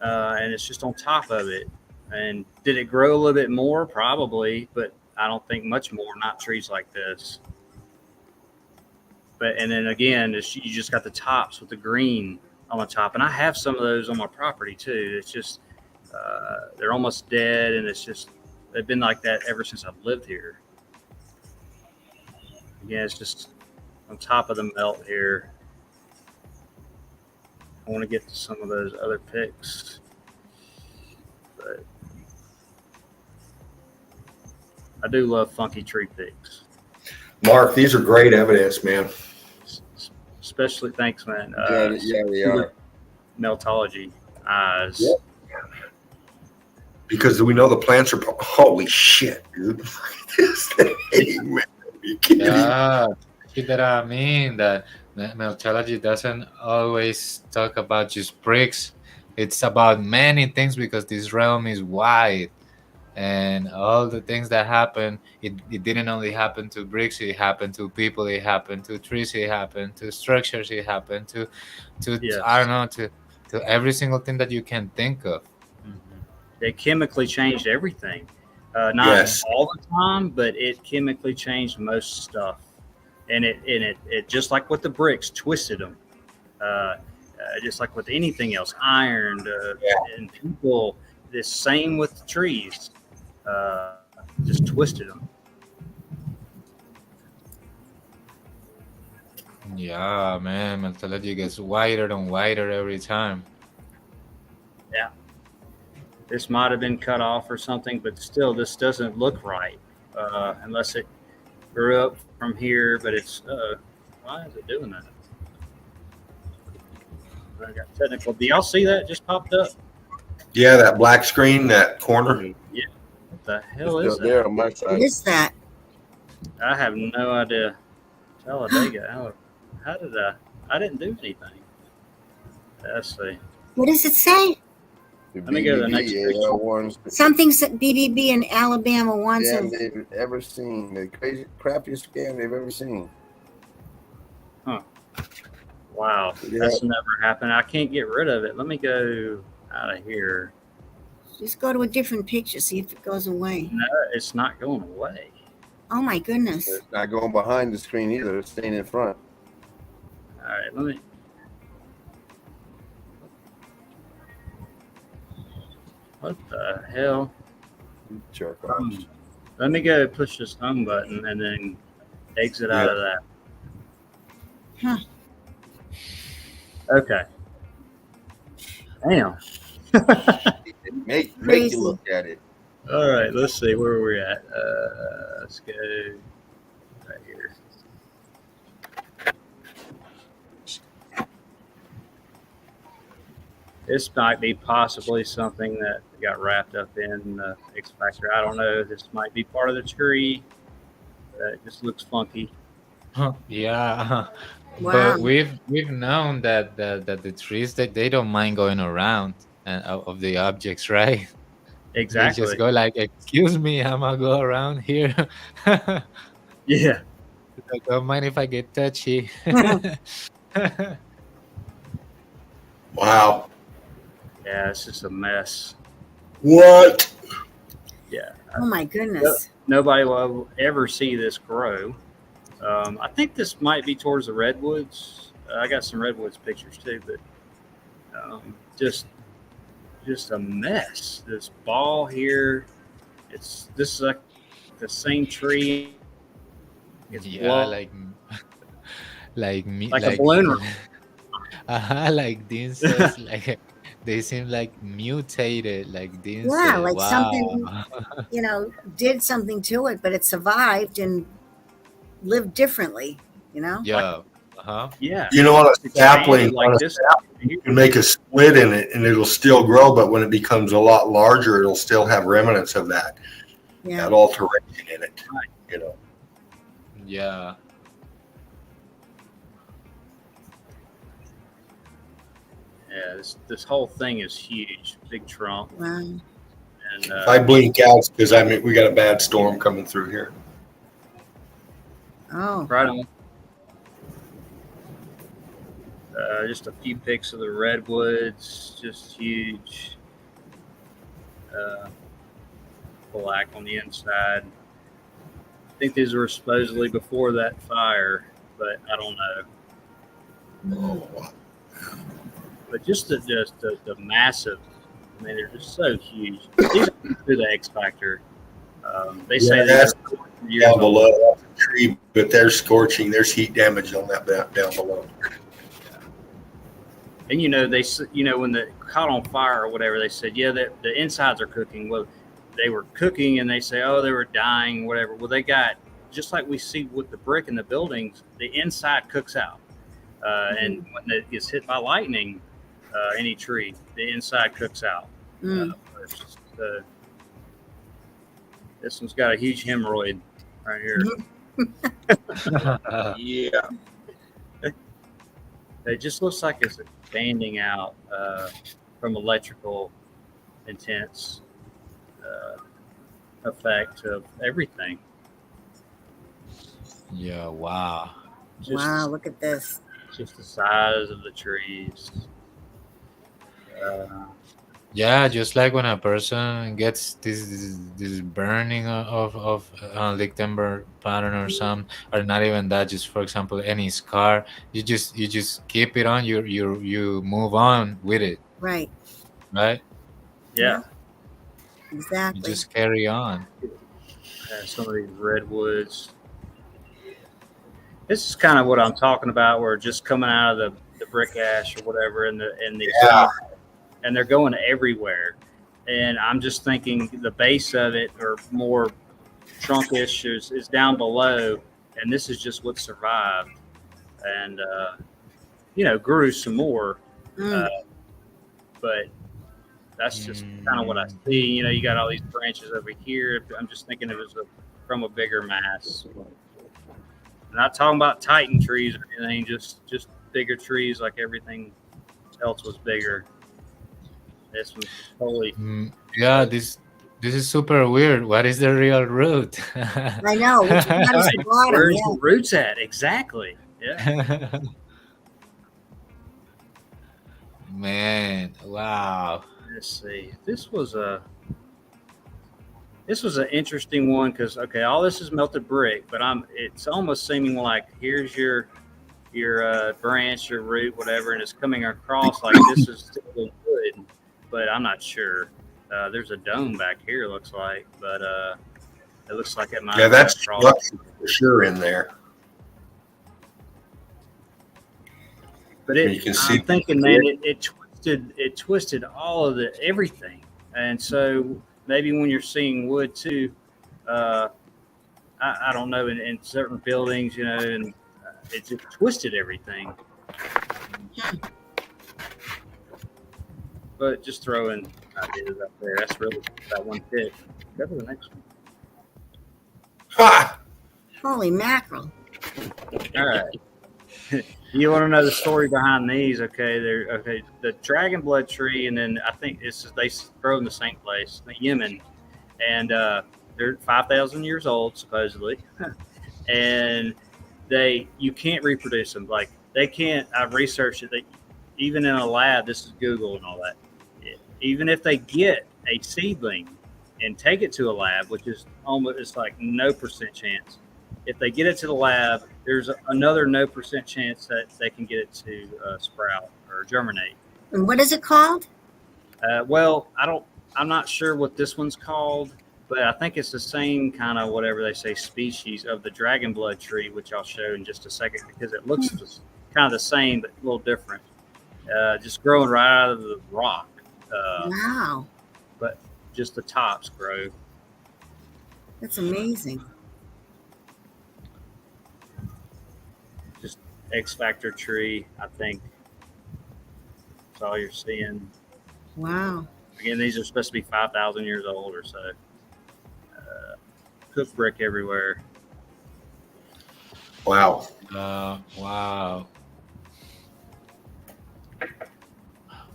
and it's just on top of it. And did it grow a little bit more? Probably, but I don't think much more. Not trees like this. But and then again, you just got the tops with the green on the top, and I have some of those on my property too. It's just they're almost dead, and it's just they've been like that ever since I've lived here. Again, it's just on top of the melt here. I want to get to some of those other picks, but I do love funky tree picks. Mark, these are great evidence, man. Especially, thanks, man. Yeah, they are. Meltology eyes. Yep. Because we know the plants are. Holy shit, dude! This thing, man. Are you kidding me? Yeah, that I mean that meltology doesn't always talk about just bricks. It's about many things because this realm is wide, and all the things that happen, it didn't only happen to bricks. It happened to people. It happened to trees. It happened to structures. It happened to Yes. I don't know, to every single thing that you can think of. They chemically changed everything. Not Yes. all the time, but it chemically changed most stuff. And it just like with the bricks, twisted them. Just like with anything else, iron and people. The same with the trees. Just twisted them. Yeah, man, meltology gets wider and wider every time. Yeah. This might have been cut off or something, but still, this doesn't look right unless it grew up from here. But it's why is it doing that? I got technical. Do y'all see that just popped up? Yeah, that black screen, that corner. Yeah. What the hell It's is still that? there on my What side. is that? I have no idea. Talladega. How did I didn't do anything. Let's see. What does it say? Let me go to the next picture. ones Something's that BBB in Alabama wants scam them. they've ever seen. The crazy, crappiest scam they've ever seen. Wow. Yeah. That's never happened. I can't get rid of it. Let me go out of here. Just go to a different picture, see if it goes away. No, it's not going away. Oh my goodness. It's not going behind the screen either. It's staying in front. All right, let me. What the hell? Jerk off. Let me go push this home button and then exit out of that. Huh. Okay. Damn. Make Crazy. you look at it. All right, let's see where we're at. Let's go right here. This might be possibly something that got wrapped up in X Factor. I don't know. This might be part of the tree. It just looks funky. Yeah. Wow. But we've known that the trees that they don't mind going around and of the objects, right? They Exactly. just go like, "Excuse me, I'm gonna go around here." Yeah. Like, don't mind if I get touchy. Wow. Yeah, it's just a mess. What? Yeah. Oh my goodness. Nobody will ever see this grow. I think this might be towards the redwoods. I got some redwoods pictures too, but just a mess. This ball here, this is like the same tree. It's Yeah, blown like me, like a balloon. like Dean says, like they seem like mutated, like Dean Yeah, said. like Wow. something, did something to it, but it survived and lived differently, Yeah. Uh-huh. Yeah. You know, on a It's sapling, like on a this. you can make a split in it and it'll still grow, but when it becomes a lot larger, it'll still have remnants of that Yeah. alteration in it. You know. Yeah. Yeah, this whole thing is huge, big trunk, Wow. and If I blink out, because we got a bad storm coming through here. Oh, right on. Just a few pics of the redwoods, just huge. Black on the inside. I think these were supposedly before that fire, but I don't know. Oh, But just the massive. I mean, they're just so huge. These are through the X Factor. They say Yeah, that's down below off the tree, but there's scorching. There's heat damage on that down below. And when the caught on fire or whatever, they said, yeah, that the insides are cooking. Well, they were cooking, and they say, oh, they were dying, whatever. Well, they got, just like we see with the brick in the buildings, the inside cooks out. And when it gets hit by lightning, any tree, the inside cooks out. First. This one's got a huge hemorrhoid right here. Yeah. It just looks like it's expanding out from electrical intense effect of everything. Yeah. Wow. Just, wow. Look at this. just the size of the trees. Yeah, just like when a person gets this burning of Lichtenberg pattern or some, or not even that, just for example any scar, you just keep it on, you move on with it, Right. right? Yeah. You Exactly. just carry on. Some of these redwoods. This is kind of what I'm talking about. We're just coming out of the brick ash or whatever, and and they're going everywhere. And I'm just thinking the base of it, or more trunkish, is down below, and this is just what survived, and grew some more. But that's just kind of what I see. You got all these branches over here. I'm just thinking it was from a bigger mass. I'm not talking about Titan trees or anything, just bigger trees, like everything else was bigger. This was totally. Yeah, this is super weird. What is the real root? I know. Which one is the bottom? Where's Yeah. the roots at? Exactly. Yeah. Man, wow. Let's see. This was an interesting one because all this is melted brick, but it's almost seeming like here's your branch, your root, whatever, and it's coming across like this is still wood, but I'm not sure. There's a dome back here, looks like, but it looks like it might. Yeah, that's across. structure for sure in there. But You can see I'm thinking, man, it twists twisted all of everything. And so maybe when you're seeing wood too, I don't know, in certain buildings, and it just twisted everything. But just throwing ideas up there. That's really that one pick. Go to the next one. Ha! Holy mackerel. All right. You want to know the story behind these? Okay, the dragon blood tree, and then I think they grow in the same place, Yemen, and they're 5,000 years old supposedly, and you can't reproduce them. Like they can't. I've researched it. Even in a lab, this is Google and all that. Even if they get a seedling and take it to a lab, which is almost it's like no % chance. If they get it to the lab, there's another no % chance that they can get it to sprout or germinate. And what is it called? Well, I'm not sure what this one's called, but I think it's the same kind of whatever they say species of the dragon blood tree, which I'll show in just a second because it looks kind of the same but a little different. Just growing right out of the rock. Wow, But just the tops grow. that's amazing. Just X Factor tree, I think. That's all you're seeing. Wow. Again, these are supposed to be 5,000 years old or so. Cook brick everywhere. Wow. Wow.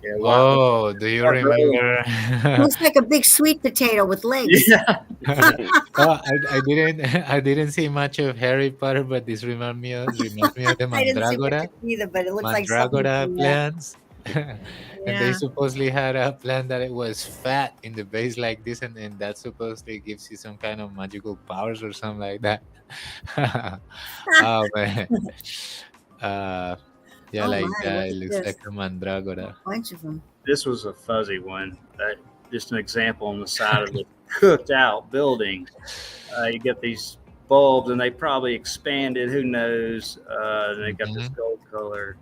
Yeah, wow. Oh, do you remember? Looks like a big sweet potato with legs. Yeah. Oh, I didn't see much of Harry Potter, but this reminds me of the I didn't see Mandragora. much either, but it looks like something Mandragora from that. plants. And they Yeah. supposedly had a plant that it was fat in the base like this, and that supposedly gives you some kind of magical powers or something like that. Oh man. Yeah, Oh like my, that. It look at looks this. like a mandragora. A bunch of them. This was a fuzzy one. Just an example on the side of the cooked out building. You get these bulbs, and they probably expanded. Who knows? And they got this gold color.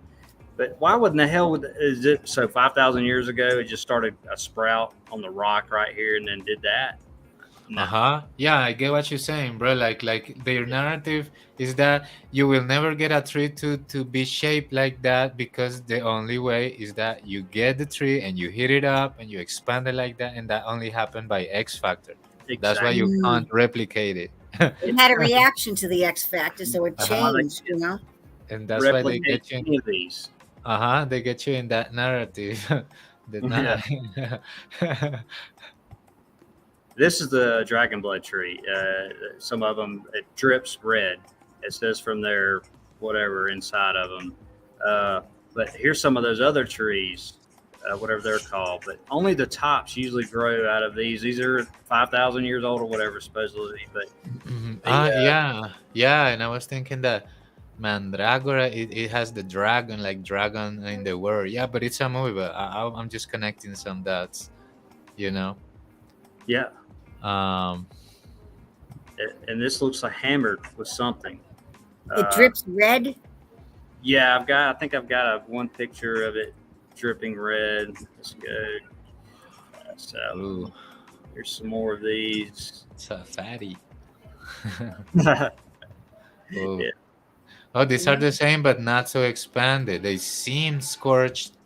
But why would in the hell is it so 5,000 years ago it just started a sprout on the rock right here and then did that? No. Yeah, I get what you're saying, bro. Like their narrative is that you will never get a tree to be shaped like that because the only way is that you get the tree and you heat it up and you expand it like that, and that only happened by X Factor. That's why you can't replicate it. It had a reaction to the X Factor, so it changed, And that's why they replicate get you. any of these. They get you in that narrative. This is the dragon blood tree. Some of them, it drips red. It says from their whatever inside of them. But here's some of those other trees, whatever they're called. But only the tops usually grow out of these. These are 5,000 years old or whatever, supposedly. But yeah. And I was thinking that Mandragora, it has the dragon, like dragon in the word. Yeah, but it's a movie. But I'm just connecting some dots, Yeah. Um, And this looks like hammered with something. It drips red. Yeah, I think I've got one picture of it dripping red. Let's go. So ooh, here's some more of these. it's a fatty. Yeah. Ooh. Oh, these are the same, but not so expanded. They seem scorched,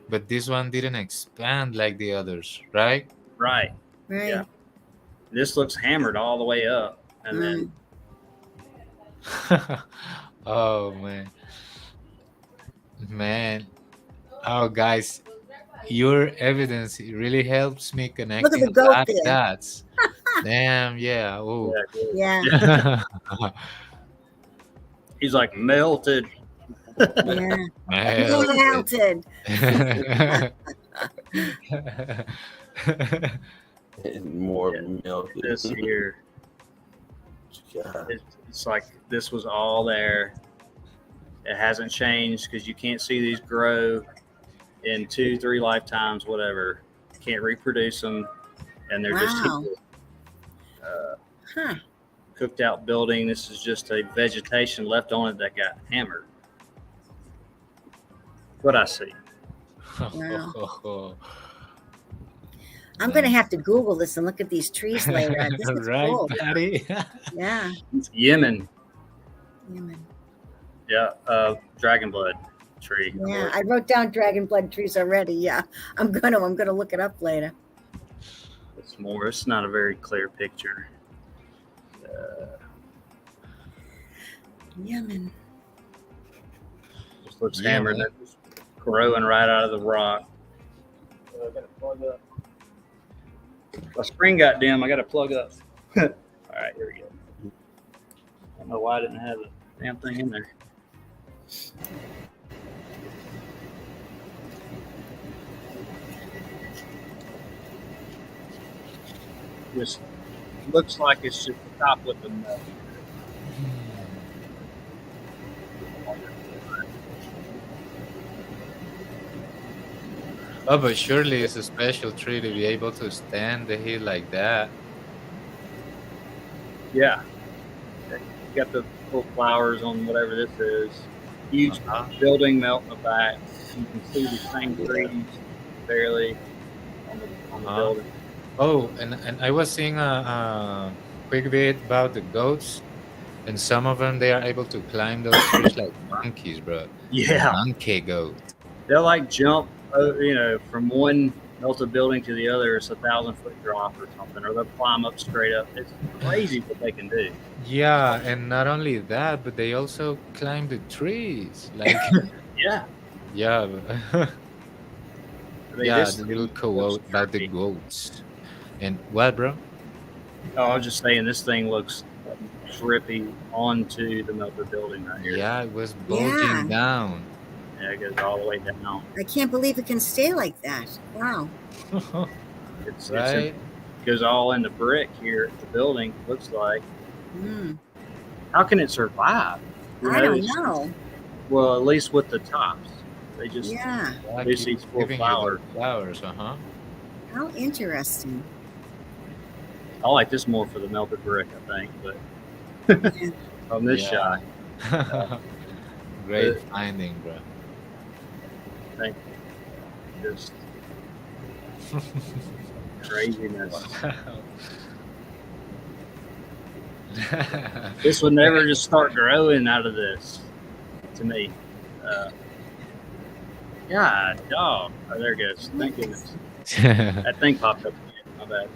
but this one didn't expand like the others, right? Right. Right. Yeah. This looks hammered all the way up, and then Oh man. Oh guys, your evidence really helps me connecting the goat a lot of there. dots. Damn, yeah. Oh. Yeah. he's like melted. Yeah. Melted. Melted. More Yeah. milk. This here, God. it's like this was all there. It hasn't changed because you can't see these grow in 2-3 lifetimes, whatever. You can't reproduce them, and they're Wow. just Huh. cooked out building. This is just a vegetation left on it that got hammered. What I see. Wow. I'm gonna have to Google this and look at these trees later. This is Right, cool. Patty? Yeah. It's Yemen. Yemen. Yeah, dragon blood tree. Yeah, I wrote down dragon blood trees already. Yeah, I'm gonna look it up later. It's more. It's not a very clear picture. Yemen. Just looks Yeah, hammered. man. It's growing right out of the rock. I gotta plug up. My screen got dim. I gotta plug up. All right, here we go. I don't know why I didn't have the damn thing in there. Just looks like it's just the top with the melt. Oh, but surely it's a special tree to be able to stand the heat like that. Yeah. Got the little flowers on whatever this is. Huge building melt in the back. You can see the same trees barely on the building. Oh, and I was seeing a quick bit about the goats, and some of them they are able to climb those trees like monkeys, bro. Yeah. Monkey goat. They'll like jump, from one melted building to the other. It's 1,000-foot drop or something, or they'll climb up straight up. It's crazy what they can do. Yeah, and not only that, but they also climb the trees. Like, Yeah. yeah, They yeah, just- the little quote about the goats. And what, bro? Oh, I was just saying, this thing looks trippy onto the melted building right here. Yeah, it was bulging Yeah. down. Yeah, it goes all the way down. I can't believe it can stay like that. Wow. It's Right? it goes all into brick here at the building. Looks like. Mm. How can it survive? You I don't it's- know. Well, at least with the tops, they just Yeah. Yeah, This keep is full giving you flower. the flowers, uh-huh. How interesting. I like this more for the melted brick, I think, but on this Yeah. shot, Great finding, bro. just craziness. This would never just start growing out of this, to me. God, dog. Oh, there it goes. Thank goodness. That thing popped up again. My bad.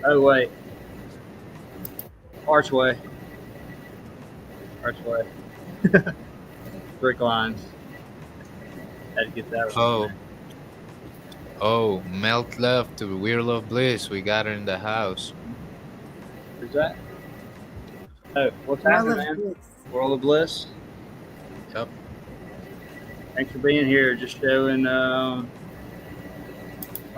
Oh, wait. Archway. Brick lines. Had to get that one. Oh, melt love to Wheel of Bliss. We got her in the house. Who's that? Oh, what's Well, happening, man? World of Bliss. Yep. Thanks for being here. Just showing what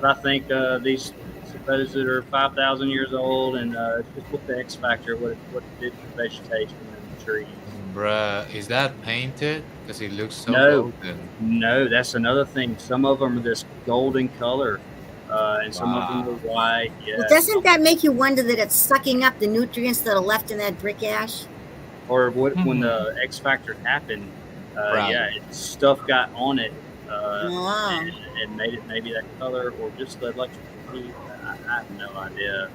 I think these supposed are 5,000 years old, and just with the X factor, what it did for vegetation and the trees. Bruh, is that painted? Because it looks so No. golden. No, that's another thing. Some of them are this golden color, and some of them are white. Yeah. Well, doesn't that make you wonder that it's sucking up the nutrients that are left in that brick ash? Or when the X factor happened, Right. yeah, stuff got on it Wow. and made it maybe that color, or just the electricity. I have no idea.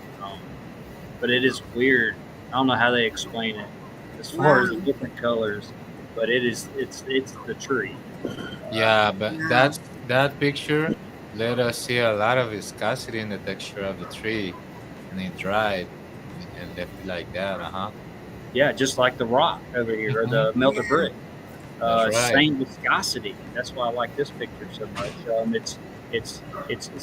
But it is weird. I don't know how they explain it as far as the Wow. different colors, but it's the tree. Yeah, but Wow. that picture let us see a lot of viscosity in the texture of the tree, and it dried and left it like that. Yeah, just like the rock over here, or the melted Yeah. brick. That's right. Same viscosity. That's why I like this picture so much. It's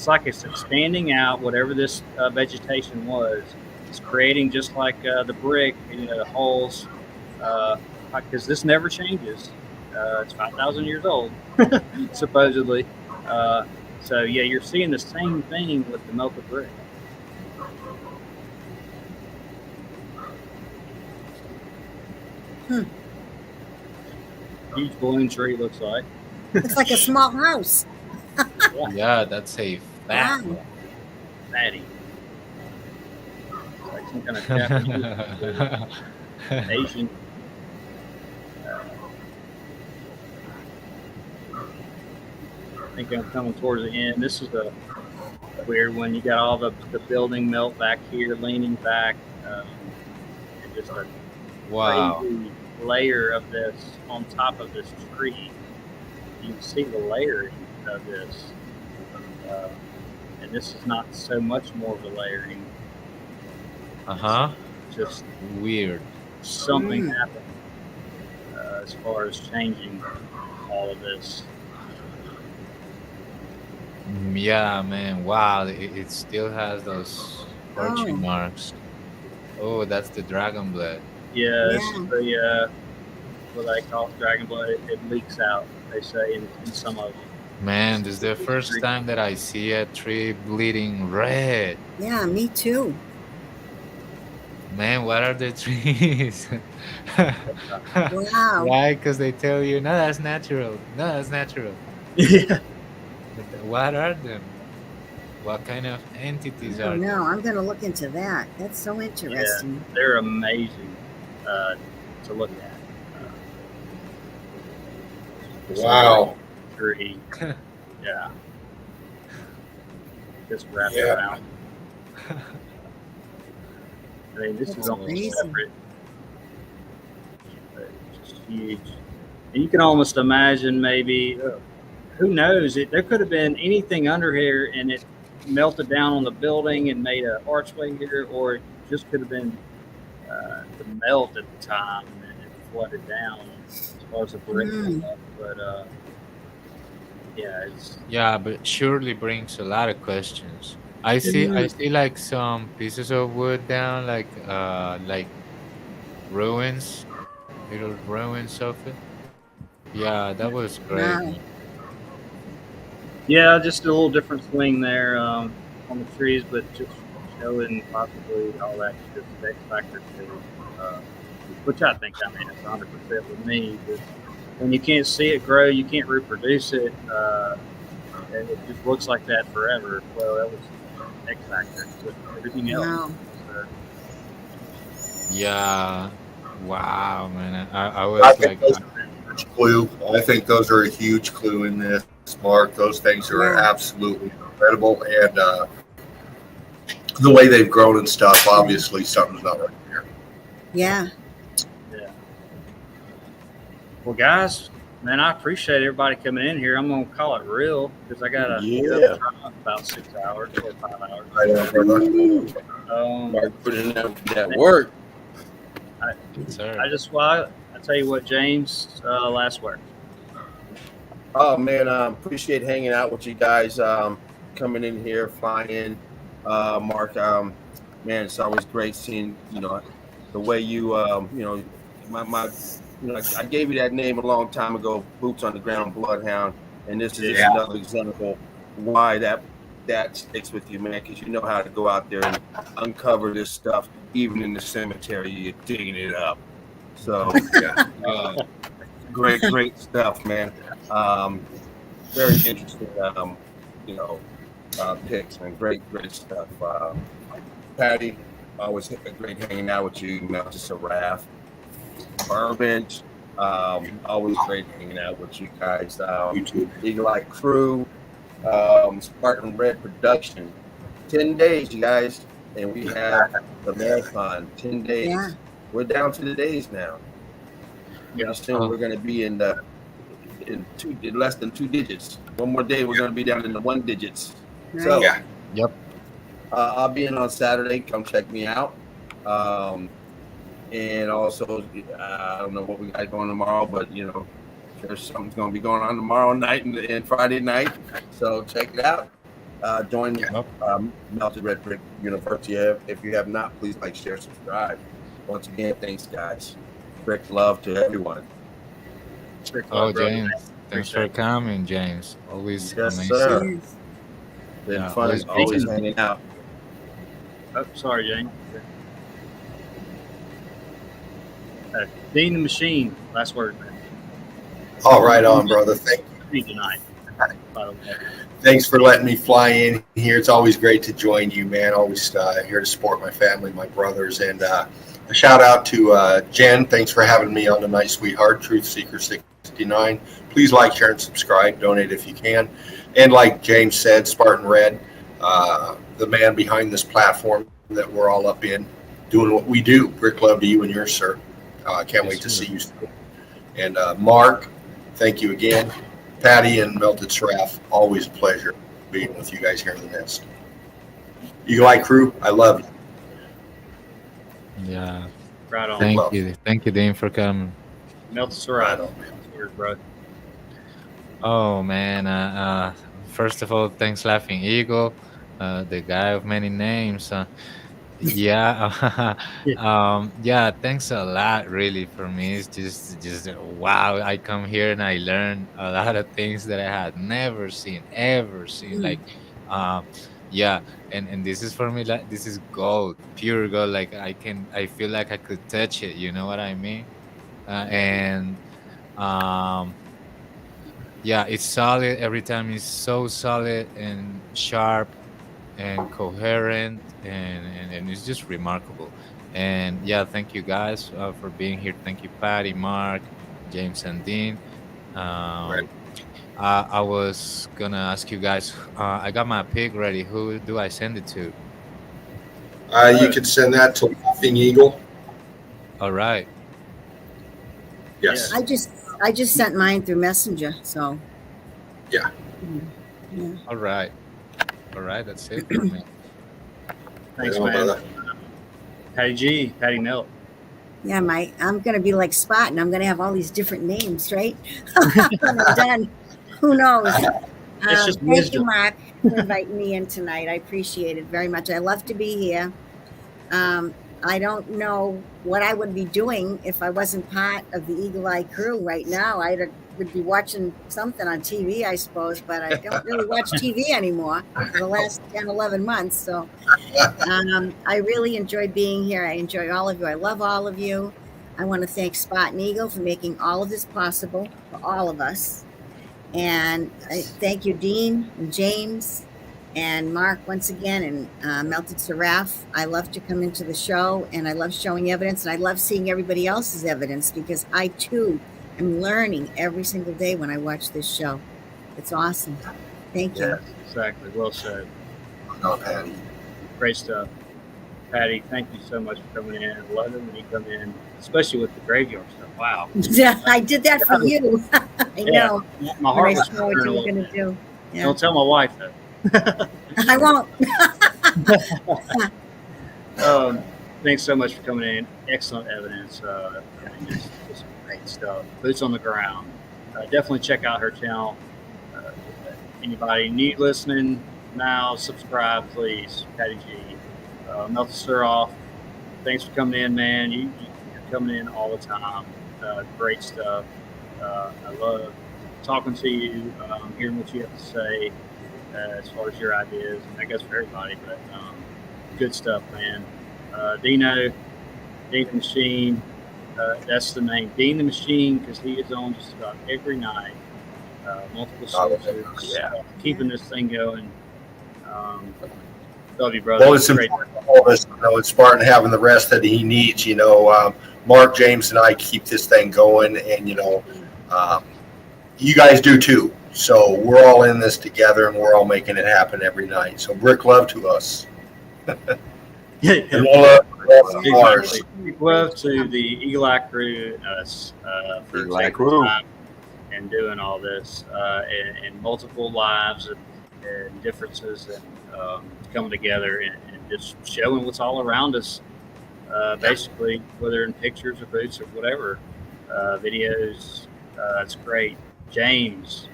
like it's expanding out whatever this vegetation was. It's creating just like the brick, the holes, because this never changes. It's 5,000 years old, supposedly. So yeah, you're seeing the same thing with the melted brick. Huge balloon tree looks like. Looks like a small house. Yeah, that's a fact. Wow. Fatty. It's like some kind of Japanese Asian. think I'm coming towards the end. This is a weird one. You got all the building melt back here, leaning back, and just a Wow. crazy layer of this on top of this tree. You can see the layering of this, and this is not so much more of a layering. Uh-huh. Just Weird. something happened as far as changing all of this. Yeah, man. Wow. It still has those scorching Oh. marks. Oh, that's the dragon blood. Yeah, this is the what they call it, dragon blood. It leaks out, they say, in some of them. Man, this is the first time that I see a tree bleeding red. Yeah, me too. Man, what are the trees? Wow. Right? Because they tell you, no, that's natural. No, that's natural. Yeah. But what are them? What kind of entities Oh are they? no, I'm gonna look into that. That's so interesting. They're amazing to look at. Wow. Tree. Yeah. Just wrapped Yeah. around. I mean, this That's is almost amazing. separate. But it's just huge. And you can almost imagine maybe, who knows? There could have been anything under here and it melted down on the building and made an archway here, or it just could have been the melt at the time and it flooded down as far as the brick and stuff. But yeah, it's Yeah, but surely brings a lot of questions. I see like some pieces of wood down, like ruins, little ruins of it. Yeah, that was great. Wow. yeah, just a little different swing there on the trees, but just showing possibly all that just X factor too, which I think it's 100% with me. But when you can't see it grow, you can't reproduce it, and it just looks like that forever. Well, that was X factor with everything else. Wow. Yeah. Wow, man. I was I think like, those are a huge clue. I think those are a huge clue in this, Mark. Those things are Yeah. absolutely incredible, and the way they've grown and stuff. Obviously, something's not right here. Yeah. Yeah. Well, guys, man, I appreciate everybody coming in here. I'm gonna call it real because I got Yeah. about 6 hours or 5 hours. Right on, brother. Mark put in that work. sir. I tell you what, James, last word. Oh man, appreciate hanging out with you guys. Coming in here, flying in, Mark. Man, it's always great seeing the way you I gave you that name a long time ago, Boots on the Ground Bloodhound, and this is just another example why that sticks with you, man, because you know how to go out there and uncover this stuff, even in the cemetery, you're digging it up. So, great stuff, man. Very interesting, picks, man. Great stuff. Patty, always great hanging out with you. Melted Seraph, Bourbon, always great hanging out with you guys. Eagle Eye Crew, Spartan Red Production. 10 days, you guys, and we have the marathon. 10 days. Yeah. We're down to the days now. Yeah. Soon we're going to be in less than 2 digits. One more day, we're going to be down in the 1 digits. So, Yeah. Yep. I'll be in on Saturday. Come check me out. And also, I don't know what we got going tomorrow, but there's something's going to be going on tomorrow night and Friday night. So check it out. Join Melted Red Brick University. If you have not, please like, share, subscribe. Once again, thanks, guys. Brick love to everyone. Oh, James. Thanks for coming, James. Always Yes, amazing. sir. Yes. Been Yeah, fun, always always amazing. hanging out. Oh, sorry, James. Dean the Machine, last word, man. All right on, brother. Thank you. Tonight, by the way. Thanks for letting me fly in here. It's always great to join you, man. Always here to support my family, my brothers. And a shout out to Jen. Thanks for having me on tonight, sweetheart. Truth Seeker 69. Please like, share, and subscribe. Donate if you can. And like James said, Spartan Red, the man behind this platform that we're all up in, doing what we do. Brick love to you and yours, sir. Can't wait to see you soon. And Mark, thank you again. Patty and Melted Seraph, always a pleasure being with you guys here in the Nest. Eagle Eye Crew, I love you. Yeah. Right on. Thank you, Dean, for coming. Melted Seraph. Weird, bro. Oh man, first of all, thanks Laughing Eagle, the guy of many names. Yeah, yeah, thanks a lot really for me. It's just wow, I come here and I learn a lot of things that I had never seen, ever seen. Like yeah, and this is for me, like this is gold, pure gold. Like I feel like I could touch it, you know what I mean? And yeah, it's solid every time. It's so solid and sharp and coherent, and it's just remarkable. And yeah, thank you guys for being here. Thank you, Patty, Mark, James, and Dean. I was gonna ask you guys. I got my pick ready. Who do I send it to? You can send that to Laughing Eagle. All right. Yes. I just sent mine through Messenger. So. Yeah. Yeah. All right. All right. That's it for me. Thanks, Yeah, man. brother. Patty G, Patty Melt. Yeah, I'm gonna be like Spot, and I'm gonna have all these different names, right? When I'm done. Who knows? It's just Thank wisdom. you, Mark, for inviting me in tonight. I appreciate it very much. I love to be here. I don't know what I would be doing if I wasn't part of the Eagle Eye Crew right now. I would be watching something on TV, I suppose, but I don't really watch TV anymore for the last 10, 11 months. So I really enjoy being here. I enjoy all of you. I love all of you. I want to thank Spot and Eagle for making all of this possible for all of us. And I thank you, Dean and James and Mark, once again, and Melted Seraph. I love to come into the show, and I love showing evidence, and I love seeing everybody else's evidence, because I, too, am learning every single day when I watch this show. It's awesome. Thank you. Yeah, exactly. Well said. No, Patty. Great stuff. Patty, thank you so much for coming in. I love it when you come in, especially with the graveyard stuff. Wow. I did that for you. I know. My When heart I was saw what you were going to do. Yeah. Don't tell my wife, though. I won't. Thanks so much for coming in. Excellent evidence. And just great stuff. Boots on the ground. Definitely check out her channel. Anybody new listening now, subscribe, please. Patty G. Melted Seraph, thanks for coming in, man. You're coming in all the time. Great stuff. I love talking to you, hearing what you have to say. As far as your ideas, and that goes for everybody, but good stuff, man. Dean the Machine, that's the name, Dean the Machine, because he is on just about every night, multiple sources, keeping this thing going. Love you, brother. Well, it's important for all of us to know it's Spartan having the rest that he needs. Mark, James, and I keep this thing going, and you guys do too. So we're all in this together, and we're all making it happen every night. So brick love to us. And we'll love ours. Big love to the Eagle Eye Crew and us for Eagle Eye taking Crew. time and doing all this, and multiple lives and differences, and coming together and just showing what's all around us. Basically, whether in pictures or boots or whatever, videos. It's great. James,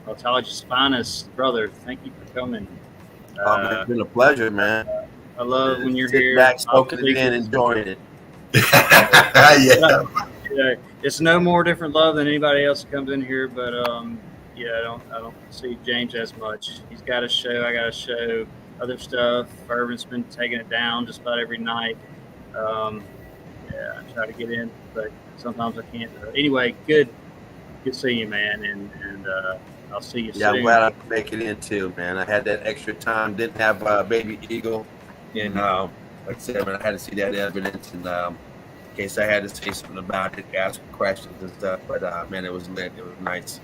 Autologous Finest, brother, thank you for coming. Man, it's been a pleasure, man. I love when you're Sit here. back, soaking it in, enjoying it. Yeah, it's no more different love than anybody else that comes in here, but I don't see James as much. He's got a show, I got a show, other stuff. Fervent's been taking it down just about every night. I try to get in, but sometimes I can't. Anyway, good seeing you, man, and I'll see you Yeah, soon. I'm glad I could make it in too, man. I had that extra time, didn't have baby Eagle, and like I said, man, I had to see that evidence, and in case I had to say something about it, ask questions and stuff. But man, it was lit. It was nice.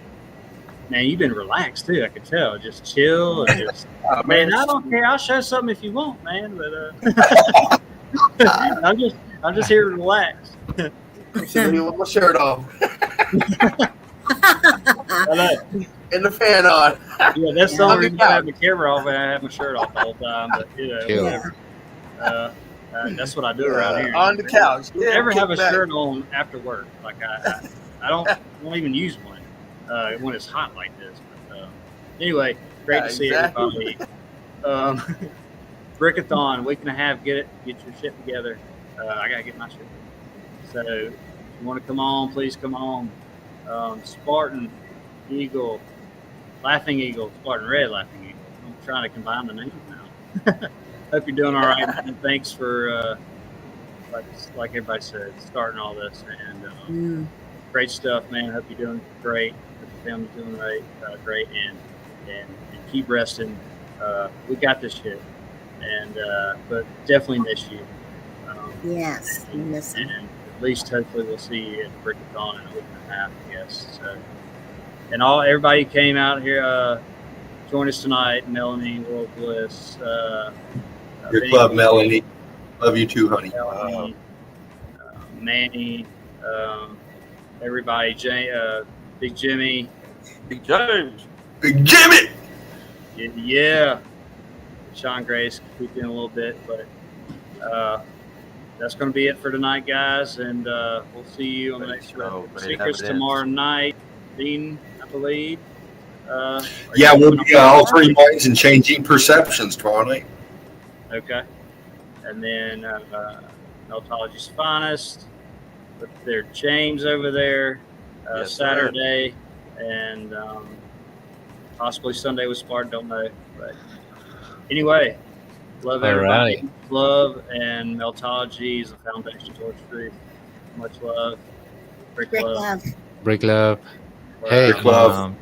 Man, you've been relaxed too. I could tell. Just chill and just. Man, I don't care. I'll show something if you want, man. But I'm just here to relax. So you want my shirt off I know. and the fan on. Yeah, that's the only reason I have my camera off and I have my shirt off the whole time. But Chill. whatever. That's what I do around here. On the couch. You ever have a shirt on after work? Like I don't even use one when it's hot like this. But, anyway, great to see everybody. Brickathon, week and a half. Get your shit together. I gotta get my shit. So if you want to come on, please come on. Spartan Eagle, Laughing Eagle, Spartan Red, Laughing Eagle. I'm trying to combine the names now. Hope you're doing all right. And thanks for, like everybody said, starting all this. And great stuff, man. Hope you're doing great. Hope your family's doing great. And keep resting. We got this shit. And but definitely miss you. Yes, we miss him. And at least hopefully we'll see you at Brickathon in a week and a half, I guess. So, and everybody who came out here, join us tonight. Melanie, World Bliss. Your club, Melanie. Love you too, honey. Melanie, Manny, everybody, Big Jimmy. Big James. Big Jimmy. Yeah. Sean Grace peeked in a little bit, but that's going to be it for tonight, guys. And we'll see you on the next Secrets tomorrow night. Dean, I believe. Yeah, we'll be altering minds and changing perceptions tomorrow night. Okay. And then Meltology's Finest with their James over there Yes, Saturday. And possibly Sunday with Spartan, don't know. But anyway, love everybody. Right. Love and Meltology is the foundation towards truth. Much love. Brick Great love. love. Break love. Love. Hey, Break love.